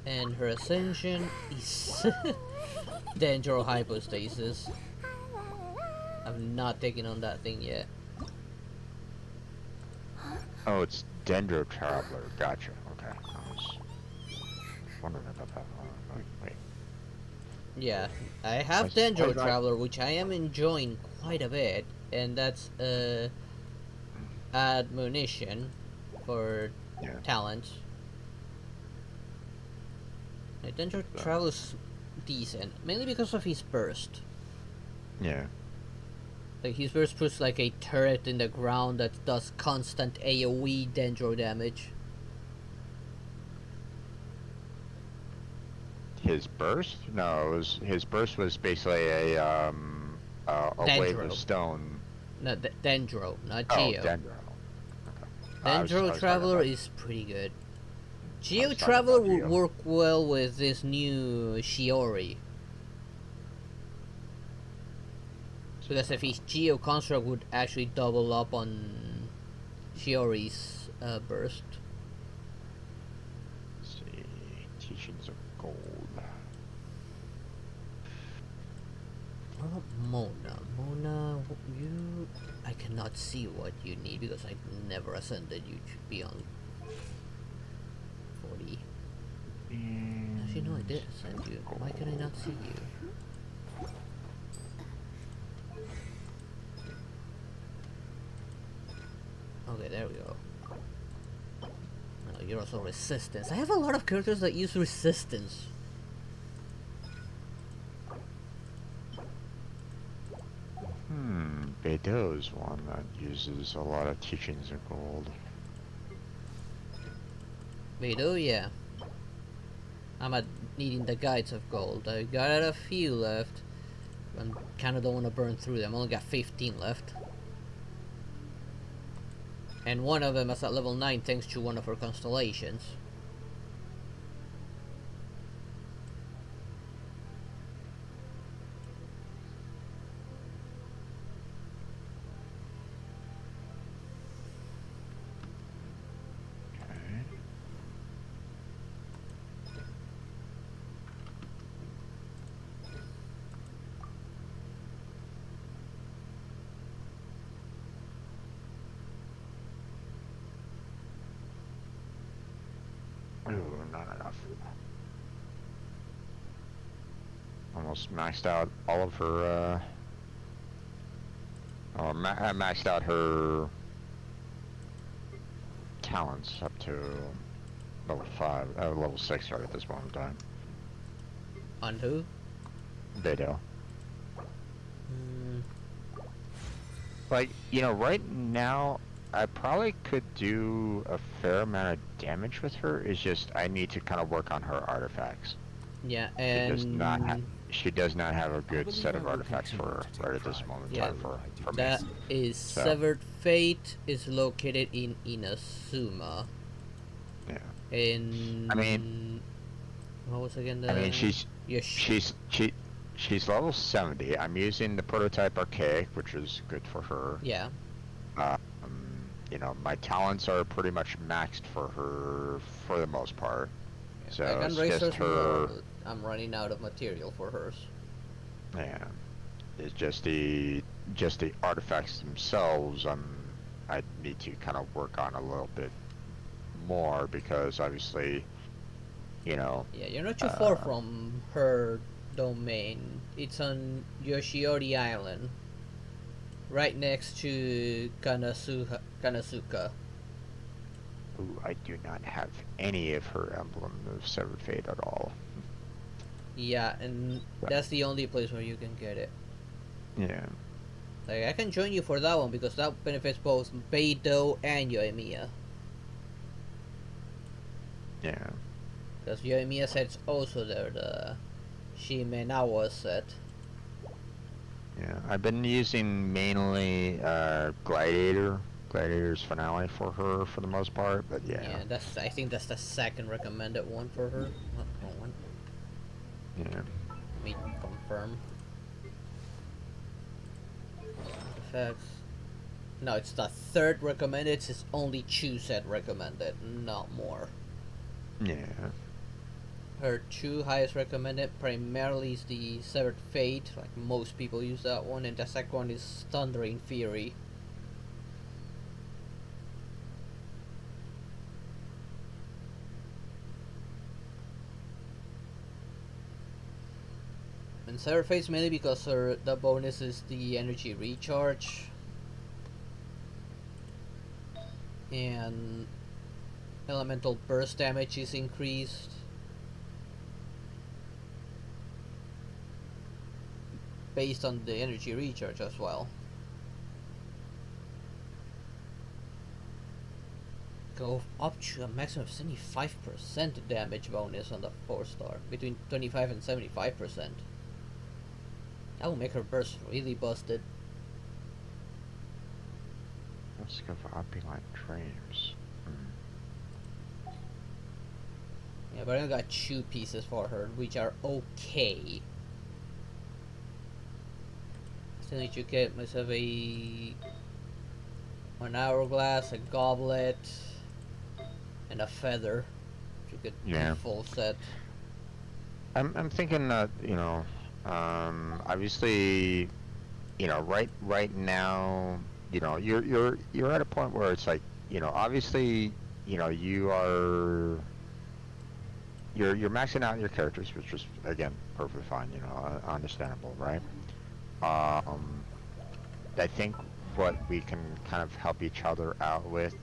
And her ascension is Dendro Hypostasis. I'm not taking on that thing yet. Oh, it's Dendro Traveler. Gotcha. Okay. I was wondering about that one. Wait. Yeah, I have Dendro Traveler, which I am enjoying quite a bit, and that's admonition for talents. Dendro Traveler is decent, mainly because of his burst. Yeah. Like his burst puts like a turret in the ground that does constant AoE Dendro damage. His burst? No, his burst was basically a wave of stone. No, Dendro, not Geo. Oh, Dendro. Okay. Dendro Traveler is pretty good. Geo Traveler would work well with this new Shiori. Because if his Geo construct would actually double up on Shiori's burst. Let's see, teachings of gold. What about Mona? Mona, you... I cannot see what you need because I've never ascended you to be on 40. Actually, no, I did ascend you. Why can I not see you? Okay, there we go. Oh, you're also resistance. I have a lot of characters that use resistance. Beidou's one that uses a lot of teachings of gold. Beidou, yeah. I'm at needing the guides of gold. I got a few left. I kinda don't want to burn through them. I only got 15 left. And one of them is at level 9 thanks to one of her constellations. Not enough. Almost maxed out all of her, maxed out her talents up to level 5, level 6, sorry, at this point in time. On who? Beidou. Like, you know, right now, I probably could do a fair amount of damage with her. It's just I need to kind of work on her artifacts. Yeah, and she does not have a good set of artifacts for her right at this moment in time for that me. Is so. Severed Fate is located in Inazuma. Yeah. I mean, what was again the? I mean, she's level 70. I'm using the prototype archaic, which is good for her. Yeah. You know, my talents are pretty much maxed for her for the most part. So I can it's raise just hers her. more, but I'm running out of material for hers. Yeah, it's just the artifacts themselves. I need to kind of work on a little bit more because obviously, you know. Yeah, you're not too far from her domain. It's on Yoshiori Island, right next to Kanasuka. Ooh, I do not have any of her emblem of Severed Fate at all. Yeah, and that's the only place where you can get it. Yeah. Like, I can join you for that one because that benefits both Beidou and Yoimiya. Yeah. Because Yoimiya set's also there, the Shimenawa set. Yeah, I've been using mainly Gladiator's Finale for her for the most part, but yeah. Yeah, I think that's the second recommended one for her. Not the one. Yeah. Let me confirm. Artifacts. No, it's the third recommended. It's only 2 set recommended, not more. Yeah. Her 2 highest recommended primarily is the Severed Fate, like most people use that one, and the second one is Thundering Fury. And Severed Fate's mainly because the bonus is the energy recharge. And elemental burst damage is increased. Based on the energy recharge as well. Go up to a maximum of 75% damage bonus on the 4-star, between 25 and 75%. That will make her burst really busted. Let's go for Opulent Dreams. Yeah, but I only got 2 pieces for her, which are okay. Still need to get myself an hourglass, a goblet, and a feather to get the full set. I'm thinking that, you know, obviously, you know, right now, you know, you're at a point where it's like, you know, obviously, you know, you're maxing out your characters, which is again perfectly fine, you know, understandable, right? I think what we can kind of help each other out with,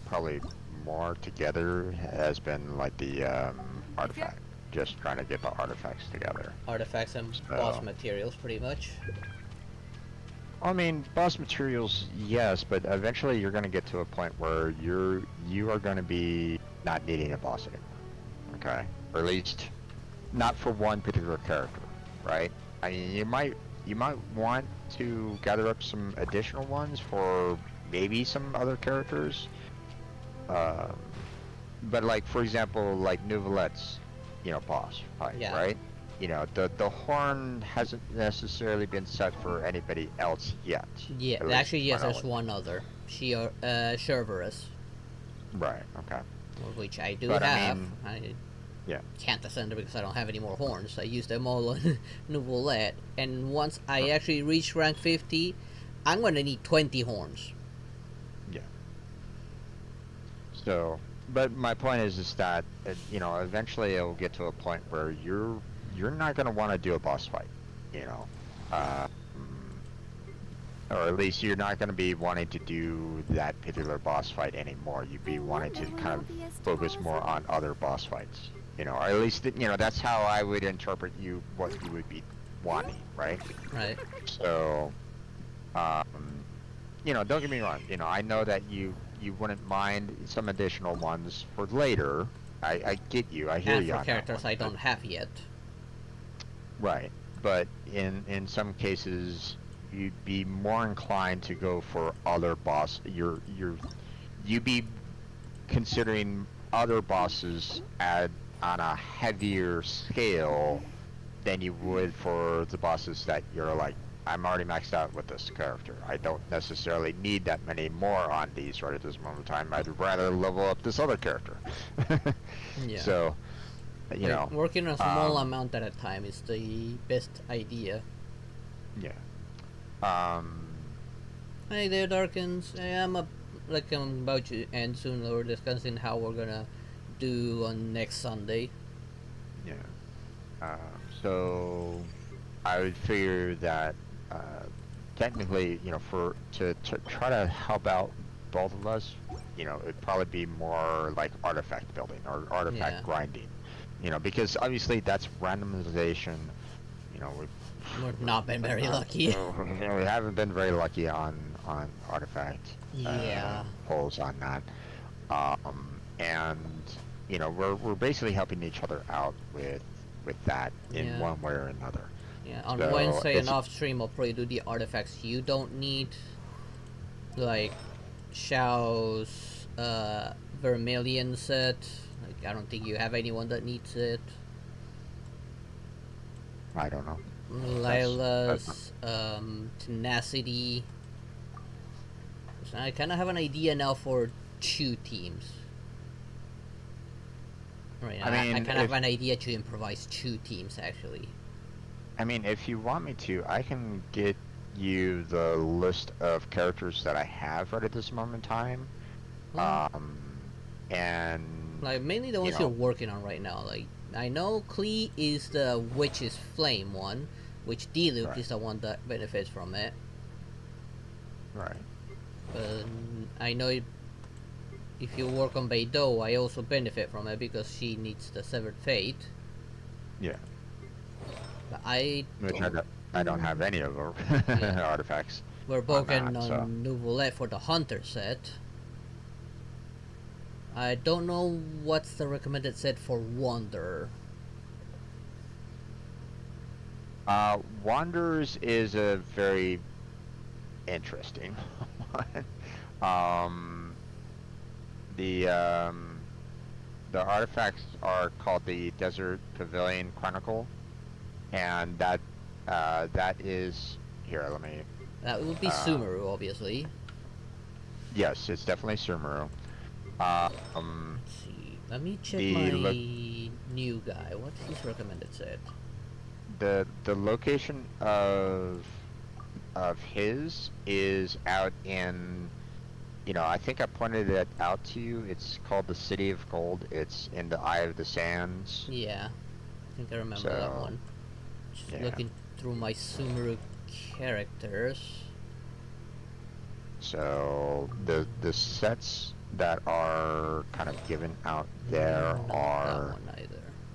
probably more together, has been like the artifact. Just trying to get the artifacts together. Artifacts and boss materials, pretty much. I mean, boss materials, yes, but eventually you're going to get to a point where you are going to be not needing a boss anymore. Okay, or at least not for one particular character, right? I mean, you might want to gather up some additional ones for maybe some other characters. But like, for example, like Nouvelette's, you know, boss fight, right? You know, the horn hasn't necessarily been set for anybody else yet. Yeah, actually, yes, there's one other. Cerberus. Right, okay. Which I do but have. I mean, I can't ascend it because I don't have any more horns. I use them all on Nouvelette. And once I actually reach rank 50, I'm going to need 20 horns. Yeah. So, but my point is that, you know, eventually it will get to a point where you're not going to want to do a boss fight, you know. Or at least you're not going to be wanting to do that particular boss fight anymore. You'd be wanting to kind of focus more on other boss fights. You know, or at least, you know, that's how I would interpret what you would be wanting, right? Right. So, you know, don't get me wrong. You know, I know that you wouldn't mind some additional ones for later. I get you. I hear you. And for characters I don't have yet. Right. But in some cases, you'd be more inclined to go for other boss. You'd be considering other bosses on a heavier scale than you would for the bosses that you're like, I'm already maxed out with this character. I don't necessarily need that many more on these right at this moment in time. I'd rather level up this other character. Yeah. So, You know, working a small amount at a time is the best idea. Yeah. Hey there, Darkins. I'm about to end soon. We're discussing how we're gonna do on next Sunday. Yeah. So I would figure that technically, you know, to try to help out both of us, you know, it'd probably be more like artifact building or artifact grinding. You know, because obviously that's randomization. You know, we've not been very lucky. We haven't been very lucky on artifact pulls on that. And you know, we're basically helping each other out with that in one way or another. Yeah, on Wednesday and off stream I'll probably do the artifacts you don't need, like Shao's Vermilion set. Like, I don't think you have anyone that needs it. I don't know. Lila's Tenacity. So I kind of have an idea now for 2 teams. Right, I kind of have an idea to improvise 2 teams, actually. I mean, if you want me to, I can get you the list of characters that I have right at this moment in time. And... like, mainly the ones you're working on right now. Like, I know Klee is the Witch's Flame one, which D-Luke is the one that benefits from it. Right. But I know if you work on Beidou, I also benefit from it because she needs the Severed Fate. Yeah. But I don't have any of her artifacts. We're working on Nouvelet for the Hunter set. I don't know what's the recommended set for Wanderer. Wanderers is a very interesting one. The artifacts are called the Desert Pavilion Chronicle, and that is here. Let me. That would be Sumeru, obviously. Yes, it's definitely Sumeru. Let's see. Let me check my new guy. What's his recommended set? The location of his is out in, you know, I think I pointed it out to you. It's called the City of Gold. It's in the Eye of the Sands. Yeah, I think I remember that one. Just looking through my Sumeru characters. So the sets that are kind of given out there are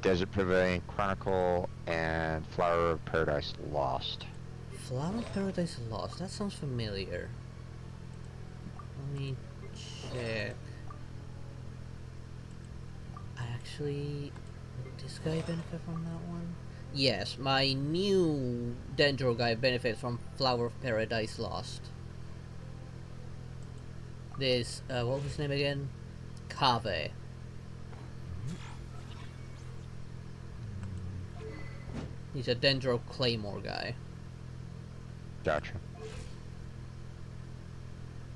Desert Pavilion Chronicle and Flower of Paradise Lost. Flower of Paradise Lost? That sounds familiar. Let me check. Actually, would this guy benefit from that one? Yes, my new Dendro guy benefits from Flower of Paradise Lost. This, what was his name again? Kave. He's a Dendro Claymore guy. Gotcha.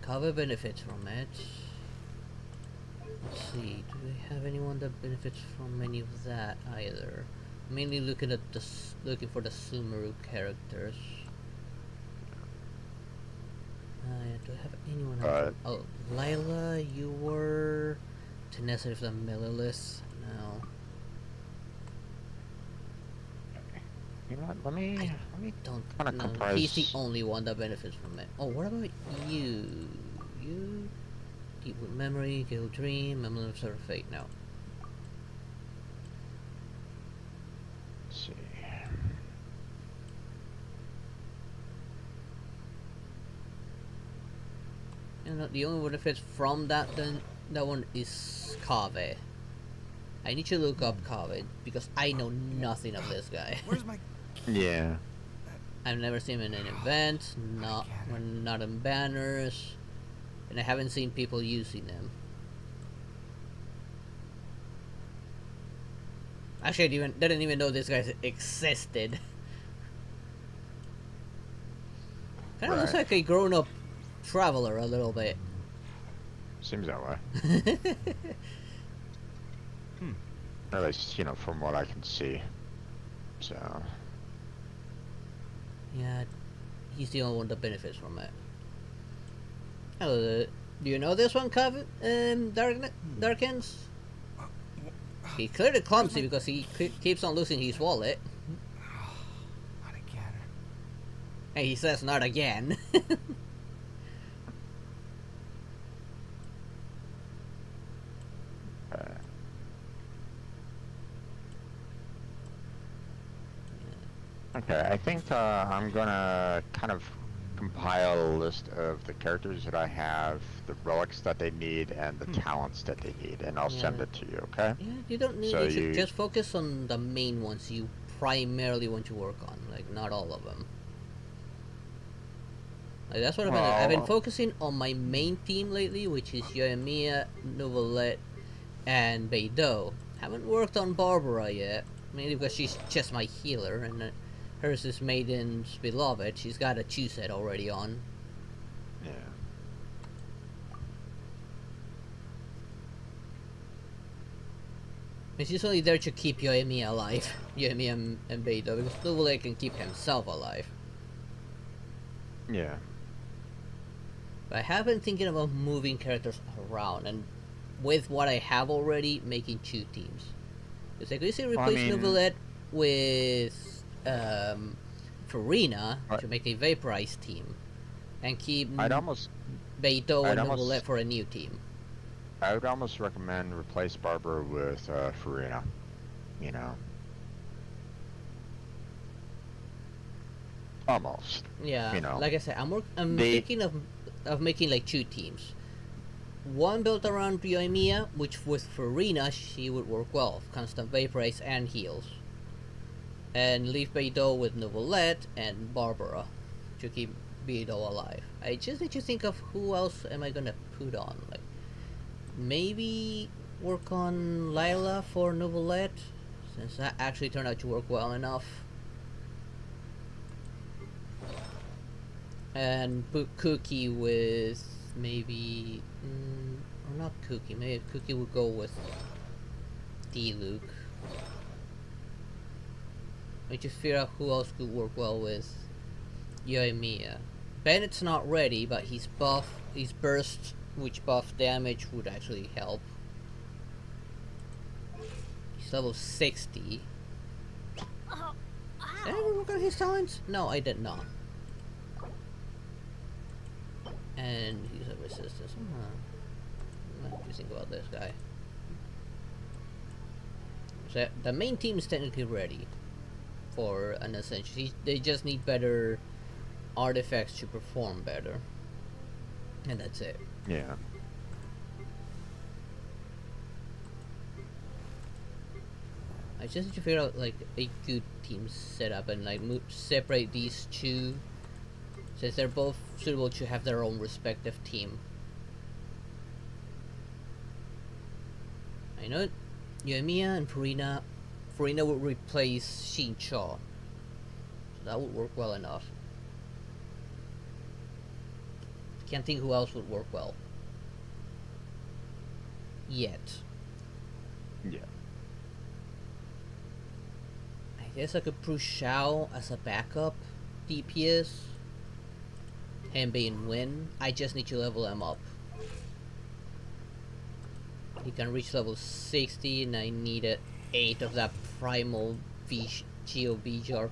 Kave benefits from it. Let's see, do we have anyone that benefits from any of that either? Mainly looking at looking for the Sumeru characters. Do I have anyone else? Oh, Lila, you were Tenacity of the Millilith. No. You know what? Let me don't kind of comprise. He's the only one that benefits from it. Oh, what about you? You Deep with Memory, Guild Dream, Emblem of Sort of Fate. No. Let's see. You know, the only one that fits from that one is Kave. I need to look up Kave because I know nothing of this guy. Where's my? Yeah. I've never seen him in an event, not in banners, and I haven't seen people using them. Actually, I didn't even know this guy existed. Kind of looks like a grown-up traveler a little bit. Seems that way. Or at least, you know, from what I can see. So. Yeah, he's the only one that benefits from it. Oh, do you know this one, Darkens? He clearly clumsy because he keeps on losing his wallet. Not again. And he says not again. Okay, I think I'm gonna kind of compile a list of the characters that I have, the relics that they need, and the talents that they need, and I'll send it to you, okay? Yeah, you don't need it. Just focus on the main ones you primarily want to work on, like not all of them. Like, that's what I've been focusing on my main team lately, which is Yoimiya, Novelette, and Beidou. Haven't worked on Barbara yet, mainly because she's just my healer, and hers is Maiden's Beloved. She's got a Chew set already on. Yeah. And she's only there to keep Yoimiya alive. Yoimiya and Beidou, because Novelette can keep himself alive. Yeah. But I have been thinking about moving characters around, and with what I have already, making 2 teams. Because I could easily replace Novelette with Farina to make a vaporized team, and keep Beidou and Novelette for a new team. I would almost recommend replace Barbara with Farina. You know. Almost. Yeah. You know. Like I said, I'm thinking of making like 2 teams. One built around Yoimiya, which with Farina she would work well, constant vaporize and heals. And leave Beidou with Novelette and Barbara to keep Beidou alive. I just need to think of who else am I gonna put on. Like, maybe work on Lila for Novelette, since that actually turned out to work well enough. And put Cookie with maybe, or not Cookie, maybe Cookie would go with D-Luke. I just figure out who else could work well with Yoimiya. Bennett's not ready, but his burst, which buff damage would actually help. He's level 60. Did I ever work on his talents? No, I did not. And he's a resistance. What do you think about this guy? So the main team is technically ready for an ascension. They just need better artifacts to perform better, and that's it. Yeah. I just need to figure out like a good team setup and like separate these 2, since they're both suitable to have their own respective team. I know Yoimiya and Farina would replace Xinqiao, so that would work well enough. Can't think who else would work well yet. Yeah. I guess I could push Shao as a backup DPS. Him being Win. I just need to level him up. He can reach level 60 and I needed 8 of that primal GOB jar.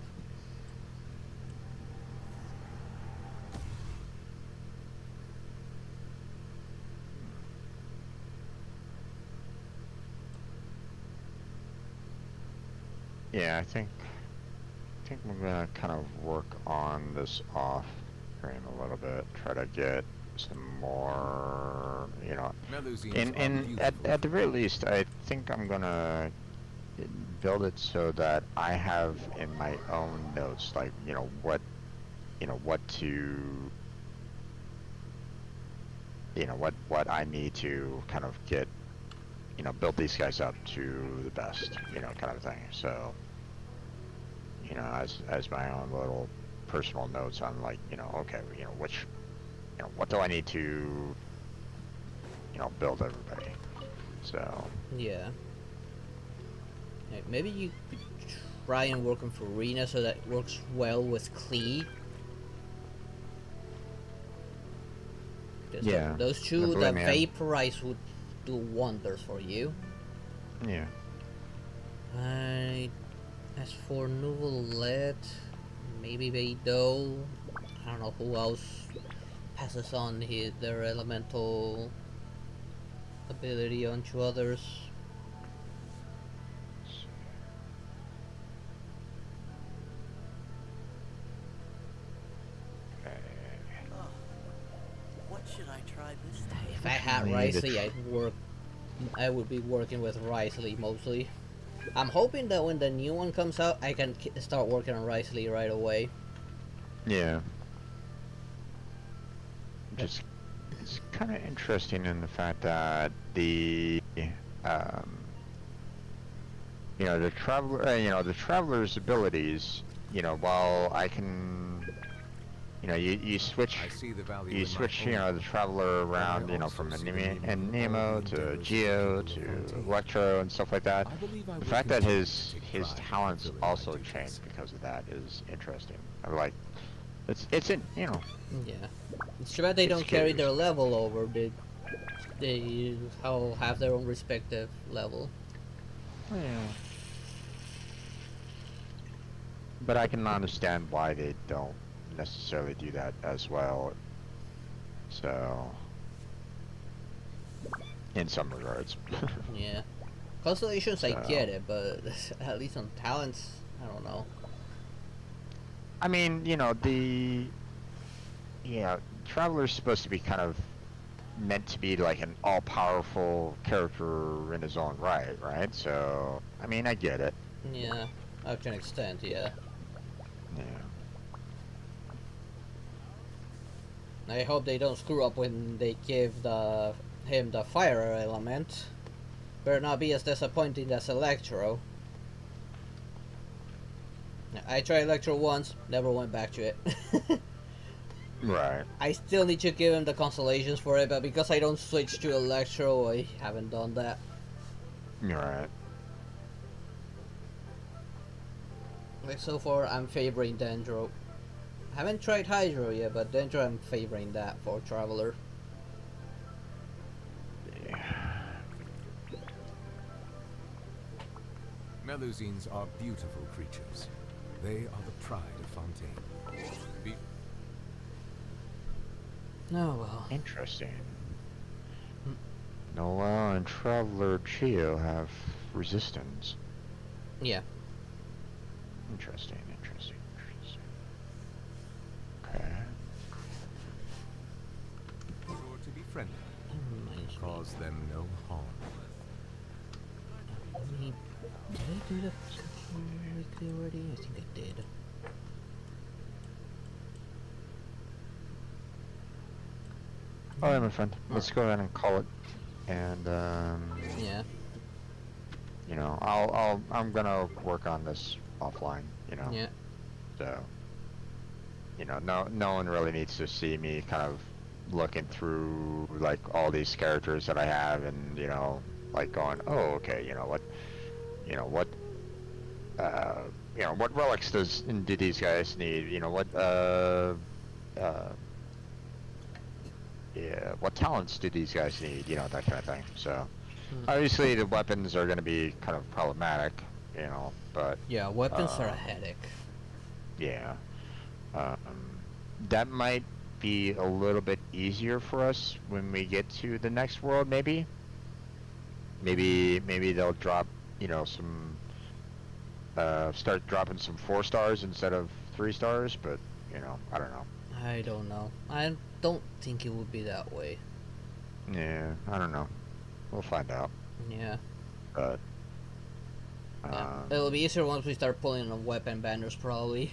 Yeah, I think I'm gonna kind of work on this off frame a little bit. Try to get some more, you know. At the very least, I think I'm gonna build it so that I have in my own notes, like what I need to kind of get, build these guys up to the best, kind of thing. So, as my own little personal notes on, like, okay, what do I need to, build everybody. So. Yeah. Maybe you could try and work on Farina so that it works well with Klee. Yeah. Those two, the believe me, vaporize would do wonders for you. Yeah. As for Nouvellette, maybe they do. I don't know who else passes on their elemental ability onto others. What should I try this time? If I had Risley, I would be working with Risley mostly. I'm hoping that when the new one comes out, I can start working on Risley right away. Yeah. Just, it's kind of interesting in the fact that the, the traveler's abilities, while I can, you switch, the traveler around, from Nemo to Geo to Electro and stuff like that. The fact that his talents also change because of that is interesting. I'm like, it's in, Yeah. It's too bad they don't carry their level over. They all have their own respective level. Yeah. But I can understand why they don't necessarily do that as well. So, in some regards. Yeah. Constellations, I get it, but at least on talents, I don't know. I mean, Traveler's supposed to be kind of meant to be like an all-powerful character in his own right? So, I mean, I get it. Yeah, up to an extent, yeah. Yeah. I hope they don't screw up when they give him the fire element. Better not be as disappointing as Electro. I tried Electro once, never went back to it. Right. I still need to give him the constellations for it, but because I don't switch to Electro, I haven't done that. Right. Like so far, I'm favoring Dendro. Haven't tried Hydro yet, but Dendro I'm favoring that for Traveler. Melusines are beautiful creatures. They are the pride of Fontaine. Oh well. Interesting. Noel and Traveler Geo have resistance. Yeah. Interesting. Okay. Sure to be friendly. Cause them no harm. Did I do the cooking weekly already? I think I did. Alright, my friend. Let's go ahead and call it. And yeah. I'm gonna work on this offline. Yeah. So. No one really needs to see me kind of looking through like all these characters that I have, and like going, oh, okay, what relics do these guys need? What talents do these guys need? That kind of thing. So, obviously the weapons are going to be kind of problematic, but yeah, weapons are a headache. Yeah. That might be a little bit easier for us when we get to the next world, maybe. Maybe they'll drop, some, start dropping some 4 stars instead of 3 stars, but, I don't know. I don't know. I don't think it would be that way. Yeah, I don't know. We'll find out. Yeah. But, it'll be easier once we start pulling on weapon banners, probably.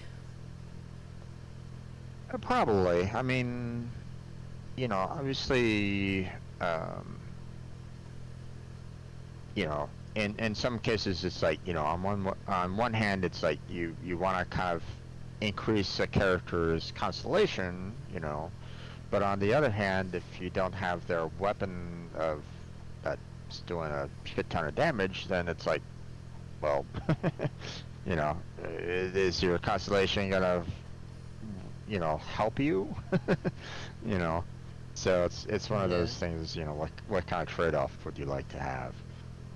Probably. I mean, obviously, in some cases it's like, on one hand it's like you want to kind of increase a character's constellation, but on the other hand, if you don't have their weapon that's doing a shit ton of damage, then it's like, well, you know, is your constellation gonna, you know, help you? You know, so it's one of Yeah. those things. You know, what kind of trade-off would you like to have?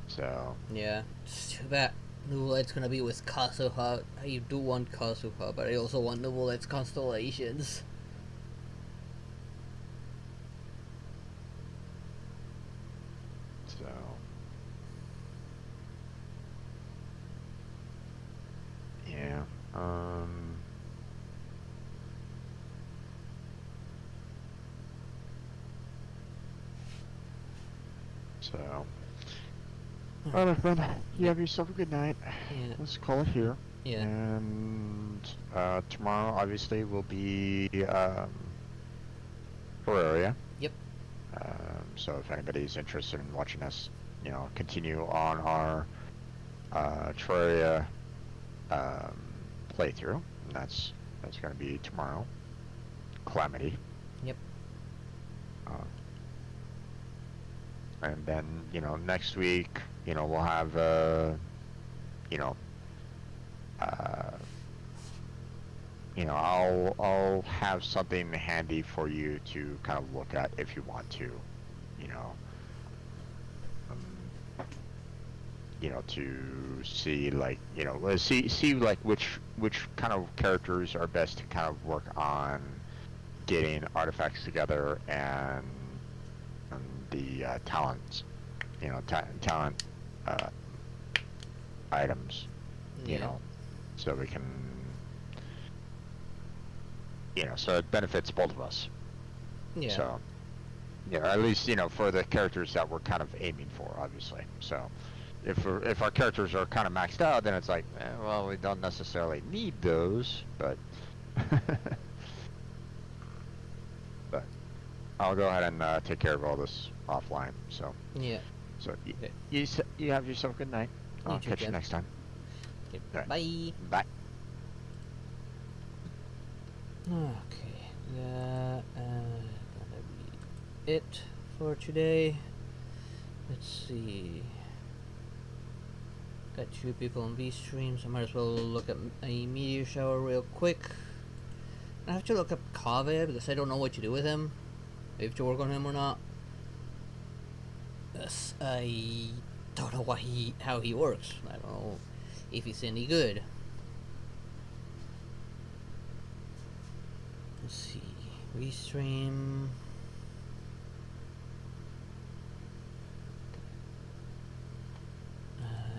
So Yeah. It's too bad Nuvolet's gonna be with Kazuha. I do want Kazuha, but I also want Nuvolet's constellations. so yeah. So. Alright, my friend. You have yourself a good night. Yeah. Let's call it here. Yeah. And tomorrow, obviously, will be Terraria. Yep. So if anybody's interested in watching us, you know, continue on our Terraria playthrough, that's going to be tomorrow. Calamity. Yep. And then, you know, next week, you know, we'll have, you know, I'll have something handy for you to kind of look at if you want to, you know, to see like, you know, see like which kind of characters are best to kind of work on getting artifacts together and the talents, you know, talent items, you know, so we can, you know, so it benefits both of us. Yeah. So, you know, at least, you know, for the characters that we're kind of aiming for, obviously. So, if our characters are kind of maxed out, then it's like, well, we don't necessarily need those, but but I'll go ahead and take care of all this offline. So yeah. So you have yourself a good night. I'll catch you next time. Okay, right. Bye. Bye. Okay, that gonna be it for today. Let's see. Got 2 people on these streams. I might as well look at a meteor shower real quick. I have to look up Kaveh because I don't know what to do with him. If to work on him or not. Yes, I don't know how he works. I don't know if he's any good. Let's see. Restream.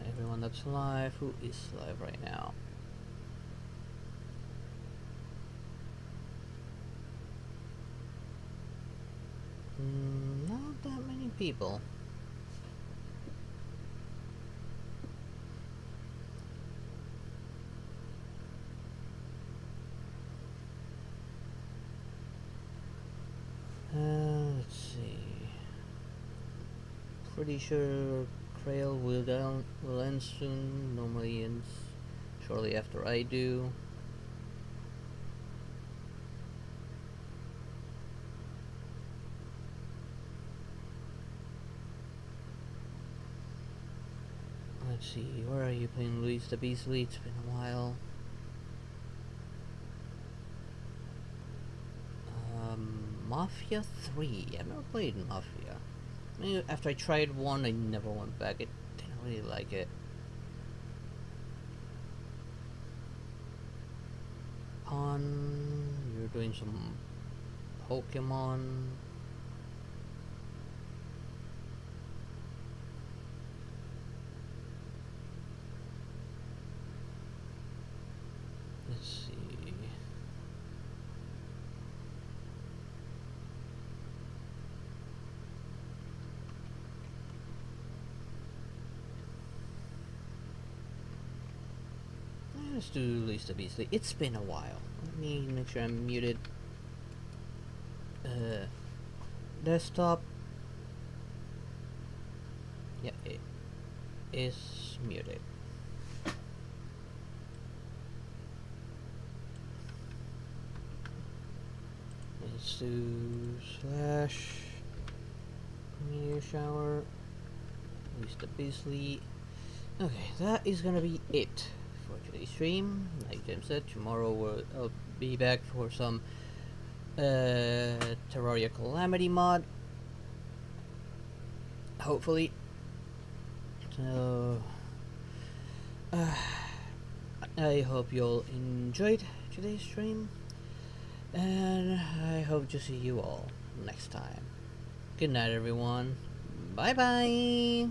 Everyone that's live. Who is live right now? Not that many people. Let's see. Pretty sure Trail will end soon. Normally ends shortly after I do. Let's see, where are you playing Luis the Beastly? It's been a while. Mafia 3. I've never played Mafia. Maybe after I tried 1, I never went back. I didn't really like it. You're doing some Pokemon. Let's see. Let's do Luis the Beastly. It's been a while. Let me make sure I'm muted. Desktop. Yeah, it is muted. Let's do / meteor shower. Luis the Beastly. Okay, that is gonna be it for today's stream. Like Jim said, tomorrow I'll be back for some Terraria Calamity mod. Hopefully. So, I hope you all enjoyed today's stream, and I hope to see you all next time. Good night, everyone. Bye bye.